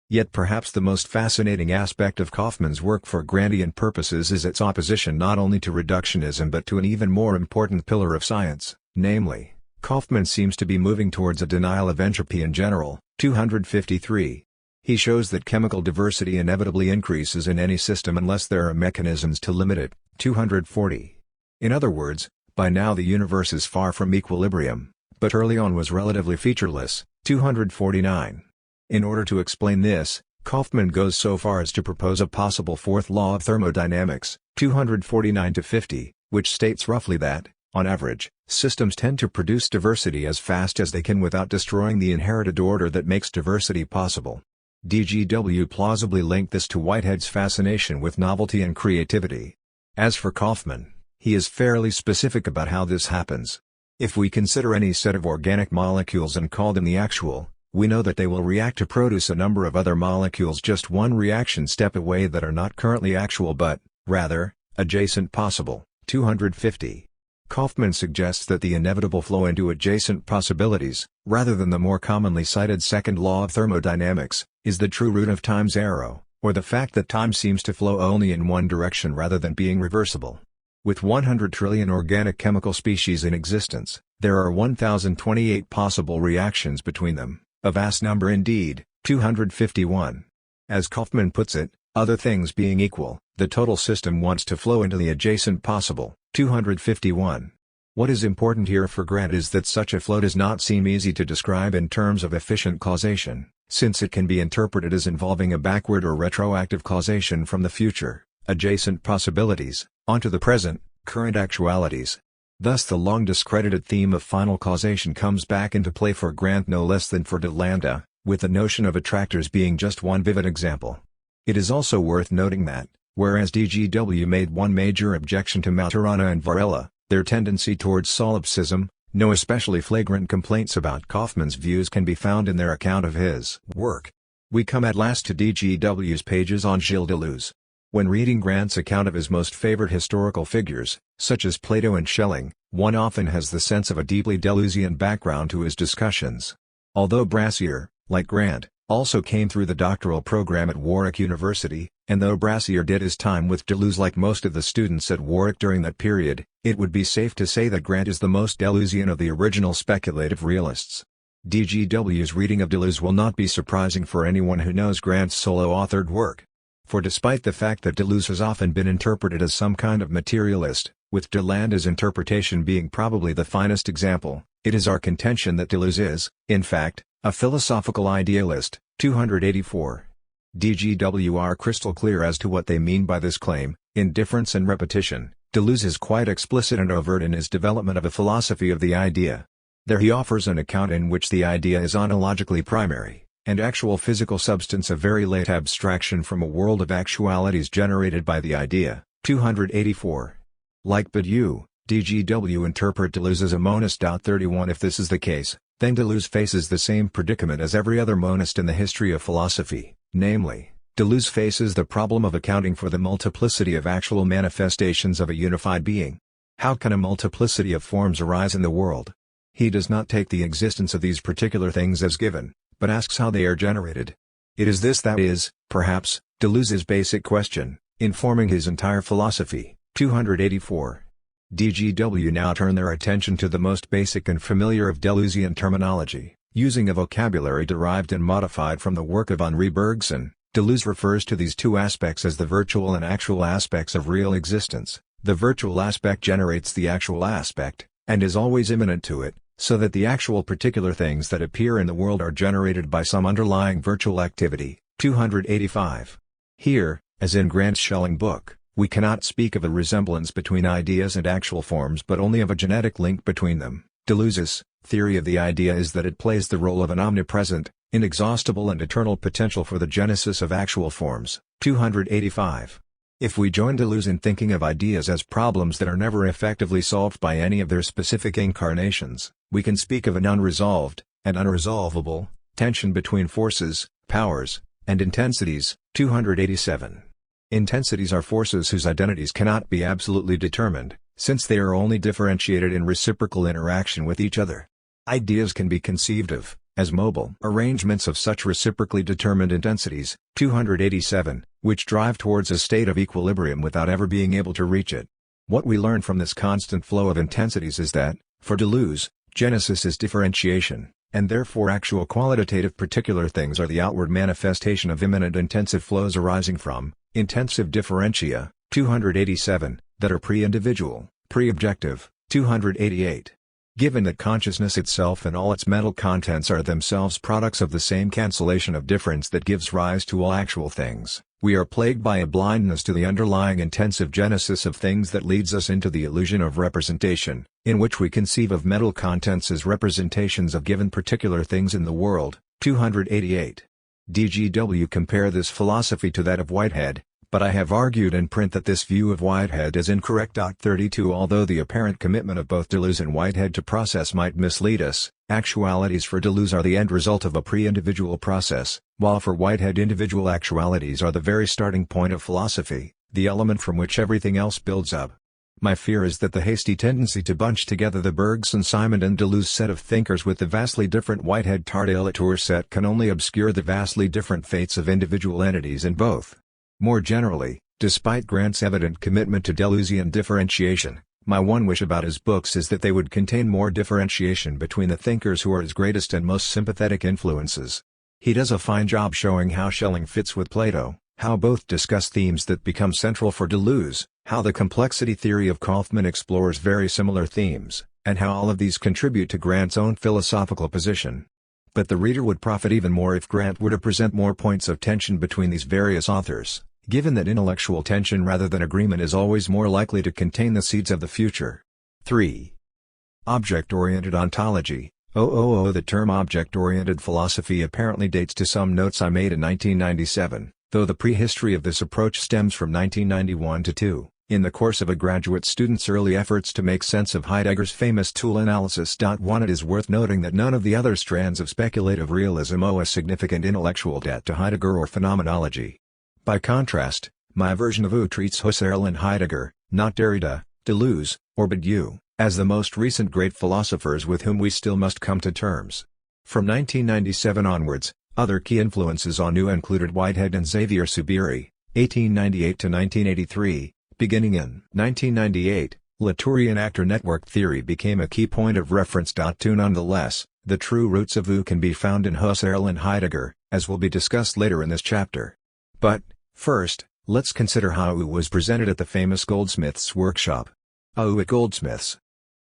Yet perhaps the most fascinating aspect of Kaufman's work for Grantian purposes is its opposition not only to reductionism but to an even more important pillar of science, namely, Kaufman seems to be moving towards a denial of entropy in general. 253. He shows that chemical diversity inevitably increases in any system unless there are mechanisms to limit it. 240. In other words, by now the universe is far from equilibrium, but early on was relatively featureless. 249. In order to explain this, Kaufman goes so far as to propose a possible fourth law of thermodynamics, 249–50, which states roughly that, on average, systems tend to produce diversity as fast as they can without destroying the inherited order that makes diversity possible. DGW plausibly linked this to Whitehead's fascination with novelty and creativity. As for Kaufman, he is fairly specific about how this happens. If we consider any set of organic molecules and call them the actual, we know that they will react to produce a number of other molecules just one reaction step away that are not currently actual but, rather, adjacent possible. 250. Kaufman suggests that the inevitable flow into adjacent possibilities, rather than the more commonly cited second law of thermodynamics, is the true root of time's arrow, or the fact that time seems to flow only in one direction rather than being reversible. With 100 trillion organic chemical species in existence, there are 1028 possible reactions between them. A vast number indeed. 251. As Kaufman puts it, other things being equal, the total system wants to flow into the adjacent possible. 251. What is important here for Grant is that such a flow does not seem easy to describe in terms of efficient causation, since it can be interpreted as involving a backward or retroactive causation from the future, adjacent possibilities, onto the present, current actualities. Thus the long discredited theme of final causation comes back into play for Grant no less than for DeLanda, with the notion of attractors being just one vivid example. It is also worth noting that, whereas DGW made one major objection to Maturana and Varela, their tendency towards solipsism, No especially flagrant complaints about Kaufman's views can be found in their account of his work. We come at last to DGW's pages on Gilles Deleuze. When reading Grant's account of his most favorite historical figures, such as Plato and Schelling, one often has the sense of a deeply Deleuzian background to his discussions. Although Brassier, like Grant, also came through the doctoral program at Warwick University, and though Brassier did his time with Deleuze like most of the students at Warwick during that period, it would be safe to say that Grant is the most Deleuzian of the original speculative realists. DGW's reading of Deleuze will not be surprising for anyone who knows Grant's solo-authored work. For despite the fact that Deleuze has often been interpreted as some kind of materialist, with Delanda's interpretation being probably the finest example, it is our contention that Deleuze is, in fact, a philosophical idealist. 284. DGW are crystal clear as to what they mean by this claim. In Difference and Repetition, Deleuze is quite explicit and overt in his development of a philosophy of the idea. There he offers an account in which the idea is ontologically primary, and actual physical substance a very late abstraction from a world of actualities generated by the idea. 284. Like Badiou, DGW interpret Deleuze as a monist. 31 If this is the case, then Deleuze faces the same predicament as every other monist in the history of philosophy, namely, Deleuze faces the problem of accounting for the multiplicity of actual manifestations of a unified being. How can a multiplicity of forms arise in the world? He does not take the existence of these particular things as given, but asks how they are generated. It is this that is, perhaps, Deleuze's basic question, informing his entire philosophy. 284. DGW now turn their attention to the most basic and familiar of Deleuzian terminology. Using a vocabulary derived and modified from the work of Henri Bergson, Deleuze refers to these two aspects as the virtual and actual aspects of real existence. The virtual aspect generates the actual aspect, and is always immanent to it, so that the actual particular things that appear in the world are generated by some underlying virtual activity. 285. Here, as in Grant's Schelling book, we cannot speak of a resemblance between ideas and actual forms but only of a genetic link between them. Deleuze's theory of the idea is that it plays the role of an omnipresent, inexhaustible and eternal potential for the genesis of actual forms. 285. If we join Deleuze in thinking of ideas as problems that are never effectively solved by any of their specific incarnations, we can speak of an unresolved, and unresolvable, tension between forces, powers, and intensities. 287. Intensities are forces whose identities cannot be absolutely determined, since they are only differentiated in reciprocal interaction with each other. Ideas can be conceived of as mobile arrangements of such reciprocally determined intensities. 287, which drive towards a state of equilibrium without ever being able to reach it. What we learn from this constant flow of intensities is that, for Deleuze, genesis is differentiation, and therefore actual qualitative particular things are the outward manifestation of immanent intensive flows arising from intensive differentia. 287, that are pre-individual, pre-objective. 288. Given that consciousness itself and all its mental contents are themselves products of the same cancellation of difference that gives rise to all actual things, we are plagued by a blindness to the underlying intensive genesis of things that leads us into the illusion of representation, in which we conceive of mental contents as representations of given particular things in the world. 288. DGW compare this philosophy to that of Whitehead, but I have argued in print that this view of Whitehead is incorrect. 32 Although the apparent commitment of both Deleuze and Whitehead to process might mislead us, actualities for Deleuze are the end result of a pre-individual process, while for Whitehead individual actualities are the very starting point of philosophy, the element from which everything else builds up. My fear is that the hasty tendency to bunch together the Bergson-Simond and Deleuze set of thinkers with the vastly different Whitehead-Tarde-Latour set can only obscure the vastly different fates of individual entities in both. More generally, despite Grant's evident commitment to Deleuzian differentiation, my one wish about his books is that they would contain more differentiation between the thinkers who are his greatest and most sympathetic influences. He does a fine job showing how Schelling fits with Plato, how both discuss themes that become central for Deleuze, how the complexity theory of Kaufman explores very similar themes, and how all of these contribute to Grant's own philosophical position. But the reader would profit even more if Grant were to present more points of tension between these various authors, given that intellectual tension rather than agreement is always more likely to contain the seeds of the future. 3. Object-oriented ontology. The term object-oriented philosophy apparently dates to some notes I made in 1997, though the prehistory of this approach stems from 1991 to 2. In the course of a graduate student's early efforts to make sense of Heidegger's famous tool analysis. 1 It is worth noting that none of the other strands of speculative realism owe a significant intellectual debt to Heidegger or phenomenology. By contrast, my version of U treats Husserl and Heidegger, not Derrida, Deleuze, or Badiou, as the most recent great philosophers with whom we still must come to terms. From 1997 onwards, other key influences on U included Whitehead and Xavier Subiri, 1898 to 1983. Beginning in 1998, Latourian actor network theory became a key point of reference. Nonetheless, the true roots of U can be found in Husserl and Heidegger, as will be discussed later in this chapter. But, first, let's consider how U was presented at the famous Goldsmiths workshop. U at Goldsmiths.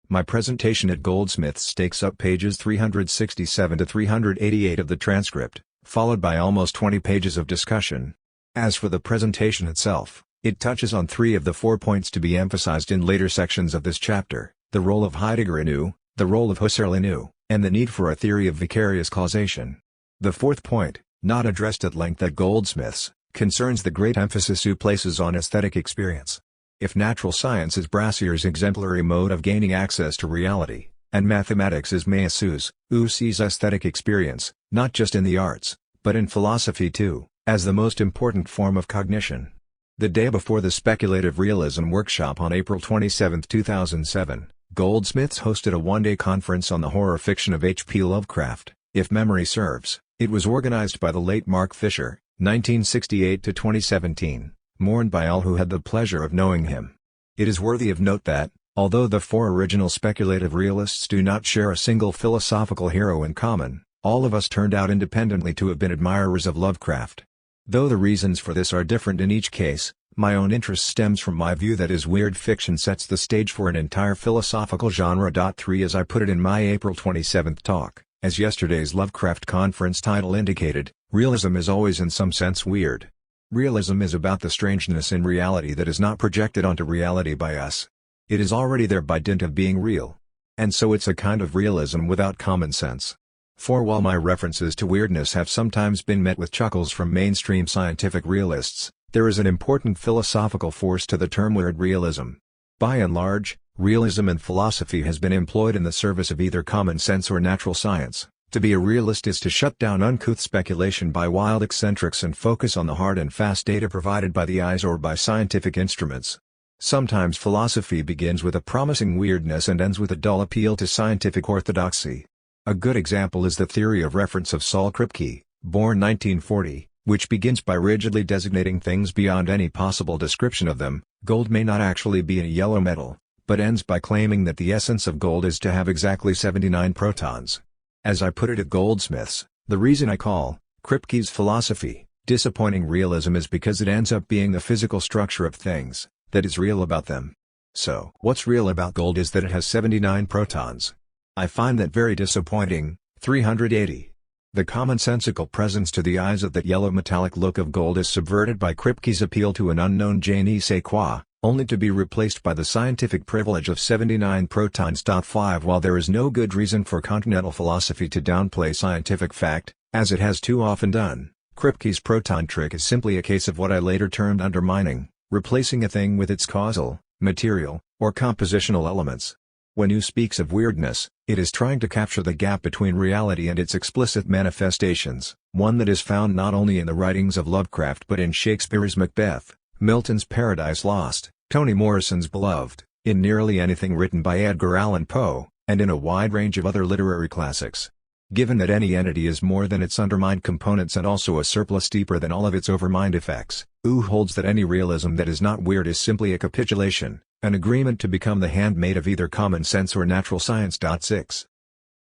My presentation at Goldsmiths takes up pages 367 to 388 of the transcript, followed by almost 20 pages of discussion. As for the presentation itself, it touches on 3 of the 4 points to be emphasized in later sections of this chapter: the role of Heidegger in U, the role of Husserl in U, and the need for a theory of vicarious causation. The 4th point, not addressed at length at Goldsmiths, concerns the great emphasis U places on aesthetic experience. If natural science is Brassier's exemplary mode of gaining access to reality, and mathematics is Meillassoux, U sees aesthetic experience, not just in the arts, but in philosophy too, as the most important form of cognition. The day before the Speculative Realism workshop on April 27, 2007, Goldsmiths hosted a one-day conference on the horror fiction of H.P. Lovecraft. If memory serves, it was organized by the late Mark Fisher, 1968 to 2017, mourned by all who had the pleasure of knowing him. It is worthy of note that, although the 4 original speculative realists do not share a single philosophical hero in common, all of us turned out independently to have been admirers of Lovecraft. Though the reasons for this are different in each case, my own interest stems from my view that his weird fiction sets the stage for an entire philosophical genre. 3 As I put it in my April 27 talk, as yesterday's Lovecraft conference title indicated, realism is always in some sense weird. Realism is about the strangeness in reality that is not projected onto reality by us. It is already there by dint of being real. And so it's a kind of realism without common sense. For while my references to weirdness have sometimes been met with chuckles from mainstream scientific realists, there is an important philosophical force to the term weird realism. By and large, realism in philosophy has been employed in the service of either common sense or natural science. To be a realist is to shut down uncouth speculation by wild eccentrics and focus on the hard and fast data provided by the eyes or by scientific instruments. Sometimes philosophy begins with a promising weirdness and ends with a dull appeal to scientific orthodoxy. A good example is the theory of reference of Saul Kripke, born 1940, which begins by rigidly designating things beyond any possible description of them. Gold may not actually be a yellow metal, but ends by claiming that the essence of gold is to have exactly 79 protons. As I put it at Goldsmiths, the reason I call Kripke's philosophy disappointing realism is because it ends up being the physical structure of things that is real about them. So, what's real about gold is that it has 79 protons. I find that very disappointing. 380. The commonsensical presence to the eyes of that yellow metallic look of gold is subverted by Kripke's appeal to an unknown je ne sais quoi, only to be replaced by the scientific privilege of 79 protons. 5 While there is no good reason for continental philosophy to downplay scientific fact, as it has too often done, Kripke's proton trick is simply a case of what I later termed undermining, replacing a thing with its causal, material, or compositional elements. When U speaks of weirdness, it is trying to capture the gap between reality and its explicit manifestations, one that is found not only in the writings of Lovecraft but in Shakespeare's Macbeth, Milton's Paradise Lost, Toni Morrison's Beloved, in nearly anything written by Edgar Allan Poe, and in a wide range of other literary classics. Given that any entity is more than its undermined components and also a surplus deeper than all of its overmined effects, U holds that any realism that is not weird is simply a capitulation, an agreement to become the handmaid of either common sense or natural science. 6.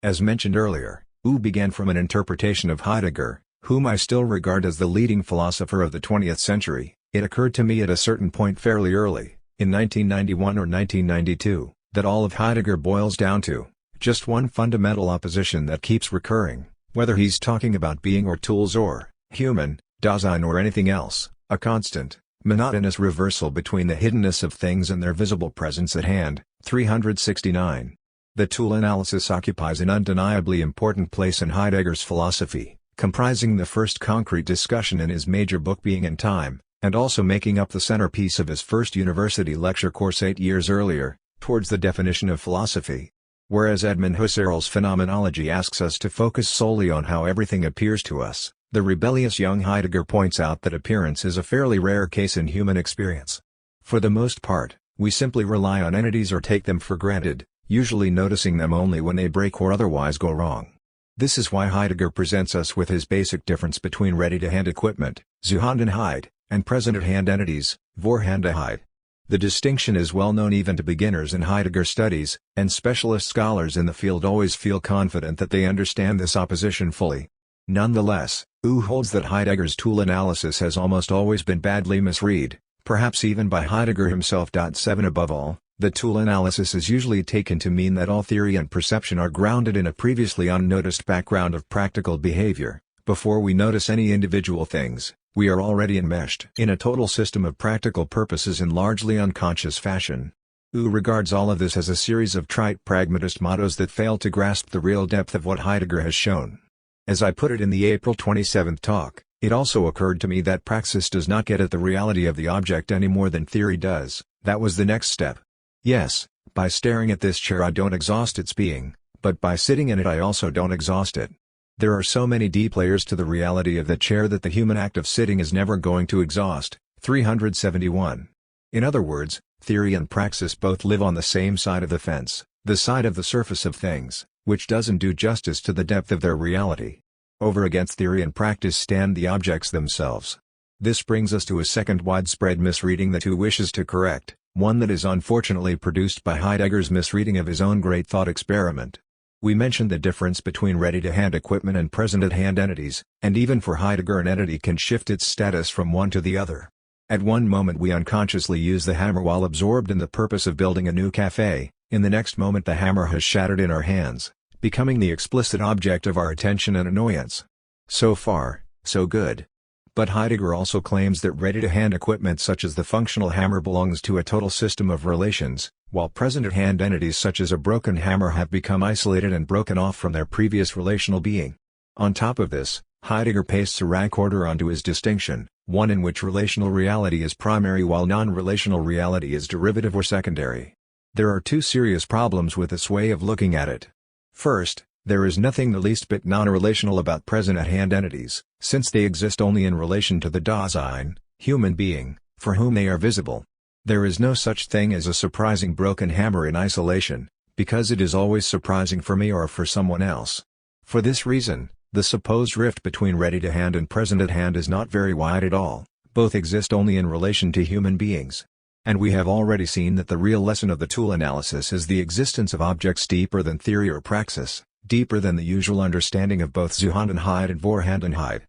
As mentioned earlier, U began from an interpretation of Heidegger, whom I still regard as the leading philosopher of the 20th century. It occurred to me at a certain point fairly early, in 1991 or 1992, that all of Heidegger boils down to just one fundamental opposition that keeps recurring, whether he's talking about being or tools or human, Dasein or anything else, a constant, monotonous reversal between the hiddenness of things and their visible presence at hand. 369. The tool analysis occupies an undeniably important place in Heidegger's philosophy, comprising the first concrete discussion in his major book Being and Time, and also making up the centerpiece of his first university lecture course 8 years earlier, Towards the Definition of Philosophy. Whereas Edmund Husserl's phenomenology asks us to focus solely on how everything appears to us, the rebellious young Heidegger points out that appearance is a fairly rare case in human experience. For the most part, we simply rely on entities or take them for granted, usually noticing them only when they break or otherwise go wrong. This is why Heidegger presents us with his basic difference between ready-to-hand equipment, Zuhandenheit, and present-at-hand entities, Vorhandenheit. The distinction is well known even to beginners in Heidegger studies, and specialist scholars in the field always feel confident that they understand this opposition fully. Nonetheless, Wu holds that Heidegger's tool analysis has almost always been badly misread, perhaps even by Heidegger himself. 7 Above all, the tool analysis is usually taken to mean that all theory and perception are grounded in a previously unnoticed background of practical behavior. Before we notice any individual things, we are already enmeshed in a total system of practical purposes in largely unconscious fashion. Wu regards all of this as a series of trite pragmatist mottos that fail to grasp the real depth of what Heidegger has shown. As I put it in the April 27 talk, it also occurred to me that praxis does not get at the reality of the object any more than theory does. That was the next step. Yes, by staring at this chair I don't exhaust its being, but by sitting in it I also don't exhaust it. There are so many deep layers to the reality of the chair that the human act of sitting is never going to exhaust. 371. In other words, theory and praxis both live on the same side of the fence, the side of the surface of things, which doesn't do justice to the depth of their reality. Over against theory and practice stand the objects themselves. This brings us to a second widespread misreading that Wu wishes to correct, one that is unfortunately produced by Heidegger's misreading of his own great thought experiment. We mentioned the difference between ready-to-hand equipment and present-at-hand entities, and even for Heidegger an entity can shift its status from one to the other. At one moment we unconsciously use the hammer while absorbed in the purpose of building a new cafe, in the next moment the hammer has shattered in our hands, becoming the explicit object of our attention and annoyance. So far, so good. But Heidegger also claims that ready-to-hand equipment such as the functional hammer belongs to a total system of relations, while present-at-hand entities such as a broken hammer have become isolated and broken off from their previous relational being. On top of this, Heidegger pastes a rank order onto his distinction, one in which relational reality is primary while non-relational reality is derivative or secondary. There are two serious problems with this way of looking at it. First, there is nothing the least bit non-relational about present-at-hand entities, since they exist only in relation to the Dasein, human being, for whom they are visible. There is no such thing as a surprising broken hammer in isolation, because it is always surprising for me or for someone else. For this reason, the supposed rift between ready-to-hand and present-at-hand is not very wide at all, both exist only in relation to human beings. And we have already seen that the real lesson of the tool analysis is the existence of objects deeper than theory or praxis, deeper than the usual understanding of both Zuhandenheit and Vorhandenheit.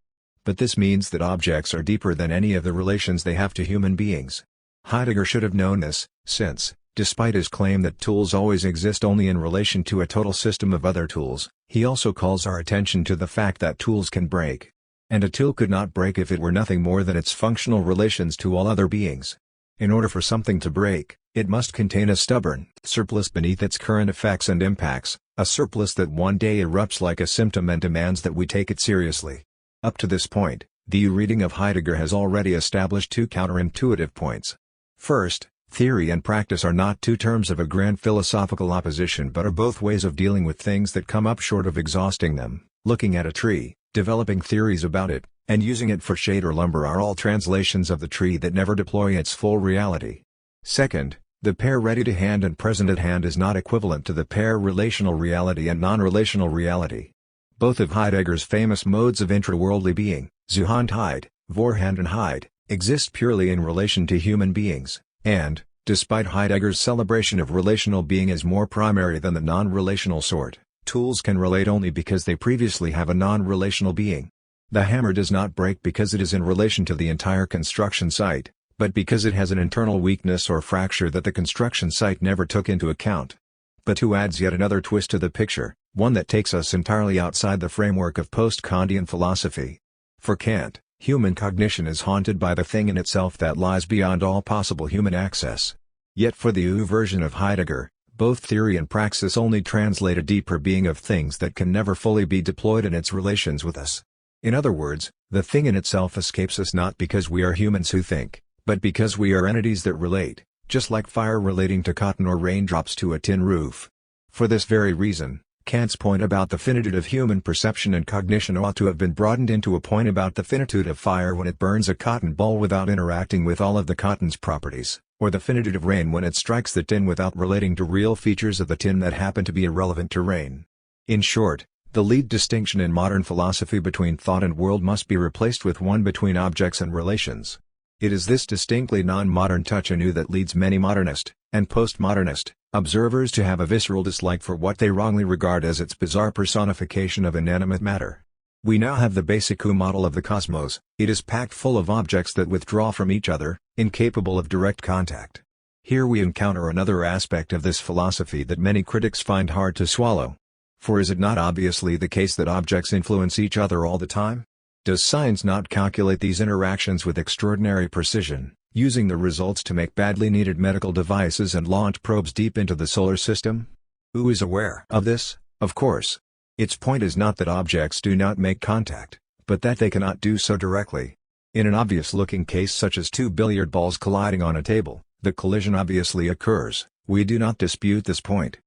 But this means that objects are deeper than any of the relations they have to human beings. Heidegger should have known this, since, despite his claim that tools always exist only in relation to a total system of other tools, he also calls our attention to the fact that tools can break. And a tool could not break if it were nothing more than its functional relations to all other beings. In order for something to break, it must contain a stubborn surplus beneath its current effects and impacts, a surplus that one day erupts like a symptom and demands that we take it seriously. Up to this point, the reading of Heidegger has already established two counterintuitive points. First, theory and practice are not two terms of a grand philosophical opposition but are both ways of dealing with things that come up short of exhausting them. Looking at a tree, developing theories about it, and using it for shade or lumber are all translations of the tree that never deploy its full reality. Second, the pair ready-to-hand and present-at-hand is not equivalent to the pair relational reality and non-relational reality. Both of Heidegger's famous modes of intra-worldly being, Zuhandenheit, Vorhandenheit, exist purely in relation to human beings, and, despite Heidegger's celebration of relational being as more primary than the non-relational sort, tools can relate only because they previously have a non-relational being. The hammer does not break because it is in relation to the entire construction site, but because it has an internal weakness or fracture that the construction site never took into account. But Wu adds yet another twist to the picture, one that takes us entirely outside the framework of post-Kantian philosophy. For Kant, human cognition is haunted by the thing in itself that lies beyond all possible human access. Yet for the Wu version of Heidegger, both theory and praxis only translate a deeper being of things that can never fully be deployed in its relations with us. In other words, the thing in itself escapes us not because we are humans who think, but because we are entities that relate, just like fire relating to cotton or raindrops to a tin roof. For this very reason, Kant's point about the finitude of human perception and cognition ought to have been broadened into a point about the finitude of fire when it burns a cotton ball without interacting with all of the cotton's properties, or the finitude of rain when it strikes the tin without relating to real features of the tin that happen to be irrelevant to rain. In short, the lead distinction in modern philosophy between thought and world must be replaced with one between objects and relations. It is this distinctly non-modern touch anew that leads many modernist, and postmodernist, observers to have a visceral dislike for what they wrongly regard as its bizarre personification of inanimate matter. We now have the basic model of the cosmos. It is packed full of objects that withdraw from each other, incapable of direct contact. Here we encounter another aspect of this philosophy that many critics find hard to swallow. For is it not obviously the case that objects influence each other all the time? Does science not calculate these interactions with extraordinary precision, using the results to make badly needed medical devices and launch probes deep into the solar system? Who is aware of this? Of course. Its point is not that objects do not make contact, but that they cannot do so directly. In an obvious-looking case such as two billiard balls colliding on a table, the collision obviously occurs. We do not dispute this point.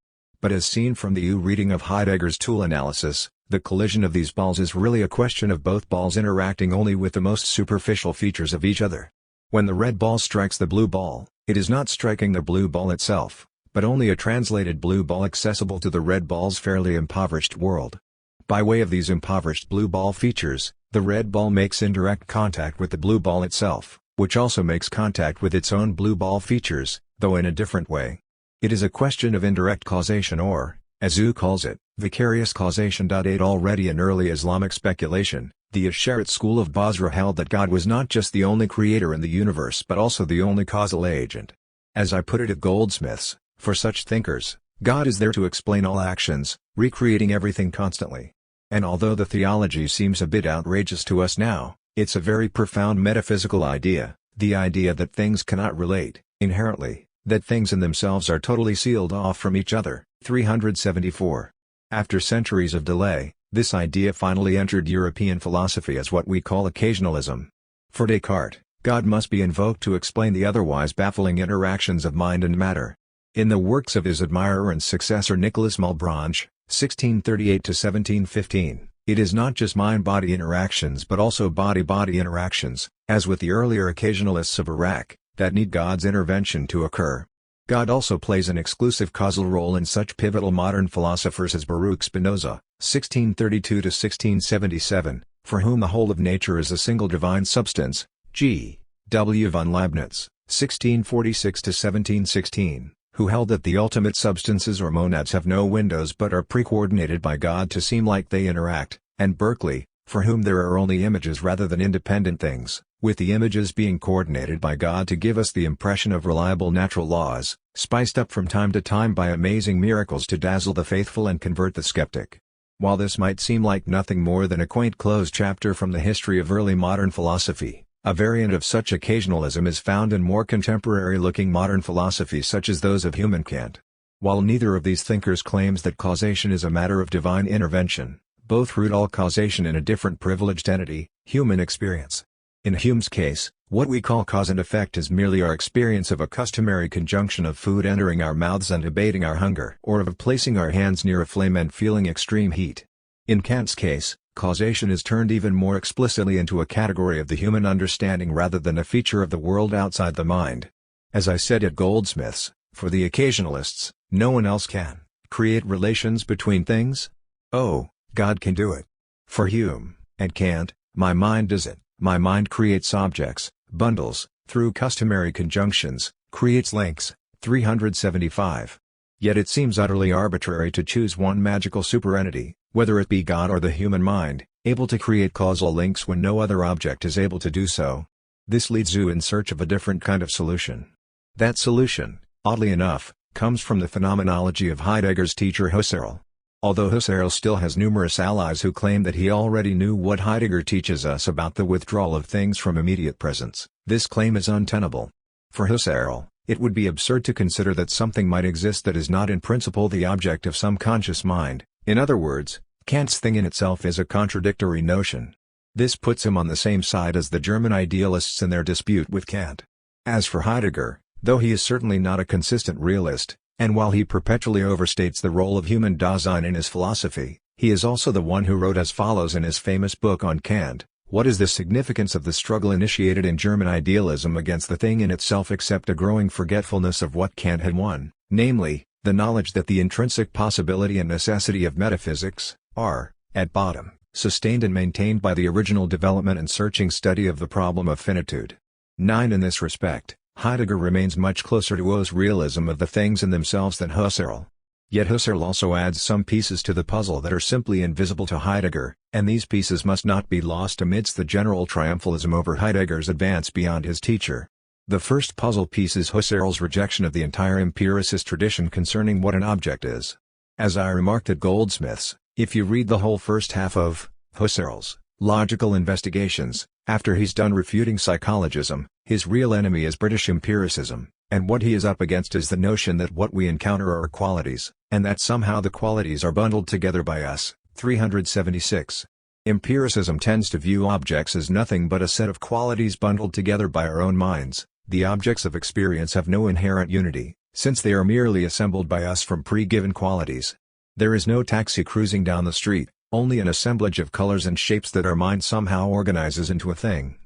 But as seen from the reading of Heidegger's tool analysis, the collision of these balls is really a question of both balls interacting only with the most superficial features of each other. When the red ball strikes the blue ball, it is not striking the blue ball itself, but only a translated blue ball accessible to the red ball's fairly impoverished world. By way of these impoverished blue ball features, the red ball makes indirect contact with the blue ball itself, which also makes contact with its own blue ball features, though in a different way. It is a question of indirect causation or, as Zhu calls it, vicarious causation. Already in early Islamic speculation, the Ash'arite school of Basra held that God was not just the only creator in the universe but also the only causal agent. As I put it at Goldsmith's, for such thinkers, God is there to explain all actions, recreating everything constantly. And although the theology seems a bit outrageous to us now, it's a very profound metaphysical idea, the idea that things cannot relate, inherently, that things in themselves are totally sealed off from each other. 374. After centuries of delay, this idea finally entered European philosophy as what we call occasionalism. For Descartes, God must be invoked to explain the otherwise baffling interactions of mind and matter. In the works of his admirer and successor Nicolas Malebranche, 1638–1715, it is not just mind-body interactions but also body-body interactions, as with the earlier occasionalists of Iraq, that need God's intervention to occur. God also plays an exclusive causal role in such pivotal modern philosophers as Baruch Spinoza, 1632–1677, for whom the whole of nature is a single divine substance, G. W. von Leibniz, 1646–1716, who held that the ultimate substances or monads have no windows but are precoordinated by God to seem like they interact, and Berkeley, for whom there are only images rather than independent things, with the images being coordinated by God to give us the impression of reliable natural laws, spiced up from time to time by amazing miracles to dazzle the faithful and convert the skeptic. While this might seem like nothing more than a quaint closed chapter from the history of early modern philosophy, a variant of such occasionalism is found in more contemporary-looking modern philosophies such as those of Hume and Kant. While neither of these thinkers claims that causation is a matter of divine intervention, both root all causation in a different privileged entity, human experience. In Hume's case, what we call cause and effect is merely our experience of a customary conjunction of food entering our mouths and abating our hunger, or of placing our hands near a flame and feeling extreme heat. In Kant's case, causation is turned even more explicitly into a category of the human understanding rather than a feature of the world outside the mind. As I said at Goldsmith's, for the occasionalists, no one else can create relations between things. Oh, God can do it. For Hume and Kant, my mind does it. My mind creates objects, bundles, through customary conjunctions, creates links. 375. Yet it seems utterly arbitrary to choose one magical superentity, whether it be God or the human mind, able to create causal links when no other object is able to do so. This leads you in search of a different kind of solution. That solution, oddly enough, comes from the phenomenology of Heidegger's teacher Husserl. Although Husserl still has numerous allies who claim that he already knew what Heidegger teaches us about the withdrawal of things from immediate presence, this claim is untenable. For Husserl, it would be absurd to consider that something might exist that is not in principle the object of some conscious mind. In other words, Kant's thing in itself is a contradictory notion. This puts him on the same side as the German idealists in their dispute with Kant. As for Heidegger, though he is certainly not a consistent realist, and while he perpetually overstates the role of human Dasein in his philosophy, he is also the one who wrote as follows in his famous book on Kant: "What is the significance of the struggle initiated in German idealism against the thing in itself except a growing forgetfulness of what Kant had won, namely, the knowledge that the intrinsic possibility and necessity of metaphysics are, at bottom, sustained and maintained by the original development and searching study of the problem of finitude." 9. In this respect, Heidegger remains much closer to O's realism of the things in themselves than Husserl. Yet Husserl also adds some pieces to the puzzle that are simply invisible to Heidegger, and these pieces must not be lost amidst the general triumphalism over Heidegger's advance beyond his teacher. The first puzzle piece is Husserl's rejection of the entire empiricist tradition concerning what an object is. As I remarked at Goldsmith's, if you read the whole first half of Husserl's Logical Investigations, after he's done refuting psychologism, his real enemy is British empiricism, and what he is up against is the notion that what we encounter are qualities, and that somehow the qualities are bundled together by us. 376. Empiricism tends to view objects as nothing but a set of qualities bundled together by our own minds. The objects of experience have no inherent unity, since they are merely assembled by us from pre-given qualities. There is no taxi cruising down the street, only an assemblage of colors and shapes that our mind somehow organizes into a thing.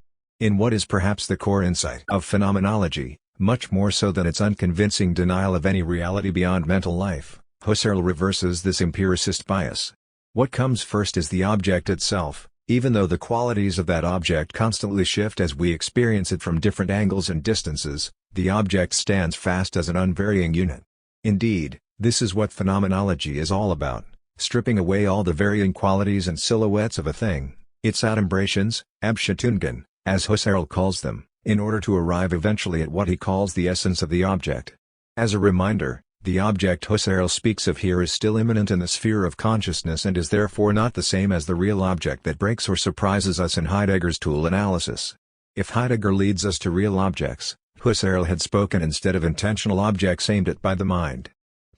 In what is perhaps the core insight of phenomenology, much more so than its unconvincing denial of any reality beyond mental life, Husserl reverses this empiricist bias. What comes first is the object itself, even though the qualities of that object constantly shift as we experience it from different angles and distances, the object stands fast as an unvarying unit. Indeed, this is what phenomenology is all about, stripping away all the varying qualities and silhouettes of a thing, its adumbrations, Abschattungen, as Husserl calls them, in order to arrive eventually at what he calls the essence of the object. As a reminder, the object Husserl speaks of here is still immanent in the sphere of consciousness and is therefore not the same as the real object that breaks or surprises us in Heidegger's tool analysis. If Heidegger leads us to real objects, Husserl had spoken instead of intentional objects aimed at by the mind.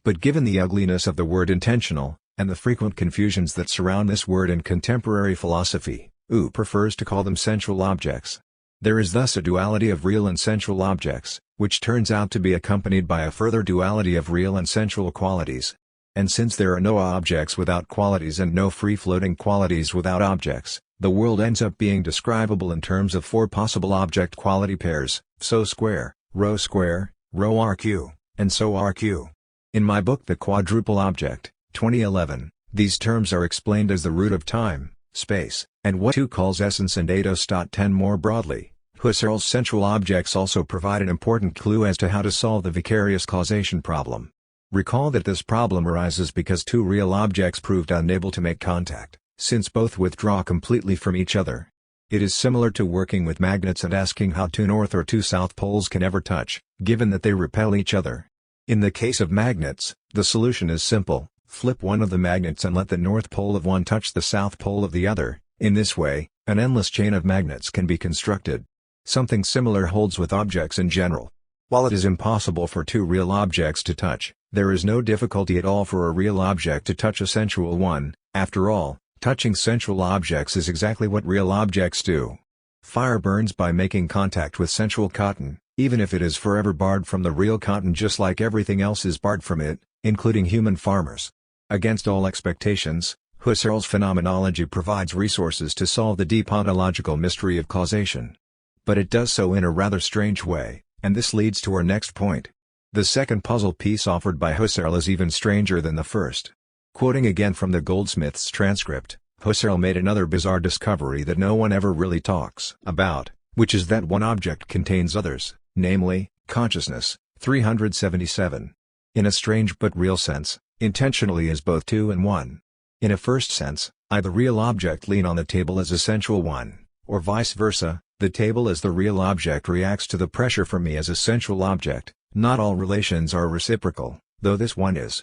But given the ugliness of the word intentional, and the frequent confusions that surround this word in contemporary philosophy, Wu prefers to call them sensual objects. There is thus a duality of real and sensual objects, which turns out to be accompanied by a further duality of real and sensual qualities. And since there are no objects without qualities and no free-floating qualities without objects, the world ends up being describable in terms of four possible object-quality pairs: SO square, rho RQ, and SO RQ. In my book The Quadruple Object, 2011, these terms are explained as the root of time, space, and what Wu calls essence and 8.10 more broadly. Husserl's sensual objects also provide an important clue as to how to solve the vicarious causation problem. Recall that this problem arises because two real objects proved unable to make contact, since both withdraw completely from each other. It is similar to working with magnets and asking how two north or two south poles can ever touch, given that they repel each other. In the case of magnets, the solution is simple: flip one of the magnets and let the north pole of one touch the south pole of the other. In this way, an endless chain of magnets can be constructed. Something similar holds with objects in general. While it is impossible for two real objects to touch, there is no difficulty at all for a real object to touch a sensual one. After all, touching sensual objects is exactly what real objects do. Fire burns by making contact with sensual cotton, even if it is forever barred from the real cotton, just like everything else is barred from it, including human farmers. Against all expectations, Husserl's phenomenology provides resources to solve the deep ontological mystery of causation. But it does so in a rather strange way, and this leads to our next point. The second puzzle piece offered by Husserl is even stranger than the first. Quoting again from the Goldsmith's transcript, Husserl made another bizarre discovery that no one ever really talks about, which is that one object contains others, namely, consciousness. 377. In a strange but real sense, intentionally is both two and one. In a first sense, I the real object lean on the table as a sensual one, or vice versa, the table as the real object reacts to the pressure from me as a sensual object. Not all relations are reciprocal, though this one is.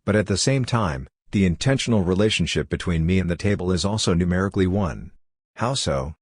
But at the same time, the intentional relationship between me and the table is also numerically one. How so?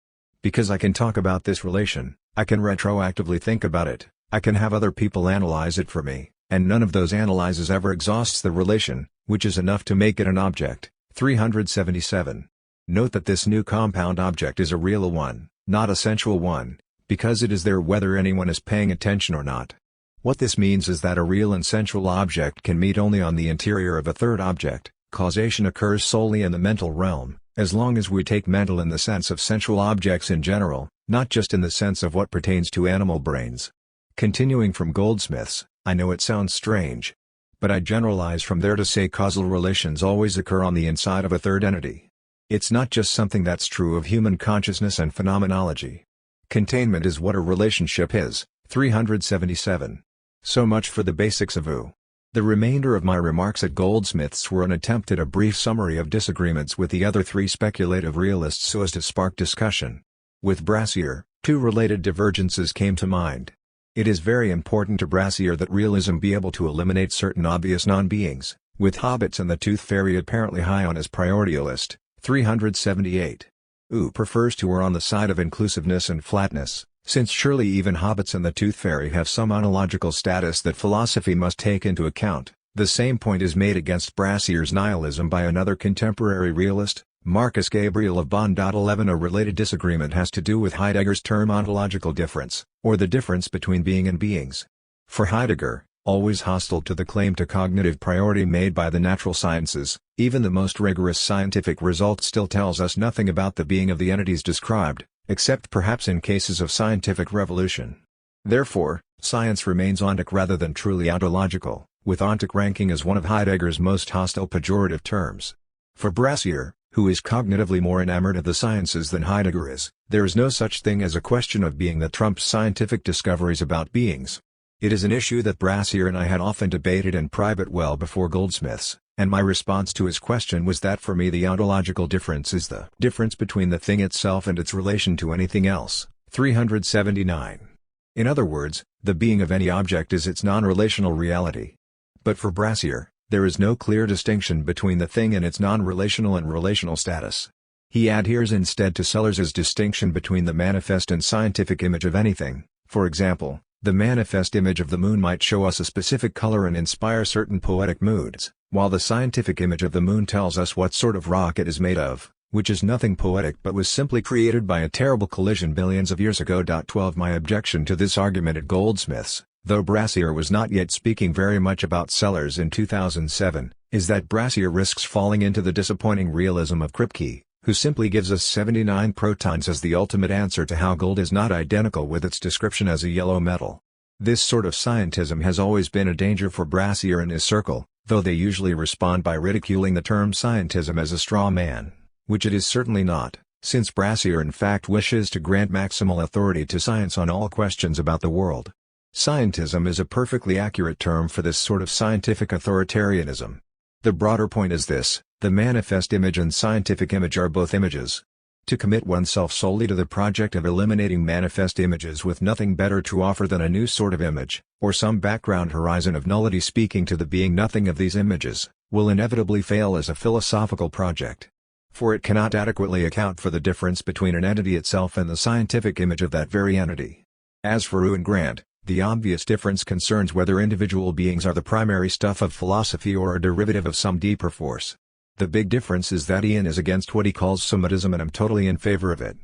Because I can talk about this relation, I can retroactively think about it, I can have other people analyze it for me, and none of those analyses ever exhausts the relation, which is enough to make it an object. 377. Note that this new compound object is a real one, not a sensual one, because it is there whether anyone is paying attention or not. What this means is that a real and sensual object can meet only on the interior of a third object. Causation occurs solely in the mental realm, as long as we take mental in the sense of sensual objects in general, not just in the sense of what pertains to animal brains. Continuing from Goldsmith's, I know it sounds strange, but I generalize from there to say causal relations always occur on the inside of a third entity. It's not just something that's true of human consciousness and phenomenology. Containment is what a relationship is. 377. So much for the basics of who. The remainder of my remarks at Goldsmith's were an attempt at a brief summary of disagreements with the other three speculative realists so as to spark discussion. With Brassier, two related divergences came to mind. It is very important to Brassier that realism be able to eliminate certain obvious non-beings, with hobbits and the Tooth Fairy apparently high on his priority list. 378. Who prefers to err on the side of inclusiveness and flatness, since surely even hobbits and the Tooth Fairy have some ontological status that philosophy must take into account. The same point is made against Brassier's nihilism by another contemporary realist, Marcus Gabriel of Bonn. 11. A related disagreement has to do with Heidegger's term ontological difference, or the difference between being and beings. For Heidegger, always hostile to the claim to cognitive priority made by the natural sciences, even the most rigorous scientific result still tells us nothing about the being of the entities described, except perhaps in cases of scientific revolution. Therefore, science remains ontic rather than truly ontological, with ontic ranking as one of Heidegger's most hostile pejorative terms. For Brassier, who is cognitively more enamored of the sciences than Heidegger is, there is no such thing as a question of being that trumps scientific discoveries about beings. It is an issue that Brassier and I had often debated in private well before Goldsmith's, and my response to his question was that for me the ontological difference is the difference between the thing itself and its relation to anything else. 379. In other words, the being of any object is its non-relational reality. But for Brassier, there is no clear distinction between the thing and its non-relational and relational status. He adheres instead to Sellers's distinction between the manifest and scientific image of anything. For example, the manifest image of the moon might show us a specific color and inspire certain poetic moods, while the scientific image of the moon tells us what sort of rock it is made of, which is nothing poetic but was simply created by a terrible collision billions of years ago. 12. My objection to this argument at Goldsmith's, though Brassier was not yet speaking very much about Sellers in 2007, is that Brassier risks falling into the disappointing realism of Kripke, who simply gives us 79 protons as the ultimate answer to how gold is not identical with its description as a yellow metal. This sort of scientism has always been a danger for Brassier and his circle, though they usually respond by ridiculing the term scientism as a straw man, which it is certainly not, since Brassier in fact wishes to grant maximal authority to science on all questions about the world. Scientism is a perfectly accurate term for this sort of scientific authoritarianism. The broader point is this: the manifest image and scientific image are both images. To commit oneself solely to the project of eliminating manifest images with nothing better to offer than a new sort of image, or some background horizon of nullity speaking to the being nothing of these images, will inevitably fail as a philosophical project. For it cannot adequately account for the difference between an entity itself and the scientific image of that very entity. As for Roux and Grant, the obvious difference concerns whether individual beings are the primary stuff of philosophy or a derivative of some deeper force. The big difference is that Ian is against what he calls Semitism and I'm totally in favor of it.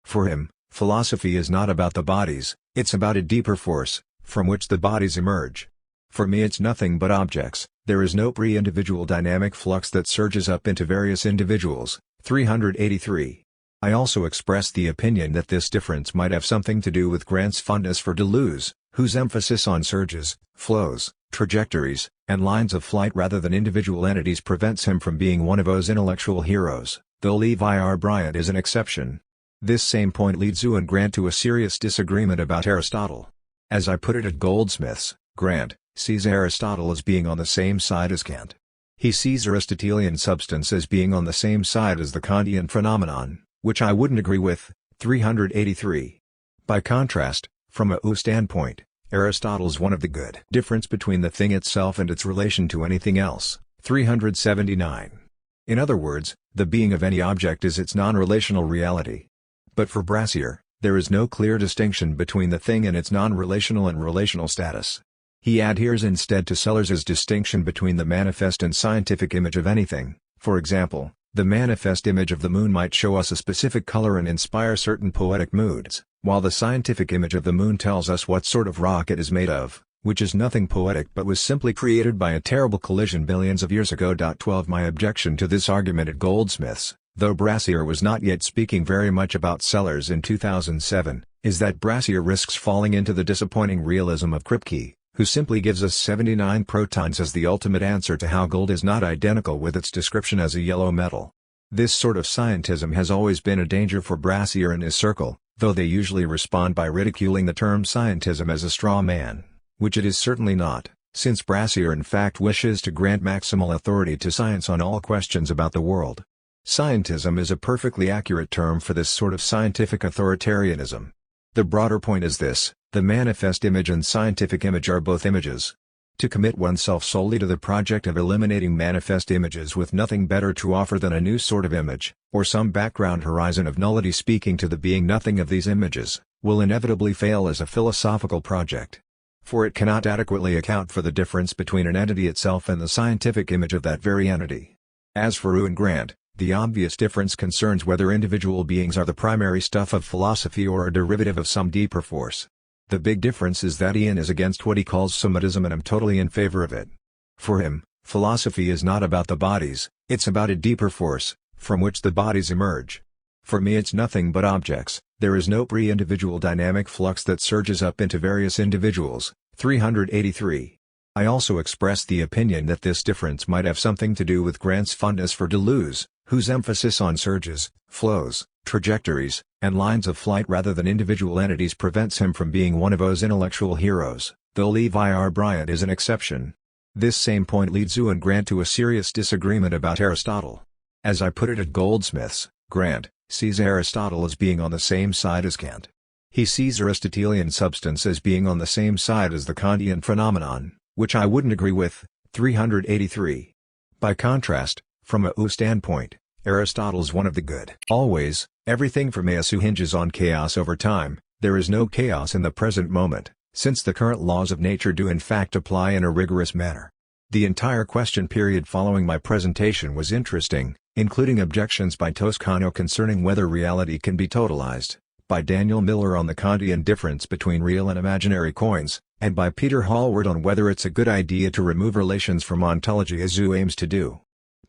For him, philosophy is not about the bodies, it's about a deeper force, from which the bodies emerge. For me it's nothing but objects, there is no pre-individual dynamic flux that surges up into various individuals. 383. I also expressed the opinion that this difference might have something to do with Grant's fondness for Deleuze, whose emphasis on surges, flows, trajectories, and lines of flight rather than individual entities prevents him from being one of those intellectual heroes, though Levi R. Bryant is an exception. This same point leads Roux and Grant to a serious disagreement about Aristotle. As I put it at Goldsmith's, Grant sees Aristotle as being on the same side as Kant. He sees Aristotelian substance as being on the same side as the Kantian phenomenon, which I wouldn't agree with. 383. By contrast, from a Roux standpoint, Aristotle's one of the good difference between the thing itself and its relation to anything else. 379. In other words, the being of any object is its non-relational reality. But for Brassier, there is no clear distinction between the thing and its non-relational and relational status. He adheres instead to Sellers's distinction between the manifest and scientific image of anything. For example, The manifest image of the moon might show us a specific color and inspire certain poetic moods, while the scientific image of the moon tells us what sort of rock it is made of, which is nothing poetic but was simply created by a terrible collision billions of years ago. 12 My objection to this argument at Goldsmiths, though Brassier was not yet speaking very much about Sellers in 2007, is that Brassier risks falling into the disappointing realism of Kripke, who simply gives us 79 protons as the ultimate answer to how gold is not identical with its description as a yellow metal. This sort of scientism has always been a danger for Brassier and his circle, though they usually respond by ridiculing the term scientism as a straw man, which it is certainly not, since Brassier in fact wishes to grant maximal authority to science on all questions about the world. Scientism is a perfectly accurate term for this sort of scientific authoritarianism. The broader point is this: the manifest image and scientific image are both images. To commit oneself solely to the project of eliminating manifest images with nothing better to offer than a new sort of image, or some background horizon of nullity speaking to the being nothing of these images, will inevitably fail as a philosophical project. For it cannot adequately account for the difference between an entity itself and the scientific image of that very entity. As for Roux and Grant, the obvious difference concerns whether individual beings are the primary stuff of philosophy or a derivative of some deeper force. The big difference is that Ian is against what he calls Semitism and I'm totally in favor of it. For him, philosophy is not about the bodies, it's about a deeper force, from which the bodies emerge. For me it's nothing but objects, there is no pre-individual dynamic flux that surges up into various individuals. 383. I also expressed the opinion that this difference might have something to do with Grant's fondness for Deleuze, whose emphasis on surges, flows, trajectories, and lines of flight rather than individual entities prevents him from being one of those intellectual heroes, though Levi R. Bryant is an exception. This same point leads Roux and Grant to a serious disagreement about Aristotle. As I put it at Goldsmiths, Grant sees Aristotle as being on the same side as Kant. He sees Aristotelian substance as being on the same side as the Kantian phenomenon, which I wouldn't agree with. 383. By contrast, from a Roux standpoint, Aristotle's one of the good. Always, everything from Asu hinges on chaos over time. There is no chaos in the present moment, since the current laws of nature do in fact apply in a rigorous manner. The entire question period following my presentation was interesting, including objections by Toscano concerning whether reality can be totalized, by Daniel Miller on the Kantian difference between real and imaginary coins, and by Peter Hallward on whether it's a good idea to remove relations from ontology as Roux aims to do.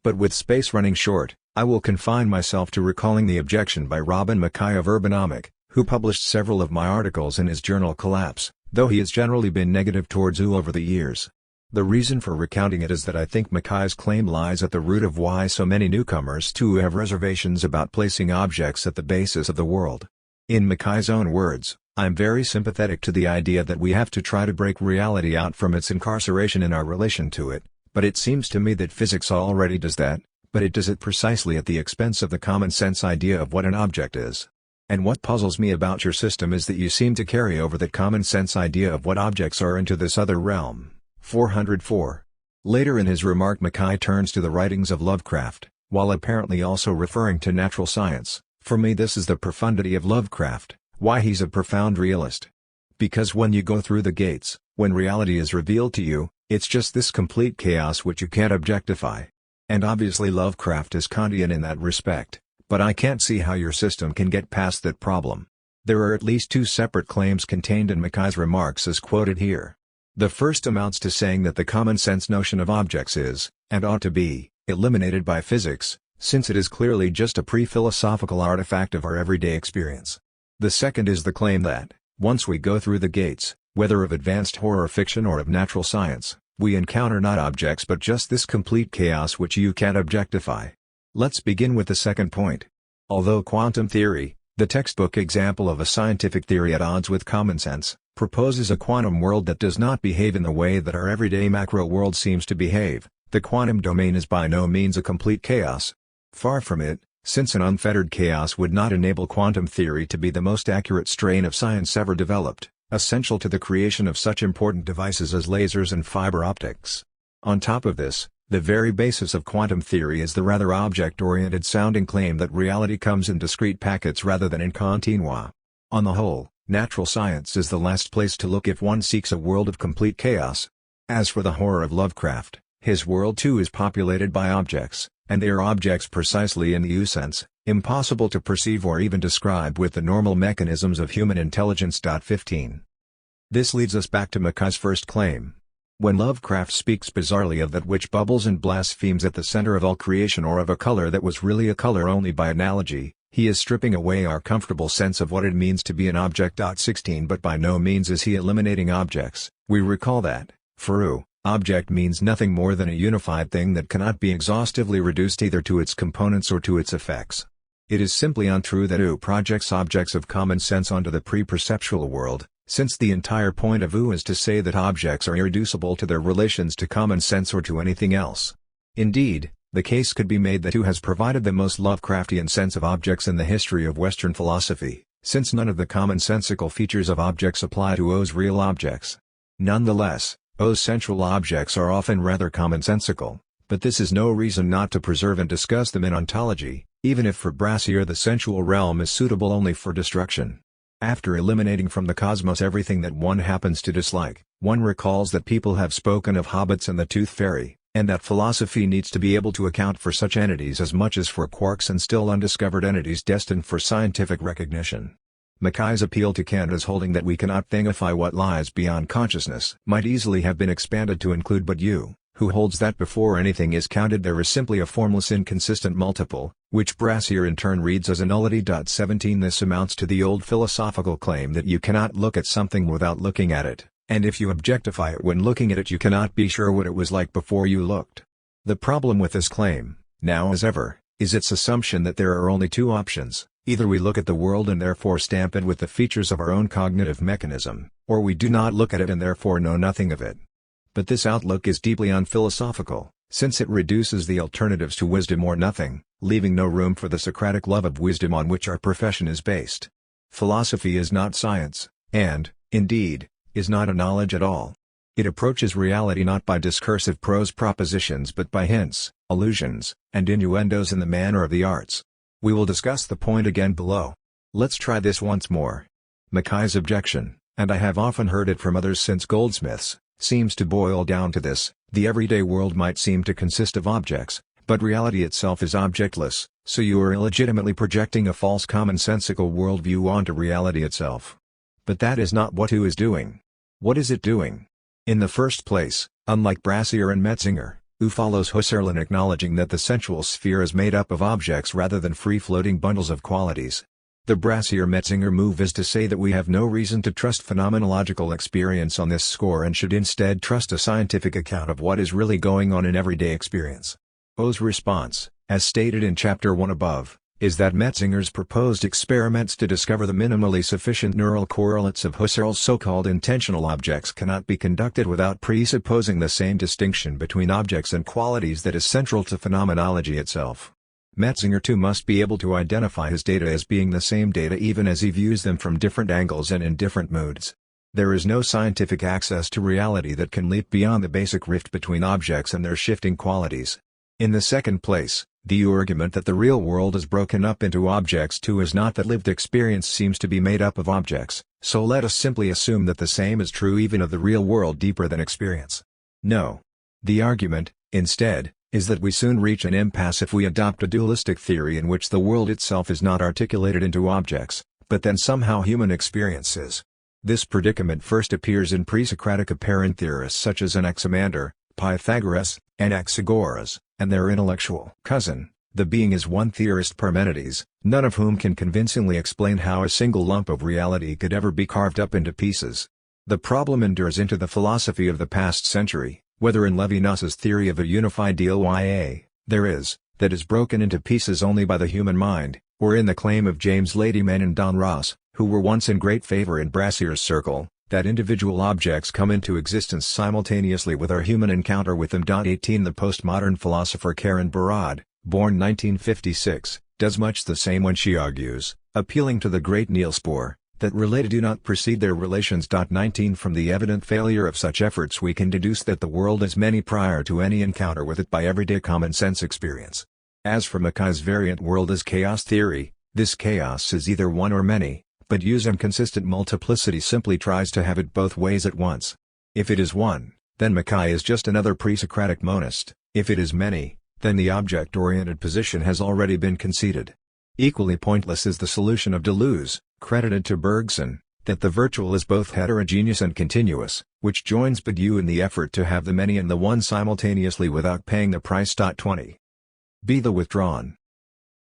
But with space running short, I will confine myself to recalling the objection by Robin Mackay of Urbanomic, who published several of my articles in his journal Collapse, though he has generally been negative towards Roux over the years. The reason for recounting it is that I think Mackay's claim lies at the root of why so many newcomers too have reservations about placing objects at the basis of the world. In Mackay's own words, I'm very sympathetic to the idea that we have to try to break reality out from its incarceration in our relation to it, but it seems to me that physics already does that, but it does it precisely at the expense of the common sense idea of what an object is. And what puzzles me about your system is that you seem to carry over that common sense idea of what objects are into this other realm. 404. Later in his remark Mackay turns to the writings of Lovecraft, while apparently also referring to natural science. For me this is the profundity of Lovecraft, why he's a profound realist. Because when you go through the gates, when reality is revealed to you, it's just this complete chaos which you can't objectify. And obviously Lovecraft is Kantian in that respect, but I can't see how your system can get past that problem. There are at least two separate claims contained in Mackay's remarks as quoted here. The first amounts to saying that the common sense notion of objects is, and ought to be, eliminated by physics, since it is clearly just a pre-philosophical artifact of our everyday experience. The second is the claim that, once we go through the gates, whether of advanced horror fiction or of natural science, we encounter not objects but just this complete chaos which you can't objectify. Let's begin with the second point. Although quantum theory, the textbook example of a scientific theory at odds with common sense, proposes a quantum world that does not behave in the way that our everyday macro world seems to behave, the quantum domain is by no means a complete chaos. Far from it, since an unfettered chaos would not enable quantum theory to be the most accurate strain of science ever developed, essential to the creation of such important devices as lasers and fiber optics. On top of this, the very basis of quantum theory is the rather object-oriented sounding claim that reality comes in discrete packets rather than in continua. On the whole, natural science is the last place to look if one seeks a world of complete chaos. As for the horror of Lovecraft, His world too is populated by objects, and they are objects precisely in the U sense, impossible to perceive or even describe with the normal mechanisms of human intelligence. 15. This leads us back to Mackay's first claim. When Lovecraft speaks bizarrely of that which bubbles and blasphemes at the center of all creation, or of a color that was really a color only by analogy, he is stripping away our comfortable sense of what it means to be an object. 16. But by no means is he eliminating objects. We recall that, for U, object means nothing more than a unified thing that cannot be exhaustively reduced either to its components or to its effects. It is simply untrue that U projects objects of common sense onto the pre-perceptual world, since the entire point of U is to say that objects are irreducible to their relations to common sense or to anything else. Indeed, the case could be made that U has provided the most Lovecraftian sense of objects in the history of Western philosophy, since none of the commonsensical features of objects apply to O's real objects. Nonetheless, O's central objects are often rather commonsensical, but this is no reason not to preserve and discuss them in ontology, even if for Brassier the sensual realm is suitable only for destruction. After eliminating from the cosmos everything that one happens to dislike, one recalls that people have spoken of hobbits and the tooth fairy, and that philosophy needs to be able to account for such entities as much as for quarks and still undiscovered entities destined for scientific recognition. Mackay's appeal to Kant as holding that we cannot thingify what lies beyond consciousness might easily have been expanded to include but you, who holds that before anything is counted there is simply a formless inconsistent multiple, which Brassier in turn reads as a nullity. 17. This amounts to the old philosophical claim that you cannot look at something without looking at it, and if you objectify it when looking at it you cannot be sure what it was like before you looked. The problem with this claim, now as ever, is its assumption that there are only two options: either we look at the world and therefore stamp it with the features of our own cognitive mechanism, or we do not look at it and therefore know nothing of it. But this outlook is deeply unphilosophical, since it reduces the alternatives to wisdom or nothing, leaving no room for the Socratic love of wisdom on which our profession is based. Philosophy is not science, and, indeed, is not a knowledge at all. It approaches reality not by discursive prose propositions but by hints, allusions, and innuendos in the manner of the arts. We will discuss the point again below. Let's try this once more. Mackay's objection, and I have often heard it from others since Goldsmith's, seems to boil down to this: the everyday world might seem to consist of objects, but reality itself is objectless, so you are illegitimately projecting a false commonsensical worldview onto reality itself. But that is not what U is doing. What is it doing? In the first place, unlike Brassier and Metzinger, U follows Husserl in acknowledging that the sensual sphere is made up of objects rather than free-floating bundles of qualities. The Brassier-Metzinger move is to say that we have no reason to trust phenomenological experience on this score and should instead trust a scientific account of what is really going on in everyday experience. O's response, as stated in Chapter 1 above, is that Metzinger's proposed experiments to discover the minimally sufficient neural correlates of Husserl's so-called intentional objects cannot be conducted without presupposing the same distinction between objects and qualities that is central to phenomenology itself. Metzinger too must be able to identify his data as being the same data even as he views them from different angles and in different moods. There is no scientific access to reality that can leap beyond the basic rift between objects and their shifting qualities. In the second place, the argument that the real world is broken up into objects too is not that lived experience seems to be made up of objects, so let us simply assume that the same is true even of the real world deeper than experience. No. The argument, instead, is that we soon reach an impasse if we adopt a dualistic theory in which the world itself is not articulated into objects, but then somehow human experience is. This predicament first appears in pre-Socratic apparent theorists such as Anaximander, Pythagoras, and Anaxagoras, and their intellectual cousin, the being is one theorist Parmenides, none of whom can convincingly explain how a single lump of reality could ever be carved up into pieces. The problem endures into the philosophy of the past century, whether in Levinas's theory of a unified DOIA, there is, that is broken into pieces only by the human mind, or in the claim of James Ladyman and Don Ross, who were once in great favor in Brassier's circle, that individual objects come into existence simultaneously with our human encounter with them. 18 The postmodern philosopher Karen Barad, born 1956, does much the same when she argues, appealing to the great Niels Bohr, that related do not precede their relations. 19 From the evident failure of such efforts we can deduce that the world is many prior to any encounter with it by everyday common sense experience. As for Mackay's variant world as chaos theory, this chaos is either one or many, but U's inconsistent multiplicity simply tries to have it both ways at once. If it is one, then Mackay is just another pre-Socratic monist. If it is many, then the object-oriented position has already been conceded. Equally pointless is the solution of Deleuze, credited to Bergson, that the virtual is both heterogeneous and continuous, which joins Badiou in the effort to have the many and the one simultaneously without paying the price. 20. Be the withdrawn.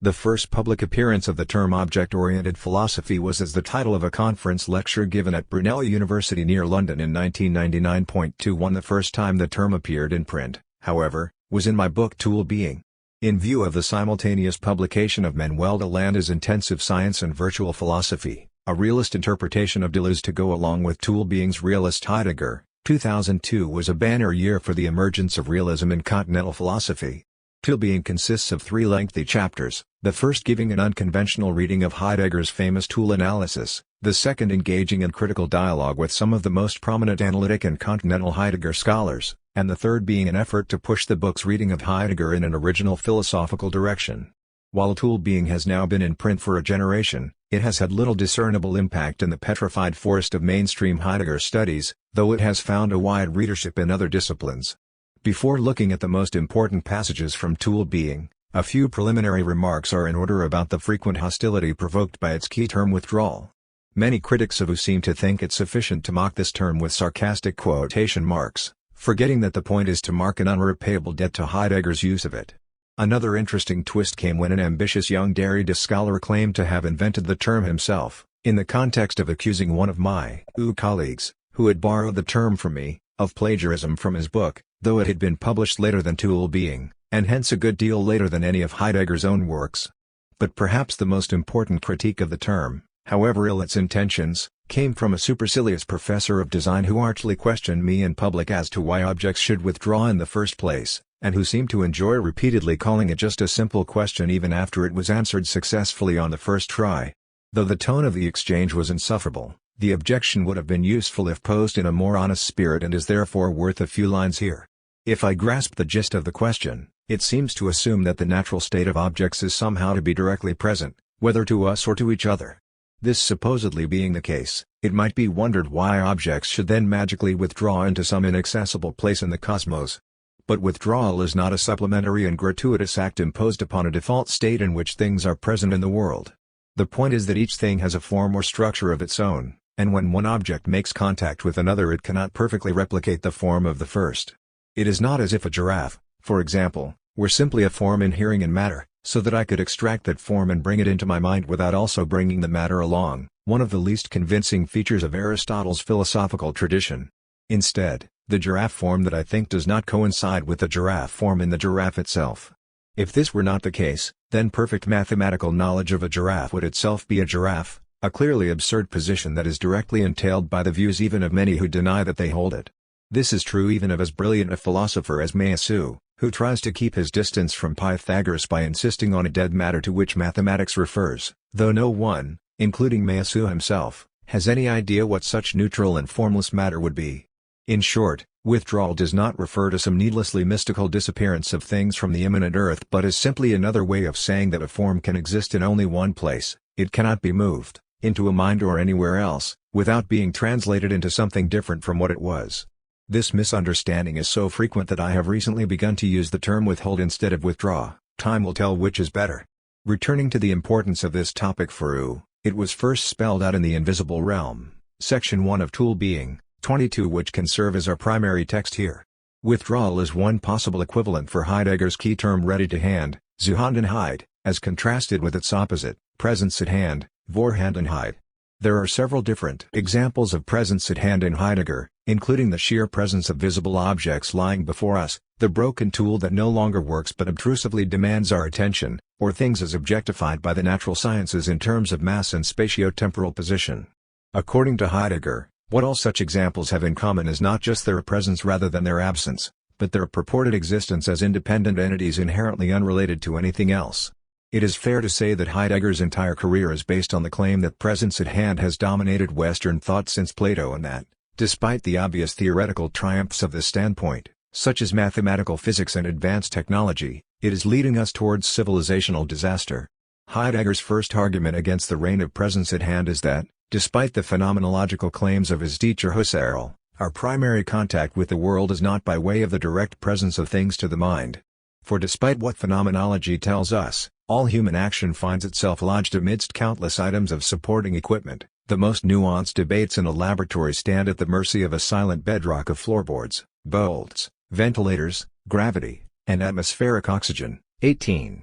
The first public appearance of the term object-oriented philosophy was as the title of a conference lecture given at Brunel University near London in 1999.21. The first time the term appeared in print, however, was in my book Tool Being. In view of the simultaneous publication of Manuel de Landa's Intensive Science and Virtual Philosophy, a realist interpretation of Deleuze to go along with Tool Being's realist Heidegger, 2002 was a banner year for the emergence of realism in continental philosophy. Tool Being consists of 3 lengthy chapters, the first giving an unconventional reading of Heidegger's famous tool analysis, the second engaging in critical dialogue with some of the most prominent analytic and continental Heidegger scholars, and the third being an effort to push the book's reading of Heidegger in an original philosophical direction. While Tool Being has now been in print for a generation, it has had little discernible impact in the petrified forest of mainstream Heidegger studies, though it has found a wide readership in other disciplines. Before looking at the most important passages from Tool Being, a few preliminary remarks are in order about the frequent hostility provoked by its key term withdrawal. Many critics of who seem to think it sufficient to mock this term with sarcastic quotation marks, forgetting that the point is to mark an unrepayable debt to Heidegger's use of it. Another interesting twist came when an ambitious young Derrida scholar claimed to have invented the term himself, in the context of accusing one of my colleagues, who had borrowed the term from me, of plagiarism from his book, though it had been published later than Tool Being, and hence a good deal later than any of Heidegger's own works. But perhaps the most important critique of the term, however ill its intentions, came from a supercilious professor of design who archly questioned me in public as to why objects should withdraw in the first place, and who seemed to enjoy repeatedly calling it just a simple question even after it was answered successfully on the first try. Though the tone of the exchange was insufferable, the objection would have been useful if posed in a more honest spirit and is therefore worth a few lines here. If I grasp the gist of the question, it seems to assume that the natural state of objects is somehow to be directly present, whether to us or to each other. This supposedly being the case, it might be wondered why objects should then magically withdraw into some inaccessible place in the cosmos. But withdrawal is not a supplementary and gratuitous act imposed upon a default state in which things are present in the world. The point is that each thing has a form or structure of its own, and when one object makes contact with another it cannot perfectly replicate the form of the first. It is not as if a giraffe, for example, were simply a form inhering in matter, so that I could extract that form and bring it into my mind without also bringing the matter along, one of the least convincing features of Aristotle's philosophical tradition. Instead, the giraffe form that I think does not coincide with the giraffe form in the giraffe itself. If this were not the case, then perfect mathematical knowledge of a giraffe would itself be a giraffe, a clearly absurd position that is directly entailed by the views even of many who deny that they hold it. This is true even of as brilliant a philosopher as Meillassoux, who tries to keep his distance from Pythagoras by insisting on a dead matter to which mathematics refers, though no one, including Meillassoux himself, has any idea what such neutral and formless matter would be. In short, withdrawal does not refer to some needlessly mystical disappearance of things from the immanent earth but is simply another way of saying that a form can exist in only one place, it cannot be moved, into a mind or anywhere else, without being translated into something different from what it was. This misunderstanding is so frequent that I have recently begun to use the term withhold instead of withdraw. Time will tell which is better. Returning to the importance of this topic for Wu, it was first spelled out in The Invisible Realm, Section 1 of Tool Being, 22, which can serve as our primary text here. Withdrawal is one possible equivalent for Heidegger's key term ready to hand, Zuhandenheit, as contrasted with its opposite, presence at hand, Vorhandenheit. There are several different examples of presence at hand in Heidegger, including the sheer presence of visible objects lying before us, the broken tool that no longer works but obtrusively demands our attention, or things as objectified by the natural sciences in terms of mass and spatio-temporal position. According to Heidegger, what all such examples have in common is not just their presence rather than their absence, but their purported existence as independent entities inherently unrelated to anything else. It is fair to say that Heidegger's entire career is based on the claim that presence at hand has dominated Western thought since Plato and that, despite the obvious theoretical triumphs of this standpoint, such as mathematical physics and advanced technology, it is leading us towards civilizational disaster. Heidegger's first argument against the reign of presence at hand is that, despite the phenomenological claims of his teacher Husserl, Our primary contact with the world is not by way of the direct presence of things to the mind. For despite what phenomenology tells us, all human action finds itself lodged amidst countless items of supporting equipment. The most nuanced debates in a laboratory stand at the mercy of a silent bedrock of floorboards, bolts, ventilators, gravity, and atmospheric oxygen. 18.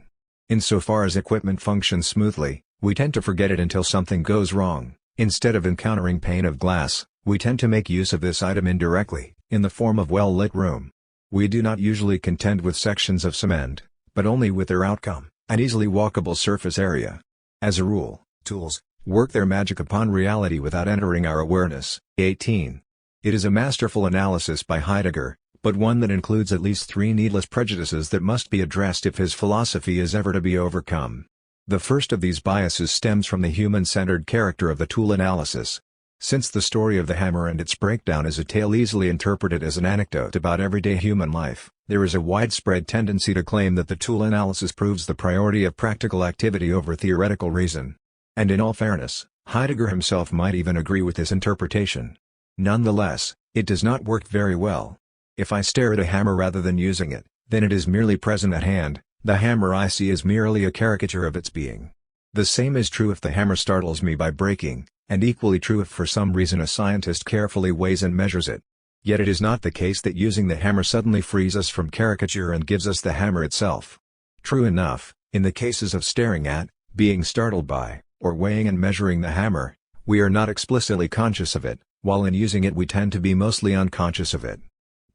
Insofar as equipment functions smoothly, we tend to forget it until something goes wrong. Instead of encountering pane of glass, we tend to make use of this item indirectly, in the form of well-lit room. We do not usually contend with sections of cement, but only with their outcome, an easily walkable surface area. As a rule, tools work their magic upon reality without entering our awareness. 18. It is a masterful analysis by Heidegger, but one that includes at least 3 needless prejudices that must be addressed if his philosophy is ever to be overcome. The first of these biases stems from the human-centered character of the tool analysis. Since the story of the hammer and its breakdown is a tale easily interpreted as an anecdote about everyday human life, there is a widespread tendency to claim that the tool analysis proves the priority of practical activity over theoretical reason. And in all fairness, Heidegger himself might even agree with this interpretation. Nonetheless, it does not work very well. If I stare at a hammer rather than using it, then it is merely present at hand. The hammer I see is merely a caricature of its being. The same is true if the hammer startles me by breaking, and equally true if for some reason a scientist carefully weighs and measures it. Yet it is not the case that using the hammer suddenly frees us from caricature and gives us the hammer itself. True enough, in the cases of staring at, being startled by, or weighing and measuring the hammer, we are not explicitly conscious of it, while in using it we tend to be mostly unconscious of it.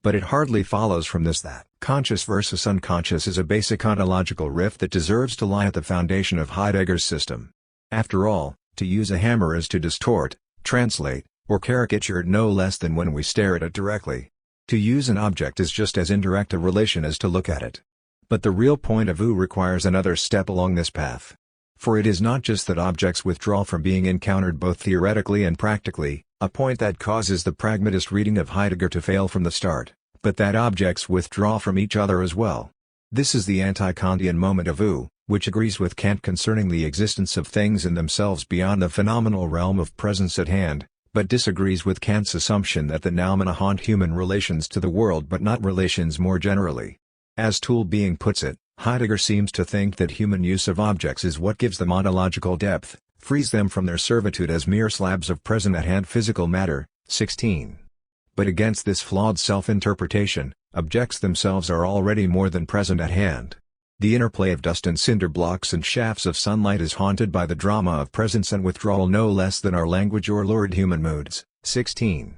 But it hardly follows from this that conscious versus unconscious is a basic ontological rift that deserves to lie at the foundation of Heidegger's system. After all, to use a hammer is to distort, translate, or caricature it no less than when we stare at it directly. To use an object is just as indirect a relation as to look at it. But the real point of view requires another step along this path. For it is not just that objects withdraw from being encountered both theoretically and practically, a point that causes the pragmatist reading of Heidegger to fail from the start, but that objects withdraw from each other as well. This is the anti-Kantian moment of view, which agrees with Kant concerning the existence of things in themselves beyond the phenomenal realm of presence at hand, but disagrees with Kant's assumption that the noumena haunt human relations to the world but not relations more generally. As Tool Being puts it, Heidegger seems to think that human use of objects is what gives them ontological depth, frees them from their servitude as mere slabs of present-at-hand physical matter. 16. But against this flawed self-interpretation, objects themselves are already more than present at hand. The interplay of dust and cinder blocks and shafts of sunlight is haunted by the drama of presence and withdrawal no less than our language or lurid human moods. 16.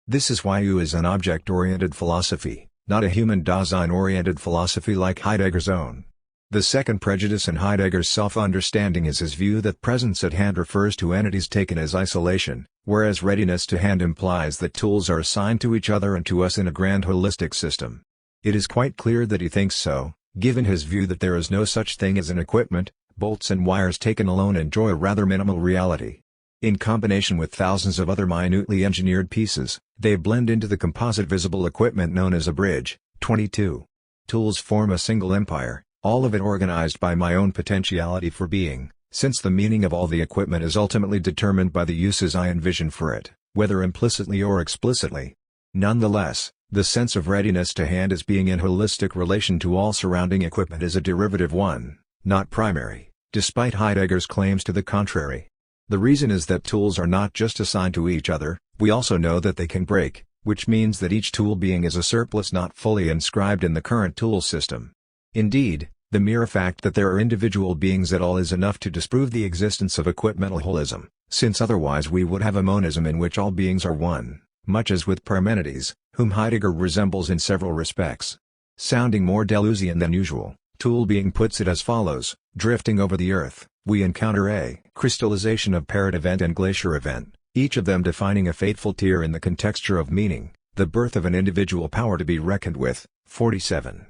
This is why U is an object-oriented philosophy, not a human Dasein-oriented philosophy like Heidegger's own. The second prejudice in Heidegger's self-understanding is his view that presence at hand refers to entities taken as isolation, whereas readiness to hand implies that tools are assigned to each other and to us in a grand holistic system. It is quite clear that he thinks so, given his view that there is no such thing as an equipment. Bolts and wires taken alone enjoy a rather minimal reality. In combination with thousands of other minutely engineered pieces, they blend into the composite visible equipment known as a bridge. 22. Tools form a single empire, all of it organized by my own potentiality for being, since the meaning of all the equipment is ultimately determined by the uses I envision for it, whether implicitly or explicitly. Nonetheless, the sense of readiness to hand as being in holistic relation to all surrounding equipment is a derivative one, not primary, despite Heidegger's claims to the contrary. The reason is that tools are not just assigned to each other, we also know that they can break, which means that each tool being is a surplus not fully inscribed in the current tool system. Indeed, the mere fact that there are individual beings at all is enough to disprove the existence of equipmental holism, since otherwise we would have a monism in which all beings are one, much as with Parmenides, whom Heidegger resembles in several respects. Sounding more Deleuzian than usual, Tool Being puts it as follows: drifting over the earth, we encounter a crystallization of parrot event and glacier event, each of them defining a fateful tier in the contexture of meaning, the birth of an individual power to be reckoned with. 47.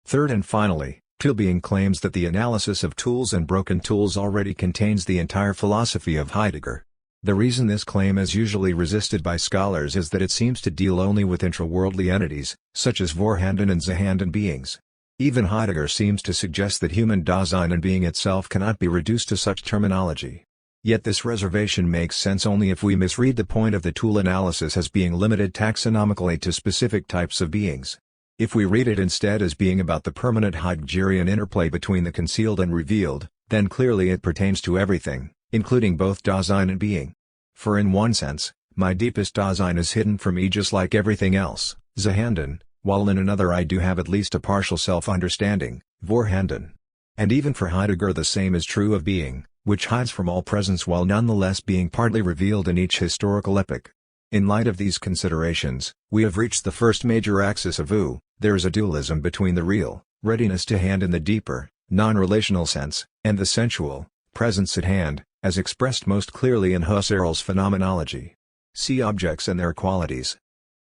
Third and finally, Tool Being claims that the analysis of tools and broken tools already contains the entire philosophy of Heidegger. The reason this claim is usually resisted by scholars is that it seems to deal only with intraworldly entities, such as Vorhanden and Zehanden beings. Even Heidegger seems to suggest that human Dasein and being itself cannot be reduced to such terminology. Yet this reservation makes sense only if we misread the point of the tool analysis as being limited taxonomically to specific types of beings. If we read it instead as being about the permanent Heideggerian interplay between the concealed and revealed, then clearly it pertains to everything, including both Dasein and being. For in one sense, my deepest Dasein is hidden from me just like everything else, Zahanden, while in another I do have at least a partial self-understanding, Vorhanden. And even for Heidegger the same is true of being, which hides from all presence while nonetheless being partly revealed in each historical epoch. In light of these considerations, we have reached the first major axis of Wu. There is a dualism between the real, readiness to hand in the deeper, non-relational sense, and the sensual, presence at hand, as expressed most clearly in Husserl's phenomenology. See objects and their qualities.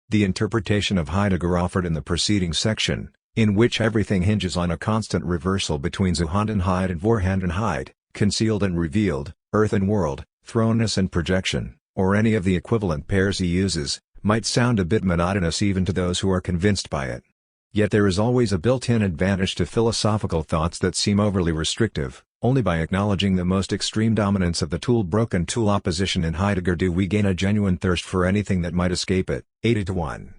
The interpretation of Heidegger offered in the preceding section, in which everything hinges on a constant reversal between Zuhandenheit and Vorhandenheit, concealed and revealed, earth and world, thrownness and projection, or any of the equivalent pairs he uses, might sound a bit monotonous even to those who are convinced by it. Yet there is always a built-in advantage to philosophical thoughts that seem overly restrictive. Only by acknowledging the most extreme dominance of the tool-broken tool opposition in Heidegger do we gain a genuine thirst for anything that might escape it, 80-1.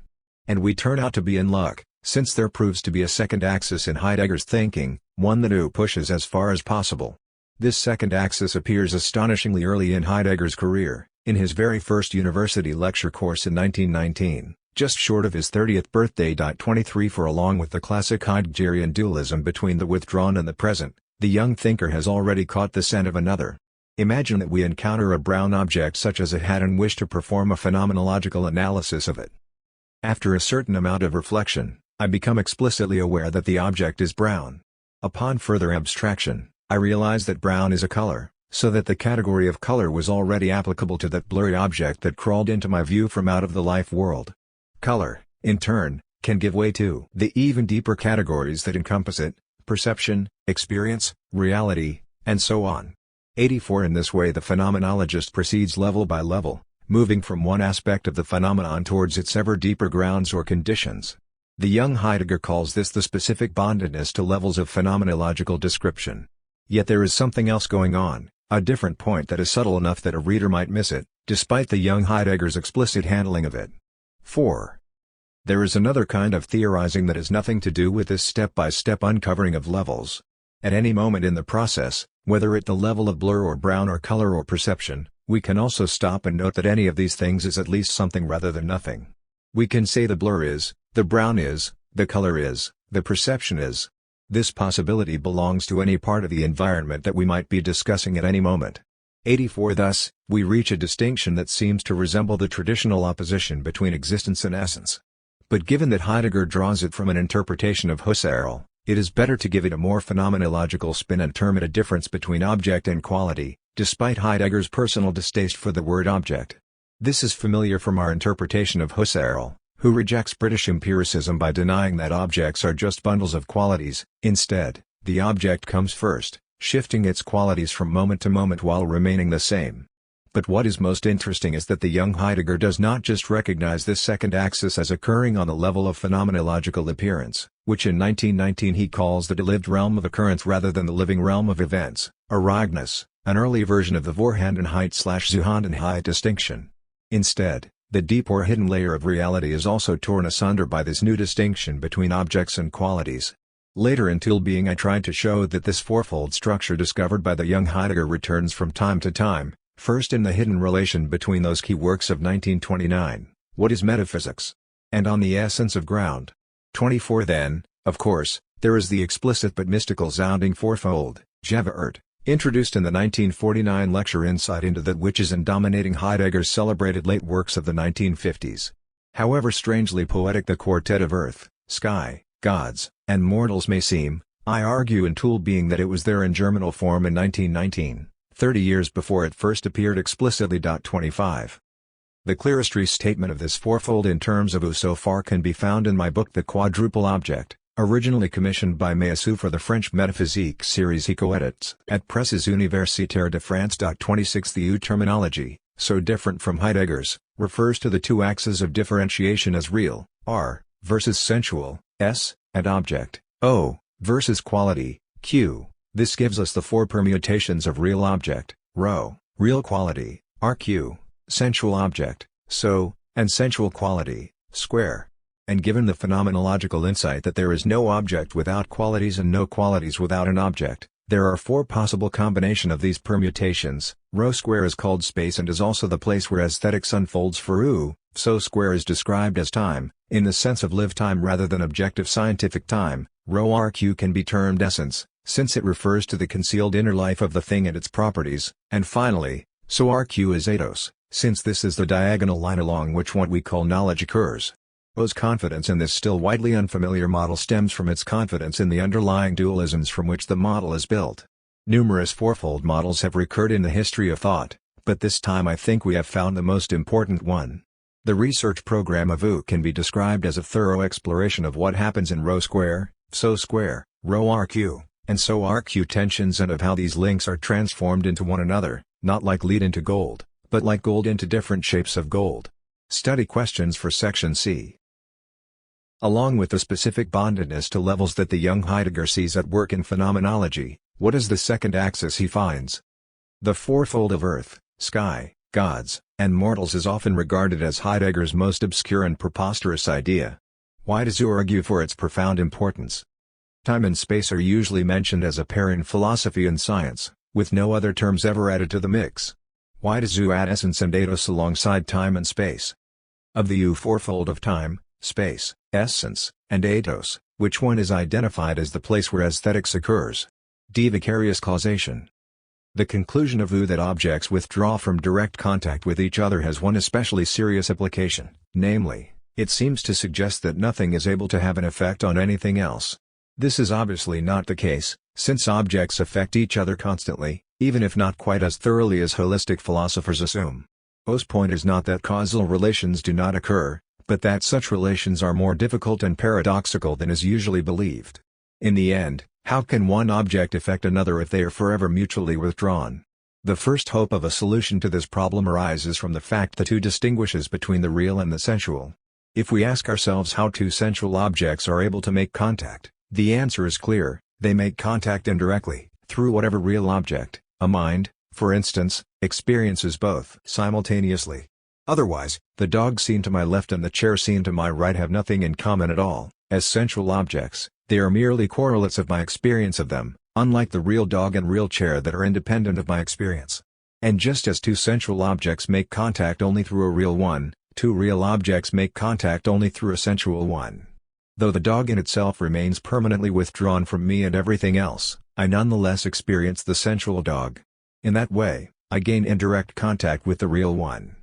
And we turn out to be in luck, since there proves to be a second axis in Heidegger's thinking, one that Wu pushes as far as possible. This second axis appears astonishingly early in Heidegger's career, in his very first university lecture course in 1919, just short of his 30th birthday. 23 For along with the classic Heideggerian dualism between the withdrawn and the present, the young thinker has already caught the scent of another. Imagine that we encounter a brown object such as a hat and wish to perform a phenomenological analysis of it. After a certain amount of reflection, I become explicitly aware that the object is brown. Upon further abstraction, I realize that brown is a color, so that the category of color was already applicable to that blurry object that crawled into my view from out of the life world. Color, in turn, can give way to the even deeper categories that encompass it: perception, experience, reality, and so on. 84 In this way the phenomenologist proceeds level by level, moving from one aspect of the phenomenon towards its ever deeper grounds or conditions. The young Heidegger calls this the specific bondedness to levels of phenomenological description. Yet there is something else going on, a different point that is subtle enough that a reader might miss it, despite the young Heidegger's explicit handling of it. 4. There is another kind of theorizing that has nothing to do with this step-by-step uncovering of levels. At any moment in the process, whether at the level of blur or brown or color or perception, we can also stop and note that any of these things is at least something rather than nothing. We can say the blur is, the brown is, the color is, the perception is. This possibility belongs to any part of the environment that we might be discussing at any moment. 84 Thus, we reach a distinction that seems to resemble the traditional opposition between existence and essence. But given that Heidegger draws it from an interpretation of Husserl, it is better to give it a more phenomenological spin and term it a difference between object and quality, despite Heidegger's personal distaste for the word object. This is familiar from our interpretation of Husserl, who rejects British empiricism by denying that objects are just bundles of qualities. Instead, the object comes first, shifting its qualities from moment to moment while remaining the same. But what is most interesting is that the young Heidegger does not just recognize this second axis as occurring on the level of phenomenological appearance, which in 1919 he calls the delived realm of occurrence rather than the living realm of events, Ereignis, an early version of the Vorhandenheit/Zuhandenheit distinction. Instead, the deep or hidden layer of reality is also torn asunder by this new distinction between objects and qualities. Later in Tool Being I tried to show that this fourfold structure discovered by the young Heidegger returns from time to time, first in the hidden relation between those key works of 1929, What is Metaphysics? And On the Essence of Ground. 24 Then, of course, there is the explicit but mystical-sounding fourfold, Jevert, introduced in the 1949 lecture Insight into that which is and dominating Heidegger's celebrated late works of the 1950s. However strangely poetic the quartet of earth, sky, gods, and mortals may seem, I argue in Tool Being that it was there in germinal form in 1919, 30 years before it first appeared explicitly. 25. The clearest restatement of this fourfold in terms of Wu so far can be found in my book The Quadruple Object, originally commissioned by Meillassoux for the French Metaphysique series he co-edits at Presses Universitaires de France. 26 The Wu terminology, so different from Heidegger's, refers to the two axes of differentiation as real, R, versus sensual, S, and object, O, versus quality, Q. This gives us the four permutations of real object, ρ, real quality, RQ, sensual object, SO, and sensual quality, square. And given the phenomenological insight that there is no object without qualities and no qualities without an object, there are four possible combination of these permutations. Rho square is called space and is also the place where aesthetics unfolds for U. So square is described as time, in the sense of live time rather than objective scientific time. Rho RQ can be termed essence, since it refers to the concealed inner life of the thing and its properties. And finally, so RQ is ethos, since this is the diagonal line along which what we call knowledge occurs. O's confidence in this still widely unfamiliar model stems from its confidence in the underlying dualisms from which the model is built. Numerous fourfold models have recurred in the history of thought, but this time I think we have found the most important one. The research program of O can be described as a thorough exploration of what happens in Rho square, SO square, Rho RQ, and SO RQ tensions and of how these links are transformed into one another, not like lead into gold, but like gold into different shapes of gold. Study questions for Section C. Along with the specific bondedness to levels that the young Heidegger sees at work in phenomenology, what is the second axis he finds? The fourfold of earth, sky, gods, and mortals is often regarded as Heidegger's most obscure and preposterous idea. Why does he argue for its profound importance? Time and space are usually mentioned as a pair in philosophy and science, with no other terms ever added to the mix. Why does U add essence and ethos alongside time and space? Of the U fourfold of time, space, essence, and ethos, which one is identified as the place where aesthetics occurs? D. Vicarious causation. The conclusion of U that objects withdraw from direct contact with each other has one especially serious application, namely, it seems to suggest that nothing is able to have an effect on anything else. This is obviously not the case, since objects affect each other constantly, even if not quite as thoroughly as holistic philosophers assume. O's point is not that causal relations do not occur, but that such relations are more difficult and paradoxical than is usually believed. In the end, how can one object affect another if they are forever mutually withdrawn? The first hope of a solution to this problem arises from the fact that U distinguishes between the real and the sensual. If we ask ourselves how two sensual objects are able to make contact, the answer is clear: they make contact indirectly, through whatever real object, a mind, for instance, experiences both simultaneously. Otherwise, the dog seen to my left and the chair seen to my right have nothing in common at all. As sensual objects, they are merely correlates of my experience of them, unlike the real dog and real chair that are independent of my experience. And just as two sensual objects make contact only through a real one, two real objects make contact only through a sensual one. Though the dog in itself remains permanently withdrawn from me and everything else, I nonetheless experience the sensual dog. In that way, I gain indirect contact with the real one.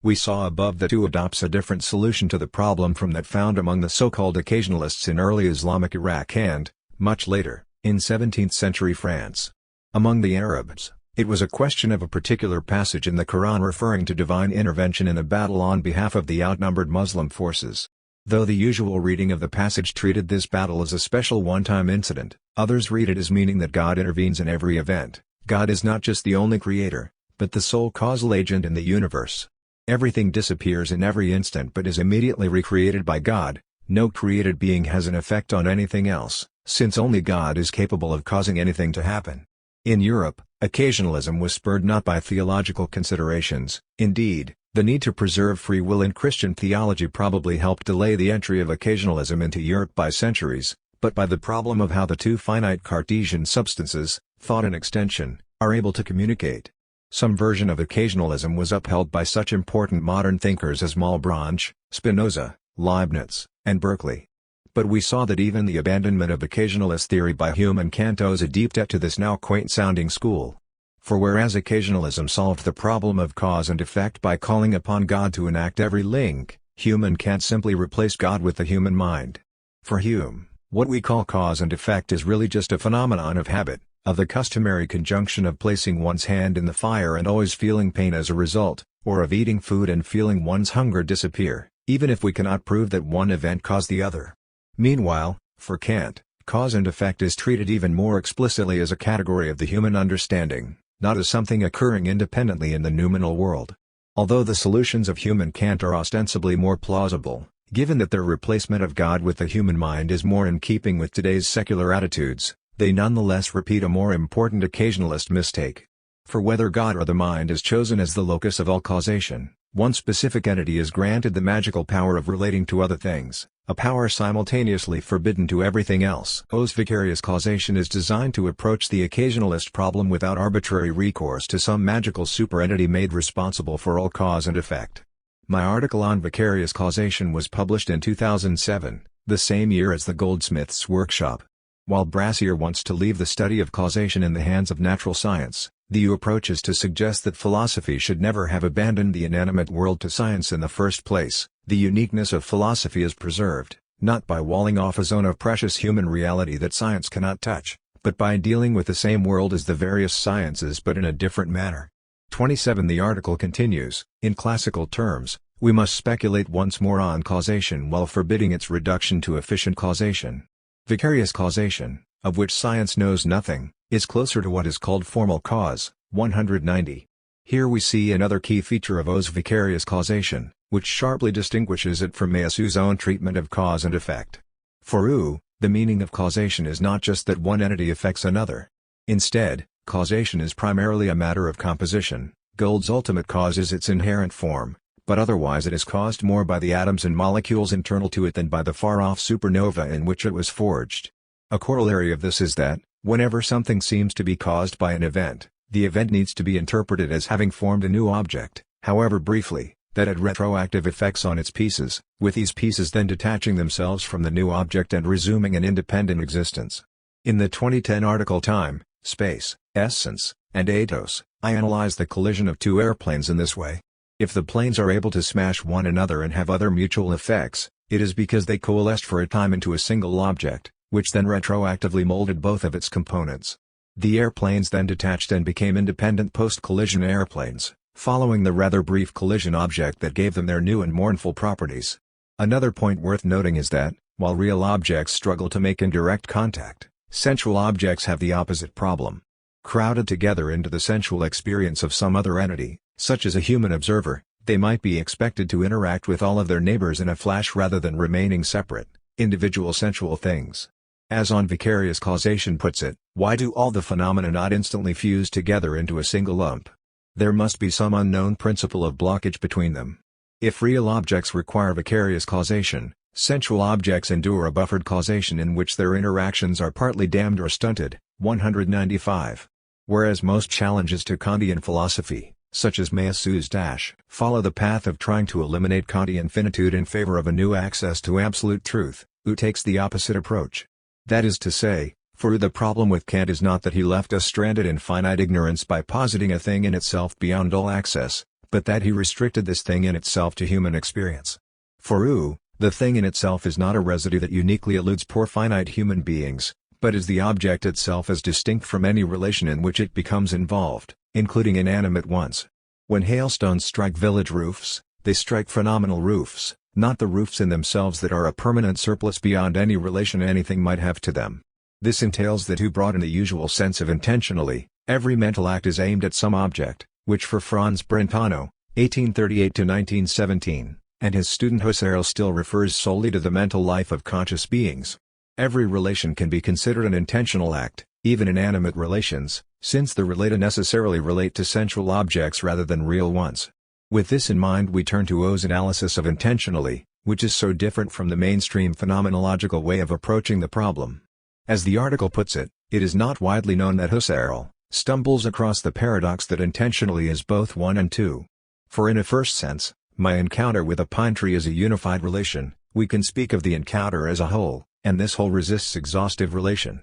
We saw above that U adopts a different solution to the problem from that found among the so-called occasionalists in early Islamic Iraq and, much later, in 17th century France. Among the Arabs, it was a question of a particular passage in the Quran referring to divine intervention in a battle on behalf of the outnumbered Muslim forces. Though the usual reading of the passage treated this battle as a special one-time incident, others read it as meaning that God intervenes in every event. God is not just the only creator, but the sole causal agent in the universe. Everything disappears in every instant but is immediately recreated by God. No created being has an effect on anything else, since only God is capable of causing anything to happen. In Europe, occasionalism was spurred not by theological considerations. Indeed, the need to preserve free will in Christian theology probably helped delay the entry of occasionalism into Europe by centuries, but by the problem of how the two finite Cartesian substances, thought and extension, are able to communicate. Some version of occasionalism was upheld by such important modern thinkers as Malebranche, Spinoza, Leibniz, and Berkeley. But we saw that even the abandonment of occasionalist theory by Hume and Kant owes a deep debt to this now quaint-sounding school. For whereas occasionalism solved the problem of cause and effect by calling upon God to enact every link, Hume and Kant simply replaced God with the human mind. For Hume, what we call cause and effect is really just a phenomenon of habit, of the customary conjunction of placing one's hand in the fire and always feeling pain as a result, or of eating food and feeling one's hunger disappear, even if we cannot prove that one event caused the other. Meanwhile, for Kant, cause and effect is treated even more explicitly as a category of the human understanding, not as something occurring independently in the noumenal world. Although the solutions of Hume and Kant are ostensibly more plausible, given that their replacement of God with the human mind is more in keeping with today's secular attitudes, they nonetheless repeat a more important occasionalist mistake. For whether God or the mind is chosen as the locus of all causation, one specific entity is granted the magical power of relating to other things, a power simultaneously forbidden to everything else. O's vicarious causation is designed to approach the occasionalist problem without arbitrary recourse to some magical superentity made responsible for all cause and effect. My article on vicarious causation was published in 2007, the same year as the Goldsmiths Workshop. While Brassier wants to leave the study of causation in the hands of natural science, the approach is to suggest that philosophy should never have abandoned the inanimate world to science in the first place. The uniqueness of philosophy is preserved, not by walling off a zone of precious human reality that science cannot touch, but by dealing with the same world as the various sciences but in a different manner. 27 The article continues, in classical terms, we must speculate once more on causation while forbidding its reduction to efficient causation. Vicarious causation, of which science knows nothing, is closer to what is called formal cause. 190. Here we see another key feature of O's vicarious causation, which sharply distinguishes it from Meillassoux' own treatment of cause and effect. For O, the meaning of causation is not just that one entity affects another. Instead, causation is primarily a matter of composition. Gold's ultimate cause is its inherent form, but otherwise it is caused more by the atoms and molecules internal to it than by the far-off supernova in which it was forged. A corollary of this is that, whenever something seems to be caused by an event, the event needs to be interpreted as having formed a new object, however briefly, that had retroactive effects on its pieces, with these pieces then detaching themselves from the new object and resuming an independent existence. In the 2010 article Time, Space, Essence, and Ethos, I analyze the collision of two airplanes in this way. If the planes are able to smash one another and have other mutual effects, it is because they coalesced for a time into a single object, which then retroactively molded both of its components. The airplanes then detached and became independent post-collision airplanes, following the rather brief collision object that gave them their new and mournful properties. Another point worth noting is that, while real objects struggle to make indirect contact, sensual objects have the opposite problem. Crowded together into the sensual experience of some other entity, such as a human observer, they might be expected to interact with all of their neighbors in a flash rather than remaining separate, individual sensual things. As On Vicarious Causation puts it, why do all the phenomena not instantly fuse together into a single lump? There must be some unknown principle of blockage between them. If real objects require vicarious causation, sensual objects endure a buffered causation in which their interactions are partly dammed or stunted. 195. Whereas most challenges to Kantian philosophy, such as Meillassoux' follow the path of trying to eliminate Kantian finitude in favor of a new access to absolute truth, U takes the opposite approach. That is to say, for the problem with Kant is not that he left us stranded in finite ignorance by positing a thing in itself beyond all access, but that he restricted this thing in itself to human experience. For U, the thing in itself is not a residue that uniquely eludes poor finite human beings, but is the object itself as distinct from any relation in which it becomes involved, including inanimate ones. When hailstones strike village roofs, they strike phenomenal roofs, not the roofs in themselves that are a permanent surplus beyond any relation anything might have to them. This entails that to broaden the usual sense of intentionally, every mental act is aimed at some object, which for Franz Brentano, 1838–1917, and his student Husserl still refers solely to the mental life of conscious beings. Every relation can be considered an intentional act, even inanimate relations, since the related necessarily relate to sensual objects rather than real ones. With this in mind we turn to O's analysis of intentionally, which is so different from the mainstream phenomenological way of approaching the problem. As the article puts it, it is not widely known that Husserl stumbles across the paradox that intentionally is both one and two. For in a first sense, my encounter with a pine tree is a unified relation, we can speak of the encounter as a whole, and this whole resists exhaustive relation.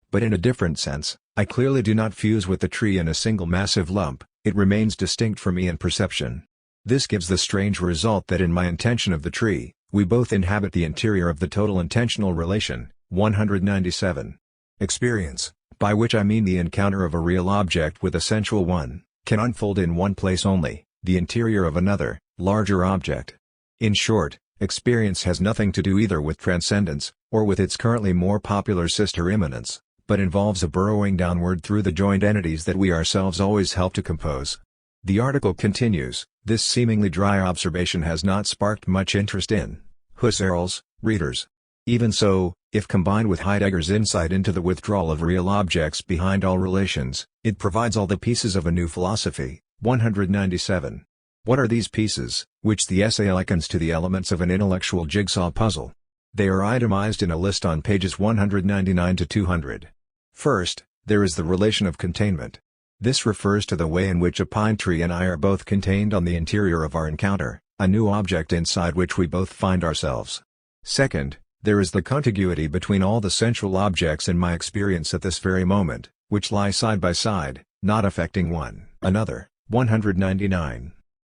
But in a different sense, I clearly do not fuse with the tree in a single massive lump, it remains distinct from me in perception. This gives the strange result that in my intention of the tree, we both inhabit the interior of the total intentional relation. 197. Experience, by which I mean the encounter of a real object with a sensual one, can unfold in one place only, the interior of another, larger object. In short, experience has nothing to do either with transcendence, or with its currently more popular sister immanence, but involves a burrowing downward through the joined entities that we ourselves always help to compose. The article continues, this seemingly dry observation has not sparked much interest in Husserl's readers. Even so, if combined with Heidegger's insight into the withdrawal of real objects behind all relations, it provides all the pieces of a new philosophy. 197. What are these pieces, which the essay likens to the elements of an intellectual jigsaw puzzle? They are itemized in a list on pages 199 to 200. First, there is the relation of containment. This refers to the way in which a pine tree and I are both contained on the interior of our encounter, a new object inside which we both find ourselves. Second, there is the contiguity between all the central objects in my experience at this very moment, which lie side by side, not affecting one another. 199.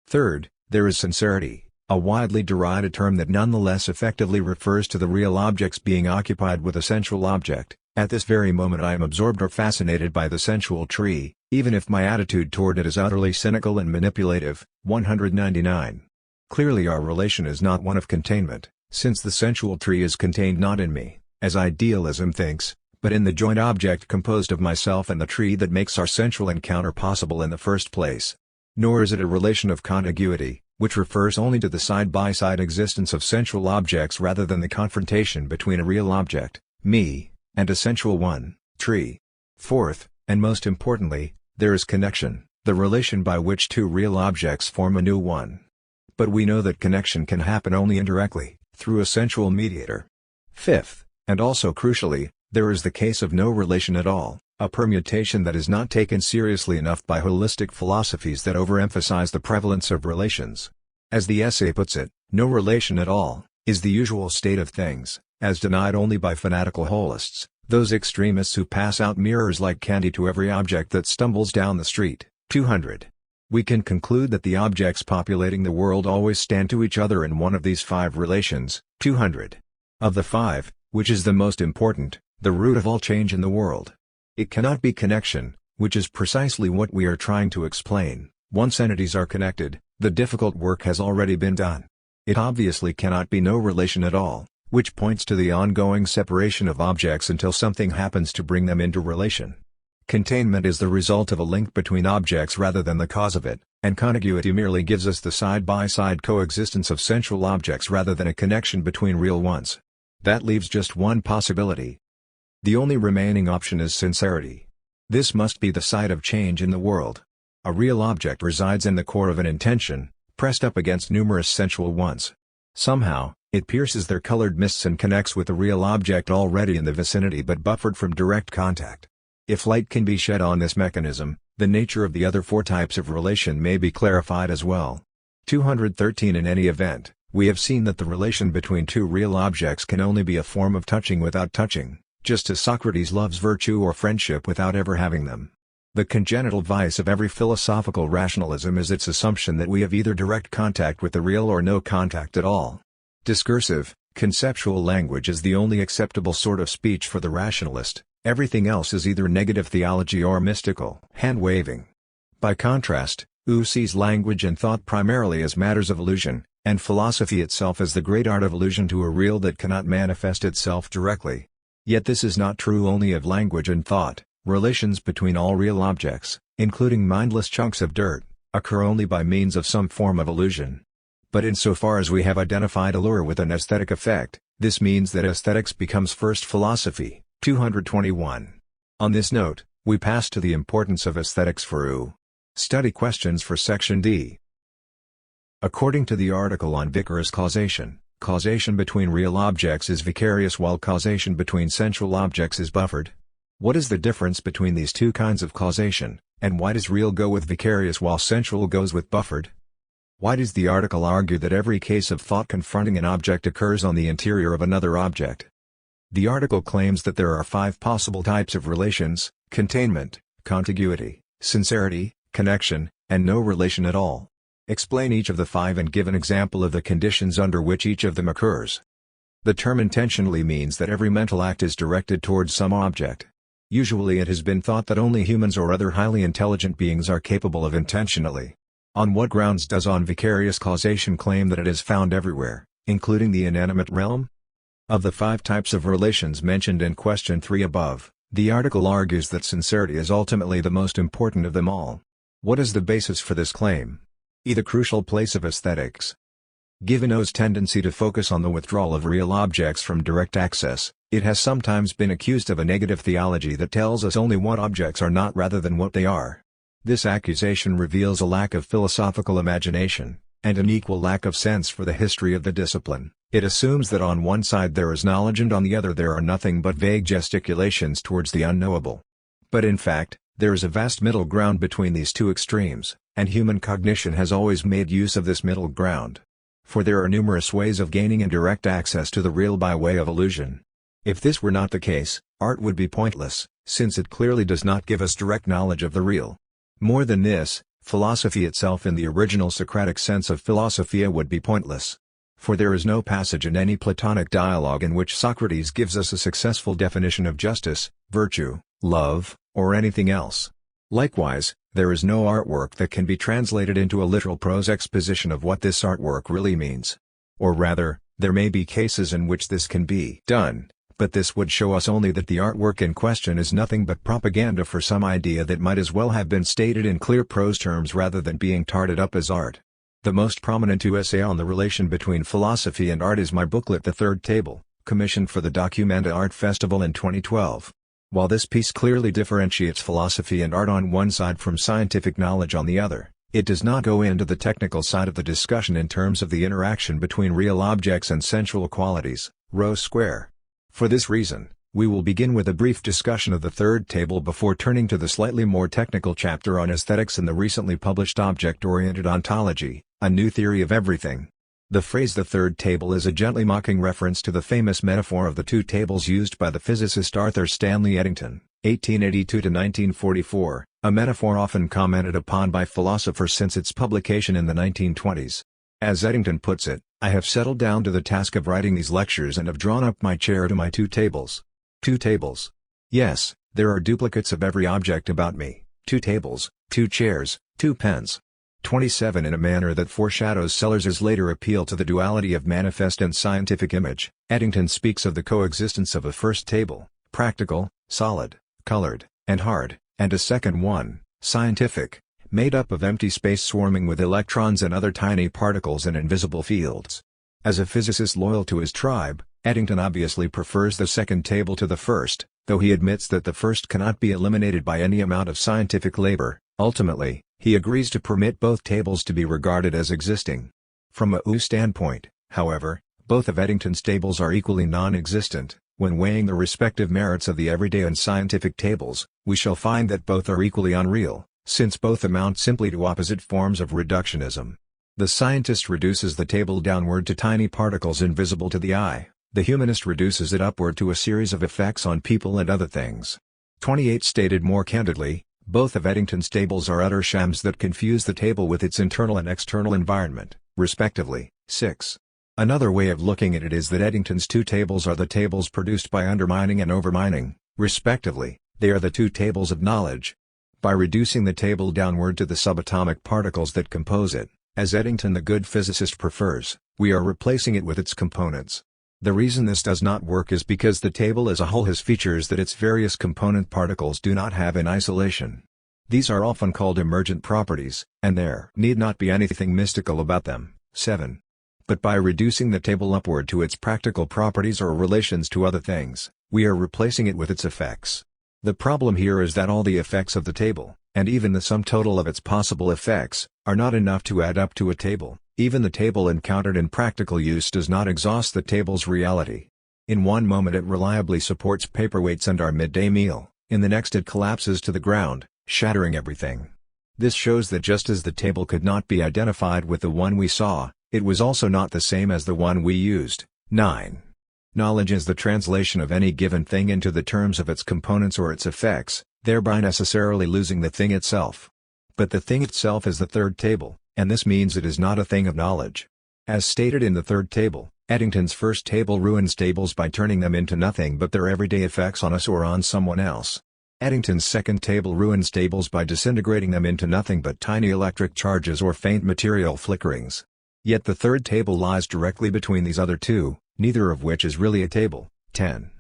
Third, there is sincerity, a widely derided term that nonetheless effectively refers to the real objects being occupied with a central object. At this very moment I am absorbed or fascinated by the sensual tree, even if my attitude toward it is utterly cynical and manipulative. 199. Clearly our relation is not one of containment, since the sensual tree is contained not in me, as idealism thinks, but in the joint object composed of myself and the tree that makes our sensual encounter possible in the first place. Nor is it a relation of contiguity, which refers only to the side-by-side existence of sensual objects rather than the confrontation between a real object, me, and a sensual one, tree. Fourth, and most importantly, there is connection, the relation by which two real objects form a new one. But we know that connection can happen only indirectly, through a sensual mediator. Fifth, and also crucially, there is the case of no relation at all, a permutation that is not taken seriously enough by holistic philosophies that overemphasize the prevalence of relations. As the essay puts it, no relation at all is the usual state of things, as denied only by fanatical holists, those extremists who pass out mirrors like candy to every object that stumbles down the street. 200. We can conclude that the objects populating the world always stand to each other in one of these five relations. 200. Of the five, which is the most important, the root of all change in the world? It cannot be connection, which is precisely what we are trying to explain. Once entities are connected, the difficult work has already been done. It obviously cannot be no relation at all, which points to the ongoing separation of objects until something happens to bring them into relation. Containment is the result of a link between objects rather than the cause of it, and contiguity merely gives us the side-by-side coexistence of sensual objects rather than a connection between real ones. That leaves just one possibility. The only remaining option is sincerity. This must be the side of change in the world. A real object resides in the core of an intention, pressed up against numerous sensual ones. Somehow, it pierces their colored mists and connects with the real object already in the vicinity but buffered from direct contact. If light can be shed on this mechanism, the nature of the other four types of relation may be clarified as well. 213. In any event, we have seen that the relation between two real objects can only be a form of touching without touching, just as Socrates loves virtue or friendship without ever having them. The congenital vice of every philosophical rationalism is its assumption that we have either direct contact with the real or no contact at all. Discursive, conceptual language is the only acceptable sort of speech for the rationalist, everything else is either negative theology or mystical hand-waving. By contrast, Wu sees language and thought primarily as matters of illusion, and philosophy itself as the great art of allusion to a real that cannot manifest itself directly. Yet this is not true only of language and thought. Relations between all real objects, including mindless chunks of dirt, occur only by means of some form of illusion. But insofar as we have identified allure with an aesthetic effect, this means that aesthetics becomes first philosophy. 221. On this note, we pass to the importance of aesthetics for Wu. Study questions for Section D. According to the article on vicarious causation, causation between real objects is vicarious while causation between sensual objects is buffered. What is the difference between these two kinds of causation, and why does real go with vicarious while sensual goes with buffered? Why does the article argue that every case of thought confronting an object occurs on the interior of another object? The article claims that there are five possible types of relations: containment, contiguity, sincerity, connection, and no relation at all. Explain each of the five and give an example of the conditions under which each of them occurs. The term intentionally means that every mental act is directed towards some object. Usually it has been thought that only humans or other highly intelligent beings are capable of intentionally. On what grounds does vicarious causation claim that it is found everywhere, including the inanimate realm? Of the five types of relations mentioned in question 3 above, the article argues that sincerity is ultimately the most important of them all. What is the basis for this claim? The crucial place of aesthetics. Given O's tendency to focus on the withdrawal of real objects from direct access, it has sometimes been accused of a negative theology that tells us only what objects are not rather than what they are. This accusation reveals a lack of philosophical imagination, and an equal lack of sense for the history of the discipline. It assumes that on one side there is knowledge and on the other there are nothing but vague gesticulations towards the unknowable. But in fact, there is a vast middle ground between these two extremes, and human cognition has always made use of this middle ground. For there are numerous ways of gaining indirect access to the real by way of illusion. If this were not the case, art would be pointless, since it clearly does not give us direct knowledge of the real. More than this, philosophy itself in the original Socratic sense of philosophia would be pointless. For there is no passage in any Platonic dialogue in which Socrates gives us a successful definition of justice, virtue, love, or anything else. Likewise, there is no artwork that can be translated into a literal prose exposition of what this artwork really means. Or rather, there may be cases in which this can be done, but this would show us only that the artwork in question is nothing but propaganda for some idea that might as well have been stated in clear prose terms rather than being tarted up as art. The most prominent essay on the relation between philosophy and art is my booklet The Third Table, commissioned for the Documenta Art Festival in 2012. While this piece clearly differentiates philosophy and art on one side from scientific knowledge on the other, it does not go into the technical side of the discussion in terms of the interaction between real objects and sensual qualities, Rose Square. For this reason, we will begin with a brief discussion of the third table before turning to the slightly more technical chapter on aesthetics in the recently published Object-Oriented Ontology, a New Theory of Everything. The phrase the third table is a gently mocking reference to the famous metaphor of the two tables used by the physicist Arthur Stanley Eddington, 1882–1944, a metaphor often commented upon by philosophers since its publication in the 1920s. As Eddington puts it, I have settled down to the task of writing these lectures and have drawn up my chair to my two tables. Two tables. Yes, there are duplicates of every object about me, two tables, two chairs, two pens. 27 In a manner that foreshadows Sellers's later appeal to the duality of manifest and scientific image, Eddington speaks of the coexistence of a first table, practical, solid, colored, and hard, and a second one, scientific, made up of empty space swarming with electrons and other tiny particles in invisible fields. As a physicist loyal to his tribe, Eddington obviously prefers the second table to the first, though he admits that the first cannot be eliminated by any amount of scientific labor. Ultimately, he agrees to permit both tables to be regarded as existing. From a standpoint, however, both of Eddington's tables are equally non-existent. When weighing the respective merits of the everyday and scientific tables, we shall find that both are equally unreal, since both amount simply to opposite forms of reductionism. The scientist reduces the table downward to tiny particles invisible to the eye, the humanist reduces it upward to a series of effects on people and other things. 28 Stated more candidly, both of Eddington's tables are utter shams that confuse the table with its internal and external environment, respectively. 6. Another way of looking at it is that Eddington's two tables are the tables produced by undermining and overmining, respectively. They are the two tables of knowledge. By reducing the table downward to the subatomic particles that compose it, as Eddington the good physicist prefers, we are replacing it with its components. The reason this does not work is because the table as a whole has features that its various component particles do not have in isolation. These are often called emergent properties, and there need not be anything mystical about them. 7. But by reducing the table upward to its practical properties or relations to other things, we are replacing it with its effects. The problem here is that all the effects of the table, and even the sum total of its possible effects, are not enough to add up to a table. Even the table encountered in practical use does not exhaust the table's reality. In one moment it reliably supports paperweights and our midday meal, in the next it collapses to the ground, shattering everything. This shows that just as the table could not be identified with the one we saw, it was also not the same as the one we used. 9. Knowledge is the translation of any given thing into the terms of its components or its effects, thereby necessarily losing the thing itself. But the thing itself is the third table, and this means it is not a thing of knowledge. As stated in the third table, Eddington's first table ruins tables by turning them into nothing but their everyday effects on us or on someone else. Eddington's second table ruins tables by disintegrating them into nothing but tiny electric charges or faint material flickerings. Yet the third table lies directly between these other two, neither of which is really a table. 10.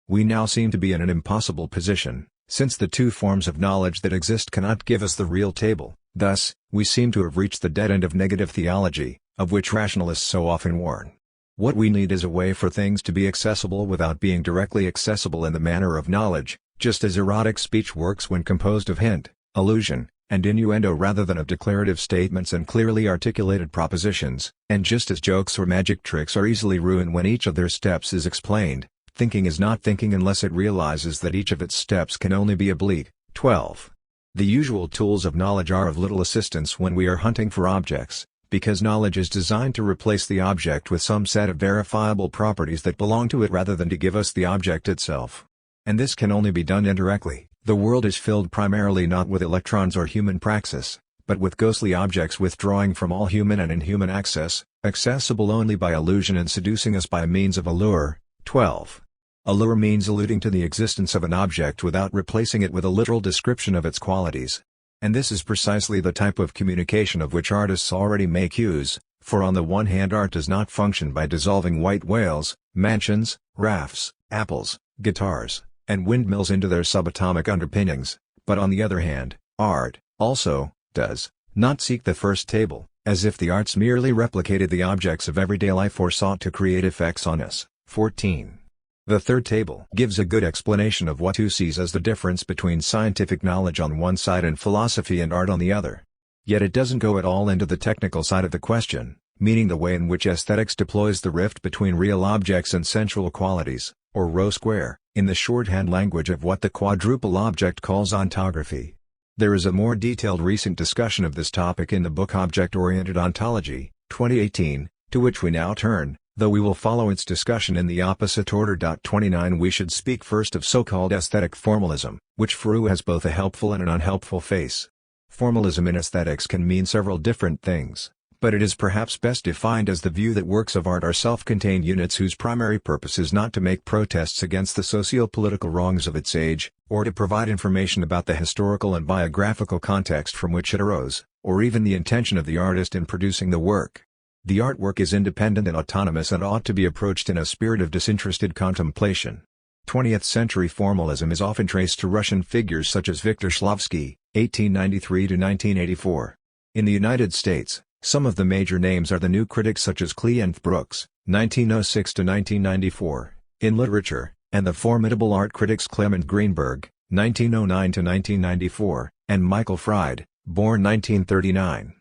We now seem to be in an impossible position, since the two forms of knowledge that exist cannot give us the real table. Thus, we seem to have reached the dead end of negative theology, of which rationalists so often warn. What we need is a way for things to be accessible without being directly accessible in the manner of knowledge, just as erotic speech works when composed of hint, allusion, and innuendo rather than of declarative statements and clearly articulated propositions, and just as jokes or magic tricks are easily ruined when each of their steps is explained, thinking is not thinking unless it realizes that each of its steps can only be oblique. 12. The usual tools of knowledge are of little assistance when we are hunting for objects, because knowledge is designed to replace the object with some set of verifiable properties that belong to it rather than to give us the object itself. And this can only be done indirectly. The world is filled primarily not with electrons or human praxis, but with ghostly objects withdrawing from all human and inhuman access, accessible only by illusion and seducing us by means of allure. 12. Allure means alluding to the existence of an object without replacing it with a literal description of its qualities. And this is precisely the type of communication of which artists already make use, for on the one hand art does not function by dissolving white whales, mansions, rafts, apples, guitars, and windmills into their subatomic underpinnings, but on the other hand, art, also, does not seek the first table, as if the arts merely replicated the objects of everyday life or sought to create effects on us. 14. The third table gives a good explanation of what Hugh sees as the difference between scientific knowledge on one side and philosophy and art on the other. Yet it doesn't go at all into the technical side of the question, meaning the way in which aesthetics deploys the rift between real objects and sensual qualities, or row square, in the shorthand language of what the quadruple object calls ontography. There is a more detailed recent discussion of this topic in the book Object-Oriented Ontology, 2018, to which we now turn, though we will follow its discussion in the opposite order. 29 We should speak first of so-called aesthetic formalism, which for Hugh has both a helpful and an unhelpful face. Formalism in aesthetics can mean several different things, but it is perhaps best defined as the view that works of art are self-contained units whose primary purpose is not to make protests against the socio-political wrongs of its age, or to provide information about the historical and biographical context from which it arose, or even the intention of the artist in producing the work. The artwork is independent and autonomous and ought to be approached in a spirit of disinterested contemplation. 20th century formalism is often traced to Russian figures such as Viktor Shklovsky, 1893–1984. In the United States, some of the major names are the new critics such as Cleanth Brooks, 1906–1994, in literature, and the formidable art critics Clement Greenberg, 1909–1994, and Michael Fried, born 1939.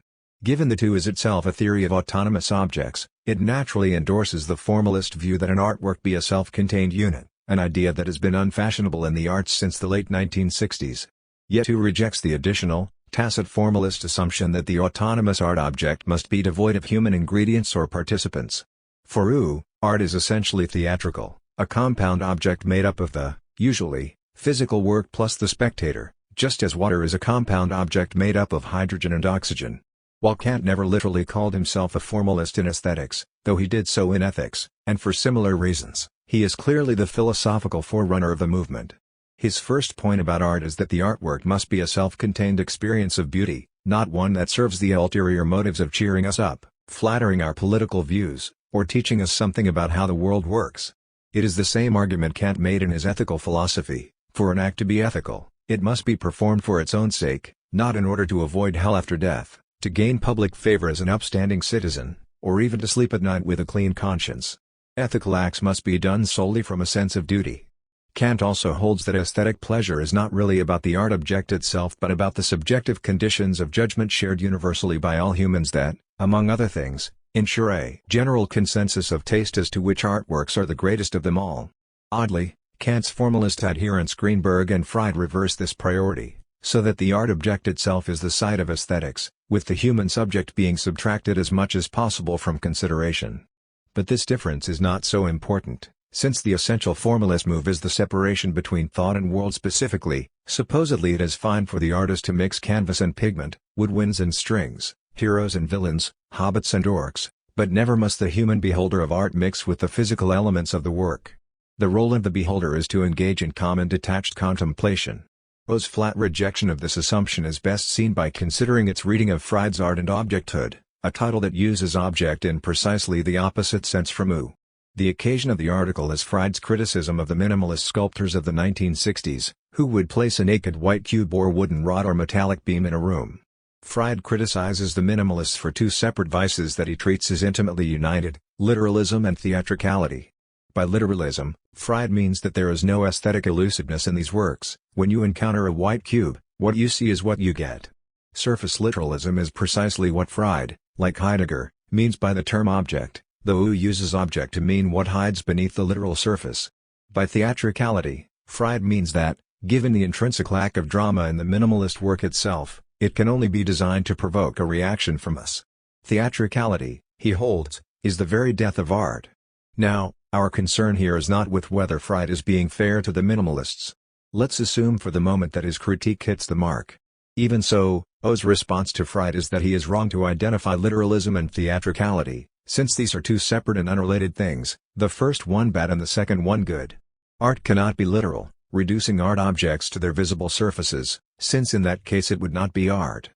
Given the two is itself a theory of autonomous objects, it naturally endorses the formalist view that an artwork be a self-contained unit, an idea that has been unfashionable in the arts since the late 1960s. Yet who rejects the additional, tacit formalist assumption that the autonomous art object must be devoid of human ingredients or participants. For Hugh, art is essentially theatrical, a compound object made up of the, usually, physical work plus the spectator, just as water is a compound object made up of hydrogen and oxygen. While Kant never literally called himself a formalist in aesthetics, though he did so in ethics, and for similar reasons, he is clearly the philosophical forerunner of the movement. His first point about art is that the artwork must be a self-contained experience of beauty, not one that serves the ulterior motives of cheering us up, flattering our political views, or teaching us something about how the world works. It is the same argument Kant made in his ethical philosophy: for an act to be ethical, it must be performed for its own sake, not in order to avoid hell after death, to gain public favor as an upstanding citizen, or even to sleep at night with a clean conscience. Ethical acts must be done solely from a sense of duty. Kant also holds that aesthetic pleasure is not really about the art object itself but about the subjective conditions of judgment shared universally by all humans that, among other things, ensure a general consensus of taste as to which artworks are the greatest of them all. Oddly, Kant's formalist adherents Greenberg and Fried reverse this priority, so that the art object itself is the site of aesthetics, with the human subject being subtracted as much as possible from consideration. But this difference is not so important, since the essential formalist move is the separation between thought and world. Specifically, supposedly it is fine for the artist to mix canvas and pigment, woodwinds and strings, heroes and villains, hobbits and orcs, but never must the human beholder of art mix with the physical elements of the work. The role of the beholder is to engage in calm and detached contemplation. Poe's flat rejection of this assumption is best seen by considering its reading of Fried's Art and Objecthood, a title that uses object in precisely the opposite sense from Hugh. The occasion of the article is Fried's criticism of the minimalist sculptors of the 1960s, who would place a naked white cube or wooden rod or metallic beam in a room. Fried criticizes the minimalists for two separate vices that he treats as intimately united: literalism and theatricality. By literalism, Fried means that there is no aesthetic elusiveness in these works. When you encounter a white cube, what you see is what you get. Surface literalism is precisely what Fried, like Heidegger, means by the term object, though he uses object to mean what hides beneath the literal surface. By theatricality, Fried means that, given the intrinsic lack of drama in the minimalist work itself, it can only be designed to provoke a reaction from us. Theatricality, he holds, is the very death of art. Now, our concern here is not with whether Fried is being fair to the minimalists. Let's assume for the moment that his critique hits the mark. Even so, O's response to Fried is that he is wrong to identify literalism and theatricality, since these are two separate and unrelated things, the first one bad and the second one good. Art cannot be literal, reducing art objects to their visible surfaces, since in that case it would not be art.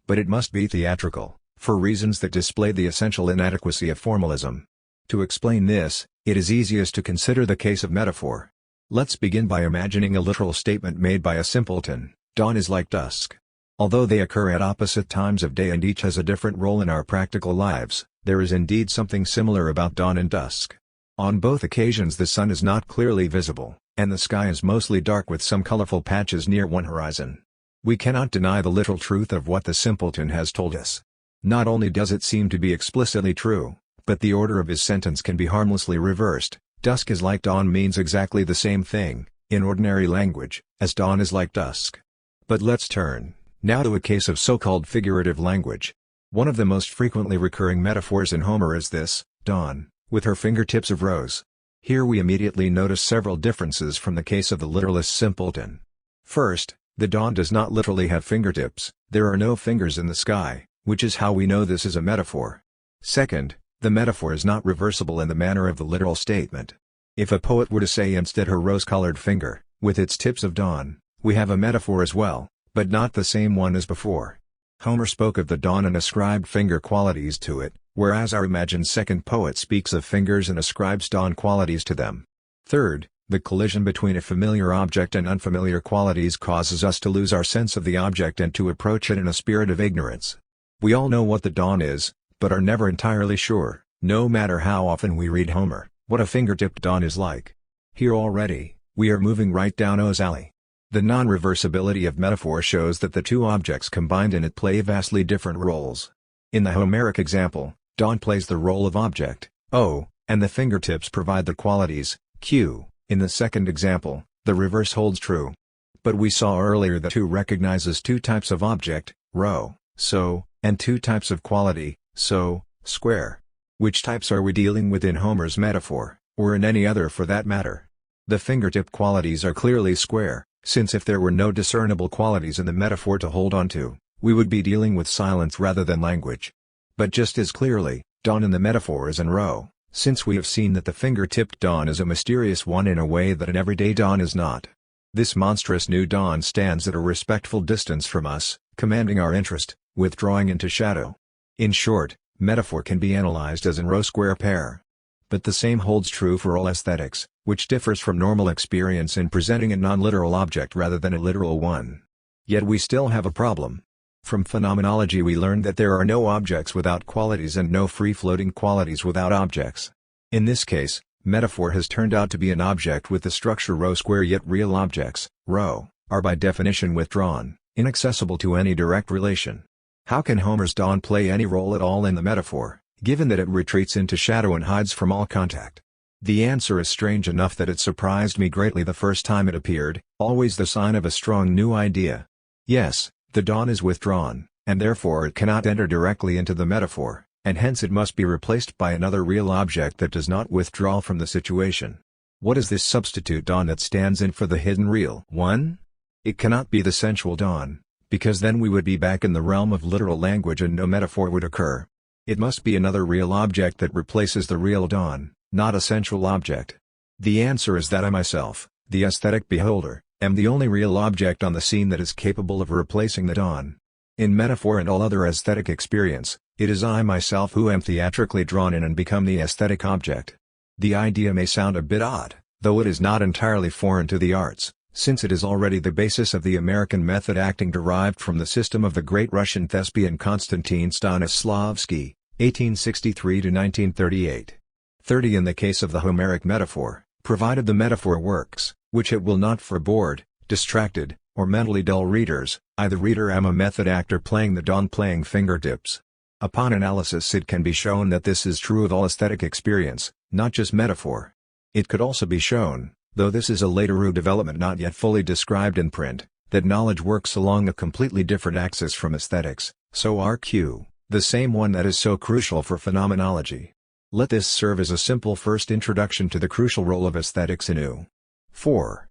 But it must be theatrical, for reasons that display the essential inadequacy of formalism. To explain this, it is easiest to consider the case of metaphor. Let's begin by imagining a literal statement made by a simpleton: dawn is like dusk. Although they occur at opposite times of day and each has a different role in our practical lives, there is indeed something similar about dawn and dusk. On both occasions the sun is not clearly visible, and the sky is mostly dark with some colorful patches near one horizon. We cannot deny the literal truth of what the simpleton has told us. Not only does it seem to be explicitly true, but the order of his sentence can be harmlessly reversed. Dusk is like dawn means exactly the same thing, in ordinary language, as dawn is like dusk. But let's turn now to a case of so-called figurative language. One of the most frequently recurring metaphors in Homer is this: dawn, with her fingertips of rose. Here we immediately notice several differences from the case of the literalist simpleton. First, the dawn does not literally have fingertips, there are no fingers in the sky, which is how we know this is a metaphor. Second, the metaphor is not reversible in the manner of the literal statement. If a poet were to say instead her rose-colored finger, with its tips of dawn, we have a metaphor as well, but not the same one as before. Homer spoke of the dawn and ascribed finger qualities to it, whereas our imagined second poet speaks of fingers and ascribes dawn qualities to them. Third, the collision between a familiar object and unfamiliar qualities causes us to lose our sense of the object and to approach it in a spirit of ignorance. We all know what the dawn is, but are never entirely sure, no matter how often we read Homer, what a fingertipped dawn is like. Here already, we are moving right down O's alley. The non-reversibility of metaphor shows that the two objects combined in it play vastly different roles. In the Homeric example, dawn plays the role of object, O, and the fingertips provide the qualities, Q. In the second example, the reverse holds true. But we saw earlier that O recognizes two types of object, rho, so, and two types of quality, so, square. Which types are we dealing with in Homer's metaphor, or in any other for that matter? The fingertip qualities are clearly square, since if there were no discernible qualities in the metaphor to hold on to, we would be dealing with silence rather than language. But just as clearly, dawn in the metaphor is in rho, since we have seen that the finger-tipped dawn is a mysterious one in a way that an everyday dawn is not. This monstrous new dawn stands at a respectful distance from us, commanding our interest, withdrawing into shadow. In short, metaphor can be analyzed as an rho-square pair. But the same holds true for all aesthetics, which differs from normal experience in presenting a non-literal object rather than a literal one. Yet we still have a problem. From phenomenology we learned that there are no objects without qualities and no free-floating qualities without objects. In this case, metaphor has turned out to be an object with the structure rho-square, yet real objects, rho, are by definition withdrawn, inaccessible to any direct relation. How can Homer's dawn play any role at all in the metaphor, given that it retreats into shadow and hides from all contact? The answer is strange enough that it surprised me greatly the first time it appeared, always the sign of a strong new idea. Yes, the dawn is withdrawn, and therefore it cannot enter directly into the metaphor, and hence it must be replaced by another real object that does not withdraw from the situation. What is this substitute dawn that stands in for the hidden real one? It cannot be the sensual dawn, because then we would be back in the realm of literal language and no metaphor would occur. It must be another real object that replaces the real dawn, not a sensual object. The answer is that I myself, the aesthetic beholder, am the only real object on the scene that is capable of replacing the dawn. In metaphor and all other aesthetic experience, it is I myself who am theatrically drawn in and become the aesthetic object. The idea may sound a bit odd, though it is not entirely foreign to the arts, since it is already the basis of the American method acting derived from the system of the great Russian thespian Konstantin Stanislavski, 1863–1938. 30. In the case of the Homeric metaphor, provided the metaphor works, which it will not for bored, distracted, or mentally dull readers, I the reader am a method actor playing the Don playing fingertips. Upon analysis it can be shown that this is true of all aesthetic experience, not just metaphor. It could also be shown, though this is a later development not yet fully described in print, that knowledge works along a completely different axis from aesthetics, so RQ, the same one that is so crucial for phenomenology. Let this serve as a simple first introduction to the crucial role of aesthetics in U. 4.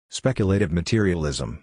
Speculative materialism.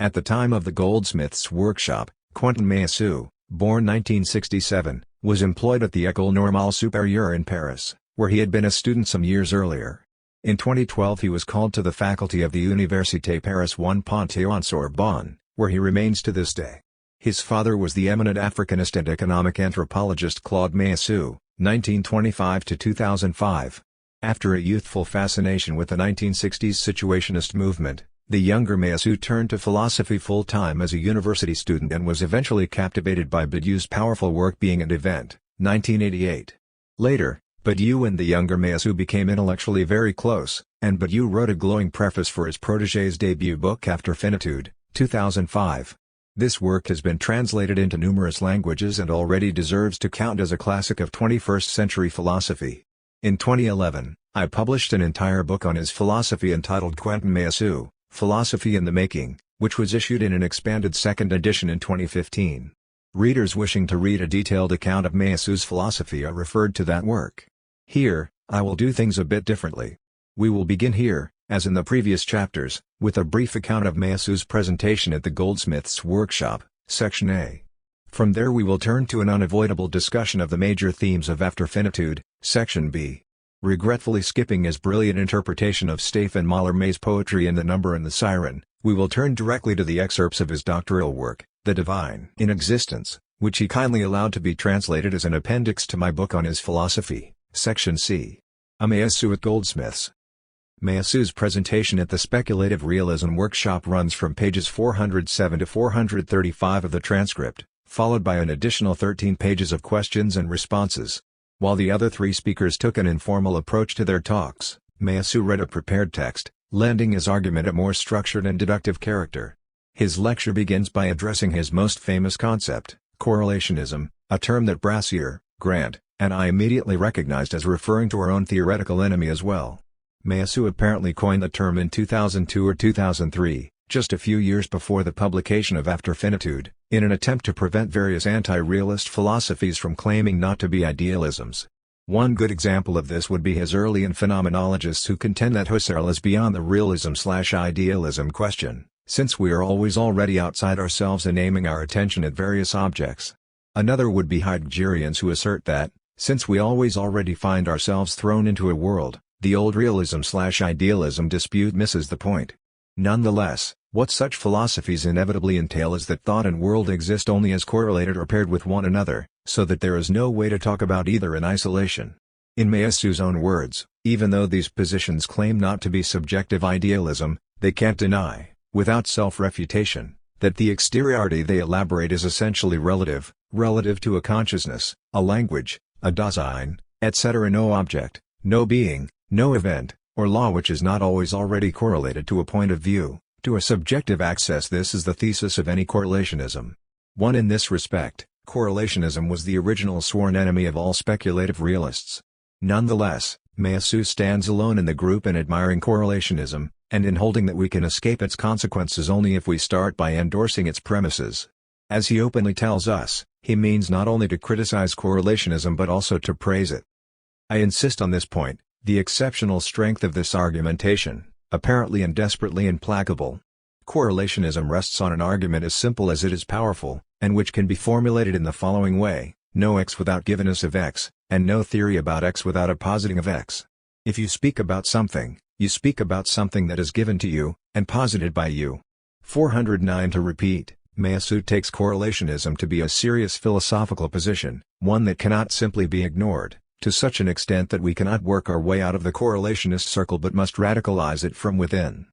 At the time of the goldsmith's workshop, Quentin Meillassoux, born 1967, was employed at the École Normale Supérieure in Paris, where he had been a student some years earlier. In 2012 he was called to the faculty of the Université Paris 1 Panthéon-Sorbonne, where he remains to this day. His father was the eminent Africanist and economic anthropologist Claude Meillassoux, 1925–2005. After a youthful fascination with the 1960s situationist movement, the younger Meillassoux turned to philosophy full-time as a university student and was eventually captivated by Badiou's powerful work Being and Event, 1988. Later, Badiou and the younger Meillassoux became intellectually very close, and Badiou wrote a glowing preface for his protégé's debut book After Finitude, 2005. This work has been translated into numerous languages and already deserves to count as a classic of 21st-century philosophy. In 2011, I published an entire book on his philosophy entitled Quentin Meillassoux, Philosophy in the Making, which was issued in an expanded second edition in 2015. Readers wishing to read a detailed account of Meillassoux' philosophy are referred to that work. Here, I will do things a bit differently. We will begin here, as in the previous chapters, with a brief account of Meillassoux' presentation at the goldsmith's workshop, Section A. From there we will turn to an unavoidable discussion of the major themes of After Finitude, Section B. Regretfully skipping his brilliant interpretation of Stéphane Mallarmé's poetry in The Number and the Siren, we will turn directly to the excerpts of his doctoral work, The Divine in Existence, which he kindly allowed to be translated as an appendix to my book on his philosophy, Section C. A Meillassoux at Goldsmiths. Meillassoux' presentation at the Speculative Realism workshop runs from pages 407 to 435 of the transcript, followed by an additional 13 pages of questions and responses. While the other three speakers took an informal approach to their talks, Meillassoux read a prepared text, lending his argument a more structured and deductive character. His lecture begins by addressing his most famous concept, correlationism, a term that Brassier, Grant, and I immediately recognized as referring to our own theoretical enemy as well. Meillassoux apparently coined the term in 2002 or 2003, just a few years before the publication of After Finitude, in an attempt to prevent various anti-realist philosophies from claiming not to be idealisms. One good example of this would be his early phenomenologists who contend that Husserl is beyond the realism/idealism question, since we are always already outside ourselves and aiming our attention at various objects. Another would be Heideggerians who assert that, since we always already find ourselves thrown into a world, the old realism/idealism dispute misses the point. Nonetheless, what such philosophies inevitably entail is that thought and world exist only as correlated or paired with one another, so that there is no way to talk about either in isolation. In Meillassoux' own words, even though these positions claim not to be subjective idealism, they can't deny, without self-refutation, that the exteriority they elaborate is essentially relative to a consciousness, a language, a Dasein, etc. No object, no being, no event, or law which is not always already correlated to a point of view, to a subjective access. This is the thesis of any correlationism. One in this respect, correlationism was the original sworn enemy of all speculative realists. Nonetheless, Meillassoux stands alone in the group in admiring correlationism, and in holding that we can escape its consequences only if we start by endorsing its premises. As he openly tells us, he means not only to criticize correlationism but also to praise it. I insist on this point, the exceptional strength of this argumentation, apparently and desperately implacable. Correlationism rests on an argument as simple as it is powerful, and which can be formulated in the following way: no x without givenness of x, and no theory about x without a positing of x. If you speak about something, you speak about something that is given to you, and posited by you. 409 To repeat, Meillassoux takes correlationism to be a serious philosophical position, one that cannot simply be ignored, to such an extent that we cannot work our way out of the correlationist circle but must radicalize it from within.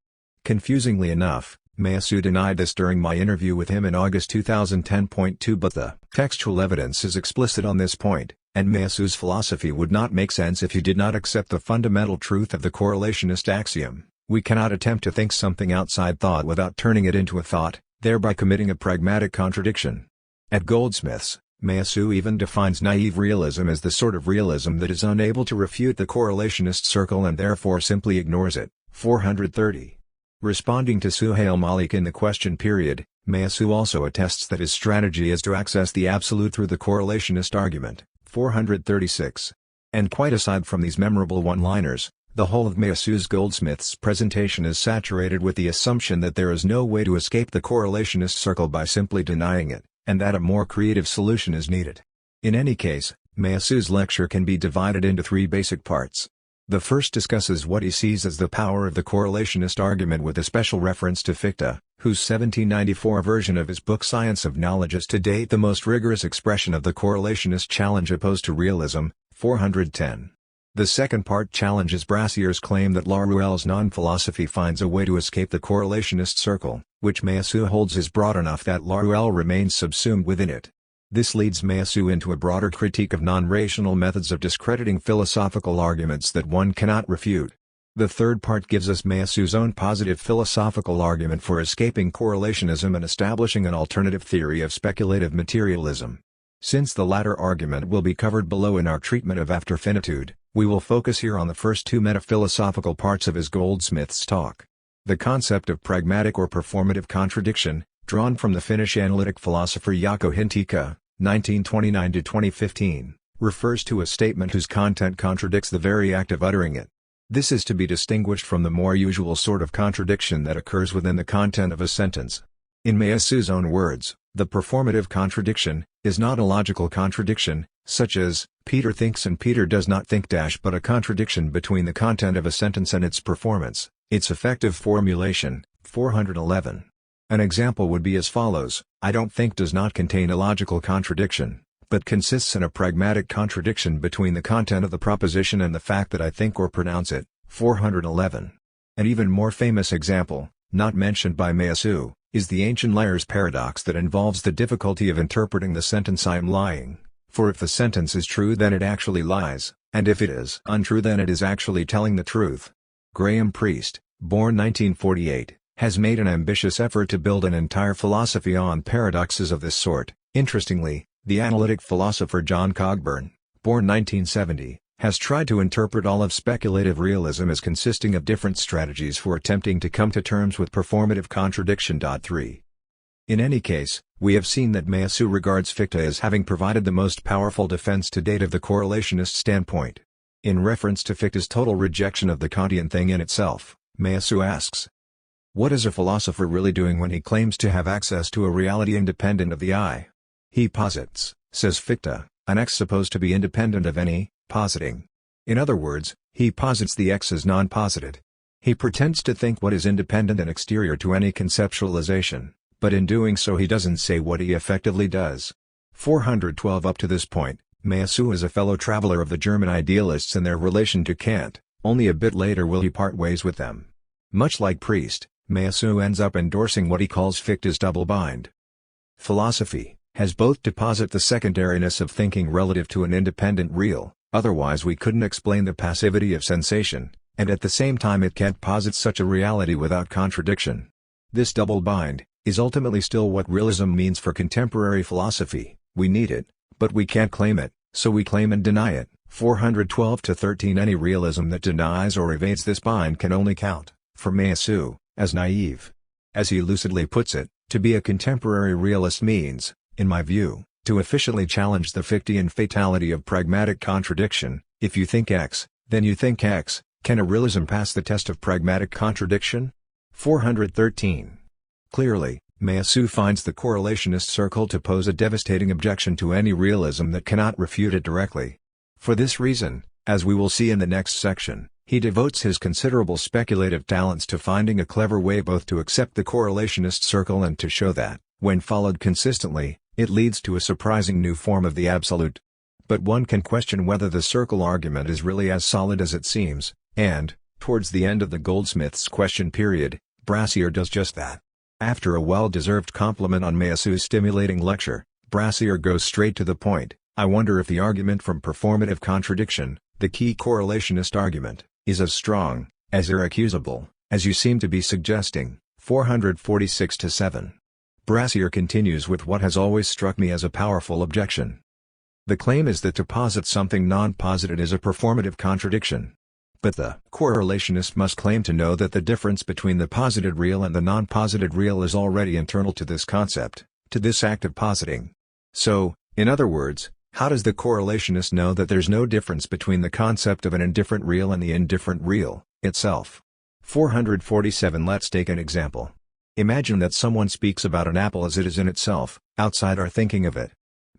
Confusingly enough, Meillassoux denied this during my interview with him in August 2010.2, but the textual evidence is explicit on this point, and Meillassoux' philosophy would not make sense if you did not accept the fundamental truth of the correlationist axiom. We cannot attempt to think something outside thought without turning it into a thought, thereby committing a pragmatic contradiction. At Goldsmiths, Meillassoux even defines naive realism as the sort of realism that is unable to refute the correlationist circle and therefore simply ignores it. 430. Responding to Suhail Malik in the question period, Meillassoux also attests that his strategy is to access the absolute through the correlationist argument. 436. And quite aside from these memorable one-liners, the whole of Meillassoux' Goldsmiths presentation is saturated with the assumption that there is no way to escape the correlationist circle by simply denying it, and that a more creative solution is needed. In any case, Meillassoux' lecture can be divided into three basic parts. The first discusses what he sees as the power of the correlationist argument with a special reference to Fichte, whose 1794 version of his book Science of Knowledge is to date the most rigorous expression of the correlationist challenge opposed to realism. 410. The second part challenges Brassier's claim that Laruelle's non-philosophy finds a way to escape the correlationist circle, which Meillassoux holds is broad enough that Laruelle remains subsumed within it. This leads Meillassoux into a broader critique of non-rational methods of discrediting philosophical arguments that one cannot refute. The third part gives us Meillassoux' own positive philosophical argument for escaping correlationism and establishing an alternative theory of speculative materialism. Since the latter argument will be covered below in our treatment of After Finitude, we will focus here on the first two metaphilosophical parts of his Goldsmiths talk. The concept of pragmatic or performative contradiction, drawn from the Finnish analytic philosopher Jaakko Hintikka, 1929–2015, refers to a statement whose content contradicts the very act of uttering it. This is to be distinguished from the more usual sort of contradiction that occurs within the content of a sentence. In Meillassoux' own words, the performative contradiction is not a logical contradiction, such as, Peter thinks and Peter does not think but a contradiction between the content of a sentence and its performance, its effective formulation. 411. An example would be as follows: I don't think does not contain a logical contradiction, but consists in a pragmatic contradiction between the content of the proposition and the fact that I think or pronounce it. 411. An even more famous example, not mentioned by Meillassoux, is the ancient liar's paradox that involves the difficulty of interpreting the sentence I am lying, for if the sentence is true then it actually lies, and if it is untrue then it is actually telling the truth. Graham Priest, born 1948, has made an ambitious effort to build an entire philosophy on paradoxes of this sort. Interestingly, the analytic philosopher John Cogburn, born 1970, has tried to interpret all of speculative realism as consisting of different strategies for attempting to come to terms with performative contradiction. 3. In any case, we have seen that Meillassoux regards Fichte as having provided the most powerful defense to date of the correlationist standpoint. In reference to Fichte's total rejection of the Kantian thing in itself, Meillassoux asks, what is a philosopher really doing when he claims to have access to a reality independent of the I? He posits, says Fichte, an X supposed to be independent of any positing. In other words, he posits the X as non-posited. He pretends to think what is independent and exterior to any conceptualization, but in doing so he doesn't say what he effectively does. 412. Up to this point, Meillassoux is a fellow traveler of the German idealists and their relation to Kant. Only a bit later will he part ways with them. Much like Priest, Meillassoux ends up endorsing what he calls Fichte's double bind. Philosophy has both to posit the secondariness of thinking relative to an independent real, otherwise we couldn't explain the passivity of sensation, and at the same time it can't posit such a reality without contradiction. This double bind is ultimately still what realism means for contemporary philosophy. We need it, but we can't claim it, so we claim and deny it. 412–13. Any realism that denies or evades this bind can only count, for Meillassoux, as naive. As he lucidly puts it, to be a contemporary realist means, in my view, to efficiently challenge the Fichtean fatality of pragmatic contradiction. If you think X, then you think X. Can a realism pass the test of pragmatic contradiction? 413. Clearly, Meillassoux finds the correlationist circle to pose a devastating objection to any realism that cannot refute it directly. For this reason, as we will see in the next section, he devotes his considerable speculative talents to finding a clever way both to accept the correlationist circle and to show that, when followed consistently, it leads to a surprising new form of the absolute. But one can question whether the circle argument is really as solid as it seems, and, towards the end of the Goldsmiths question period, Brassier does just that. After a well-deserved compliment on Meillassoux' stimulating lecture, Brassier goes straight to the point. I wonder if the argument from performative contradiction, the key correlationist argument, is as strong, as irrecusable, as you seem to be suggesting. 446-7. Brassier continues with what has always struck me as a powerful objection. The claim is that to posit something non-posited is a performative contradiction. But the correlationist must claim to know that the difference between the posited real and the non-posited real is already internal to this concept, to this act of positing. So, in other words, how does the correlationist know that there's no difference between the concept of an indifferent real and the indifferent real itself? 447. Let's take an example. Imagine that someone speaks about an apple as it is in itself, outside our thinking of it.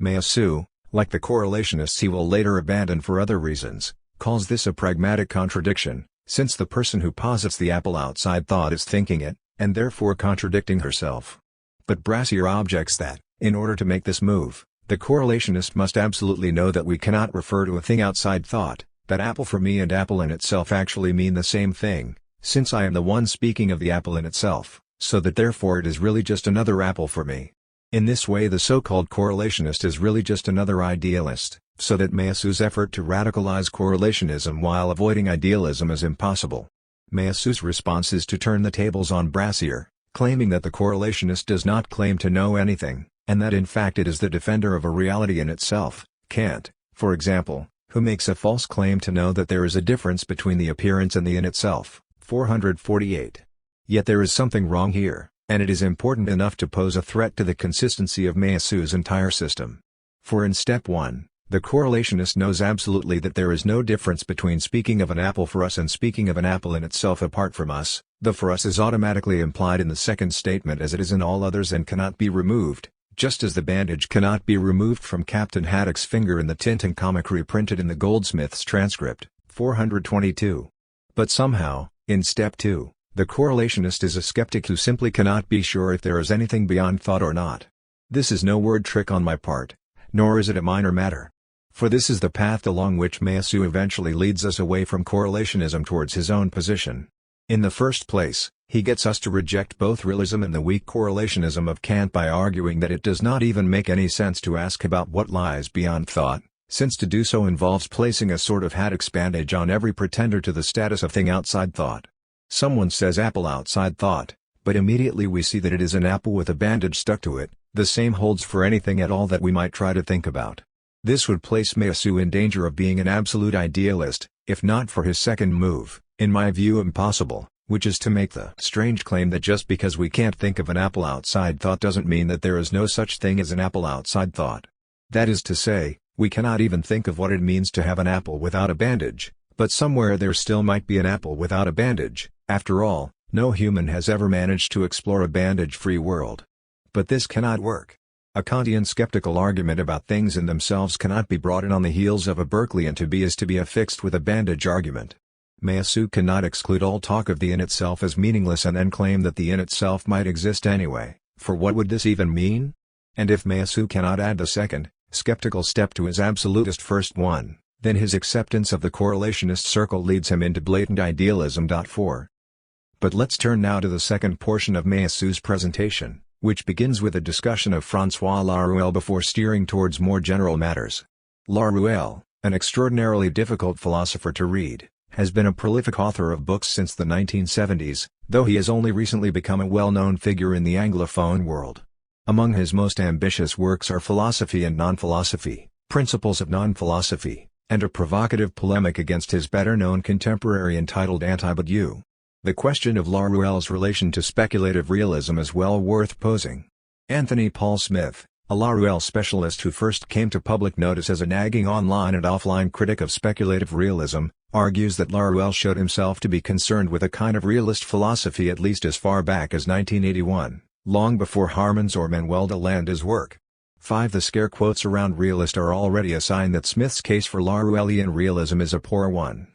Meillassoux, like the correlationists he will later abandon for other reasons, calls this a pragmatic contradiction, since the person who posits the apple outside thought is thinking it, and therefore contradicting herself. But Brassier objects that, in order to make this move, the correlationist must absolutely know that we cannot refer to a thing outside thought, that apple for me and apple in itself actually mean the same thing, since I am the one speaking of the apple in itself, so that therefore it is really just another apple for me. In this way the so-called correlationist is really just another idealist, so that Meillassoux' effort to radicalize correlationism while avoiding idealism is impossible. Meillassoux' response is to turn the tables on Brassier, claiming that the correlationist does not claim to know anything, and that in fact it is the defender of a reality in itself, Kant, for example, who makes a false claim to know that there is a difference between the appearance and the in itself. 448. Yet there is something wrong here, and it is important enough to pose a threat to the consistency of Meillassoux' entire system. For in step 1, the correlationist knows absolutely that there is no difference between speaking of an apple for us and speaking of an apple in itself apart from us. The for us is automatically implied in the second statement as it is in all others and cannot be removed, just as the bandage cannot be removed from Captain Haddock's finger in the Tintin comic reprinted in the Goldsmith's transcript. 422. But somehow, in step 2, the correlationist is a skeptic who simply cannot be sure if there is anything beyond thought or not. This is no word trick on my part, nor is it a minor matter. For this is the path along which Meillassoux eventually leads us away from correlationism towards his own position. In the first place, he gets us to reject both realism and the weak correlationism of Kant by arguing that it does not even make any sense to ask about what lies beyond thought, since to do so involves placing a sort of Haddock's bandage on every pretender to the status of thing outside thought. Someone says apple outside thought, but immediately we see that it is an apple with a bandage stuck to it. The same holds for anything at all that we might try to think about. This would place Meillassoux in danger of being an absolute idealist, if not for his second move, in my view impossible, which is to make the strange claim that just because we can't think of an apple outside thought doesn't mean that there is no such thing as an apple outside thought. That is to say, we cannot even think of what it means to have an apple without a bandage, but somewhere there still might be an apple without a bandage. After all, no human has ever managed to explore a bandage-free world. But this cannot work. A Kantian skeptical argument about things in themselves cannot be brought in on the heels of a Berkeleyan to be is to be affixed with a bandage argument. Meillassoux cannot exclude all talk of the in itself as meaningless and then claim that the in itself might exist anyway, for what would this even mean? And if Meillassoux cannot add the second, skeptical step to his absolutist first one, then his acceptance of the correlationist circle leads him into blatant idealism. 4. But let's turn now to the second portion of Meillassoux' presentation, which begins with a discussion of François Laruelle before steering towards more general matters. Laruelle, an extraordinarily difficult philosopher to read, has been a prolific author of books since the 1970s, though he has only recently become a well-known figure in the Anglophone world. Among his most ambitious works are Philosophy and Non-Philosophy, Principles of Non-Philosophy, and a provocative polemic against his better-known contemporary entitled Anti-Badiou. The question of Laruelle's relation to speculative realism is well worth posing. Anthony Paul Smith, a Laruelle specialist who first came to public notice as a nagging online and offline critic of speculative realism, argues that Laruelle showed himself to be concerned with a kind of realist philosophy at least as far back as 1981, long before Harman's or Manuel de Landa's work. 5. The scare quotes around realist are already a sign that Smith's case for Laruellian realism is a poor one.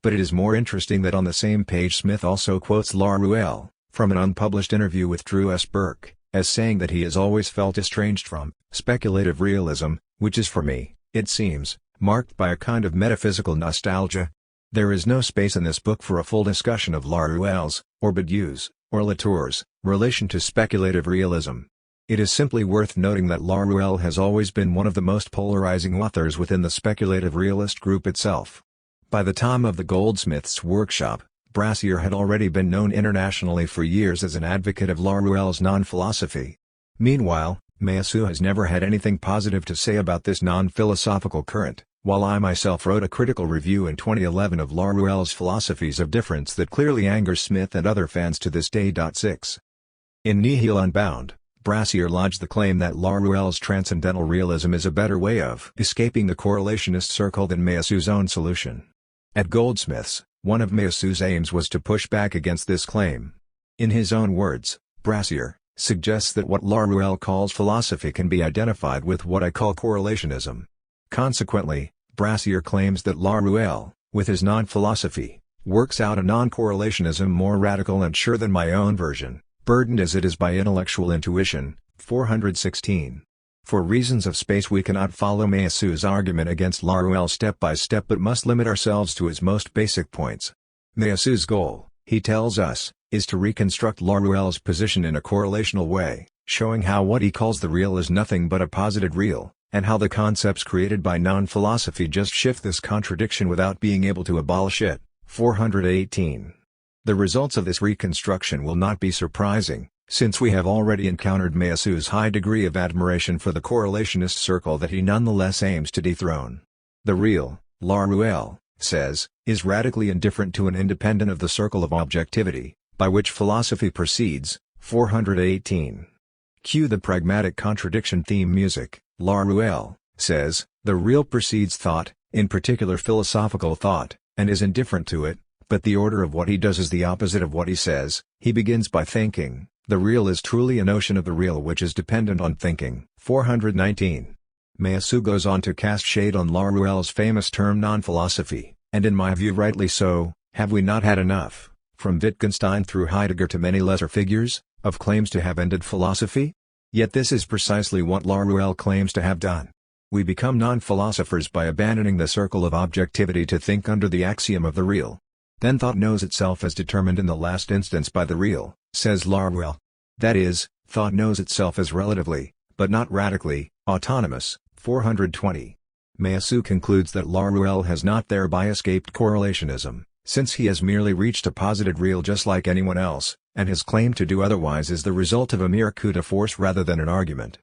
But it is more interesting that on the same page Smith also quotes Laruelle, from an unpublished interview with Drew S. Burke, as saying that he has always felt estranged from speculative realism, which is for me, it seems, marked by a kind of metaphysical nostalgia. There is no space in this book for a full discussion of Laruelle's, or Badiou's, or Latour's relation to speculative realism. It is simply worth noting that Laruelle has always been one of the most polarizing authors within the speculative realist group itself. By the time of the Goldsmiths' workshop, Brassier had already been known internationally for years as an advocate of Laruelle's non-philosophy. Meanwhile, Meillassoux has never had anything positive to say about this non-philosophical current, while I myself wrote a critical review in 2011 of Laruelle's Philosophies of Difference that clearly angers Smith and other fans to this day. 6. In Nihil Unbound, Brassier lodged the claim that Laruelle's transcendental realism is a better way of escaping the correlationist circle than Meillassoux' own solution. At Goldsmiths, one of Meillassoux' aims was to push back against this claim. In his own words, Brassier suggests that what Laruelle calls philosophy can be identified with what I call correlationism. Consequently, Brassier claims that Laruelle, with his non-philosophy, works out a non-correlationism more radical and sure than my own version, burdened as it is by intellectual intuition. 416. For reasons of space we cannot follow Meillassoux' argument against Laruelle step by step but must limit ourselves to its most basic points. Meillassoux' goal, he tells us, is to reconstruct Laruelle's position in a correlational way, showing how what he calls the real is nothing but a posited real, and how the concepts created by non-philosophy just shift this contradiction without being able to abolish it. 418. The results of this reconstruction will not be surprising, since we have already encountered Meillassoux' high degree of admiration for the correlationist circle that he nonetheless aims to dethrone. The real, Laruelle says, is radically indifferent to and independent of the circle of objectivity, by which philosophy proceeds. 418. Cue the pragmatic contradiction theme music. Laruelle says, the real precedes thought, in particular philosophical thought, and is indifferent to it, but the order of what he does is the opposite of what he says. He begins by thinking. The real is truly a notion of the real which is dependent on thinking. 419. Meillassoux goes on to cast shade on Laruelle's famous term non-philosophy, and in my view rightly so. Have we not had enough, from Wittgenstein through Heidegger to many lesser figures, of claims to have ended philosophy? Yet this is precisely what Laruelle claims to have done. We become non-philosophers by abandoning the circle of objectivity to think under the axiom of the real. Then thought knows itself as determined in the last instance by the real, says Laruelle. That is, thought knows itself as relatively, but not radically, autonomous. 420. Meillassoux concludes that Laruelle has not thereby escaped correlationism, since he has merely reached a posited real just like anyone else, and his claim to do otherwise is the result of a mere coup de force rather than an argument.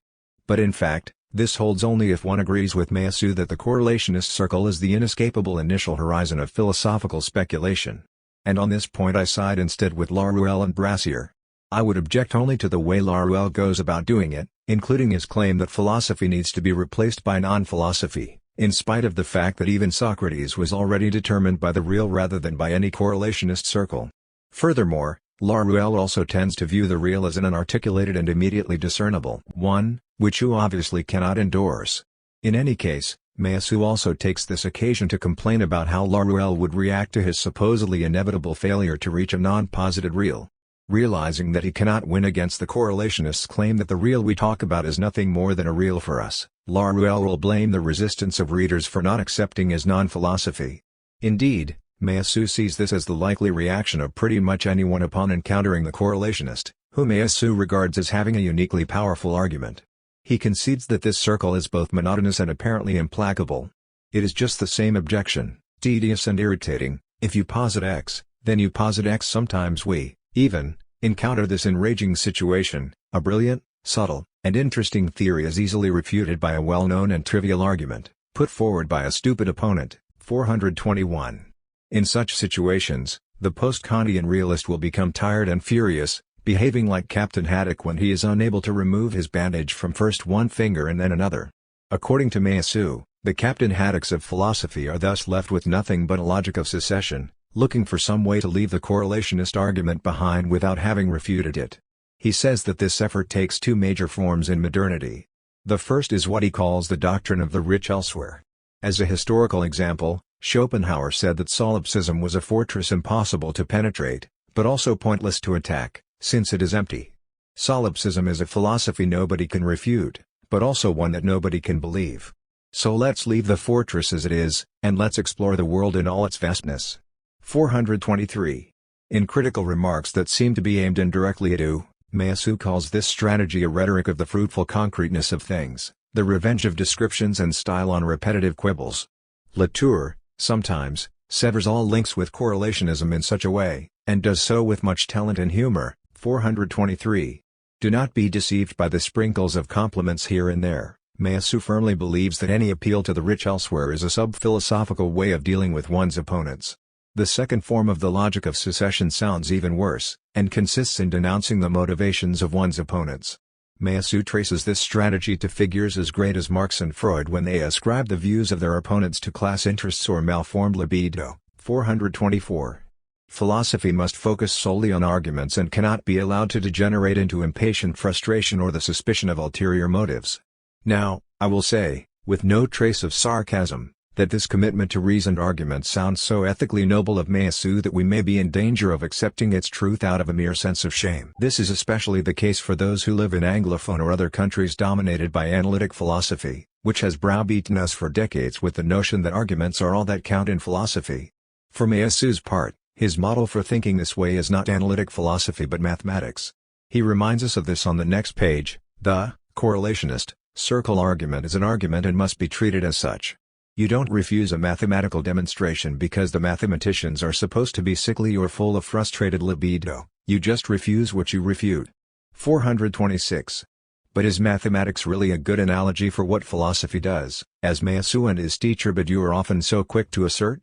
But in fact, this holds only if one agrees with Meillassoux that the correlationist circle is the inescapable initial horizon of philosophical speculation. And on this point I side instead with Laruelle and Brassier. I would object only to the way Laruelle goes about doing it, including his claim that philosophy needs to be replaced by non-philosophy, in spite of the fact that even Socrates was already determined by the real rather than by any correlationist circle. Furthermore, Laruelle also tends to view the real as an unarticulated and immediately discernible one, which you obviously cannot endorse. In any case, Meillassoux also takes this occasion to complain about how Laruelle would react to his supposedly inevitable failure to reach a non-posited real. Realizing that he cannot win against the correlationists' claim that the real we talk about is nothing more than a real for us, Laruelle will blame the resistance of readers for not accepting his non-philosophy. Indeed, Meillassoux sees this as the likely reaction of pretty much anyone upon encountering the correlationist, whom Meillassoux regards as having a uniquely powerful argument. He concedes that this circle is both monotonous and apparently implacable. It is just the same objection, tedious and irritating. If you posit X, then you posit X. Sometimes we, even, encounter this enraging situation. A brilliant, subtle, and interesting theory is easily refuted by a well-known and trivial argument, put forward by a stupid opponent. 421. In such situations, the post-Kantian realist will become tired and furious, behaving like Captain Haddock when he is unable to remove his bandage from first one finger and then another. According to Meillassoux, the Captain Haddocks of philosophy are thus left with nothing but a logic of secession, looking for some way to leave the correlationist argument behind without having refuted it. He says that this effort takes two major forms in modernity. The first is what he calls the doctrine of the rich elsewhere. As a historical example, Schopenhauer said that solipsism was a fortress impossible to penetrate, but also pointless to attack, since it is empty. Solipsism is a philosophy nobody can refute, but also one that nobody can believe. So let's leave the fortress as it is, and let's explore the world in all its vastness. 423. In critical remarks that seem to be aimed indirectly at Meillassoux calls this strategy a rhetoric of the fruitful concreteness of things, the revenge of descriptions and style on repetitive quibbles. Latour, sometimes, severs all links with correlationism in such a way, and does so with much talent and humor. 423. Do not be deceived by the sprinkles of compliments here and there. Meillassoux firmly believes that any appeal to the rich elsewhere is a sub-philosophical way of dealing with one's opponents. The second form of the logic of secession sounds even worse, and consists in denouncing the motivations of one's opponents. Meillassoux traces this strategy to figures as great as Marx and Freud when they ascribe the views of their opponents to class interests or malformed libido. 424. Philosophy must focus solely on arguments and cannot be allowed to degenerate into impatient frustration or the suspicion of ulterior motives. Now, I will say, with no trace of sarcasm, that this commitment to reasoned argument sounds so ethically noble of Meillassoux that we may be in danger of accepting its truth out of a mere sense of shame. This is especially the case for those who live in Anglophone or other countries dominated by analytic philosophy, which has browbeaten us for decades with the notion that arguments are all that count in philosophy. For Meillassoux' part, his model for thinking this way is not analytic philosophy but mathematics. He reminds us of this on the next page. The correlationist circle argument is an argument and must be treated as such. You don't refuse a mathematical demonstration because the mathematicians are supposed to be sickly or full of frustrated libido, you just refuse what you refute. 426. But is mathematics really a good analogy for what philosophy does, as Meillassoux and his teacher Badiou are often so quick to assert?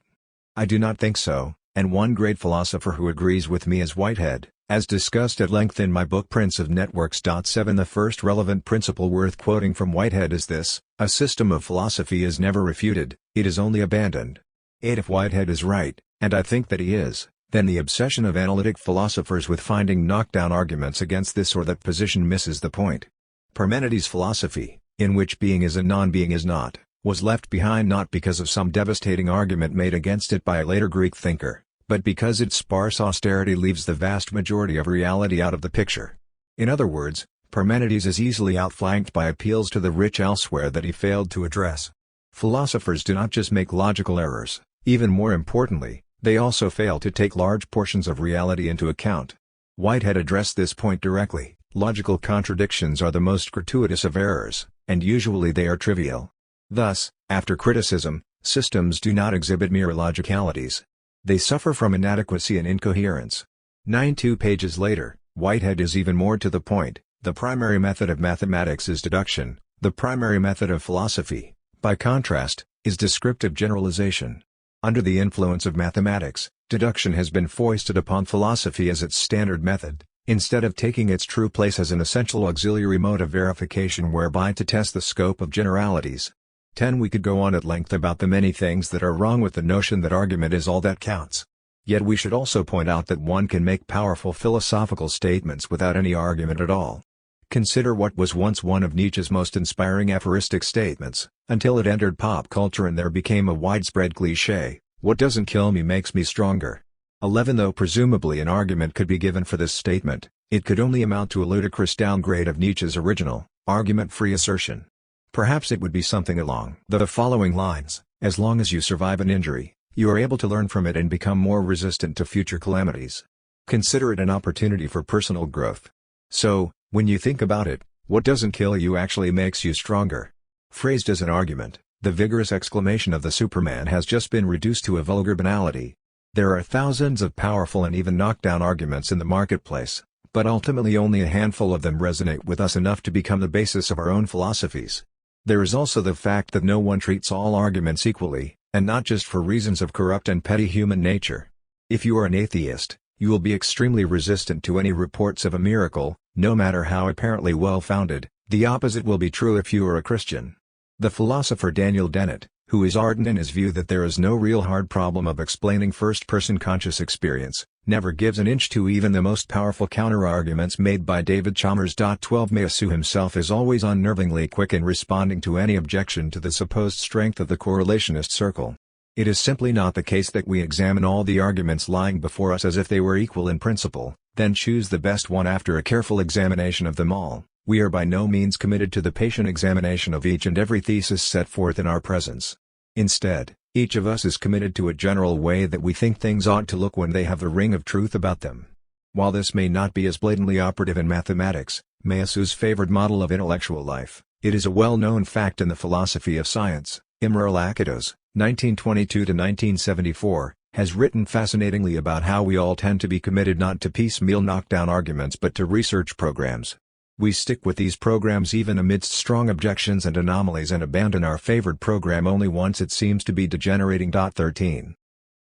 I do not think so, and one great philosopher who agrees with me is Whitehead, as discussed at length in my book Prince of Networks. 7 The first relevant principle worth quoting from Whitehead is this: a system of philosophy is never refuted, it is only abandoned. 8 If Whitehead is right, and I think that he is, then the obsession of analytic philosophers with finding knockdown arguments against this or that position misses the point. Parmenides' philosophy, in which being is and non-being is not, was left behind not because of some devastating argument made against it by a later Greek thinker, but because its sparse austerity leaves the vast majority of reality out of the picture. In other words, Parmenides is easily outflanked by appeals to the rich elsewhere that he failed to address. Philosophers do not just make logical errors, even more importantly, they also fail to take large portions of reality into account. Whitehead addressed this point directly: logical contradictions are the most gratuitous of errors, and usually they are trivial. Thus, after criticism, systems do not exhibit mere illogicalities. They suffer from inadequacy and incoherence. 92 pages later, Whitehead is even more to the point: the primary method of mathematics is deduction, the primary method of philosophy, by contrast, is descriptive generalization. Under the influence of mathematics, deduction has been foisted upon philosophy as its standard method, instead of taking its true place as an essential auxiliary mode of verification whereby to test the scope of generalities. 10 We could go on at length about the many things that are wrong with the notion that argument is all that counts. Yet we should also point out that one can make powerful philosophical statements without any argument at all. Consider what was once one of Nietzsche's most inspiring aphoristic statements, until it entered pop culture and there became a widespread cliché: what doesn't kill me makes me stronger. 11 Though presumably an argument could be given for this statement, it could only amount to a ludicrous downgrade of Nietzsche's original, argument-free assertion. Perhaps it would be something along the following lines: as long as you survive an injury, you are able to learn from it and become more resistant to future calamities. Consider it an opportunity for personal growth. So, when you think about it, what doesn't kill you actually makes you stronger. Phrased as an argument, the vigorous exclamation of the Superman has just been reduced to a vulgar banality. There are thousands of powerful and even knockdown arguments in the marketplace, but ultimately only a handful of them resonate with us enough to become the basis of our own philosophies. There is also the fact that no one treats all arguments equally, and not just for reasons of corrupt and petty human nature. If you are an atheist, you will be extremely resistant to any reports of a miracle, no matter how apparently well-founded. The opposite will be true if you are a Christian. The philosopher Daniel Dennett, who is ardent in his view that there is no real hard problem of explaining first-person conscious experience, never gives an inch to even the most powerful counter-arguments made by David Chalmers. 12 Meillassoux himself is always unnervingly quick in responding to any objection to the supposed strength of the correlationist circle. It is simply not the case that we examine all the arguments lying before us as if they were equal in principle, then choose the best one after a careful examination of them all. We are by no means committed to the patient examination of each and every thesis set forth in our presence. Instead, Each of us is committed to a general way that we think things ought to look when they have the ring of truth about them. While this may not be as blatantly operative in mathematics, Meillassoux favored model of intellectual life, it is a well-known fact in the philosophy of science. Imre Lakatos, 1922-1974, has written fascinatingly about how we all tend to be committed not to piecemeal knockdown arguments but to research programs. We stick with these programs even amidst strong objections and anomalies and abandon our favored program only once it seems to be degenerating. 13.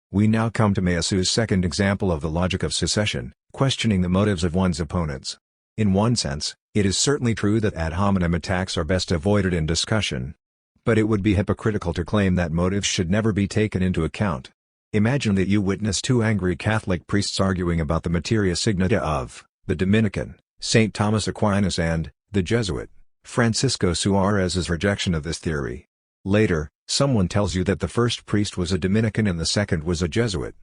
We now come to Meillassoux' second example of the logic of secession, questioning the motives of one's opponents. In one sense, it is certainly true that ad hominem attacks are best avoided in discussion. But it would be hypocritical to claim that motives should never be taken into account. Imagine that you witness two angry Catholic priests arguing about the materia signata of the Dominican, St. Thomas Aquinas, and the Jesuit, Francisco Suarez's rejection of this theory. Later, someone tells you that the first priest was a Dominican and the second was a Jesuit.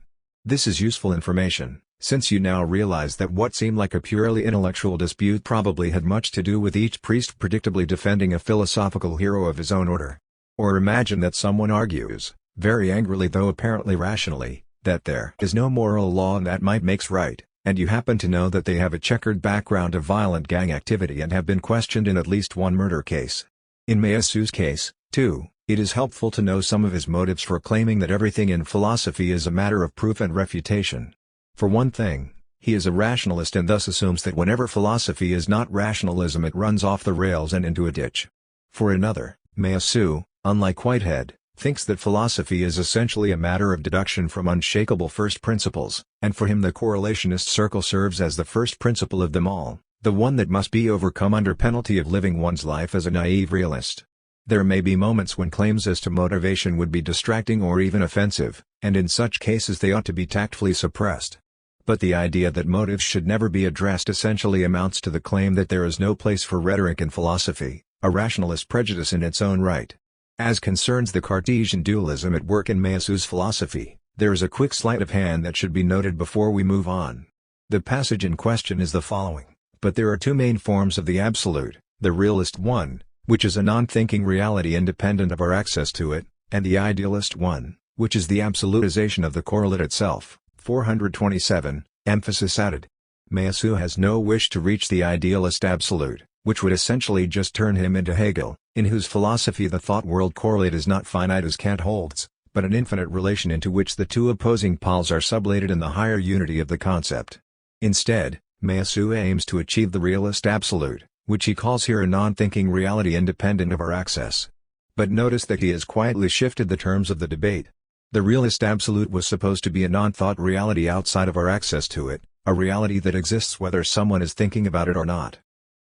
This is useful information, since you now realize that what seemed like a purely intellectual dispute probably had much to do with each priest predictably defending a philosophical hero of his own order. Or imagine that someone argues, very angrily though apparently rationally, that there is no moral law and that might makes right, and you happen to know that they have a checkered background of violent gang activity and have been questioned in at least one murder case. In Meillassoux' case, too, it is helpful to know some of his motives for claiming that everything in philosophy is a matter of proof and refutation. For one thing, he is a rationalist and thus assumes that whenever philosophy is not rationalism it runs off the rails and into a ditch. For another, Meillassoux, unlike Whitehead, thinks that philosophy is essentially a matter of deduction from unshakable first principles, and for him the correlationist circle serves as the first principle of them all, the one that must be overcome under penalty of living one's life as a naive realist. There may be moments when claims as to motivation would be distracting or even offensive, and in such cases they ought to be tactfully suppressed. But the idea that motives should never be addressed essentially amounts to the claim that there is no place for rhetoric in philosophy, a rationalist prejudice in its own right. As concerns the Cartesian dualism at work in Meillassoux' philosophy, there is a quick sleight of hand that should be noted before we move on. The passage in question is the following: but there are two main forms of the absolute, the realist one, which is a non-thinking reality independent of our access to it, and the idealist one, which is the absolutization of the correlate itself. 427, emphasis added. Meillassoux has no wish to reach the idealist absolute, which would essentially just turn him into Hegel, in whose philosophy the thought-world correlate is not finite as Kant holds, but an infinite relation into which the two opposing poles are sublated in the higher unity of the concept. Instead, Meillassoux aims to achieve the realist absolute, which he calls here a non-thinking reality independent of our access. But notice that he has quietly shifted the terms of the debate. The realist absolute was supposed to be a non-thought reality outside of our access to it, a reality that exists whether someone is thinking about it or not.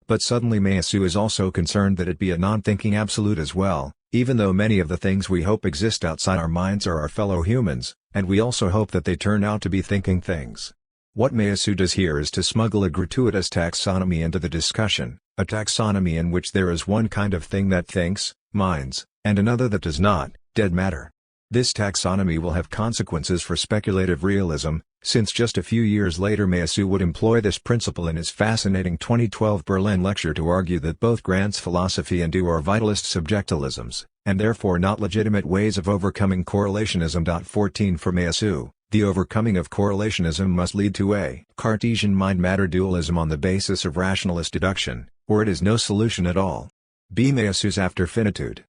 But suddenly Meillassoux is also concerned that it be a non-thinking absolute as well, even though many of the things we hope exist outside our minds are our fellow humans, and we also hope that they turn out to be thinking things. What Meillassoux does here is to smuggle a gratuitous taxonomy into the discussion, a taxonomy in which there is one kind of thing that thinks, minds, and another that does not, dead matter. This taxonomy will have consequences for speculative realism, since just a few years later Meillassoux would employ this principle in his fascinating 2012 Berlin lecture to argue that both Grant's philosophy and Do are vitalist subjectilisms, and therefore not legitimate ways of overcoming correlationism. 14 For Meillassoux, the overcoming of correlationism must lead to a Cartesian mind-matter dualism on the basis of rationalist deduction, or it is no solution at all. B. Meillassoux after finitude.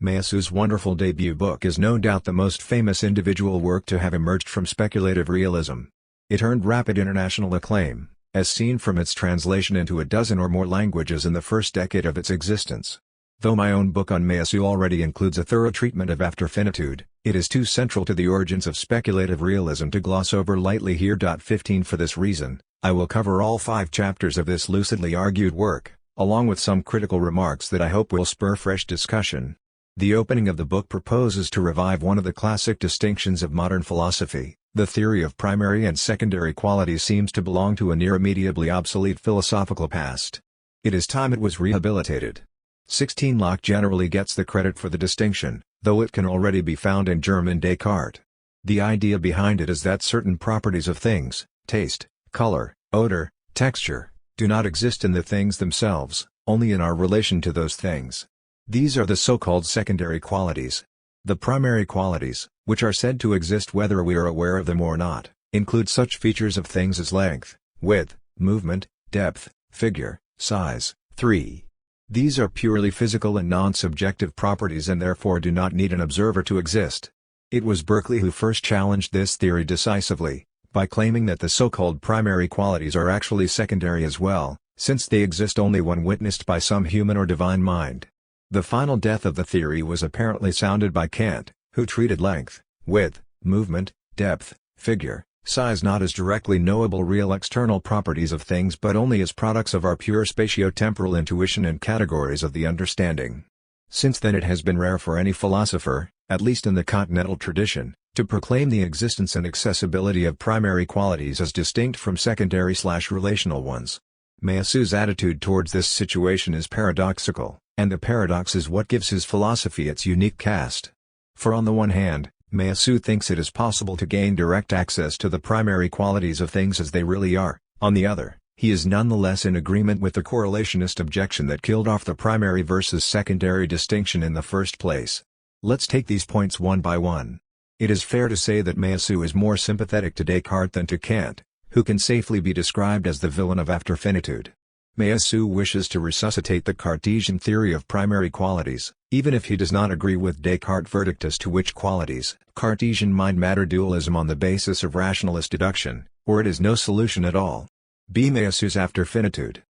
Meillassoux' wonderful debut book is no doubt the most famous individual work to have emerged from speculative realism. It earned rapid international acclaim, as seen from its translation into a dozen or more languages in the first decade of its existence. Though my own book on Meillassoux already includes a thorough treatment of after finitude, it is too central to the origins of speculative realism to gloss over lightly here. 15 For this reason, I will cover all 5 chapters of this lucidly argued work, along with some critical remarks that I hope will spur fresh discussion. The opening of the book proposes to revive one of the classic distinctions of modern philosophy. The theory of primary and secondary qualities seems to belong to a near immediately obsolete philosophical past. It is time it was rehabilitated. 16 Locke generally gets the credit for the distinction, though it can already be found in German Descartes. The idea behind it is that certain properties of things, taste, color, odor, texture, do not exist in the things themselves, only in our relation to those things. These are the so-called secondary qualities. The primary qualities, which are said to exist whether we are aware of them or not, include such features of things as length, width, movement, depth, figure, size. 3. These are purely physical and non-subjective properties and therefore do not need an observer to exist. It was Berkeley who first challenged this theory decisively, by claiming that the so-called primary qualities are actually secondary as well, since they exist only when witnessed by some human or divine mind. The final death of the theory was apparently sounded by Kant, who treated length, width, movement, depth, figure, size not as directly knowable real external properties of things but only as products of our pure spatio-temporal intuition and categories of the understanding. Since then it has been rare for any philosopher, at least in the continental tradition, to proclaim the existence and accessibility of primary qualities as distinct from secondary/relational ones. Meillassoux' attitude towards this situation is paradoxical, and the paradox is what gives his philosophy its unique cast. For on the one hand, Meillassoux thinks it is possible to gain direct access to the primary qualities of things as they really are. On the other, he is nonetheless in agreement with the correlationist objection that killed off the primary versus secondary distinction in the first place. Let's take these points one by one. It is fair to say that Meillassoux is more sympathetic to Descartes than to Kant, who can safely be described as the villain of after finitude. Meillassoux wishes to resuscitate the Cartesian theory of primary qualities, even if he does not agree with Descartes' verdict as to which qualities. Cartesian mind-matter dualism on the basis of rationalist deduction, or it is no solution at all. B. Meillassoux after finitude.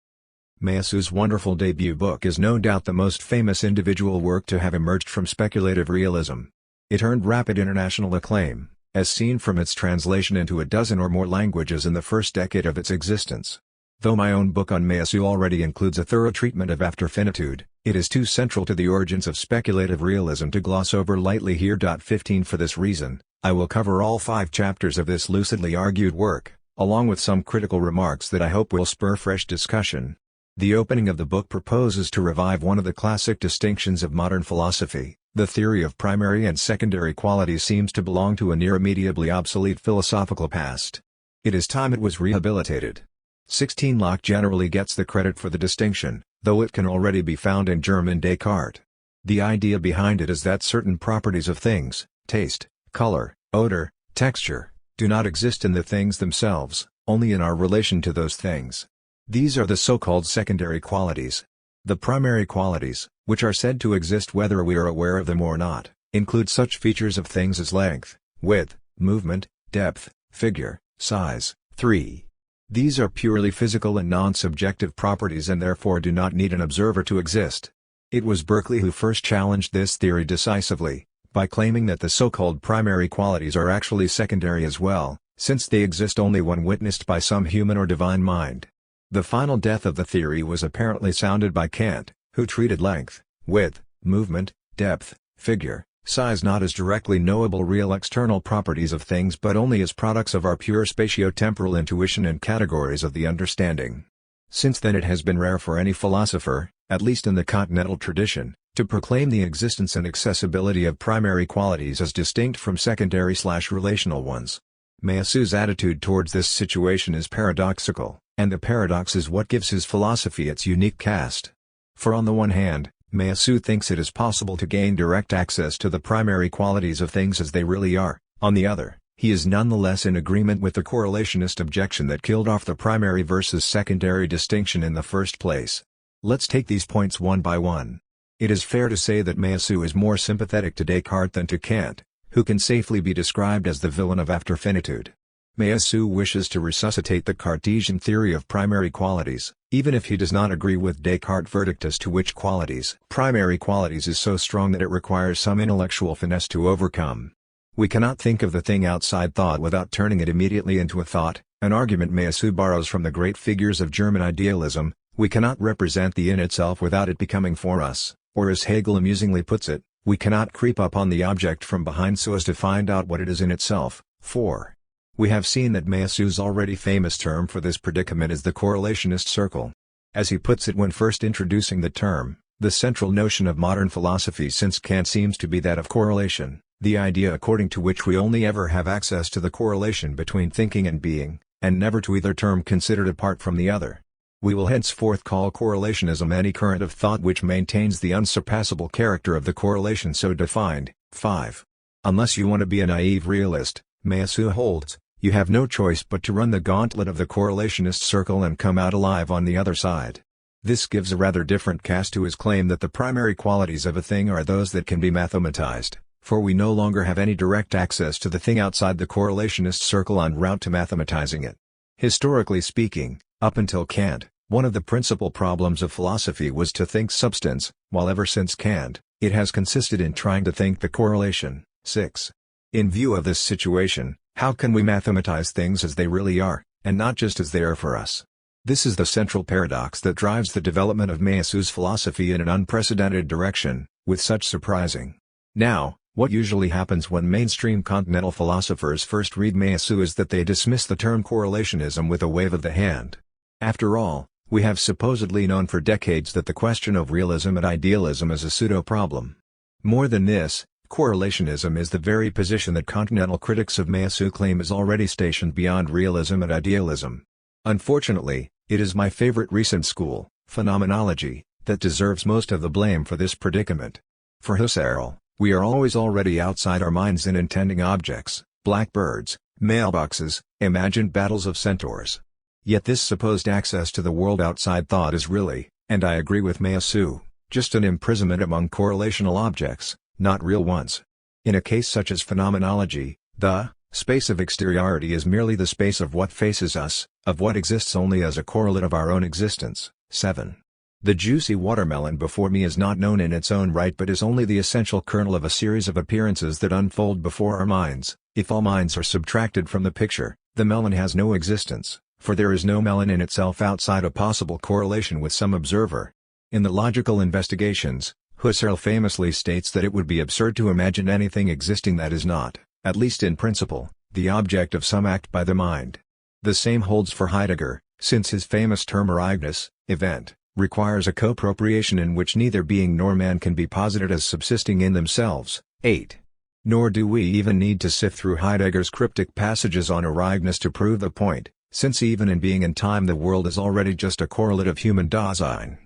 Meillassoux' wonderful debut book is no doubt the most famous individual work to have emerged from speculative realism. It earned rapid international acclaim, as seen from its translation into a dozen or more languages in the first decade of its existence. Though my own book on Meillassoux already includes a thorough treatment of after finitude, it is too central to the origins of speculative realism to gloss over lightly here. 15 For this reason, I will cover all 5 chapters of this lucidly argued work, along with some critical remarks that I hope will spur fresh discussion. The opening of the book proposes to revive one of the classic distinctions of modern philosophy. The theory of primary and secondary qualities seems to belong to a near immediately obsolete philosophical past. It is time it was rehabilitated. 16 Locke generally gets the credit for the distinction, though it can already be found in German Descartes. The idea behind it is that certain properties of things, taste, color, odor, texture, do not exist in the things themselves, only in our relation to those things. These are the so-called secondary qualities. The primary qualities, which are said to exist whether we are aware of them or not, include such features of things as length, width, movement, depth, figure, size. 3. These are purely physical and non-subjective properties and therefore do not need an observer to exist. It was Berkeley who first challenged this theory decisively, by claiming that the so-called primary qualities are actually secondary as well, since they exist only when witnessed by some human or divine mind. The final death of the theory was apparently sounded by Kant, who treated length, width, movement, depth, figure, size not as directly knowable real external properties of things but only as products of our pure spatio-temporal intuition and categories of the understanding. Since then it has been rare for any philosopher, at least in the continental tradition, to proclaim the existence and accessibility of primary qualities as distinct from secondary/relational ones. Meillassoux' attitude towards this situation is paradoxical, and the paradox is what gives his philosophy its unique cast. For on the one hand, Meillassoux thinks it is possible to gain direct access to the primary qualities of things as they really are. On the other, he is nonetheless in agreement with the correlationist objection that killed off the primary versus secondary distinction in the first place. Let's take these points one by one. It is fair to say that Meillassoux is more sympathetic to Descartes than to Kant, who can safely be described as the villain of after finitude. Meillassoux wishes to resuscitate the Cartesian theory of primary qualities, even if he does not agree with Descartes' verdict as to which qualities. Primary qualities is so strong that it requires some intellectual finesse to overcome. We cannot think of the thing outside thought without turning it immediately into a thought, an argument Meillassoux borrows from the great figures of German idealism. We cannot represent the in itself without it becoming for us, or as Hegel amusingly puts it, we cannot creep up on the object from behind so as to find out what it is in itself. 4. We have seen that Meillassoux' already famous term for this predicament is the correlationist circle. As he puts it when first introducing the term, the central notion of modern philosophy since Kant seems to be that of correlation, the idea according to which we only ever have access to the correlation between thinking and being, and never to either term considered apart from the other. We will henceforth call correlationism any current of thought which maintains the unsurpassable character of the correlation so defined, 5. Unless you want to be a naive realist, Meillassoux holds, you have no choice but to run the gauntlet of the correlationist circle and come out alive on the other side. This gives a rather different cast to his claim that the primary qualities of a thing are those that can be mathematized, for we no longer have any direct access to the thing outside the correlationist circle en route to mathematizing it. Historically speaking, up until Kant, one of the principal problems of philosophy was to think substance, while ever since Kant, it has consisted in trying to think the correlation. 6. In view of this situation, how can we mathematize things as they really are, and not just as they are for us? This is the central paradox that drives the development of Meillassoux' philosophy in an unprecedented direction, with such surprising. Now, what usually happens when mainstream continental philosophers first read Meillassoux is that they dismiss the term correlationism with a wave of the hand. After all, we have supposedly known for decades that the question of realism and idealism is a pseudo-problem. More than this, correlationism is the very position that continental critics of Meillassoux claim is already stationed beyond realism and idealism. Unfortunately, it is my favorite recent school, phenomenology, that deserves most of the blame for this predicament. For Husserl, we are always already outside our minds in intending objects, blackbirds, mailboxes, imagined battles of centaurs. Yet this supposed access to the world outside thought is really, and I agree with Meillassoux, just an imprisonment among correlational objects, not real ones. In a case such as phenomenology, the space of exteriority is merely the space of what faces us, of what exists only as a correlate of our own existence. 7. The juicy watermelon before me is not known in its own right but is only the essential kernel of a series of appearances that unfold before our minds. If all minds are subtracted from the picture, the melon has no existence, for there is no melon in itself outside a possible correlation with some observer. In the Logical Investigations, Husserl famously states that it would be absurd to imagine anything existing that is not, at least in principle, the object of some act by the mind. The same holds for Heidegger, since his famous term Ereignis, event, requires a co-appropriation in which neither being nor man can be posited as subsisting in themselves. 8. Nor do we even need to sift through Heidegger's cryptic passages on Ereignis to prove the point, since even in being and time the world is already just a correlate of human Dasein.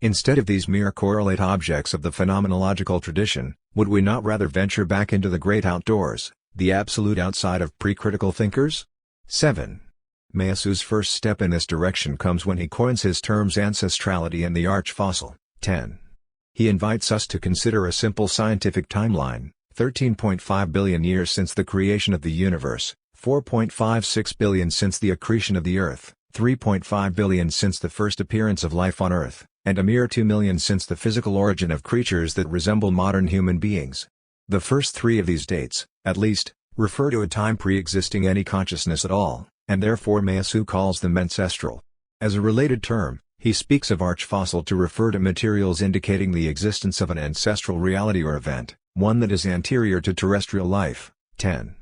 Instead of these mere correlate objects of the phenomenological tradition, would we not rather venture back into the great outdoors, the absolute outside of pre-critical thinkers? 7. Meillassoux' first step in this direction comes when he coins his terms ancestrality and the arch-fossil. 10. He invites us to consider a simple scientific timeline, 13.5 billion years since the creation of the universe, 4.56 billion since the accretion of the Earth, 3.5 billion since the first appearance of life on Earth, and a mere 2 million since the physical origin of creatures that resemble modern human beings. The first three of these dates, at least, refer to a time pre-existing any consciousness at all, and therefore Meillassoux calls them ancestral. As a related term, he speaks of arch-fossil to refer to materials indicating the existence of an ancestral reality or event, one that is anterior to terrestrial life. 10.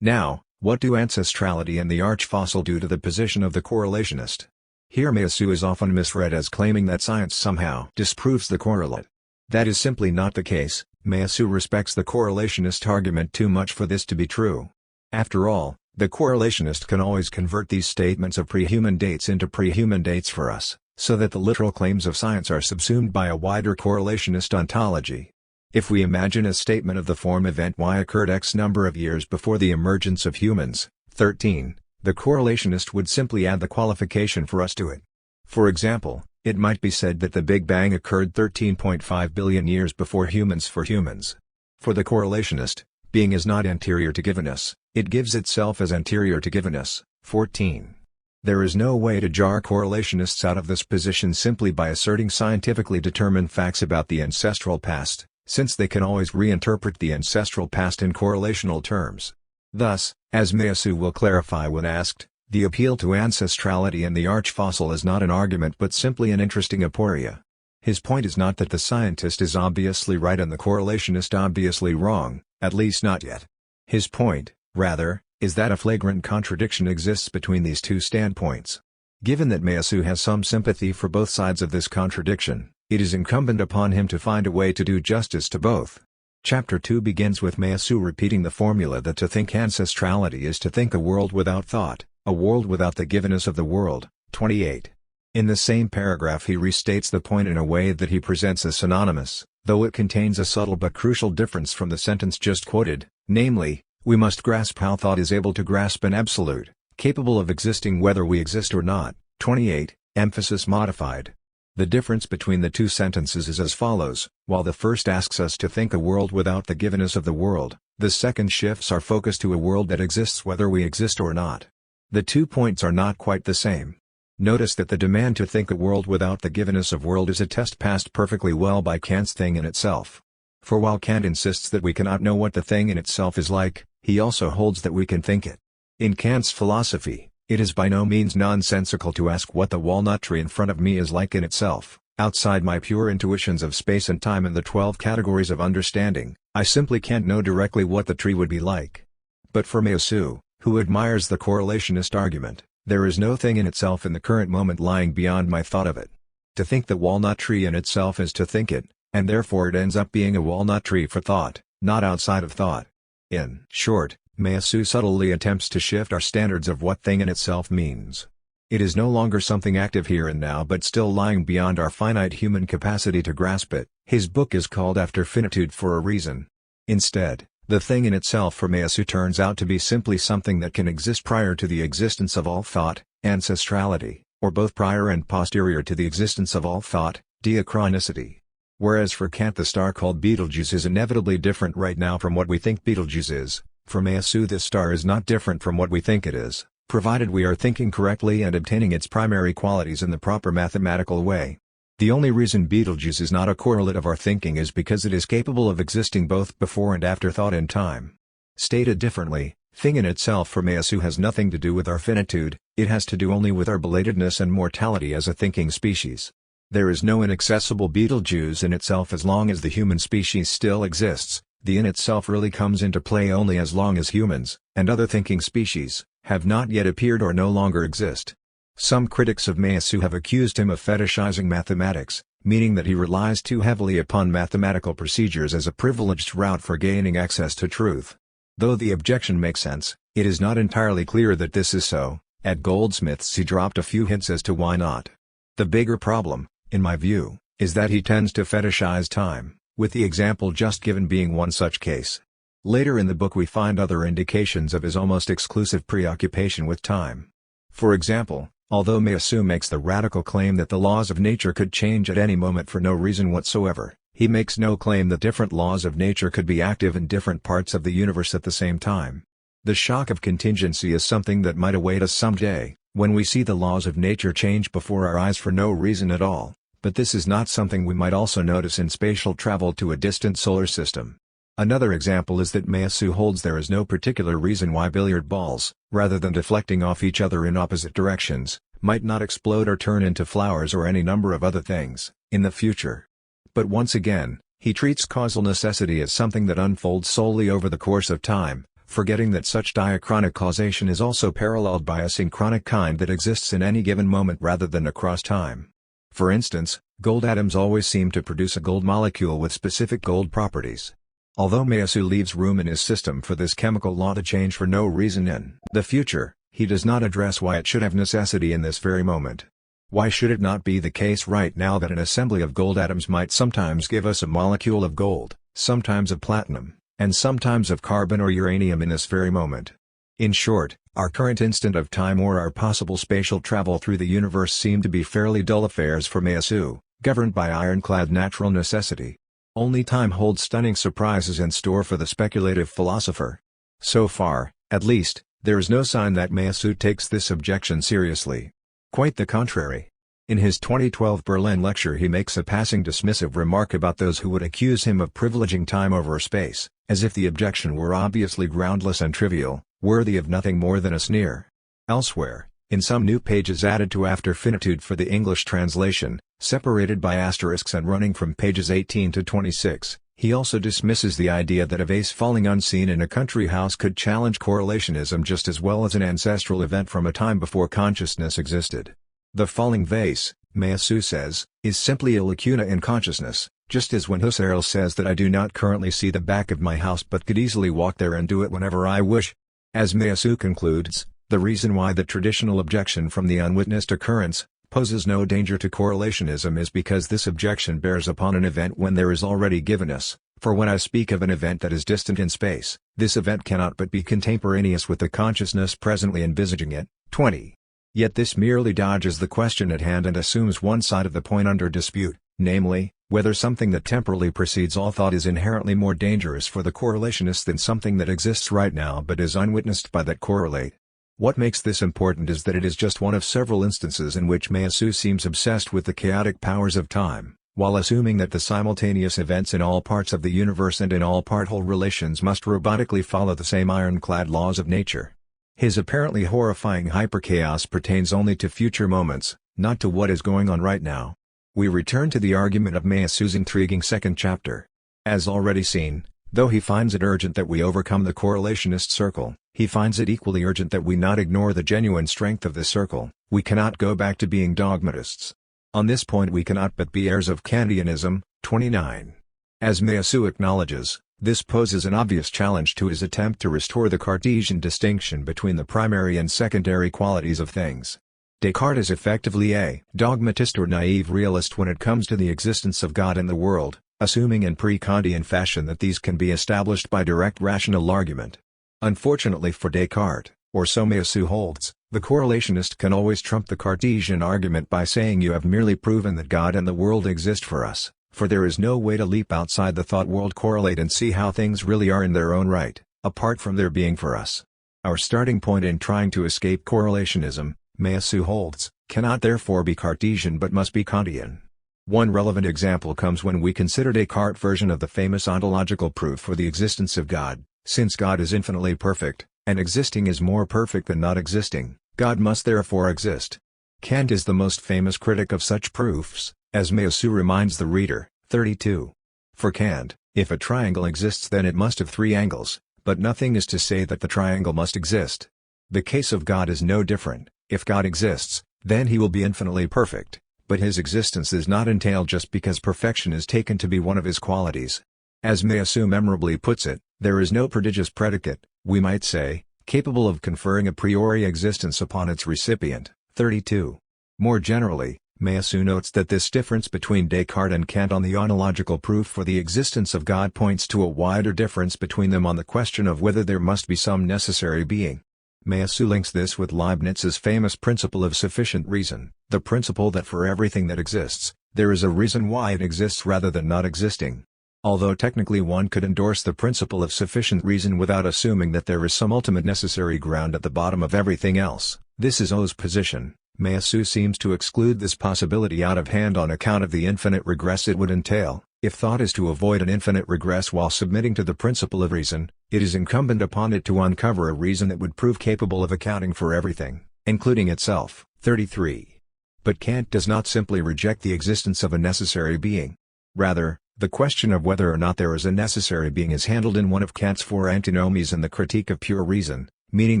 Now, what do ancestrality and the arch-fossil do to the position of the correlationist? Here Meillassoux is often misread as claiming that science somehow disproves the correlate. That is simply not the case. Meillassoux respects the correlationist argument too much for this to be true. After all, the correlationist can always convert these statements of pre-human dates into pre-human dates for us, so that the literal claims of science are subsumed by a wider correlationist ontology. If we imagine a statement of the form event Y occurred X number of years before the emergence of humans, 13, the correlationist would simply add the qualification for us to it. For example, it might be said that the Big Bang occurred 13.5 billion years before humans for humans. For the correlationist, being is not anterior to givenness, it gives itself as anterior to givenness. 14. There is no way to jar correlationists out of this position simply by asserting scientifically determined facts about the ancestral past, since they can always reinterpret the ancestral past in correlational terms. Thus, as Meillassoux will clarify when asked, the appeal to ancestrality and the arch-fossil is not an argument but simply an interesting aporia. His point is not that the scientist is obviously right and the correlationist obviously wrong, at least not yet. His point, rather, is that a flagrant contradiction exists between these two standpoints. Given that Meillassoux has some sympathy for both sides of this contradiction, it is incumbent upon him to find a way to do justice to both. Chapter 2 begins with Meillassoux repeating the formula that to think ancestrality is to think a world without thought, a world without the givenness of the world. 28. In the same paragraph he restates the point in a way that he presents as synonymous, though it contains a subtle but crucial difference from the sentence just quoted, namely, we must grasp how thought is able to grasp an absolute, capable of existing whether we exist or not. 28, emphasis modified. The difference between the two sentences is as follows: while the first asks us to think a world without the givenness of the world, the second shifts our focus to a world that exists whether we exist or not. The 2 points are not quite the same. Notice that the demand to think a world without the givenness of world is a test passed perfectly well by Kant's thing in itself. For while Kant insists that we cannot know what the thing in itself is like, he also holds that we can think it. In Kant's philosophy, it is by no means nonsensical to ask what the walnut tree in front of me is like in itself. Outside my pure intuitions of space and time and the 12 categories of understanding, I simply can't know directly what the tree would be like. But for Meillassoux, who admires the correlationist argument, there is no thing in itself in the current moment lying beyond my thought of it. To think the walnut tree in itself is to think it, and therefore it ends up being a walnut tree for thought, not outside of thought. In short, Meillassoux subtly attempts to shift our standards of what thing in itself means. It is no longer something active here and now but still lying beyond our finite human capacity to grasp it. His book is called After Finitude for a reason. Instead, the thing in itself for Meillassoux turns out to be simply something that can exist prior to the existence of all thought, ancestrality, or both prior and posterior to the existence of all thought, diachronicity. Whereas for Kant the star called Betelgeuse is inevitably different right now from what we think Betelgeuse is, for Meillassoux this star is not different from what we think it is, provided we are thinking correctly and obtaining its primary qualities in the proper mathematical way. The only reason Betelgeuse is not a correlate of our thinking is because it is capable of existing both before and after thought and time. Stated differently, thing in itself for Meillassoux has nothing to do with our finitude, it has to do only with our belatedness and mortality as a thinking species. There is no inaccessible Betelgeuse in itself as long as the human species still exists. The in itself really comes into play only as long as humans, and other thinking species, have not yet appeared or no longer exist. Some critics of Meillassoux have accused him of fetishizing mathematics, meaning that he relies too heavily upon mathematical procedures as a privileged route for gaining access to truth. Though the objection makes sense, it is not entirely clear that this is so. At Goldsmith's he dropped a few hints as to why not. The bigger problem, in my view, is that he tends to fetishize time, with the example just given being one such case. Later in the book we find other indications of his almost exclusive preoccupation with time. For example, although Meillassoux makes the radical claim that the laws of nature could change at any moment for no reason whatsoever, he makes no claim that different laws of nature could be active in different parts of the universe at the same time. The shock of contingency is something that might await us someday, when we see the laws of nature change before our eyes for no reason at all. But this is not something we might also notice in spatial travel to a distant solar system. Another example is that Meillassoux holds there is no particular reason why billiard balls, rather than deflecting off each other in opposite directions, might not explode or turn into flowers or any number of other things, in the future. But once again, he treats causal necessity as something that unfolds solely over the course of time, forgetting that such diachronic causation is also paralleled by a synchronic kind that exists in any given moment rather than across time. For instance, gold atoms always seem to produce a gold molecule with specific gold properties. Although Meillassoux leaves room in his system for this chemical law to change for no reason in the future, he does not address why it should have necessity in this very moment. Why should it not be the case right now that an assembly of gold atoms might sometimes give us a molecule of gold, sometimes of platinum, and sometimes of carbon or uranium in this very moment? In short, our current instant of time or our possible spatial travel through the universe seem to be fairly dull affairs for Meillassoux, governed by ironclad natural necessity. Only time holds stunning surprises in store for the speculative philosopher. So far, at least, there is no sign that Meillassoux takes this objection seriously. Quite the contrary. In his 2012 Berlin lecture he makes a passing dismissive remark about those who would accuse him of privileging time over space, as if the objection were obviously groundless and trivial, worthy of nothing more than a sneer. Elsewhere, in some new pages added to After Finitude for the English translation, separated by asterisks and running from pages 18 to 26, he also dismisses the idea that a vase falling unseen in a country house could challenge correlationism just as well as an ancestral event from a time before consciousness existed. The falling vase, Meillassoux says, is simply a lacuna in consciousness, just as when Husserl says that I do not currently see the back of my house but could easily walk there and do it whenever I wish. As Meillassoux concludes, the reason why the traditional objection from the unwitnessed occurrence, poses no danger to correlationism is because this objection bears upon an event when there is already given us, for when I speak of an event that is distant in space, this event cannot but be contemporaneous with the consciousness presently envisaging it. 20. Yet this merely dodges the question at hand and assumes one side of the point under dispute, namely, whether something that temporally precedes all thought is inherently more dangerous for the correlationist than something that exists right now but is unwitnessed by that correlate. What makes this important is that it is just one of several instances in which Meillassoux seems obsessed with the chaotic powers of time, while assuming that the simultaneous events in all parts of the universe and in all part-whole relations must robotically follow the same ironclad laws of nature. His apparently horrifying hyperchaos pertains only to future moments, not to what is going on right now. We return to the argument of Meillassoux' intriguing second chapter. As already seen, though he finds it urgent that we overcome the correlationist circle, he finds it equally urgent that we not ignore the genuine strength of the circle. We cannot go back to being dogmatists. On this point we cannot but be heirs of Kantianism. 29. As Meillassoux acknowledges, this poses an obvious challenge to his attempt to restore the Cartesian distinction between the primary and secondary qualities of things. Descartes is effectively a dogmatist or naive realist when it comes to the existence of God and the world, assuming in pre-Kantian fashion that these can be established by direct rational argument. Unfortunately for Descartes, or so Meillassoux holds, the correlationist can always trump the Cartesian argument by saying you have merely proven that God and the world exist for us, for there is no way to leap outside the thought world correlate and see how things really are in their own right, apart from their being for us. Our starting point in trying to escape correlationism, Meillassoux holds, cannot therefore be Cartesian but must be Kantian. One relevant example comes when we consider Descartes' version of the famous ontological proof for the existence of God. Since God is infinitely perfect, and existing is more perfect than not existing, God must therefore exist. Kant is the most famous critic of such proofs, as Meillassoux reminds the reader. 32. For Kant, if a triangle exists then it must have three angles, but nothing is to say that the triangle must exist. The case of God is no different. If God exists, then he will be infinitely perfect, but his existence is not entailed just because perfection is taken to be one of his qualities. As Meillassoux memorably puts it, there is no prodigious predicate, we might say, capable of conferring a priori existence upon its recipient. 32. More generally, Meillassoux notes that this difference between Descartes and Kant on the ontological proof for the existence of God points to a wider difference between them on the question of whether there must be some necessary being. Meillassoux links this with Leibniz's famous principle of sufficient reason, the principle that for everything that exists, there is a reason why it exists rather than not existing. Although technically one could endorse the principle of sufficient reason without assuming that there is some ultimate necessary ground at the bottom of everything else, this is O's position. Meillassoux seems to exclude this possibility out of hand on account of the infinite regress it would entail. If thought is to avoid an infinite regress while submitting to the principle of reason, it is incumbent upon it to uncover a reason that would prove capable of accounting for everything, including itself. 33. But Kant does not simply reject the existence of a necessary being. Rather, the question of whether or not there is a necessary being is handled in one of Kant's four antinomies in the Critique of Pure Reason, meaning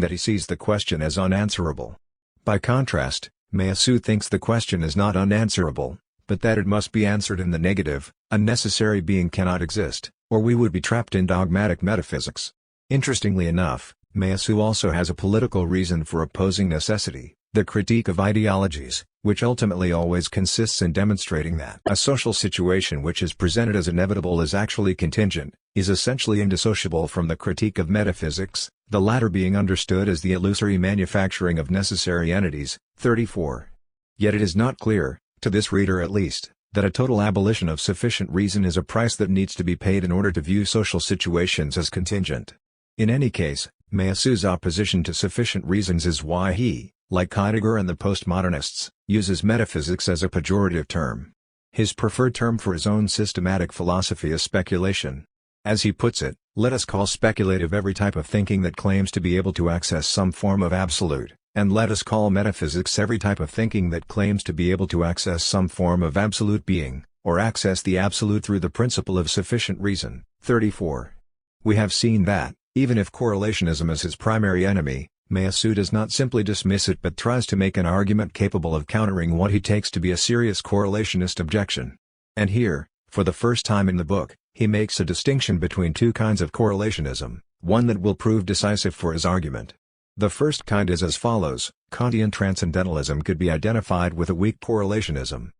that he sees the question as unanswerable. By contrast, Meillassoux thinks the question is not unanswerable, but that it must be answered in the negative. A necessary being cannot exist, or we would be trapped in dogmatic metaphysics. Interestingly enough, Meillassoux also has a political reason for opposing necessity, the critique of ideologies, which ultimately always consists in demonstrating that a social situation which is presented as inevitable is actually contingent, is essentially indissociable from the critique of metaphysics, the latter being understood as the illusory manufacturing of necessary entities. 34. Yet it is not clear, to this reader at least, that a total abolition of sufficient reason is a price that needs to be paid in order to view social situations as contingent. In any case, Meillassoux' opposition to sufficient reasons is why he, like Heidegger and the postmodernists, uses metaphysics as a pejorative term. His preferred term for his own systematic philosophy is speculation. As he puts it, let us call speculative every type of thinking that claims to be able to access some form of absolute, and let us call metaphysics every type of thinking that claims to be able to access some form of absolute being, or access the absolute through the principle of sufficient reason. 34. We have seen that, even if correlationism is his primary enemy, Meillassoux does not simply dismiss it but tries to make an argument capable of countering what he takes to be a serious correlationist objection. And here, for the first time in the book, he makes a distinction between two kinds of correlationism, one that will prove decisive for his argument. The first kind is as follows: Kantian transcendentalism could be identified with a weak correlationism.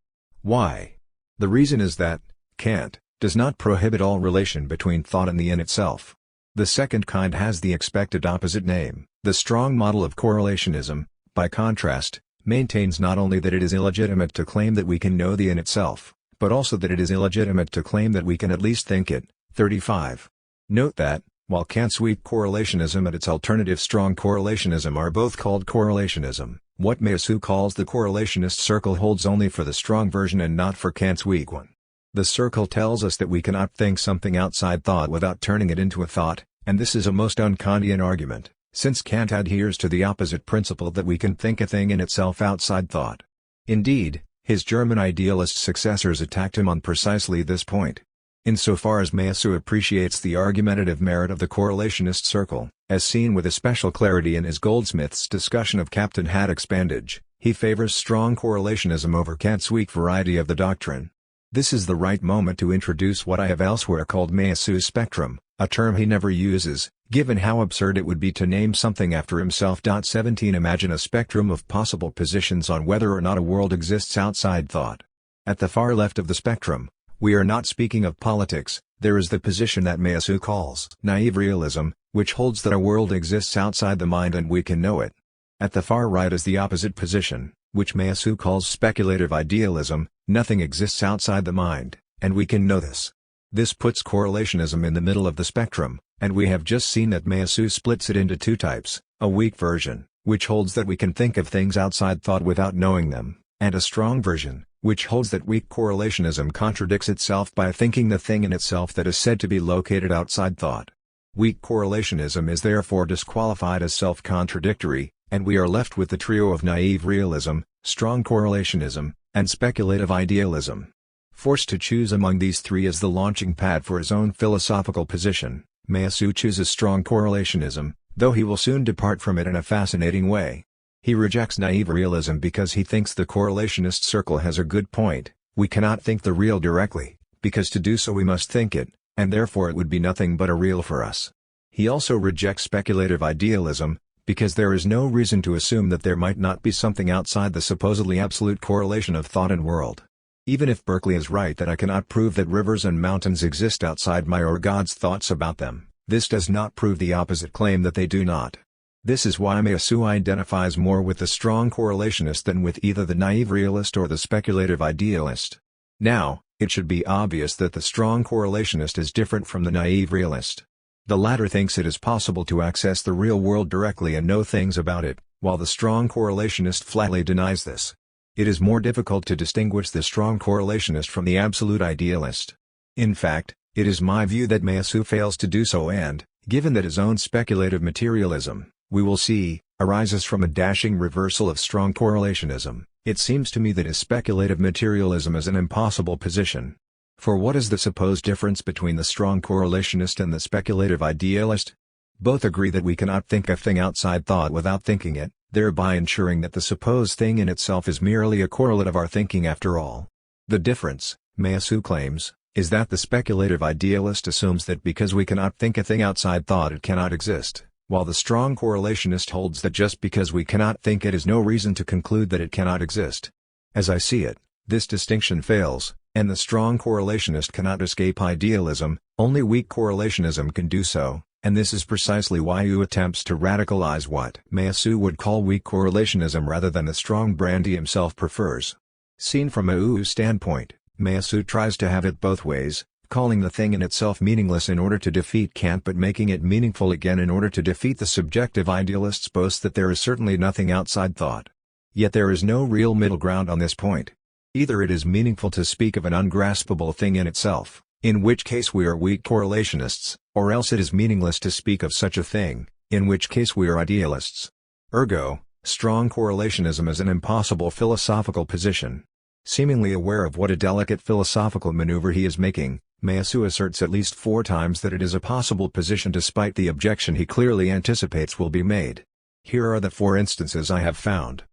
Why? The reason is that Kant does not prohibit all relation between thought and the in itself. The second kind has the expected opposite name. The strong model of correlationism, by contrast, maintains not only that it is illegitimate to claim that we can know the in itself, but also that it is illegitimate to claim that we can at least think it. 35. Note that, while Kant's weak correlationism and its alternative strong correlationism are both called correlationism, what Meillassoux calls the correlationist circle holds only for the strong version and not for Kant's weak one. The circle tells us that we cannot think something outside thought without turning it into a thought, and this is a most un-Kantian argument, since Kant adheres to the opposite principle that we can think a thing in itself outside thought. Indeed, his German idealist successors attacked him on precisely this point. Insofar as Meillassoux appreciates the argumentative merit of the correlationist circle, as seen with especial clarity in his Goldsmith's discussion of Captain Haddock's bandage, he favors strong correlationism over Kant's weak variety of the doctrine. This is the right moment to introduce what I have elsewhere called Meillassoux spectrum, a term he never uses, given how absurd it would be to name something after himself. 17 Imagine a spectrum of possible positions on whether or not a world exists outside thought. At the far left of the spectrum, we are not speaking of politics, there is the position that Meillassoux calls naive realism, which holds that a world exists outside the mind and we can know it. At the far right is the opposite position, which Meillassoux calls speculative idealism, nothing exists outside the mind, and we can know this. This puts correlationism in the middle of the spectrum, and we have just seen that Meillassoux splits it into two types, a weak version, which holds that we can think of things outside thought without knowing them, and a strong version, which holds that weak correlationism contradicts itself by thinking the thing in itself that is said to be located outside thought. Weak correlationism is therefore disqualified as self-contradictory, and we are left with the trio of naive realism, strong correlationism, and speculative idealism. Forced to choose among these three as the launching pad for his own philosophical position, Meillassoux chooses strong correlationism, though he will soon depart from it in a fascinating way. He rejects naive realism because he thinks the correlationist circle has a good point: we cannot think the real directly, because to do so we must think it, and therefore it would be nothing but a real for us. He also rejects speculative idealism, because there is no reason to assume that there might not be something outside the supposedly absolute correlation of thought and world. Even if Berkeley is right that I cannot prove that rivers and mountains exist outside my or God's thoughts about them, this does not prove the opposite claim that they do not. This is why Meillassoux identifies more with the strong correlationist than with either the naive realist or the speculative idealist. Now, it should be obvious that the strong correlationist is different from the naive realist. The latter thinks it is possible to access the real world directly and know things about it, while the strong correlationist flatly denies this. It is more difficult to distinguish the strong correlationist from the absolute idealist. In fact, it is my view that Meillassoux fails to do so and, given that his own speculative materialism, we will see, arises from a dashing reversal of strong correlationism, it seems to me that his speculative materialism is an impossible position. For what is the supposed difference between the strong correlationist and the speculative idealist? Both agree that we cannot think a thing outside thought without thinking it, thereby ensuring that the supposed thing in itself is merely a correlate of our thinking after all. The difference, Meillassoux claims, is that the speculative idealist assumes that because we cannot think a thing outside thought it cannot exist, while the strong correlationist holds that just because we cannot think it is no reason to conclude that it cannot exist. As I see it, this distinction fails, and the strong correlationist cannot escape idealism, only weak correlationism can do so, and this is precisely why he attempts to radicalize what Meillassoux would call weak correlationism rather than the strong brand he himself prefers. Seen from Meillassoux' standpoint, Meillassoux tries to have it both ways, calling the thing in itself meaningless in order to defeat Kant but making it meaningful again in order to defeat the subjective idealist's boast that there is certainly nothing outside thought. Yet there is no real middle ground on this point. Either it is meaningful to speak of an ungraspable thing in itself, in which case we are weak correlationists, or else it is meaningless to speak of such a thing, in which case we are idealists. Ergo, strong correlationism is an impossible philosophical position. Seemingly aware of what a delicate philosophical maneuver he is making, Meillassoux asserts at least 4 times that it is a possible position despite the objection he clearly anticipates will be made. Here are the 4 instances I have found.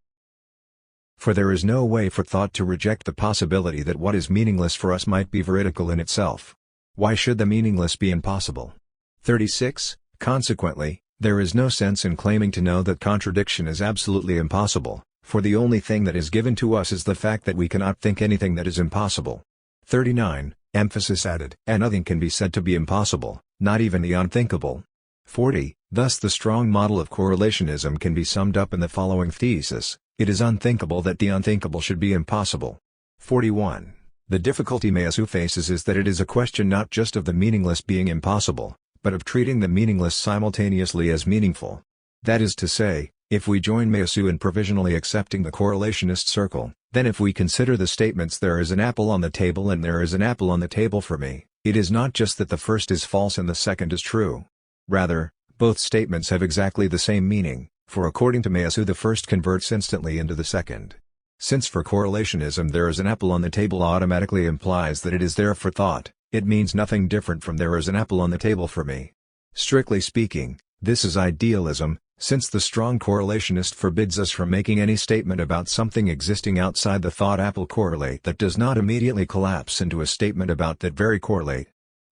For there is no way for thought to reject the possibility that what is meaningless for us might be veridical in itself. Why should the meaningless be impossible? 36. Consequently, There is no sense in claiming to know that contradiction is absolutely impossible, for the only thing that is given to us is the fact that we cannot think anything that is impossible. 39. Emphasis added. And nothing can be said to be impossible, not even the unthinkable. 40. Thus the strong model of correlationism can be summed up in the following thesis: it is unthinkable that the unthinkable should be impossible. 41. The difficulty Meillassoux faces is that it is a question not just of the meaningless being impossible, but of treating the meaningless simultaneously as meaningful. That is to say, if we join Meillassoux in provisionally accepting the correlationist circle, then if we consider the statements "there is an apple on the table" and "there is an apple on the table for me," it is not just that the first is false and the second is true. Rather, both statements have exactly the same meaning, for according to Meillassoux the first converts instantly into the second. Since for correlationism "there is an apple on the table" automatically implies that it is there for thought, it means nothing different from "there is an apple on the table for me." Strictly speaking, this is idealism, since the strong correlationist forbids us from making any statement about something existing outside the thought apple correlate that does not immediately collapse into a statement about that very correlate.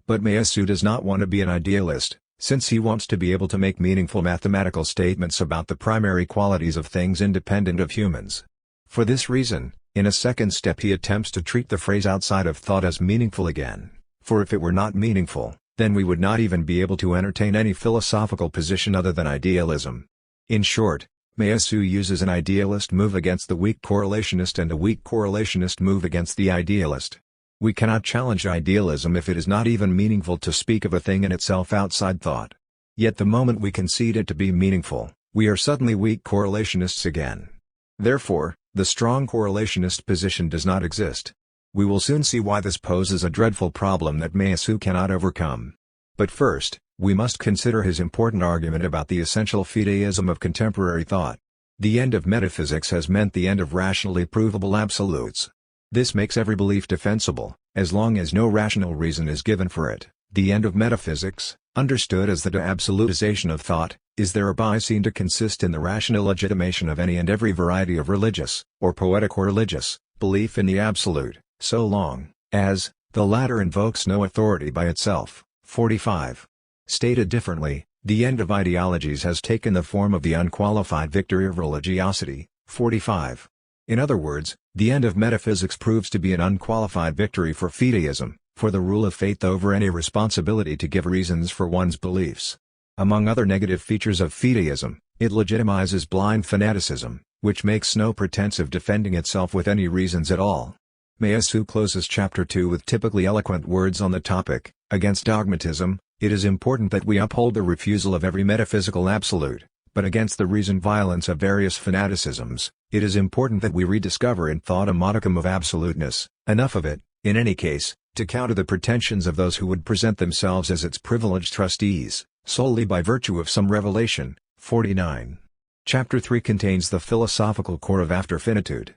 But Meillassoux does not want to be an idealist, since he wants to be able to make meaningful mathematical statements about the primary qualities of things independent of humans. For this reason, in a second step he attempts to treat the phrase "outside of thought" as meaningful again, for if it were not meaningful, then we would not even be able to entertain any philosophical position other than idealism. In short, Meillassoux uses an idealist move against the weak correlationist and a weak correlationist move against the idealist. We cannot challenge idealism if it is not even meaningful to speak of a thing in itself outside thought. Yet the moment we concede it to be meaningful, we are suddenly weak correlationists again. Therefore, the strong correlationist position does not exist. We will soon see why this poses a dreadful problem that Meillassoux cannot overcome. But first, we must consider his important argument about the essential fideism of contemporary thought. The end of metaphysics has meant the end of rationally provable absolutes. This makes every belief defensible, as long as no rational reason is given for it. The end of metaphysics, understood as the de-absolutization of thought, is thereby seen to consist in the rational legitimation of any and every variety of religious, or poetic or religious, belief in the absolute, so long as the latter invokes no authority by itself. 45. Stated differently, the end of ideologies has taken the form of the unqualified victory of religiosity. 45. In other words, the end of metaphysics proves to be an unqualified victory for fideism, for the rule of faith over any responsibility to give reasons for one's beliefs. Among other negative features of fideism, it legitimizes blind fanaticism, which makes no pretense of defending itself with any reasons at all. Meillassoux closes Chapter 2 with typically eloquent words on the topic. Against dogmatism, it is important that we uphold the refusal of every metaphysical absolute, but against the reasoned violence of various fanaticisms, it is important that we rediscover in thought a modicum of absoluteness, enough of it, in any case, to counter the pretensions of those who would present themselves as its privileged trustees, solely by virtue of some revelation. 49. Chapter 3 contains the philosophical core of after finitude.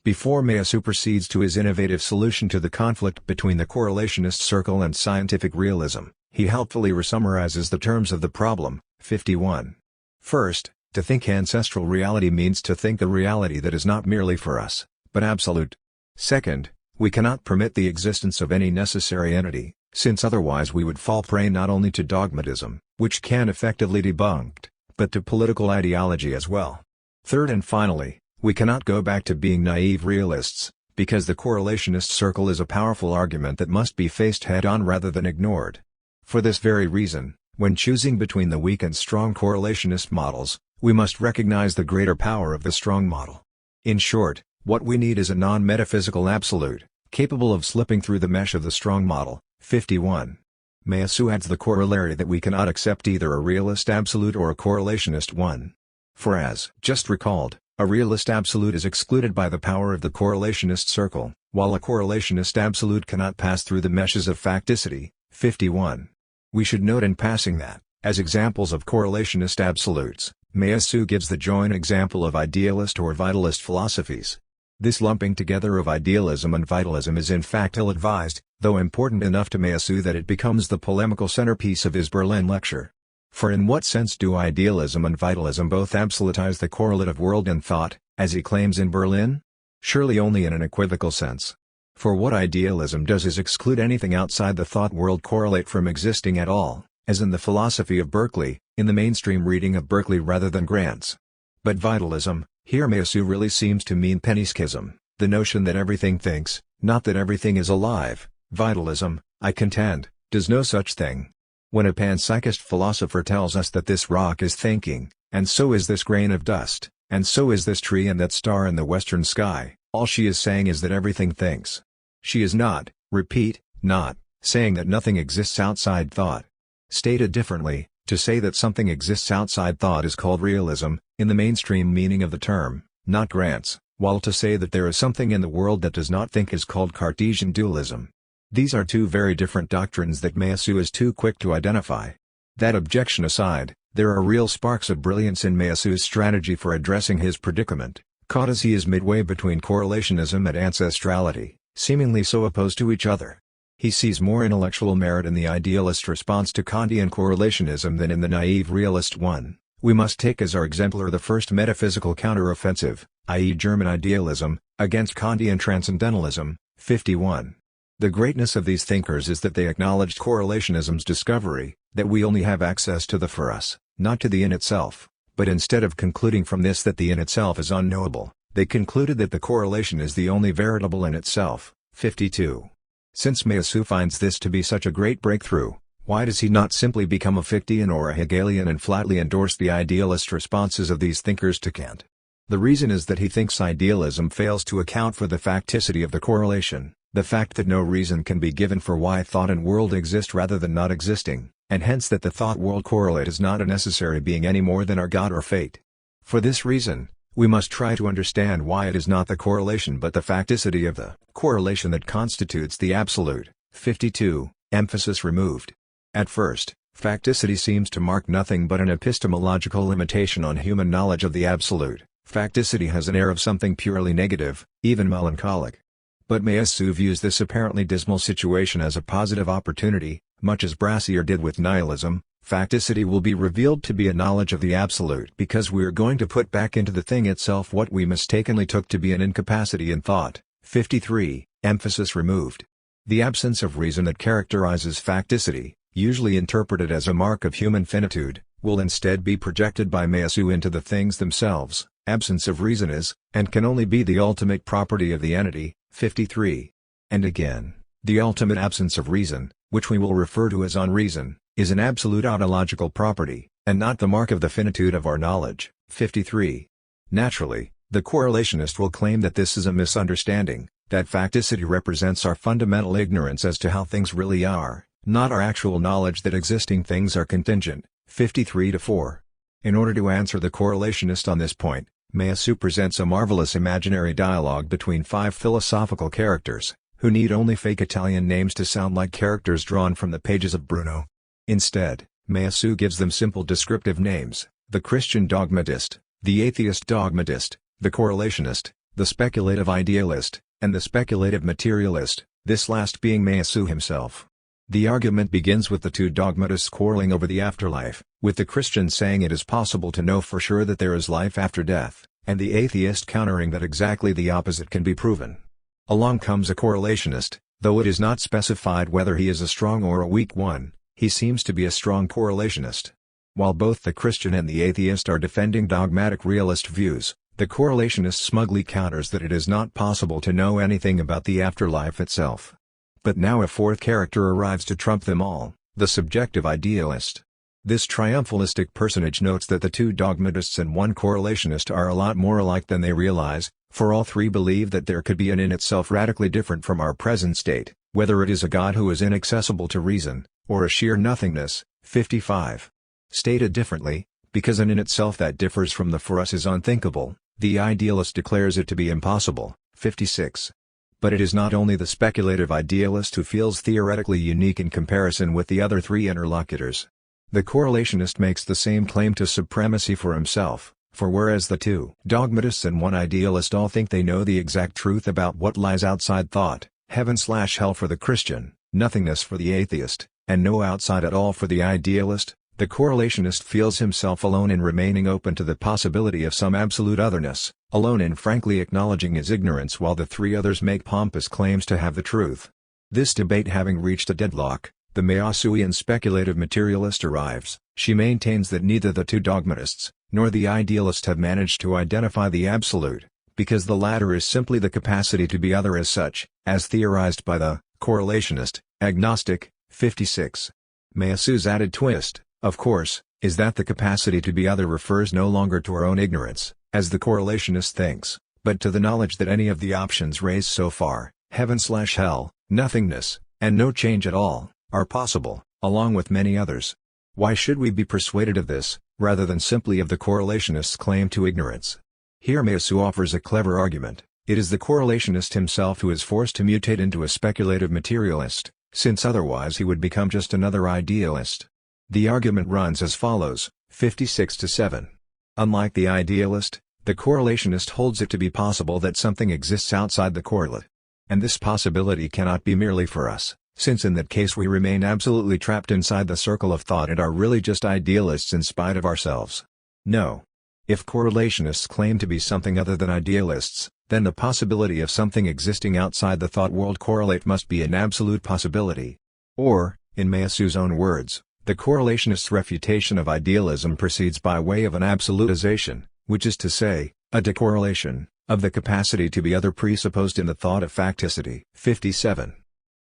Before Meillassoux proceeds to his innovative solution to the conflict between the correlationist circle and scientific realism, he helpfully resummarizes the terms of the problem. 51. First, to think ancestral reality means to think the reality that is not merely for us, but absolute. Second, we cannot permit the existence of any necessary entity, since otherwise we would fall prey not only to dogmatism, which can effectively be debunked, but to political ideology as well. Third and finally, we cannot go back to being naive realists, because the correlationist circle is a powerful argument that must be faced head-on rather than ignored. For this very reason, when choosing between the weak and strong correlationist models, we must recognize the greater power of the strong model. In short, what we need is a non-metaphysical absolute, capable of slipping through the mesh of the strong model. 51. Meillassoux adds the corollary that we cannot accept either a realist absolute or a correlationist one. For as just recalled, a realist absolute is excluded by the power of the correlationist circle, while a correlationist absolute cannot pass through the meshes of facticity. 51. We should note in passing that, as examples of correlationist absolutes, Meillassoux gives the joint example of idealist or vitalist philosophies. This lumping together of idealism and vitalism is in fact ill-advised, though important enough to Meillassoux that it becomes the polemical centerpiece of his Berlin lecture. For in what sense do idealism and vitalism both absolutize the correlative world in thought, as he claims in Berlin? Surely only in an equivocal sense. For what idealism does is exclude anything outside the thought world correlate from existing at all, as in the philosophy of Berkeley, in the mainstream reading of Berkeley rather than Grant's. But vitalism, here Meillassoux really seems to mean panpsychism, the notion that everything thinks, not that everything is alive. Vitalism, I contend, does no such thing. When a panpsychist philosopher tells us that this rock is thinking, and so is this grain of dust, and so is this tree and that star in the western sky, all she is saying is that everything thinks. She is not, repeat, not, saying that nothing exists outside thought. Stated differently, to say that something exists outside thought is called realism, in the mainstream meaning of the term, not Grant's, while to say that there is something in the world that does not think is called Cartesian dualism. These are two very different doctrines that Meillassoux is too quick to identify. That objection aside, there are real sparks of brilliance in Meillassoux' strategy for addressing his predicament, caught as he is midway between correlationism and ancestrality, seemingly so opposed to each other. He sees more intellectual merit in the idealist response to Kantian correlationism than in the naive realist one. We must take as our exemplar the first metaphysical counteroffensive, i.e. German idealism, against Kantian transcendentalism, 51. The greatness of these thinkers is that they acknowledged correlationism's discovery, that we only have access to the for us, not to the in itself, but instead of concluding from this that the in itself is unknowable, they concluded that the correlation is the only veritable in itself, 52. Since Meillassoux finds this to be such a great breakthrough, why does he not simply become a Fichtean or a Hegelian and flatly endorse the idealist responses of these thinkers to Kant? The reason is that he thinks idealism fails to account for the facticity of the correlation, the fact that no reason can be given for why thought and world exist rather than not existing, and hence that the thought-world correlate is not a necessary being any more than our God or fate. For this reason, we must try to understand why it is not the correlation but the facticity of the correlation that constitutes the absolute. 52. Emphasis removed. At first, facticity seems to mark nothing but an epistemological limitation on human knowledge of the absolute. Facticity has an air of something purely negative, even melancholic. But Meillassoux views this apparently dismal situation as a positive opportunity, much as Brassier did with nihilism. Facticity will be revealed to be a knowledge of the absolute because we are going to put back into the thing itself what we mistakenly took to be an incapacity in thought. 53. Emphasis removed. The absence of reason that characterizes facticity, usually interpreted as a mark of human finitude, will instead be projected by Meillassoux into the things themselves. Absence of reason is, and can only be the ultimate property of the entity. 53. And again, the ultimate absence of reason, which we will refer to as unreason, is an absolute ontological property, and not the mark of the finitude of our knowledge. 53. Naturally, the correlationist will claim that this is a misunderstanding, that facticity represents our fundamental ignorance as to how things really are, not our actual knowledge that existing things are contingent. 53-4. In order to answer the correlationist on this point, Meillassoux presents a marvelous imaginary dialogue between 5 philosophical characters, who need only fake Italian names to sound like characters drawn from the pages of Bruno. Instead, Meillassoux gives them simple descriptive names: the Christian dogmatist, the atheist dogmatist, the correlationist, the speculative idealist, and the speculative materialist, this last being Meillassoux himself. The argument begins with the two dogmatists quarreling over the afterlife, with the Christian saying it is possible to know for sure that there is life after death, and the atheist countering that exactly the opposite can be proven. Along comes a correlationist, though it is not specified whether he is a strong or a weak one. He seems to be a strong correlationist. While both the Christian and the atheist are defending dogmatic realist views, the correlationist smugly counters that it is not possible to know anything about the afterlife itself. But now a fourth character arrives to trump them all, the subjective idealist. This triumphalistic personage notes that the two dogmatists and one correlationist are a lot more alike than they realize, for all three believe that there could be an in itself radically different from our present state, whether it is a God who is inaccessible to reason, or a sheer nothingness. 55. Stated differently, because an in itself that differs from the for us is unthinkable, the idealist declares it to be impossible. 56. But it is not only the speculative idealist who feels theoretically unique in comparison with the other three interlocutors. The correlationist makes the same claim to supremacy for himself, for whereas the two dogmatists and one idealist all think they know the exact truth about what lies outside thought, heaven/hell for the Christian, nothingness for the atheist, and no outside at all for the idealist, the correlationist feels himself alone in remaining open to the possibility of some absolute otherness, alone in frankly acknowledging his ignorance while the three others make pompous claims to have the truth. This debate having reached a deadlock, the Mayasuian speculative materialist arrives, she maintains that neither the two dogmatists, nor the idealist have managed to identify the absolute, because the latter is simply the capacity to be other as such, as theorized by the correlationist, agnostic. 56. Mayasu's added twist, of course, is that the capacity to be other refers no longer to our own ignorance, as the correlationist thinks, but to the knowledge that any of the options raised so far, heaven/hell, nothingness, and no change at all, are possible, along with many others. Why should we be persuaded of this, rather than simply of the correlationist's claim to ignorance? Here Mayasu offers a clever argument. It is the correlationist himself who is forced to mutate into a speculative materialist, since otherwise he would become just another idealist. The argument runs as follows, 56-7. Unlike the idealist, the correlationist holds it to be possible that something exists outside the correlate. And this possibility cannot be merely for us, since in that case we remain absolutely trapped inside the circle of thought and are really just idealists in spite of ourselves. No. If correlationists claim to be something other than idealists, then the possibility of something existing outside the thought world correlate must be an absolute possibility. Or, in Mayasu's own words, the correlationist's refutation of idealism proceeds by way of an absolutization, which is to say, a decorrelation, of the capacity to be other presupposed in the thought of facticity. 57.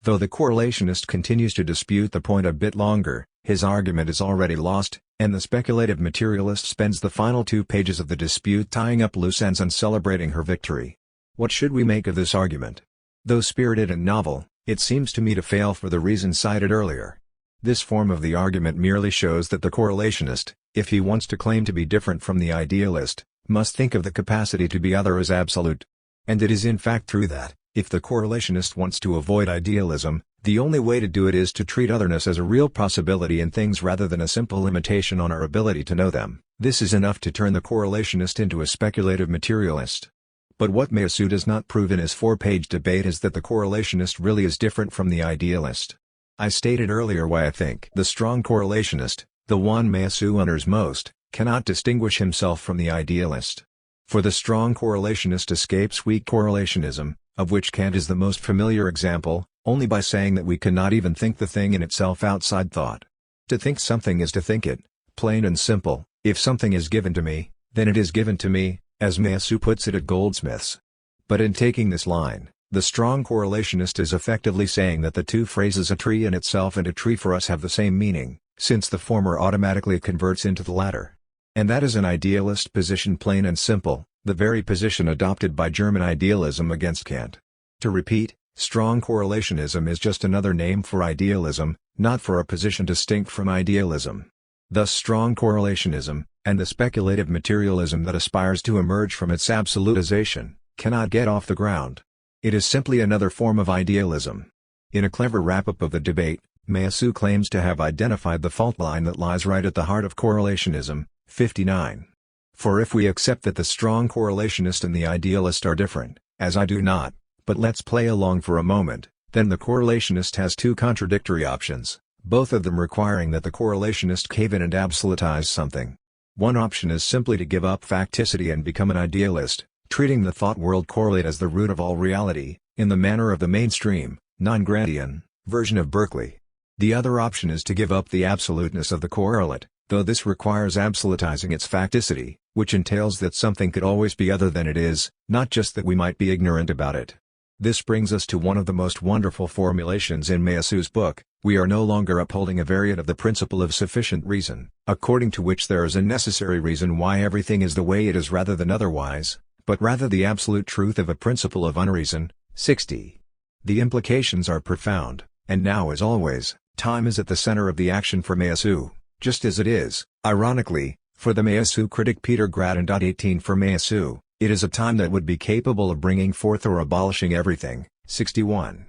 Though the correlationist continues to dispute the point a bit longer, his argument is already lost, and the speculative materialist spends the final 2 pages of the dispute tying up loose ends and celebrating her victory. What should we make of this argument? Though spirited and novel, it seems to me to fail for the reason cited earlier. This form of the argument merely shows that the correlationist, if he wants to claim to be different from the idealist, must think of the capacity to be other as absolute. And it is in fact true that, if the correlationist wants to avoid idealism, the only way to do it is to treat otherness as a real possibility in things rather than a simple limitation on our ability to know them. This is enough to turn the correlationist into a speculative materialist. But what Mayasu does not prove in his 4-page debate is that the correlationist really is different from the idealist. I stated earlier why I think the strong correlationist, the one Mayasu honors most, cannot distinguish himself from the idealist. For the strong correlationist escapes weak correlationism, of which Kant is the most familiar example, only by saying that we cannot even think the thing in itself outside thought. To think something is to think it, plain and simple. If something is given to me, then it is given to me, as Mayasu puts it at Goldsmith's. But in taking this line, the strong correlationist is effectively saying that the two phrases a tree in itself and a tree for us have the same meaning, since the former automatically converts into the latter. And that is an idealist position, plain and simple, the very position adopted by German idealism against Kant. To repeat, strong correlationism is just another name for idealism, not for a position distinct from idealism. Thus strong correlationism, and the speculative materialism that aspires to emerge from its absolutization, cannot get off the ground. It is simply another form of idealism. In a clever wrap-up of the debate, Mayasu claims to have identified the fault line that lies right at the heart of correlationism. 59. For if we accept that the strong correlationist and the idealist are different, as I do not, but let's play along for a moment, then the correlationist has two contradictory options, both of them requiring that the correlationist cave in and absolutize something. One option is simply to give up facticity and become an idealist, treating the thought world correlate as the root of all reality, in the manner of the mainstream, non-Grantian, version of Berkeley. The other option is to give up the absoluteness of the correlate, though this requires absolutizing its facticity, which entails that something could always be other than it is, not just that we might be ignorant about it. This brings us to one of the most wonderful formulations in Mayasu's book. We are no longer upholding a variant of the principle of sufficient reason, according to which there is a necessary reason why everything is the way it is rather than otherwise, but rather the absolute truth of a principle of unreason. 60. The implications are profound, and now as always, time is at the center of the action for Mayasu, just as it is, ironically, for the Mayasu critic Peter Gradin. 18 For Mayasu, it is a time that would be capable of bringing forth or abolishing everything. 61.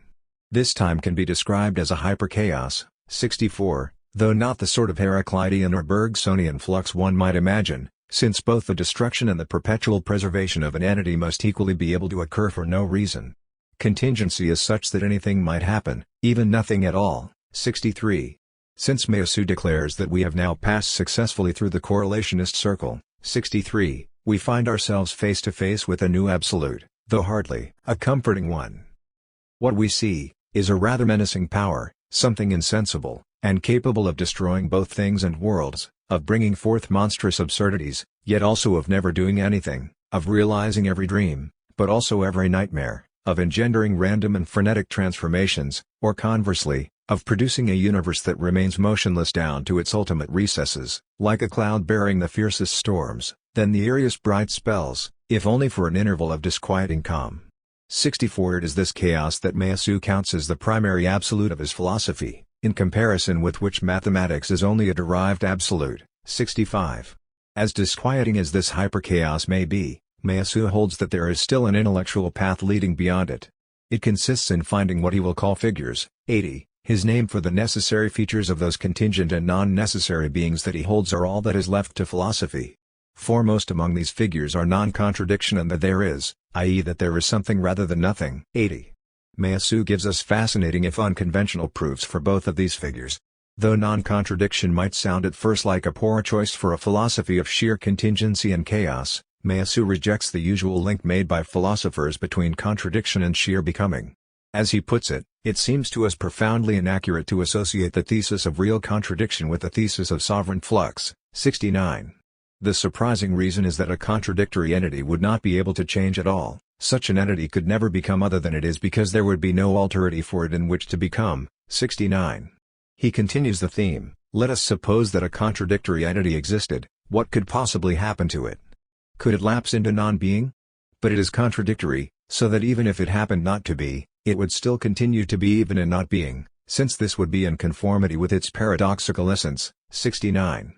This time can be described as a hyper-chaos. 64, though not the sort of Heraclitean or Bergsonian flux one might imagine, since both the destruction and the perpetual preservation of an entity must equally be able to occur for no reason. Contingency is such that anything might happen, even nothing at all. 63. Since Mayasu declares that we have now passed successfully through the correlationist circle, 63, we find ourselves face to face with a new absolute, though hardly a comforting one. What we see is a rather menacing power, something insensible, and capable of destroying both things and worlds, of bringing forth monstrous absurdities, yet also of never doing anything, of realizing every dream, but also every nightmare, of engendering random and frenetic transformations, or conversely, of producing a universe that remains motionless down to its ultimate recesses, like a cloud bearing the fiercest storms, then the eeriest bright spells, if only for an interval of disquieting calm. 64. It is this chaos that Meillassoux counts as the primary absolute of his philosophy, in comparison with which mathematics is only a derived absolute. 65. As disquieting as this hyperchaos may be, Meillassoux holds that there is still an intellectual path leading beyond it. It consists in finding what he will call figures. 80. His name for the necessary features of those contingent and non-necessary beings that he holds are all that is left to philosophy. Foremost among these figures are non-contradiction and that there is, i.e. that there is something rather than nothing. 80. Meillassoux gives us fascinating if unconventional proofs for both of these figures. Though non-contradiction might sound at first like a poor choice for a philosophy of sheer contingency and chaos, Meillassoux rejects the usual link made by philosophers between contradiction and sheer becoming. As he puts it, it seems to us profoundly inaccurate to associate the thesis of real contradiction with the thesis of sovereign flux. 69. The surprising reason is that a contradictory entity would not be able to change at all. Such an entity could never become other than it is because there would be no alterity for it in which to become. 69. He continues the theme, let us suppose that a contradictory entity existed, what could possibly happen to it? Could it lapse into non-being? But it is contradictory, so that even if it happened not to be, it would still continue to be even in not being, since this would be in conformity with its paradoxical essence. 69.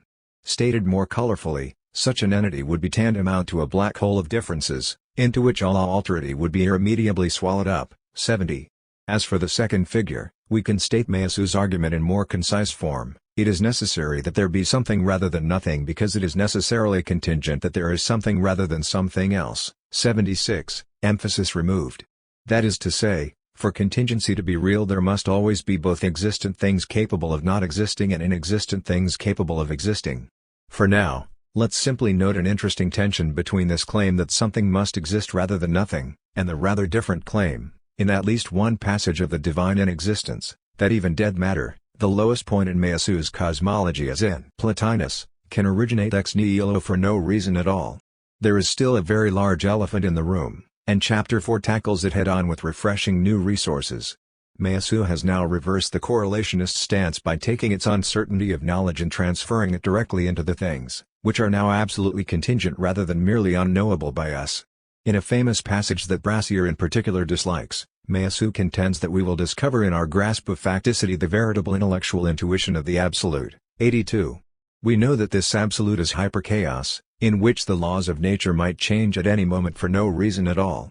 Stated more colorfully, such an entity would be tantamount to a black hole of differences, into which all alterity would be irremediably swallowed up. 70. As for the second figure, we can state Meillassoux' argument in more concise form. It is necessary that there be something rather than nothing because it is necessarily contingent that there is something rather than something else. 76. Emphasis removed. That is to say, for contingency to be real there must always be both existent things capable of not existing and inexistent things capable of existing. For now, let's simply note an interesting tension between this claim that something must exist rather than nothing, and the rather different claim, in at least one passage of the divine inexistence, that even dead matter, the lowest point in Meillassoux' cosmology as in Plotinus, can originate ex nihilo for no reason at all. There is still a very large elephant in the room, and Chapter 4 tackles it head-on with refreshing new resources. Meillassoux has now reversed the correlationist stance by taking its uncertainty of knowledge and transferring it directly into the things, which are now absolutely contingent rather than merely unknowable by us. In a famous passage that Brassier in particular dislikes, Meillassoux contends that we will discover in our grasp of facticity the veritable intellectual intuition of the absolute. 82. We know that this absolute is hyperchaos, in which the laws of nature might change at any moment for no reason at all.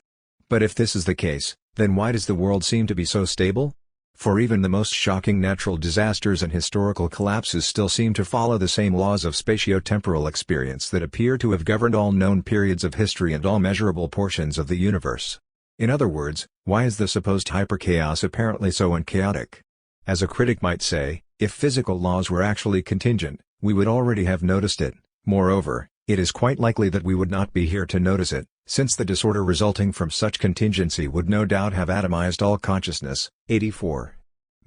But if this is the case, then why does the world seem to be so stable? For even the most shocking natural disasters and historical collapses still seem to follow the same laws of spatio-temporal experience that appear to have governed all known periods of history and all measurable portions of the universe. In other words, why is the supposed hyperchaos apparently so unchaotic? As a critic might say, if physical laws were actually contingent, we would already have noticed it. Moreover, it is quite likely that we would not be here to notice it, since the disorder resulting from such contingency would no doubt have atomized all consciousness. 84.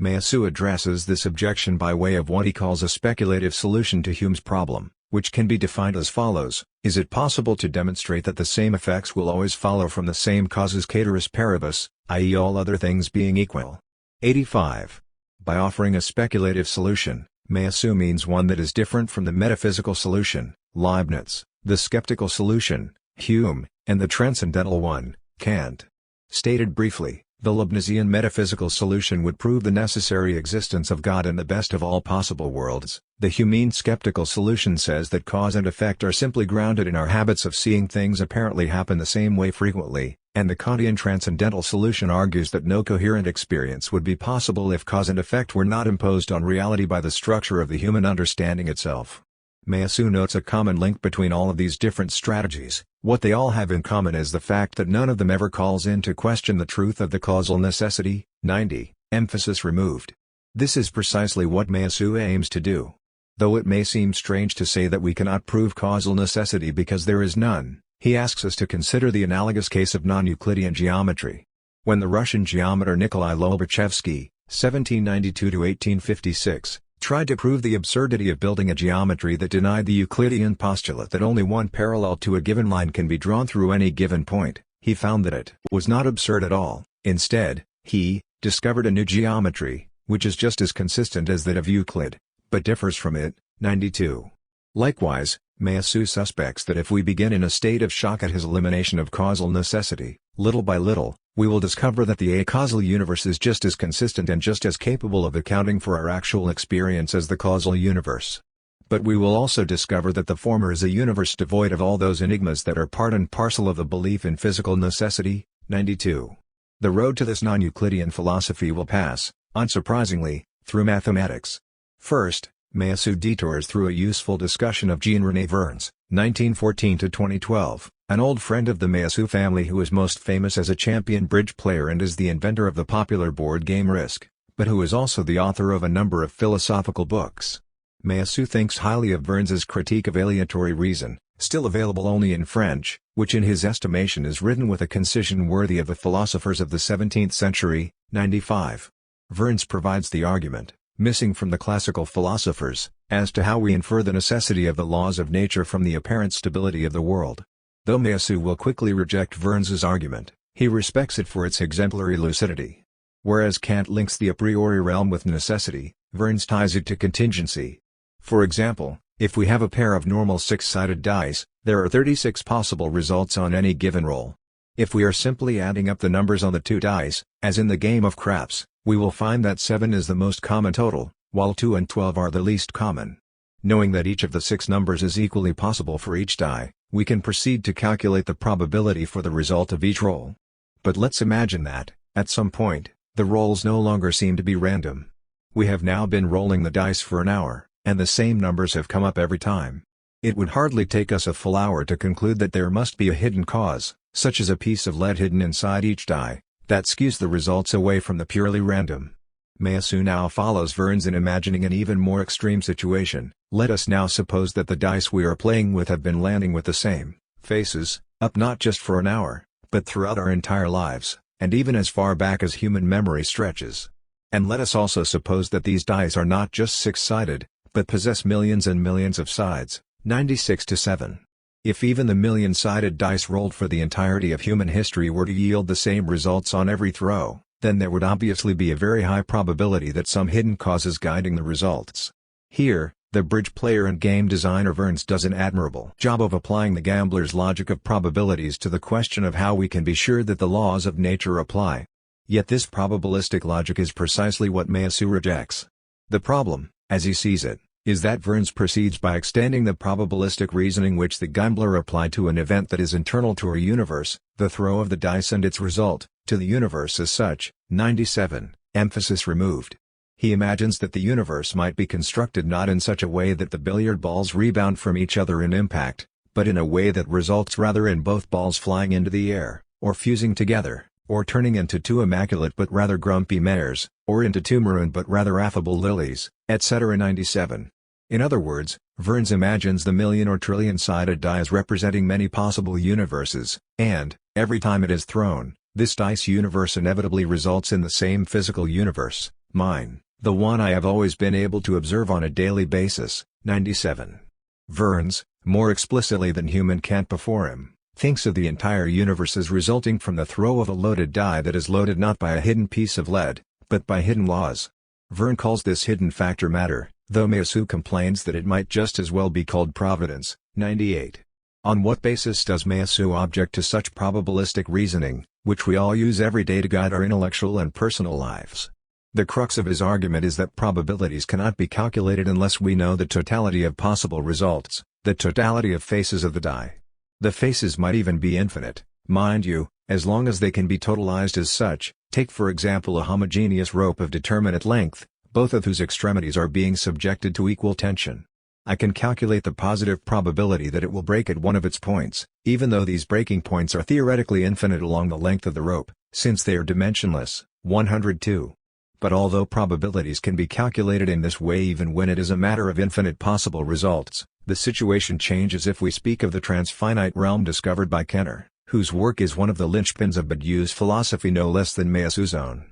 Meillassoux addresses this objection by way of what he calls a speculative solution to Hume's problem, which can be defined as follows: is it possible to demonstrate that the same effects will always follow from the same causes caeteris paribus, i.e. all other things being equal? 85. By offering a speculative solution, Meillassoux means one that is different from the metaphysical solution, Leibniz, the skeptical solution, Hume, and the transcendental one, Kant. Stated briefly, the Leibnizian metaphysical solution would prove the necessary existence of God in the best of all possible worlds. The Humean skeptical solution says that cause and effect are simply grounded in our habits of seeing things apparently happen the same way frequently, and the Kantian transcendental solution argues that no coherent experience would be possible if cause and effect were not imposed on reality by the structure of the human understanding itself. Meillassoux notes a common link between all of these different strategies. What they all have in common is the fact that none of them ever calls into question the truth of the causal necessity. 90. Emphasis removed. This is precisely what Meillassoux aims to do. Though it may seem strange to say that we cannot prove causal necessity because there is none, he asks us to consider the analogous case of non-Euclidean geometry. When the Russian geometer Nikolai Lobachevsky, 1792 to 1856, tried to prove the absurdity of building a geometry that denied the Euclidean postulate that only one parallel to a given line can be drawn through any given point. He found that it was not absurd at all. Instead, he discovered a new geometry, which is just as consistent as that of Euclid, but differs from it. 92. Likewise, Meillassoux suspects that if we begin in a state of shock at his elimination of causal necessity, little by little, we will discover that the acausal universe is just as consistent and just as capable of accounting for our actual experience as the causal universe. But we will also discover that the former is a universe devoid of all those enigmas that are part and parcel of the belief in physical necessity. 92. The road to this non-Euclidean philosophy will pass, unsurprisingly, through mathematics. First, Meillassoux detours through a useful discussion of Jean-René Vernes, 1914-2012, an old friend of the Meillassoux family who is most famous as a champion bridge player and is the inventor of the popular board game Risk, but who is also the author of a number of philosophical books. Meillassoux thinks highly of Vernes's critique of aleatory reason, still available only in French, which in his estimation is written with a concision worthy of the philosophers of the 17th century. 95. Vernes provides the argument, missing from the classical philosophers, as to how we infer the necessity of the laws of nature from the apparent stability of the world. Though Meillassoux will quickly reject Vernes's argument, he respects it for its exemplary lucidity. Whereas Kant links the a priori realm with necessity, Vernes ties it to contingency. For example, if we have a pair of normal six-sided dice, there are 36 possible results on any given roll. If we are simply adding up the numbers on the two dice, as in the game of craps, we will find that 7 is the most common total, while 2 and 12 are the least common. Knowing that each of the 6 numbers is equally possible for each die, we can proceed to calculate the probability for the result of each roll. But let's imagine that, at some point, the rolls no longer seem to be random. We have now been rolling the dice for an hour, and the same numbers have come up every time. It would hardly take us a full hour to conclude that there must be a hidden cause, such as a piece of lead hidden inside each die, that skews the results away from the purely random. Meillassoux now follows Vernes in imagining an even more extreme situation. Let us now suppose that the dice we are playing with have been landing with the same faces, up not just for an hour, but throughout our entire lives, and even as far back as human memory stretches. And let us also suppose that these dice are not just six-sided, but possess millions and millions of sides. 96-7. If even the million-sided dice rolled for the entirety of human history were to yield the same results on every throw, then there would obviously be a very high probability that some hidden cause is guiding the results. Here, the bridge player and game designer Vernes does an admirable job of applying the gambler's logic of probabilities to the question of how we can be sure that the laws of nature apply. Yet this probabilistic logic is precisely what Meillassoux rejects. The problem, as he sees it, is that Vernes proceeds by extending the probabilistic reasoning which the gambler applied to an event that is internal to our universe, the throw of the dice and its result, to the universe as such. 97. Emphasis removed. He imagines that the universe might be constructed not in such a way that the billiard balls rebound from each other in impact, but in a way that results rather in both balls flying into the air, or fusing together, or turning into two immaculate but rather grumpy mares, or into two maroon but rather affable lilies, etc. 97. In other words, Vernes imagines the million or trillion-sided die as representing many possible universes, and, every time it is thrown, this dice universe inevitably results in the same physical universe, mine, the one I have always been able to observe on a daily basis. 97. Vernes, more explicitly than human Kant before him, thinks of the entire universe as resulting from the throw of a loaded die that is loaded not by a hidden piece of lead, but by hidden laws. Vernes calls this hidden factor matter, though Meillassoux complains that it might just as well be called providence. 98. On what basis does Meillassoux object to such probabilistic reasoning, which we all use every day to guide our intellectual and personal lives? The crux of his argument is that probabilities cannot be calculated unless we know the totality of possible results, the totality of faces of the die. The faces might even be infinite, mind you, as long as they can be totalized as such. Take for example a homogeneous rope of determinate length, both of whose extremities are being subjected to equal tension. I can calculate the positive probability that it will break at one of its points, even though these breaking points are theoretically infinite along the length of the rope, since they are dimensionless. 102. But although probabilities can be calculated in this way even when it is a matter of infinite possible results, the situation changes if we speak of the transfinite realm discovered by Kenner, whose work is one of the linchpins of Badiou's philosophy no less than Meillassoux' own.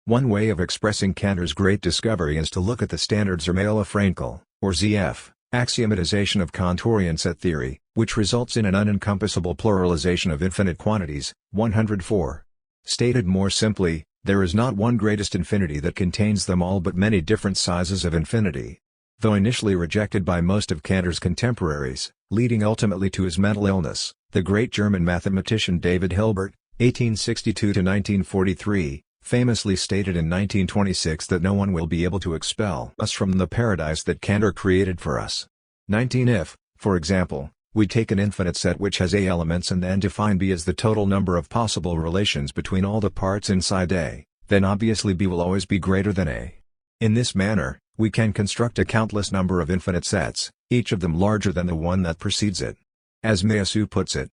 One way of expressing Cantor's great discovery is to look at the Standard-Zermelo-Frankel, or ZF, axiomatization of Cantorian set theory, which results in an unencompassable pluralization of infinite quantities. 104. Stated more simply, there is not one greatest infinity that contains them all but many different sizes of infinity. Though initially rejected by most of Cantor's contemporaries, leading ultimately to his mental illness, the great German mathematician David Hilbert, 1862–1943, famously stated in 1926 that no one will be able to expel us from the paradise that Cantor created for us. 19. If, for example, we take an infinite set which has A elements and then define B as the total number of possible relations between all the parts inside A, then obviously B will always be greater than A. In this manner, we can construct a countless number of infinite sets, each of them larger than the one that precedes it. As Meillassoux puts it,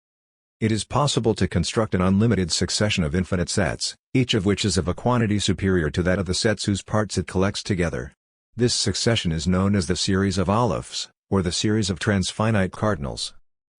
it is possible to construct an unlimited succession of infinite sets, each of which is of a quantity superior to that of the sets whose parts it collects together. This succession is known as the series of Alephes, or the series of transfinite cardinals.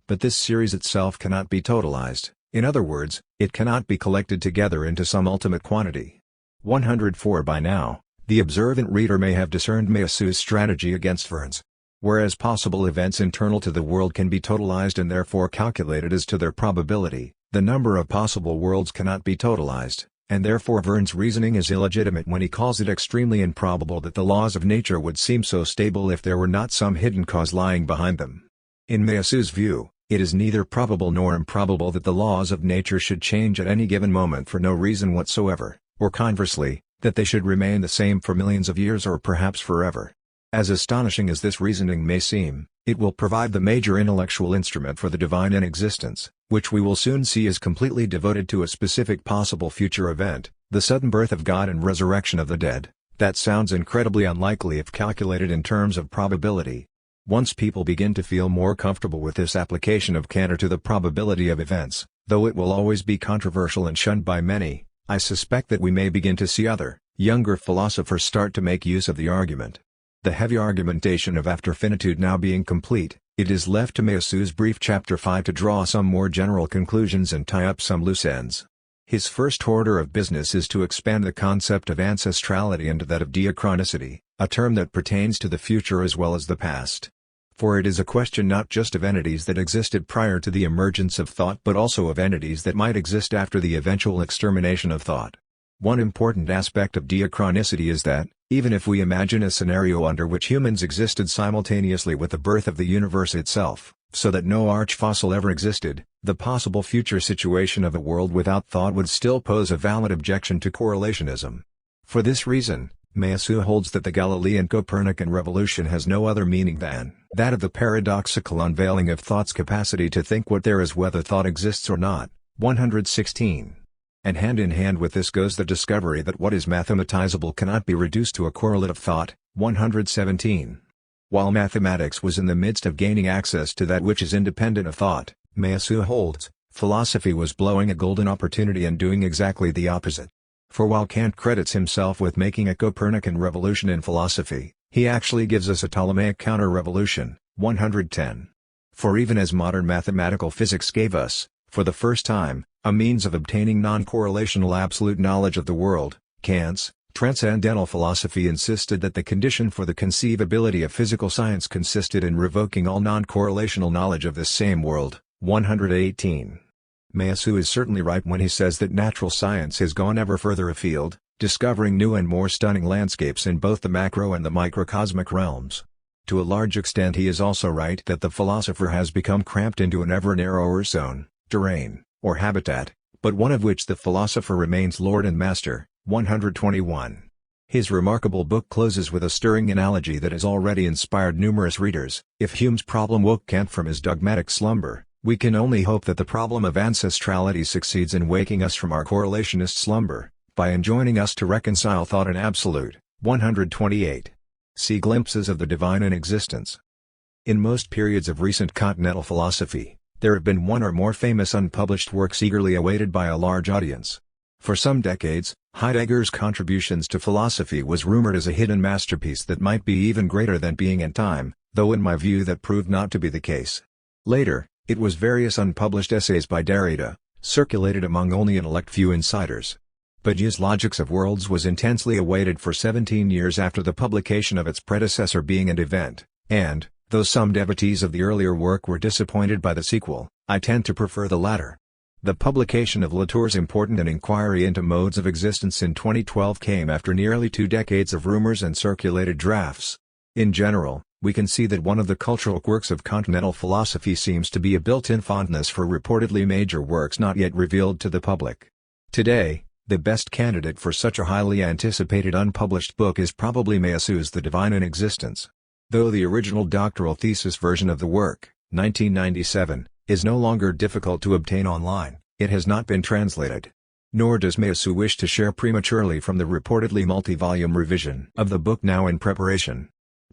But this series itself cannot be totalized, in other words, it cannot be collected together into some ultimate quantity. 104. By now, the observant reader may have discerned Meillassoux' strategy against Verne's. Whereas possible events internal to the world can be totalized and therefore calculated as to their probability, the number of possible worlds cannot be totalized, and therefore Verne's reasoning is illegitimate when he calls it extremely improbable that the laws of nature would seem so stable if there were not some hidden cause lying behind them. In Meillassoux' view, it is neither probable nor improbable that the laws of nature should change at any given moment for no reason whatsoever, or conversely, that they should remain the same for millions of years or perhaps forever. As astonishing as this reasoning may seem, it will provide the major intellectual instrument for the divine in existence, which we will soon see is completely devoted to a specific possible future event, the sudden birth of God and resurrection of the dead. That sounds incredibly unlikely if calculated in terms of probability. Once people begin to feel more comfortable with this application of Cantor to the probability of events, though it will always be controversial and shunned by many, I suspect that we may begin to see other, younger philosophers start to make use of the argument. The heavy argumentation of after finitude now being complete, it is left to Meillassoux' brief chapter 5 to draw some more general conclusions and tie up some loose ends. His first order of business is to expand the concept of ancestrality into that of diachronicity, a term that pertains to the future as well as the past. For it is a question not just of entities that existed prior to the emergence of thought but also of entities that might exist after the eventual extermination of thought. One important aspect of diachronicity is that, even if we imagine a scenario under which humans existed simultaneously with the birth of the universe itself, so that no arch-fossil ever existed, the possible future situation of a world without thought would still pose a valid objection to correlationism. For this reason, Meillassoux holds that the Galilean Copernican revolution has no other meaning than that of the paradoxical unveiling of thought's capacity to think what there is whether thought exists or not. 116. And hand in hand with this goes the discovery that what is mathematizable cannot be reduced to a correlate of thought. 117. While mathematics was in the midst of gaining access to that which is independent of thought, Meillassoux holds, philosophy was blowing a golden opportunity and doing exactly the opposite. For while Kant credits himself with making a Copernican revolution in philosophy, he actually gives us a Ptolemaic counter-revolution. 110. For even as modern mathematical physics gave us, for the first time, a means of obtaining non-correlational absolute knowledge of the world, Kant's transcendental philosophy insisted that the condition for the conceivability of physical science consisted in revoking all non-correlational knowledge of this same world. 118. Meillassoux is certainly right when he says that natural science has gone ever further afield, discovering new and more stunning landscapes in both the macro and the microcosmic realms. To a large extent he is also right that the philosopher has become cramped into an ever narrower zone, terrain, or habitat, but one of which the philosopher remains lord and master. 121. His remarkable book closes with a stirring analogy that has already inspired numerous readers. If Hume's problem woke Kant from his dogmatic slumber, we can only hope that the problem of ancestrality succeeds in waking us from our correlationist slumber, by enjoining us to reconcile thought and absolute. 128. See glimpses of the divine in existence. In most periods of recent continental philosophy, there have been one or more famous unpublished works eagerly awaited by a large audience. For some decades, Heidegger's contributions to philosophy was rumored as a hidden masterpiece that might be even greater than Being and Time, though in my view that proved not to be the case. Later, it was various unpublished essays by Derrida, circulated among only an elect few insiders. But Yu's Logics of Worlds was intensely awaited for 17 years after the publication of its predecessor Being and Event, and, though some devotees of the earlier work were disappointed by the sequel, I tend to prefer the latter. The publication of Latour's important An Inquiry into Modes of Existence in 2012 came after nearly 2 decades of rumors and circulated drafts. In general, we can see that one of the cultural quirks of continental philosophy seems to be a built-in fondness for reportedly major works not yet revealed to the public. Today, the best candidate for such a highly anticipated unpublished book is probably Meillassoux The Divine in Existence. Though the original doctoral thesis version of the work, 1997, is no longer difficult to obtain online, it has not been translated. Nor does Meillassoux wish to share prematurely from the reportedly multi-volume revision of the book now in preparation.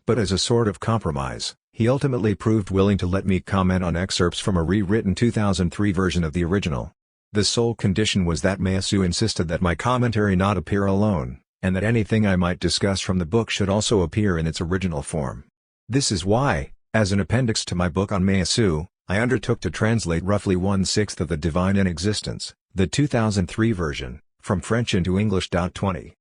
But as a sort of compromise, he ultimately proved willing to let me comment on excerpts from a rewritten 2003 version of the original. The sole condition was that Meillassoux insisted that my commentary not appear alone, and that anything I might discuss from the book should also appear in its original form. This is why, as an appendix to my book on Meillassoux, I undertook to translate roughly 1/6 of The Divine in Existence, the 2003 version, from French into English. 20.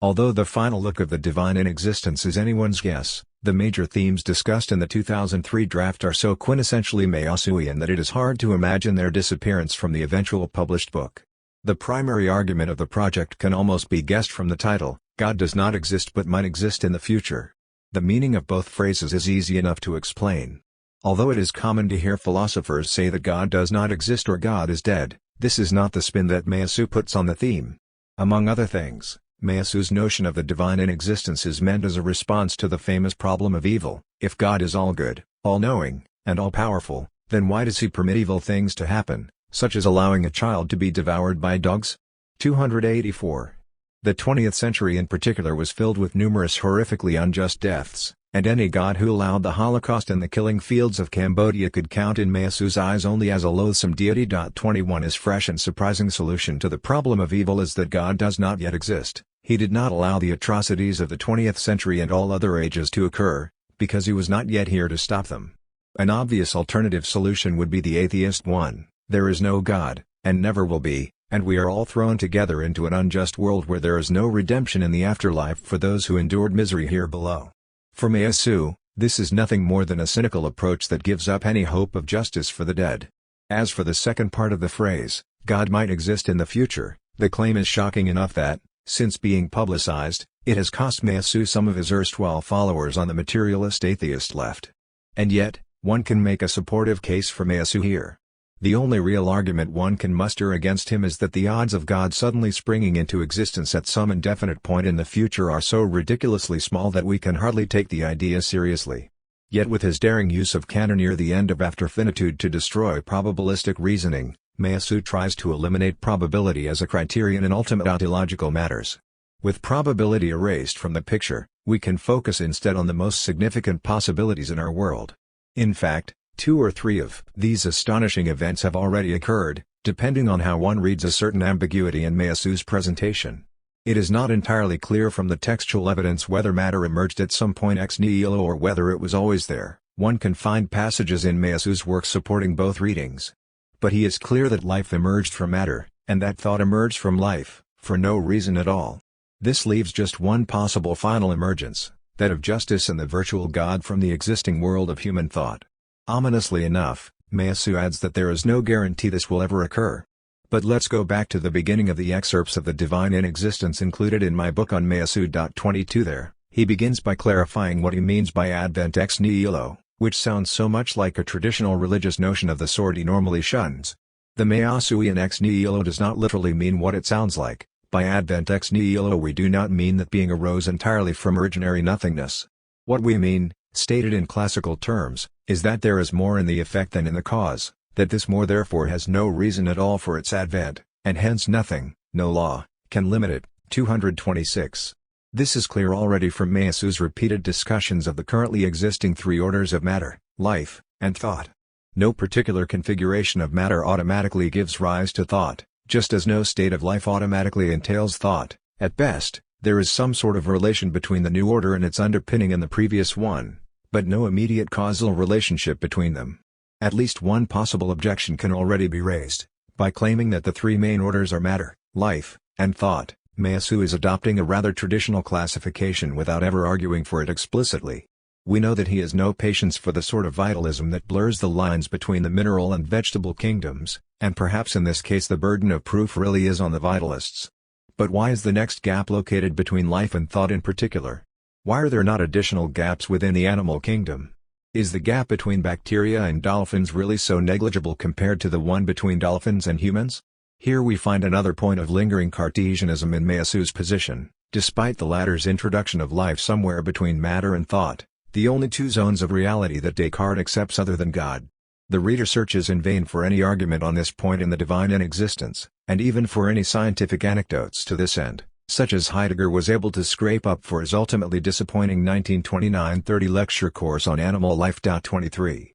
Although the final look of The Divine in Existence is anyone's guess, the major themes discussed in the 2003 draft are so quintessentially Meillassoutian that it is hard to imagine their disappearance from the eventual published book. The primary argument of the project can almost be guessed from the title: God does not exist but might exist in the future. The meaning of both phrases is easy enough to explain. Although it is common to hear philosophers say that God does not exist or God is dead, this is not the spin that Meillassoux puts on the theme. Among other things, Meillassoux' notion of the divine in existence is meant as a response to the famous problem of evil. If God is all good, all-knowing, and all-powerful, then why does he permit evil things to happen, such as allowing a child to be devoured by dogs? 284. The 20th century in particular was filled with numerous horrifically unjust deaths, and any god who allowed the Holocaust and the killing fields of Cambodia could count in Meillassoux' eyes only as a loathsome deity. 21's fresh and surprising solution to the problem of evil is that God does not yet exist. He did not allow the atrocities of the 20th century and all other ages to occur, because he was not yet here to stop them. An obvious alternative solution would be the atheist one: there is no God, and never will be, and we are all thrown together into an unjust world where there is no redemption in the afterlife for those who endured misery here below. For Meillassoux, this is nothing more than a cynical approach that gives up any hope of justice for the dead. As for the second part of the phrase, God might exist in the future, the claim is shocking enough that, since being publicized, it has cost Meillassoux some of his erstwhile followers on the materialist atheist left. And yet, one can make a supportive case for Meillassoux here. The only real argument one can muster against him is that the odds of God suddenly springing into existence at some indefinite point in the future are so ridiculously small that we can hardly take the idea seriously. Yet with his daring use of canon near the end of After Finitude to destroy probabilistic reasoning, Meillassoux tries to eliminate probability as a criterion in ultimate ontological matters. With probability erased from the picture, we can focus instead on the most significant possibilities in our world. In fact, 2 or 3 of these astonishing events have already occurred, depending on how one reads a certain ambiguity in Meillassoux' presentation. It is not entirely clear from the textual evidence whether matter emerged at some point ex nihilo or whether it was always there. One can find passages in Meillassoux' work supporting both readings. But he is clear that life emerged from matter, and that thought emerged from life, for no reason at all. This leaves just one possible final emergence, that of justice and the virtual God from the existing world of human thought. Ominously enough, Meillassoux adds that there is no guarantee this will ever occur. But let's go back to the beginning of the excerpts of The Divine in Existence included in my book on Meillassoux. 22 There, he begins by clarifying what he means by advent ex nihilo, which sounds so much like a traditional religious notion of the sort he normally shuns. The Meillassoutian ex nihilo does not literally mean what it sounds like. By advent ex nihilo we do not mean that being arose entirely from originary nothingness. What we mean, stated in classical terms, is that there is more in the effect than in the cause, that this more therefore has no reason at all for its advent, and hence nothing, no law, can limit it. 226. This is clear already from Meillassoux' repeated discussions of the currently existing 3 orders of matter, life, and thought. No particular configuration of matter automatically gives rise to thought, just as no state of life automatically entails thought. At best, there is some sort of relation between the new order and its underpinning and the previous one, but no immediate causal relationship between them. At least one possible objection can already be raised, by claiming that the 3 main orders are matter, life, and thought, Meillassoux is adopting a rather traditional classification without ever arguing for it explicitly. We know that he has no patience for the sort of vitalism that blurs the lines between the mineral and vegetable kingdoms, and perhaps in this case the burden of proof really is on the vitalists. But why is the next gap located between life and thought in particular? Why are there not additional gaps within the animal kingdom? Is the gap between bacteria and dolphins really so negligible compared to the one between dolphins and humans? Here we find another point of lingering Cartesianism in Meillassoux' position. Despite the latter's introduction of life somewhere between matter and thought, the only two zones of reality that Descartes accepts other than God. The reader searches in vain for any argument on this point in the divine in existence, and even for any scientific anecdotes to this end, such as Heidegger was able to scrape up for his ultimately disappointing 1929-30 lecture course on animal life. 23.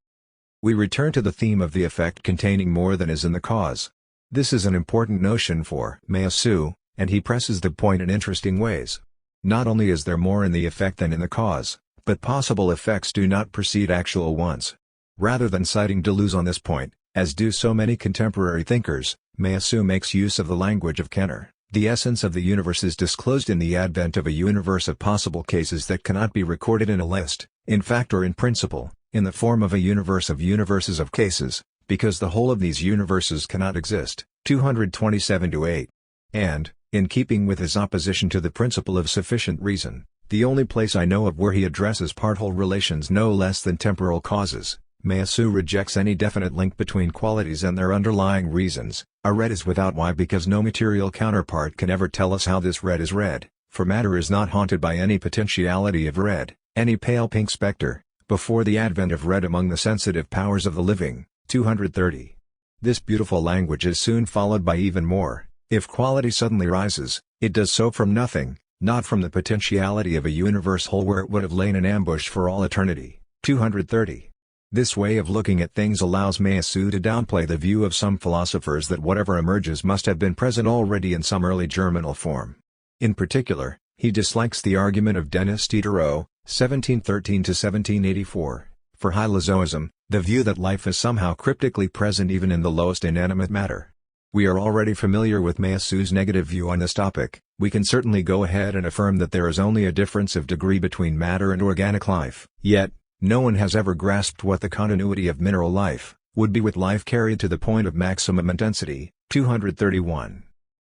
We return to the theme of the effect containing more than is in the cause. This is an important notion for Meillassoux, and he presses the point in interesting ways. Not only is there more in the effect than in the cause, but possible effects do not precede actual ones. Rather than citing Deleuze on this point, as do so many contemporary thinkers, Meillassoux makes use of the language of Kenner. The essence of the universe is disclosed in the advent of a universe of possible cases that cannot be recorded in a list, in fact or in principle, in the form of a universe of universes of cases, because the whole of these universes cannot exist. 227-8. And, in keeping with his opposition to the principle of sufficient reason, the only place I know of where he addresses part-whole relations no less than temporal causes, Meillassoux rejects any definite link between qualities and their underlying reasons. A red is without why because no material counterpart can ever tell us how this red is red, for matter is not haunted by any potentiality of red, any pale pink specter, before the advent of red among the sensitive powers of the living. 230. This beautiful language is soon followed by even more. If quality suddenly rises, it does so from nothing, not from the potentiality of a universe whole where it would have lain in ambush for all eternity. 230. This way of looking at things allows Meillassoux to downplay the view of some philosophers that whatever emerges must have been present already in some early germinal form. In particular, he dislikes the argument of Denis Diderot, 1713-1784, for hylozoism, the view that life is somehow cryptically present even in the lowest inanimate matter. We are already familiar with Meillassoux' negative view on this topic. We can certainly go ahead and affirm that there is only a difference of degree between matter and organic life. Yet, no one has ever grasped what the continuity of mineral life would be with life carried to the point of maximum intensity. 231.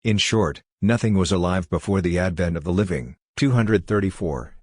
In short, nothing was alive before the advent of the living. 234.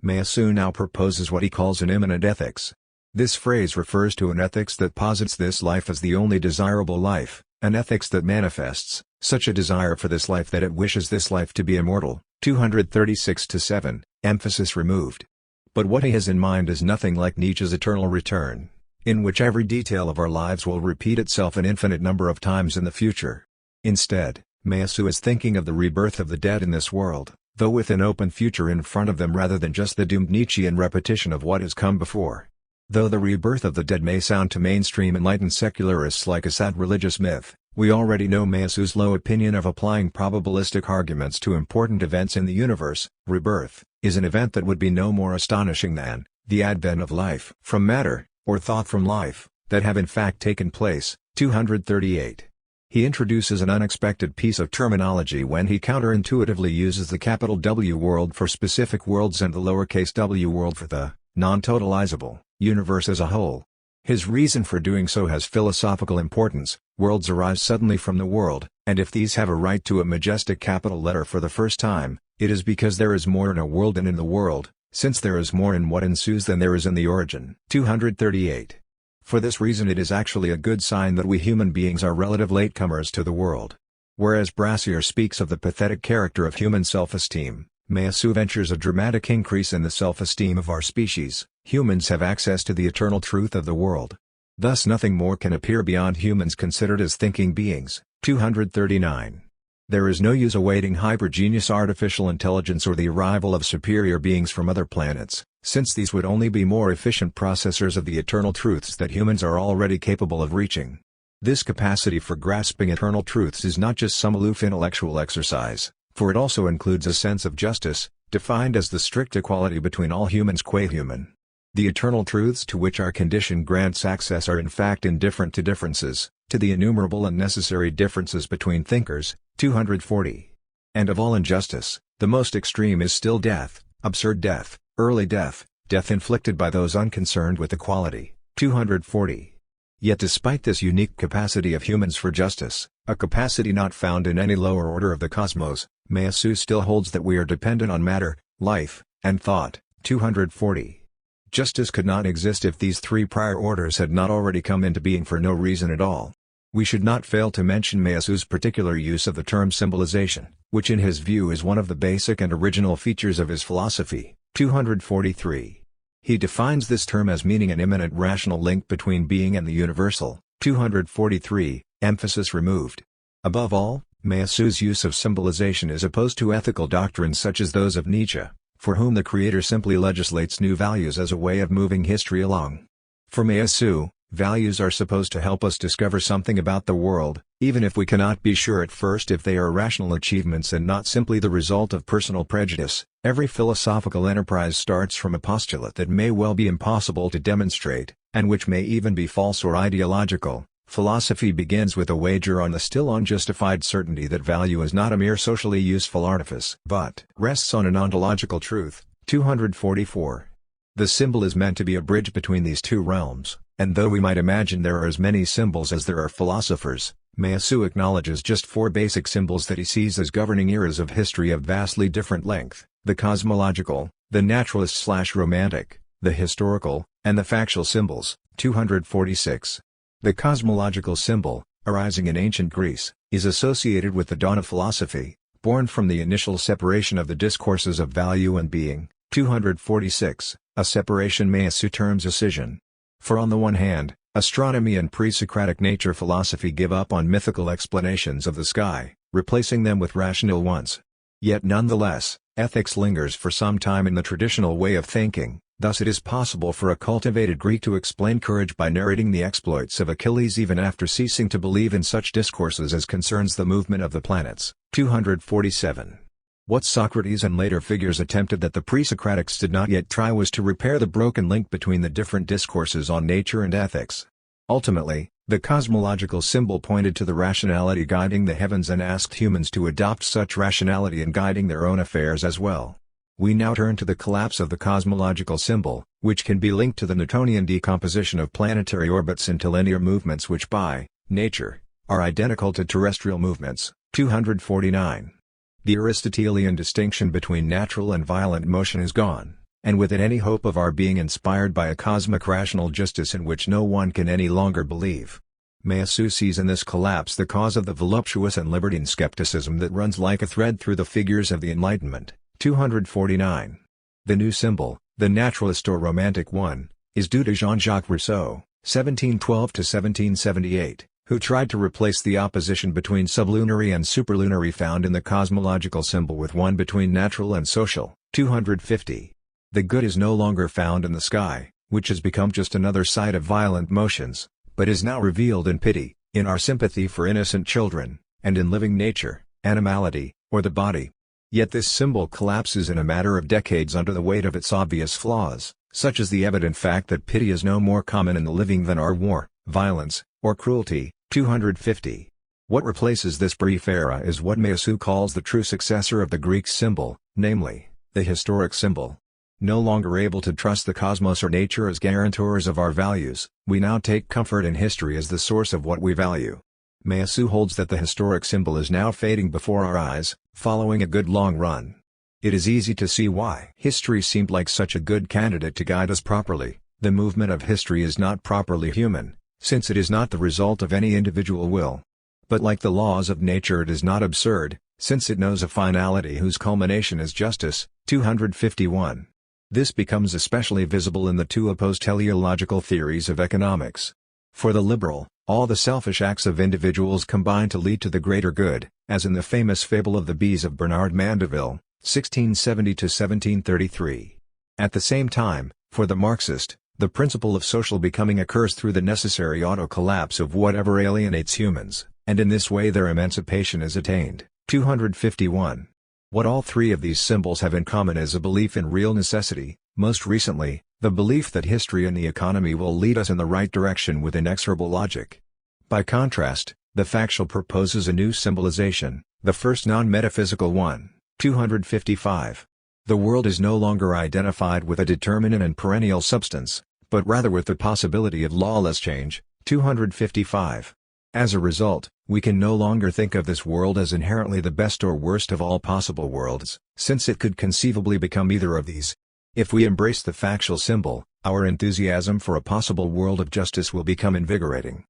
Meillassoux now proposes what he calls an immanent ethics. This phrase refers to an ethics that posits this life as the only desirable life, an ethics that manifests such a desire for this life that it wishes this life to be immortal. 236-7, emphasis removed. But what he has in mind is nothing like Nietzsche's eternal return, in which every detail of our lives will repeat itself an infinite number of times in the future. Instead, Meillassoux is thinking of the rebirth of the dead in this world, though with an open future in front of them rather than just the doomed Nietzschean repetition of what has come before. Though the rebirth of the dead may sound to mainstream enlightened secularists like a sad religious myth, we already know Meillassoux' low opinion of applying probabilistic arguments to important events in the universe. Rebirth is an event that would be no more astonishing than the advent of life from matter, or thought from life, that have in fact taken place. 238. He introduces an unexpected piece of terminology when he counterintuitively uses the capital W world for specific worlds and the lowercase w world for the non-totalizable universe as a whole. His reason for doing so has philosophical importance. Worlds arise suddenly from the world, and if these have a right to a majestic capital letter for the first time, it is because there is more in a world than in the world, since there is more in what ensues than there is in the origin. 238. For this reason it is actually a good sign that we human beings are relative latecomers to the world. Whereas Brassier speaks of the pathetic character of human self-esteem, Meillassoux ventures a dramatic increase in the self-esteem of our species. Humans have access to the eternal truth of the world. Thus nothing more can appear beyond humans considered as thinking beings. 239. There is no use awaiting hypergenius artificial intelligence or the arrival of superior beings from other planets, since these would only be more efficient processors of the eternal truths that humans are already capable of reaching. This capacity for grasping eternal truths is not just some aloof intellectual exercise, for it also includes a sense of justice, defined as the strict equality between all humans qua human. The eternal truths to which our condition grants access are in fact indifferent to differences, to the innumerable and necessary differences between thinkers. 240. And of all injustice, the most extreme is still death, absurd death, early death, death inflicted by those unconcerned with equality. 240. Yet despite this unique capacity of humans for justice, a capacity not found in any lower order of the cosmos, Meillassoux still holds that we are dependent on matter, life, and thought. 240. Justice could not exist if these three prior orders had not already come into being for no reason at all. We should not fail to mention Meillassoux' particular use of the term symbolization, which in his view is one of the basic and original features of his philosophy. 243. He defines this term as meaning an immanent rational link between being and the universal. 243, emphasis removed. Above all, Meillassoux' use of symbolization is opposed to ethical doctrines such as those of Nietzsche, for whom the creator simply legislates new values as a way of moving history along. For Meillassoux, values are supposed to help us discover something about the world, even if we cannot be sure at first if they are rational achievements and not simply the result of personal prejudice. Every philosophical enterprise starts from a postulate that may well be impossible to demonstrate, and which may even be false or ideological. Philosophy begins with a wager on the still unjustified certainty that value is not a mere socially useful artifice, but rests on an ontological truth. 244. The symbol is meant to be a bridge between these two realms, and though we might imagine there are as many symbols as there are philosophers, Meillassoux acknowledges just four basic symbols that he sees as governing eras of history of vastly different length: the cosmological, the naturalist/romantic, the historical, and the factual symbols. 246. The cosmological symbol, arising in ancient Greece, is associated with the dawn of philosophy, born from the initial separation of the discourses of value and being. 246, a separation Meillassoux terms a scission. For on the one hand, astronomy and pre-Socratic nature philosophy give up on mythical explanations of the sky, replacing them with rational ones. Yet nonetheless, ethics lingers for some time in the traditional way of thinking. Thus it is possible for a cultivated Greek to explain courage by narrating the exploits of Achilles even after ceasing to believe in such discourses as concerns the movement of the planets. 247. What Socrates and later figures attempted that the pre-Socratics did not yet try was to repair the broken link between the different discourses on nature and ethics. Ultimately, the cosmological symbol pointed to the rationality guiding the heavens and asked humans to adopt such rationality in guiding their own affairs as well. We now turn to the collapse of the cosmological symbol, which can be linked to the Newtonian decomposition of planetary orbits into linear movements which by nature are identical to terrestrial movements. 249. The Aristotelian distinction between natural and violent motion is gone, and with it any hope of our being inspired by a cosmic rational justice in which no one can any longer believe. Meillassoux sees in this collapse the cause of the voluptuous and libertine skepticism that runs like a thread through the figures of the Enlightenment. 249. The new symbol, the naturalist or romantic one, is due to Jean-Jacques Rousseau, 1712–1778, who tried to replace the opposition between sublunary and superlunary found in the cosmological symbol with one between natural and social. 250. The good is no longer found in the sky, which has become just another site of violent motions, but is now revealed in pity, in our sympathy for innocent children, and in living nature, animality, or the body. Yet this symbol collapses in a matter of decades under the weight of its obvious flaws, such as the evident fact that pity is no more common in the living than are war, violence, or cruelty. 250. What replaces this brief era is what Meillassoux calls the true successor of the Greek symbol, namely, the historic symbol. No longer able to trust the cosmos or nature as guarantors of our values, we now take comfort in history as the source of what we value. Meillassoux holds that the historic symbol is now fading before our eyes, following a good long run. It is easy to see why. History seemed like such a good candidate to guide us properly. The movement of history is not properly human, since it is not the result of any individual will. But like the laws of nature it is not absurd, since it knows a finality whose culmination is justice. 251. This becomes especially visible in the two opposed teleological theories of economics. For the liberal, all the selfish acts of individuals combine to lead to the greater good, as in the famous fable of the bees of Bernard Mandeville, 1670–1733. At the same time, for the Marxist, the principle of social becoming occurs through the necessary auto-collapse of whatever alienates humans, and in this way their emancipation is attained. 251. What all three of these symbols have in common is a belief in real necessity, most recently, the belief that history and the economy will lead us in the right direction with inexorable logic. By contrast, The factual proposes a new symbolization, the first non-metaphysical one. 255. The world is no longer identified with a determinate and perennial substance, but rather with the possibility of lawless change. 255. As a result, we can no longer think of this world as inherently the best or worst of all possible worlds, since it could conceivably become either of these. If we embrace the factual symbol, our enthusiasm for a possible world of justice will become invigorating.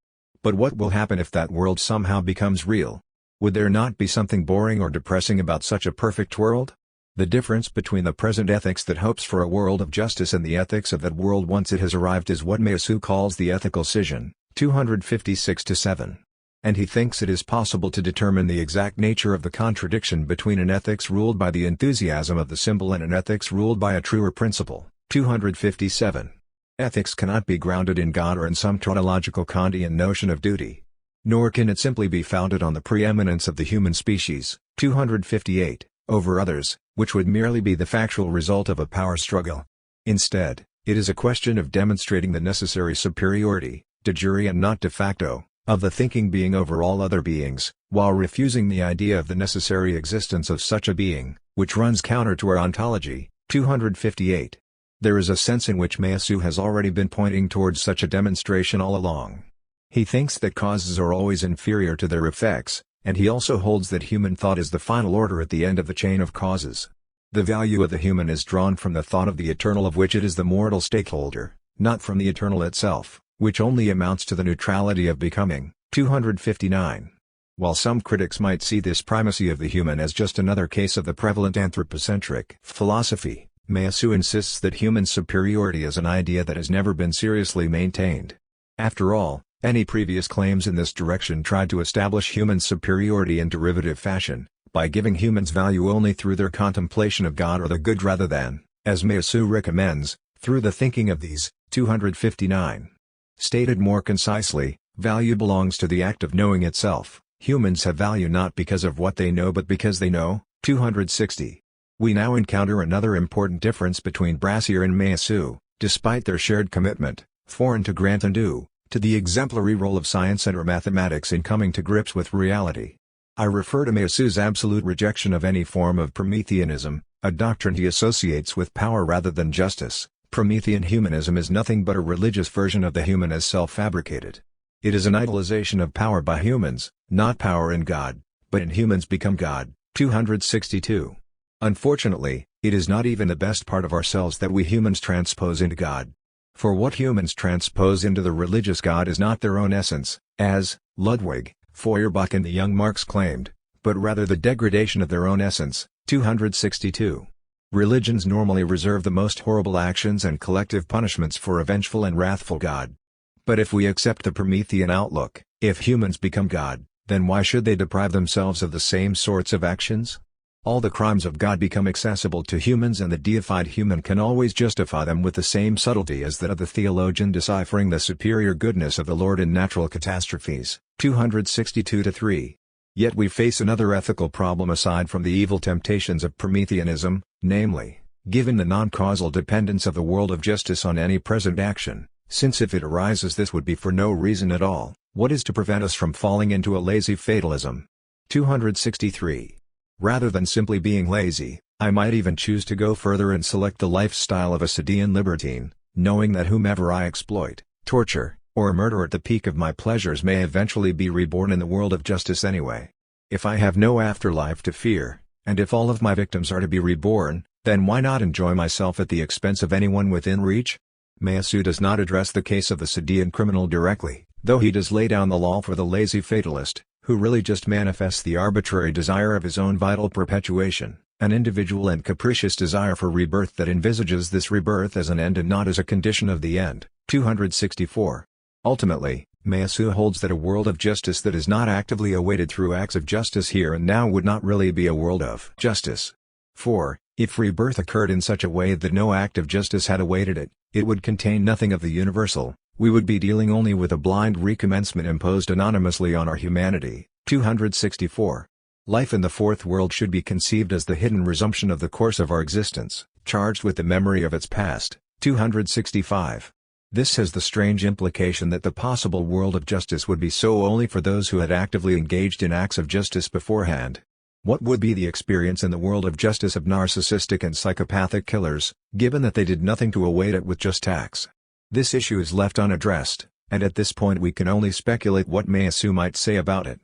But what will happen if that world somehow becomes real? Would there not be something boring or depressing about such a perfect world? The difference between the present ethics that hopes for a world of justice and the ethics of that world once it has arrived is what Meillassoux calls the ethical scission. 256-7. And he thinks it is possible to determine the exact nature of the contradiction between an ethics ruled by the enthusiasm of the symbol and an ethics ruled by a truer principle. 257. Ethics cannot be grounded in God or in some tautological Kantian notion of duty. Nor can it simply be founded on the preeminence of the human species, 258, over others, which would merely be the factual result of a power struggle. Instead, it is a question of demonstrating the necessary superiority, de jure and not de facto, of the thinking being over all other beings, while refusing the idea of the necessary existence of such a being, which runs counter to our ontology. 258. There is a sense in which Meillassoux has already been pointing towards such a demonstration all along. He thinks that causes are always inferior to their effects, and he also holds that human thought is the final order at the end of the chain of causes. The value of the human is drawn from the thought of the eternal of which it is the mortal stakeholder, not from the eternal itself, which only amounts to the neutrality of becoming. 259. While some critics might see this primacy of the human as just another case of the prevalent anthropocentric philosophy, Meillassoux insists that human superiority is an idea that has never been seriously maintained. After all, any previous claims in this direction tried to establish human superiority in derivative fashion, by giving humans value only through their contemplation of God or the good rather than, as Meillassoux recommends, through the thinking of these. 259. Stated more concisely, value belongs to the act of knowing itself. Humans have value not because of what they know but because they know. 260. We now encounter another important difference between Brassier and Meillassoux, despite their shared commitment, foreign to Grant and Dewey, to the exemplary role of science and/or mathematics in coming to grips with reality. I refer to Meillassoux' absolute rejection of any form of Prometheanism, a doctrine he associates with power rather than justice. Promethean humanism is nothing but a religious version of the human as self-fabricated. It is an idolization of power by humans, not power in God, but in humans become God. 262. Unfortunately, it is not even the best part of ourselves that we humans transpose into God. For what humans transpose into the religious God is not their own essence, as Ludwig, Feuerbach and the young Marx claimed, but rather the degradation of their own essence. 262. Religions normally reserve the most horrible actions and collective punishments for a vengeful and wrathful God. But if we accept the Promethean outlook, if humans become God, then why should they deprive themselves of the same sorts of actions? All the crimes of God become accessible to humans and the deified human can always justify them with the same subtlety as that of the theologian deciphering the superior goodness of the Lord in natural catastrophes. 262-3. Yet we face another ethical problem aside from the evil temptations of Prometheanism, namely, given the non-causal dependence of the world of justice on any present action, since if it arises this would be for no reason at all, what is to prevent us from falling into a lazy fatalism? 263. Rather than simply being lazy, I might even choose to go further and select the lifestyle of a Sadean libertine, knowing that whomever I exploit, torture, or murder at the peak of my pleasures may eventually be reborn in the world of justice anyway. If I have no afterlife to fear, and if all of my victims are to be reborn, then why not enjoy myself at the expense of anyone within reach? Meillassoux does not address the case of the Sadean criminal directly, though he does lay down the law for the lazy fatalist, who really just manifests the arbitrary desire of his own vital perpetuation, an individual and capricious desire for rebirth that envisages this rebirth as an end and not as a condition of the end. 264. Ultimately, Meillassoux holds that a world of justice that is not actively awaited through acts of justice here and now would not really be a world of justice. For, if rebirth occurred in such a way that no act of justice had awaited it, it would contain nothing of the universal, we would be dealing only with a blind recommencement imposed anonymously on our humanity. 264. Life in the fourth world should be conceived as the hidden resumption of the course of our existence, charged with the memory of its past. 265. This has the strange implication that the possible world of justice would be so only for those who had actively engaged in acts of justice beforehand. What would be the experience in the world of justice of narcissistic and psychopathic killers, given that they did nothing to await it with just acts? This issue is left unaddressed, and at this point we can only speculate what Meillassoux might say about it.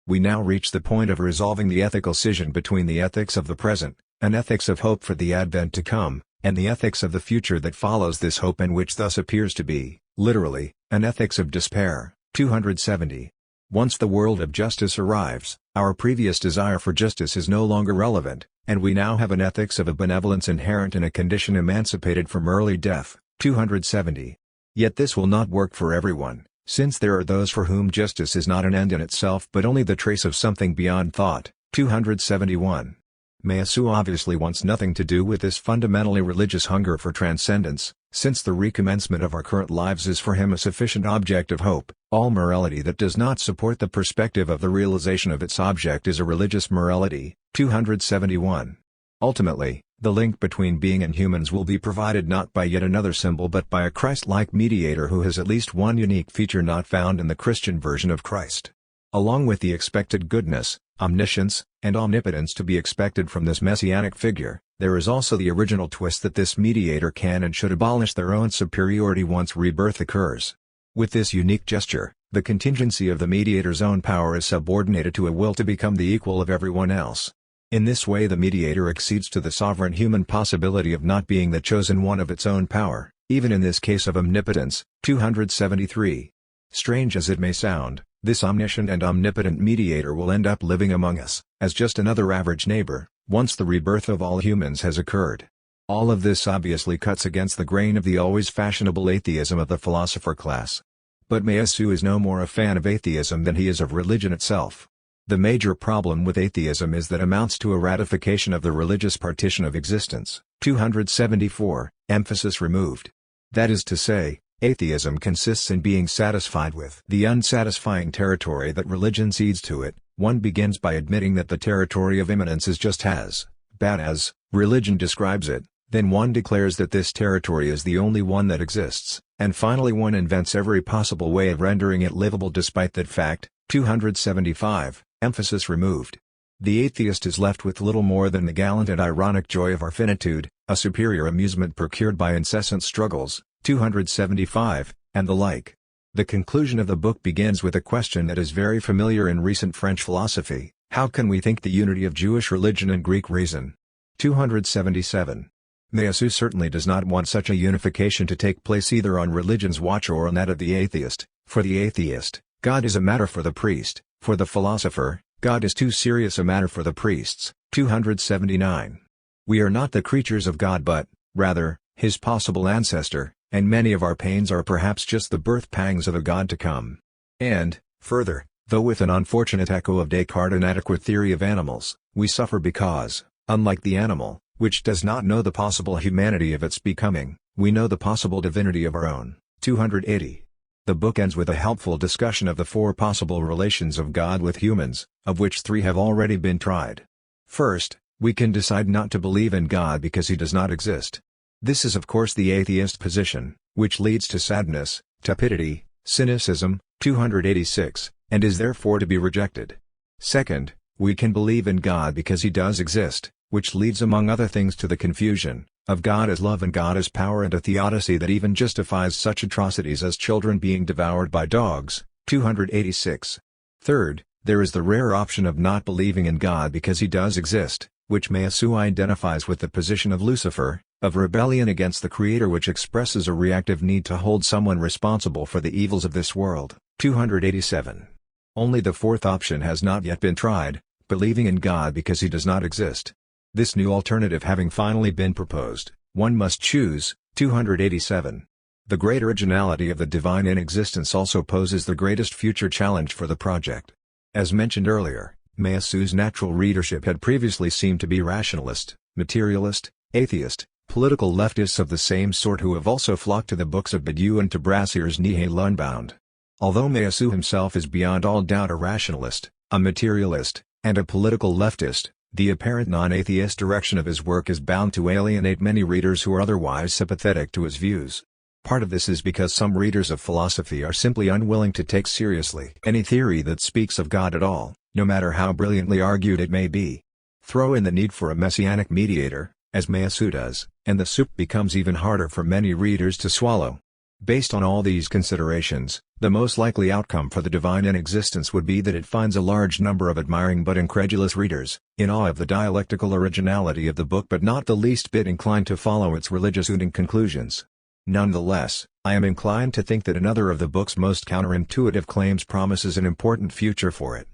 We now reach the point of resolving the ethical scission between the ethics of the present, an ethics of hope for the advent to come, and the ethics of the future that follows this hope and which thus appears to be, literally, an ethics of despair. 270. Once the world of justice arrives, our previous desire for justice is no longer relevant, and we now have an ethics of a benevolence inherent in a condition emancipated from early death. 270. Yet this will not work for everyone, since there are those for whom justice is not an end in itself but only the trace of something beyond thought. 271. Meillassoux obviously wants nothing to do with this fundamentally religious hunger for transcendence, since the recommencement of our current lives is for him a sufficient object of hope. All morality that does not support the perspective of the realization of its object is a religious morality. 271. Ultimately, the link between being and humans will be provided not by yet another symbol but by a Christ-like mediator who has at least one unique feature not found in the Christian version of Christ. Along with the expected goodness, omniscience, and omnipotence to be expected from this messianic figure, there is also the original twist that this mediator can and should abolish their own superiority once rebirth occurs. With this unique gesture, the contingency of the mediator's own power is subordinated to a will to become the equal of everyone else. In this way the mediator accedes to the sovereign human possibility of not being the chosen one of its own power, even in this case of omnipotence. 273. Strange as it may sound, this omniscient and omnipotent mediator will end up living among us, as just another average neighbor, once the rebirth of all humans has occurred. All of this obviously cuts against the grain of the always fashionable atheism of the philosopher class. But Meillassoux is no more a fan of atheism than he is of religion itself. The major problem with atheism is that amounts to a ratification of the religious partition of existence. 274, emphasis removed. That is to say, atheism consists in being satisfied with the unsatisfying territory that religion cedes to it. One begins by admitting that the territory of immanence is just as bad as religion describes it, then one declares that this territory is the only one that exists, and finally one invents every possible way of rendering it livable despite that fact. 275, emphasis removed. The atheist is left with little more than the gallant and ironic joy of our finitude, a superior amusement procured by incessant struggles. 275, and the like. The conclusion of the book begins with a question that is very familiar in recent French philosophy: how can we think the unity of Jewish religion and Greek reason? 277. Meillassoux certainly does not want such a unification to take place either on religion's watch or on that of the atheist. For the atheist, God is a matter for the priest; for the philosopher, God is too serious a matter for the priests. 279. We are not the creatures of God but, rather, his possible ancestor, and many of our pains are perhaps just the birth pangs of a God to come. And, further, though with an unfortunate echo of Descartes' inadequate theory of animals, we suffer because, unlike the animal, which does not know the possible humanity of its becoming, we know the possible divinity of our own. 280. The book ends with a helpful discussion of the four possible relations of God with humans, of which three have already been tried. First, we can decide not to believe in God because he does not exist. This is of course the atheist position, which leads to sadness, tepidity, cynicism. 286, and is therefore to be rejected. Second, we can believe in God because he does exist, which leads among other things to the confusion of God as love and God as power and a theodicy that even justifies such atrocities as children being devoured by dogs. 286. Third, there is the rare option of not believing in God because he does exist, which Meillassoux identifies with the position of Lucifer, of rebellion against the Creator, which expresses a reactive need to hold someone responsible for the evils of this world. 287. Only the fourth option has not yet been tried, believing in God because he does not exist. This new alternative having finally been proposed, one must choose. 287. The great originality of the divine in existence also poses the greatest future challenge for the project. As mentioned earlier, Meillassoux' natural readership had previously seemed to be rationalist, materialist, atheist, political leftists of the same sort who have also flocked to the books of Badiou and to Brassier's Nihil Unbound. Although Meillassoux himself is beyond all doubt a rationalist, a materialist, and a political leftist, the apparent non-atheist direction of his work is bound to alienate many readers who are otherwise sympathetic to his views. Part of this is because some readers of philosophy are simply unwilling to take seriously any theory that speaks of God at all, no matter how brilliantly argued it may be. Throw in the need for a messianic mediator, as Meillassoux does, and the soup becomes even harder for many readers to swallow. Based on all these considerations, the most likely outcome for the divine in existence would be that it finds a large number of admiring but incredulous readers, in awe of the dialectical originality of the book but not the least bit inclined to follow its religious-sounding conclusions. Nonetheless, I am inclined to think that another of the book's most counterintuitive claims promises an important future for it.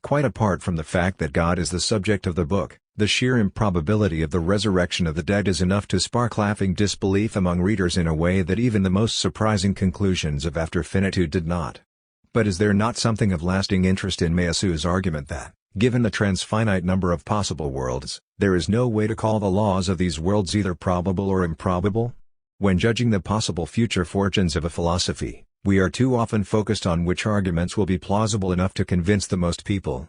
Quite apart from the fact that God is the subject of the book, the sheer improbability of the resurrection of the dead is enough to spark laughing disbelief among readers in a way that even the most surprising conclusions of After Finitude did not. But is there not something of lasting interest in Meillassoux' argument that, given the transfinite number of possible worlds, there is no way to call the laws of these worlds either probable or improbable? When judging the possible future fortunes of a philosophy, we are too often focused on which arguments will be plausible enough to convince the most people.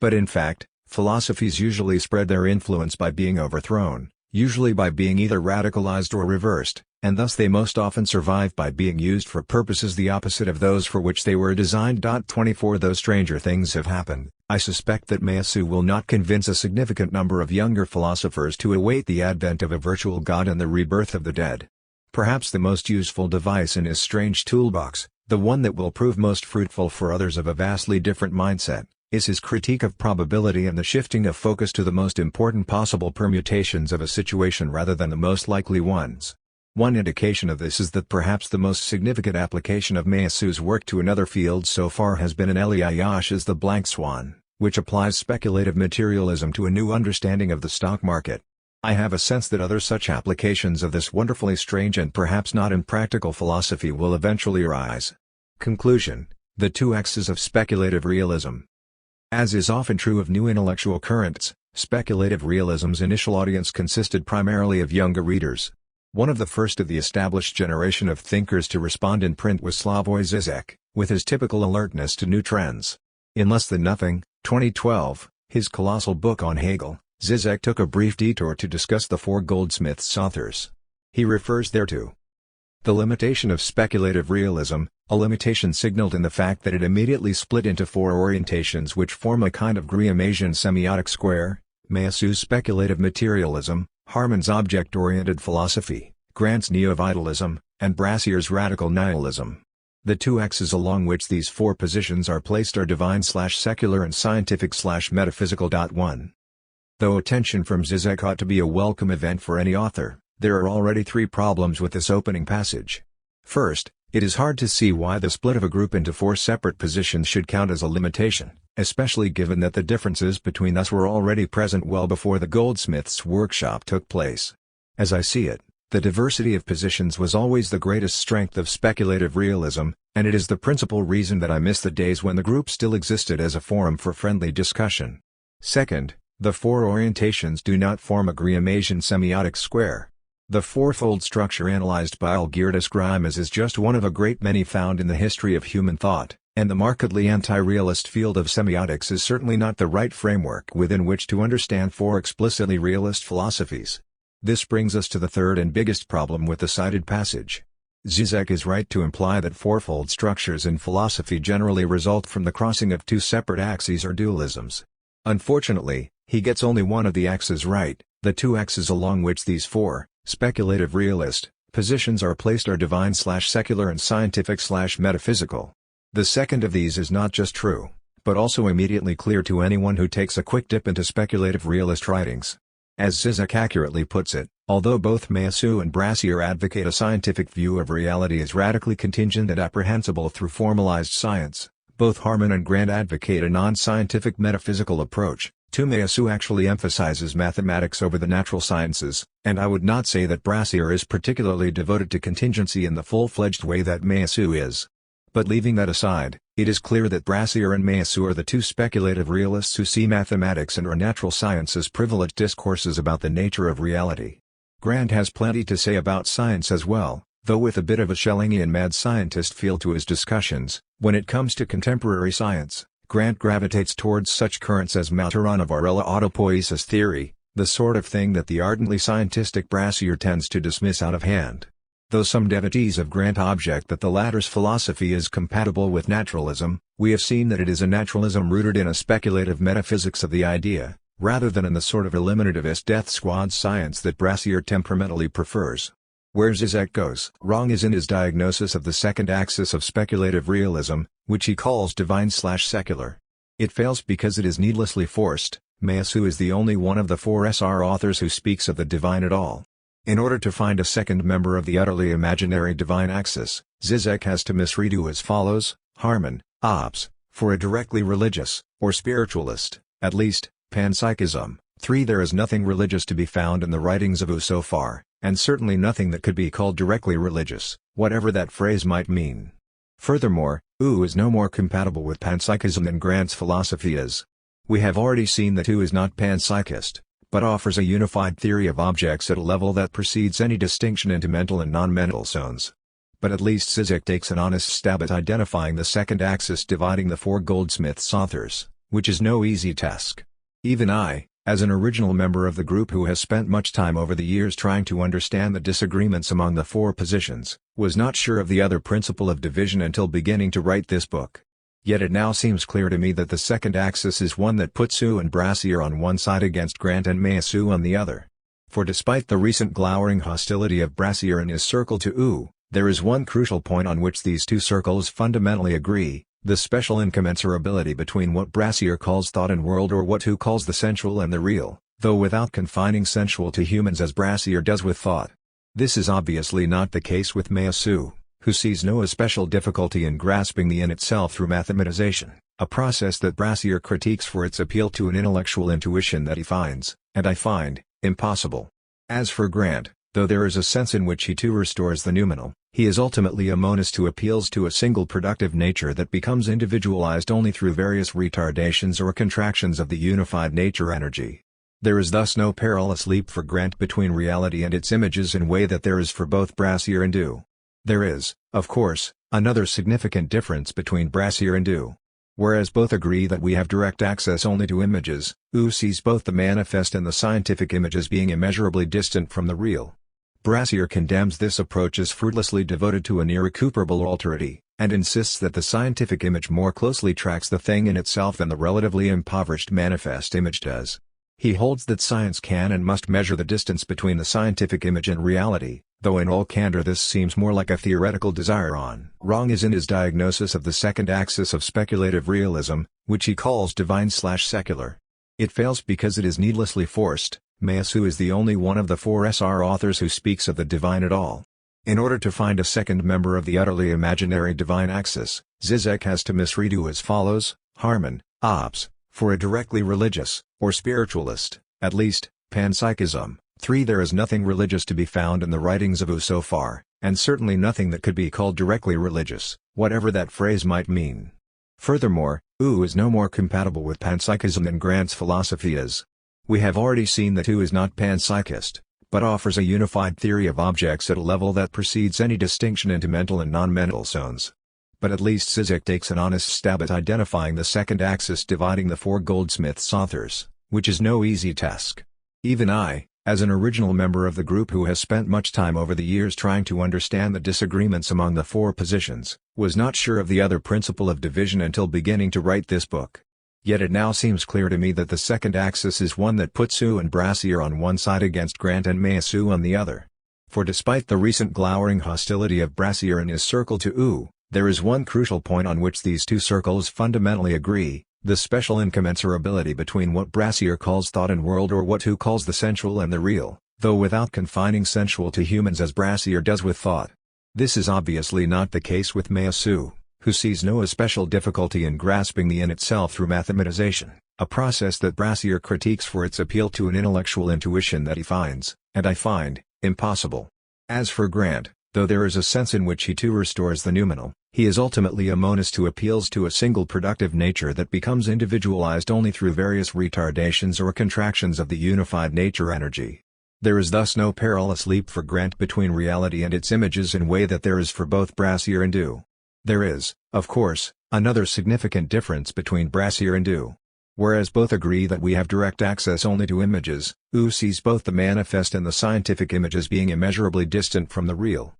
But in fact, philosophies usually spread their influence by being overthrown, usually by being either radicalized or reversed, and thus they most often survive by being used for purposes the opposite of those for which they were designed. 24 Though stranger things have happened, I suspect that Meillassoux will not convince a significant number of younger philosophers to await the advent of a virtual God and the rebirth of the dead. Perhaps the most useful device in his strange toolbox, the one that will prove most fruitful for others of a vastly different mindset, is his critique of probability and the shifting of focus to the most important possible permutations of a situation rather than the most likely ones. One indication of this is that perhaps the most significant application of Meillassoux' work to another field so far has been in Elie Ayash's The Blank Swan, which applies speculative materialism to a new understanding of the stock market. I have a sense that other such applications of this wonderfully strange and perhaps not impractical philosophy will eventually arise. Conclusion: the two X's of speculative realism. As is often true of new intellectual currents, speculative realism's initial audience consisted primarily of younger readers. One of the first of the established generation of thinkers to respond in print was Slavoj Žižek, with his typical alertness to new trends. In Less Than Nothing, 2012, his colossal book on Hegel, Žižek took a brief detour to discuss the four Goldsmiths authors. He refers there to the limitation of speculative realism, a limitation signaled in the fact that it immediately split into four orientations which form a kind of Graham-Asian semiotic square: Meillassoux' speculative materialism, Harman's object-oriented philosophy, Grant's neo-vitalism, and Brassier's radical nihilism. The two X's along which these four positions are placed are divine/secular and scientific/metaphysical. 1. Though attention from Žižek ought to be a welcome event for any author, there are already three problems with this opening passage. First, it is hard to see why the split of a group into four separate positions should count as a limitation, especially given that the differences between us were already present well before the Goldsmiths' workshop took place. As I see it, the diversity of positions was always the greatest strength of speculative realism, and it is the principal reason that I miss the days when the group still existed as a forum for friendly discussion. Second, the four orientations do not form a Graham-Asian semiotic square. The fourfold structure analyzed by Algirdas Grimes is just one of a great many found in the history of human thought, and the markedly anti-realist field of semiotics is certainly not the right framework within which to understand four explicitly realist philosophies. This brings us to the third and biggest problem with the cited passage. Žižek is right to imply that fourfold structures in philosophy generally result from the crossing of two separate axes or dualisms. Unfortunately, he gets only one of the axes right. The two axes along which these four, speculative realist, positions are placed are divine/secular and scientific/metaphysical. The second of these is not just true, but also immediately clear to anyone who takes a quick dip into speculative realist writings. As Žižek accurately puts it, although both Meillassoux and Brassier advocate a scientific view of reality as radically contingent and apprehensible through formalized science, both Harman and Grant advocate a non-scientific metaphysical approach. Meillassoux actually emphasizes mathematics over the natural sciences, and I would not say that Brassier is particularly devoted to contingency in the full-fledged way that Meillassoux is. But leaving that aside, it is clear that Brassier and Meillassoux are the two speculative realists who see mathematics and or natural science as privileged discourses about the nature of reality. Grant has plenty to say about science as well, though with a bit of a Schellingian mad scientist feel to his discussions. When it comes to contemporary science, Grant gravitates towards such currents as Maturana Varela autopoiesis theory, the sort of thing that the ardently scientistic Brassier tends to dismiss out of hand. Though some devotees of Grant object that the latter's philosophy is compatible with naturalism, we have seen that it is a naturalism rooted in a speculative metaphysics of the idea, rather than in the sort of eliminativist death squad science that Brassier temperamentally prefers. Where Zizek goes wrong is in his diagnosis of the second axis of speculative realism, which he calls divine/secular. It fails because it is needlessly forced. Meillassoux is the only one of the four SR authors who speaks of the divine at all. In order to find a second member of the utterly imaginary divine axis, Zizek has to misread U as follows: Harman, Ops, for a directly religious, or spiritualist, at least, panpsychism. 3. There is nothing religious to be found in the writings of U so far, and certainly nothing that could be called directly religious, whatever that phrase might mean. Furthermore, U is no more compatible with panpsychism than Grant's philosophy is. We have already seen that U is not panpsychist, but offers a unified theory of objects at a level that precedes any distinction into mental and non-mental zones. But at least Zizek takes an honest stab at identifying the second axis dividing the four Goldsmith's authors, which is no easy task. Even I, as an original member of the group who has spent much time over the years trying to understand the disagreements among the four positions, was not sure of the other principle of division until beginning to write this book. Yet it now seems clear to me that the second axis is one that puts U and Brassier on one side against Grant and Meillassoux on the other. For despite the recent glowering hostility of Brassier and his circle to U, there is one crucial point on which these two circles fundamentally agree: the special incommensurability between what Brassier calls thought and world, or what U calls the sensual and the real, though without confining sensual to humans as Brassier does with thought. This is obviously not the case with Meillassoux, who sees no especial difficulty in grasping the in itself through mathematization, a process that Brassier critiques for its appeal to an intellectual intuition that he finds, and I find, impossible. As for Grant, though there is a sense in which he too restores the noumenal, he is ultimately a monist who appeals to a single productive nature that becomes individualized only through various retardations or contractions of the unified nature energy. There is thus no perilous leap for Grant between reality and its images in way that there is for both Brassier and U. There is, of course, another significant difference between Brassier and U. Whereas both agree that we have direct access only to images, U sees both the manifest and the scientific image as being immeasurably distant from the real. Brassier condemns this approach as fruitlessly devoted to an irrecuperable alterity, and insists that the scientific image more closely tracks the thing in itself than the relatively impoverished manifest image does. He holds that science can and must measure the distance between the scientific image and reality, though in all candor this seems more like a theoretical desire on. Wrong is in his diagnosis of the second axis of speculative realism, which he calls divine/secular. It fails because it is needlessly forced. Meillassoux is the only one of the four SR authors who speaks of the divine at all. In order to find a second member of the utterly imaginary divine axis, Zizek has to misread U as follows: Harman, Ops, for a directly religious, or spiritualist, at least, panpsychism. 3. There is nothing religious to be found in the writings of U so far, and certainly nothing that could be called directly religious, whatever that phrase might mean. Furthermore, U is no more compatible with panpsychism than Grant's philosophy is. We have already seen that U is not panpsychist, but offers a unified theory of objects at a level that precedes any distinction into mental and non-mental zones. But at least Zizek takes an honest stab at identifying the second axis dividing the four Goldsmith's authors, which is no easy task. Even I, as an original member of the group who has spent much time over the years trying to understand the disagreements among the four positions, was not sure of the other principle of division until beginning to write this book. Yet it now seems clear to me that the second axis is one that puts U and Brassier on one side against Grant and Meillassoux on the other. For despite the recent glowering hostility of Brassier and his circle to U, there is one crucial point on which these two circles fundamentally agree: the special incommensurability between what Brassier calls thought and world, or what U calls the sensual and the real, though without confining sensual to humans as Brassier does with thought. This is obviously not the case with Meillassoux, who sees no especial difficulty in grasping the in itself through mathematization, a process that Brassier critiques for its appeal to an intellectual intuition that he finds, and I find, impossible. As for Grant, though there is a sense in which he too restores the noumenal, he is ultimately a monist who appeals to a single productive nature that becomes individualized only through various retardations or contractions of the unified nature energy. There is thus no perilous leap for Grant between reality and its images in way that there is for both Brassier and U. There is, of course, another significant difference between Brassier and U. Whereas both agree that we have direct access only to images, U sees both the manifest and the scientific image as being immeasurably distant from the real.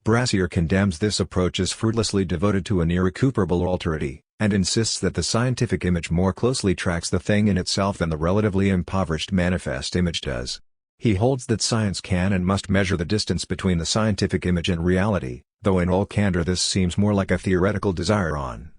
Brassier condemns this approach as fruitlessly devoted to an irrecuperable alterity, and insists that the scientific image more closely tracks the thing in itself than the relatively impoverished manifest image does. He holds that science can and must measure the distance between the scientific image and reality, though in all candor this seems more like a theoretical desire on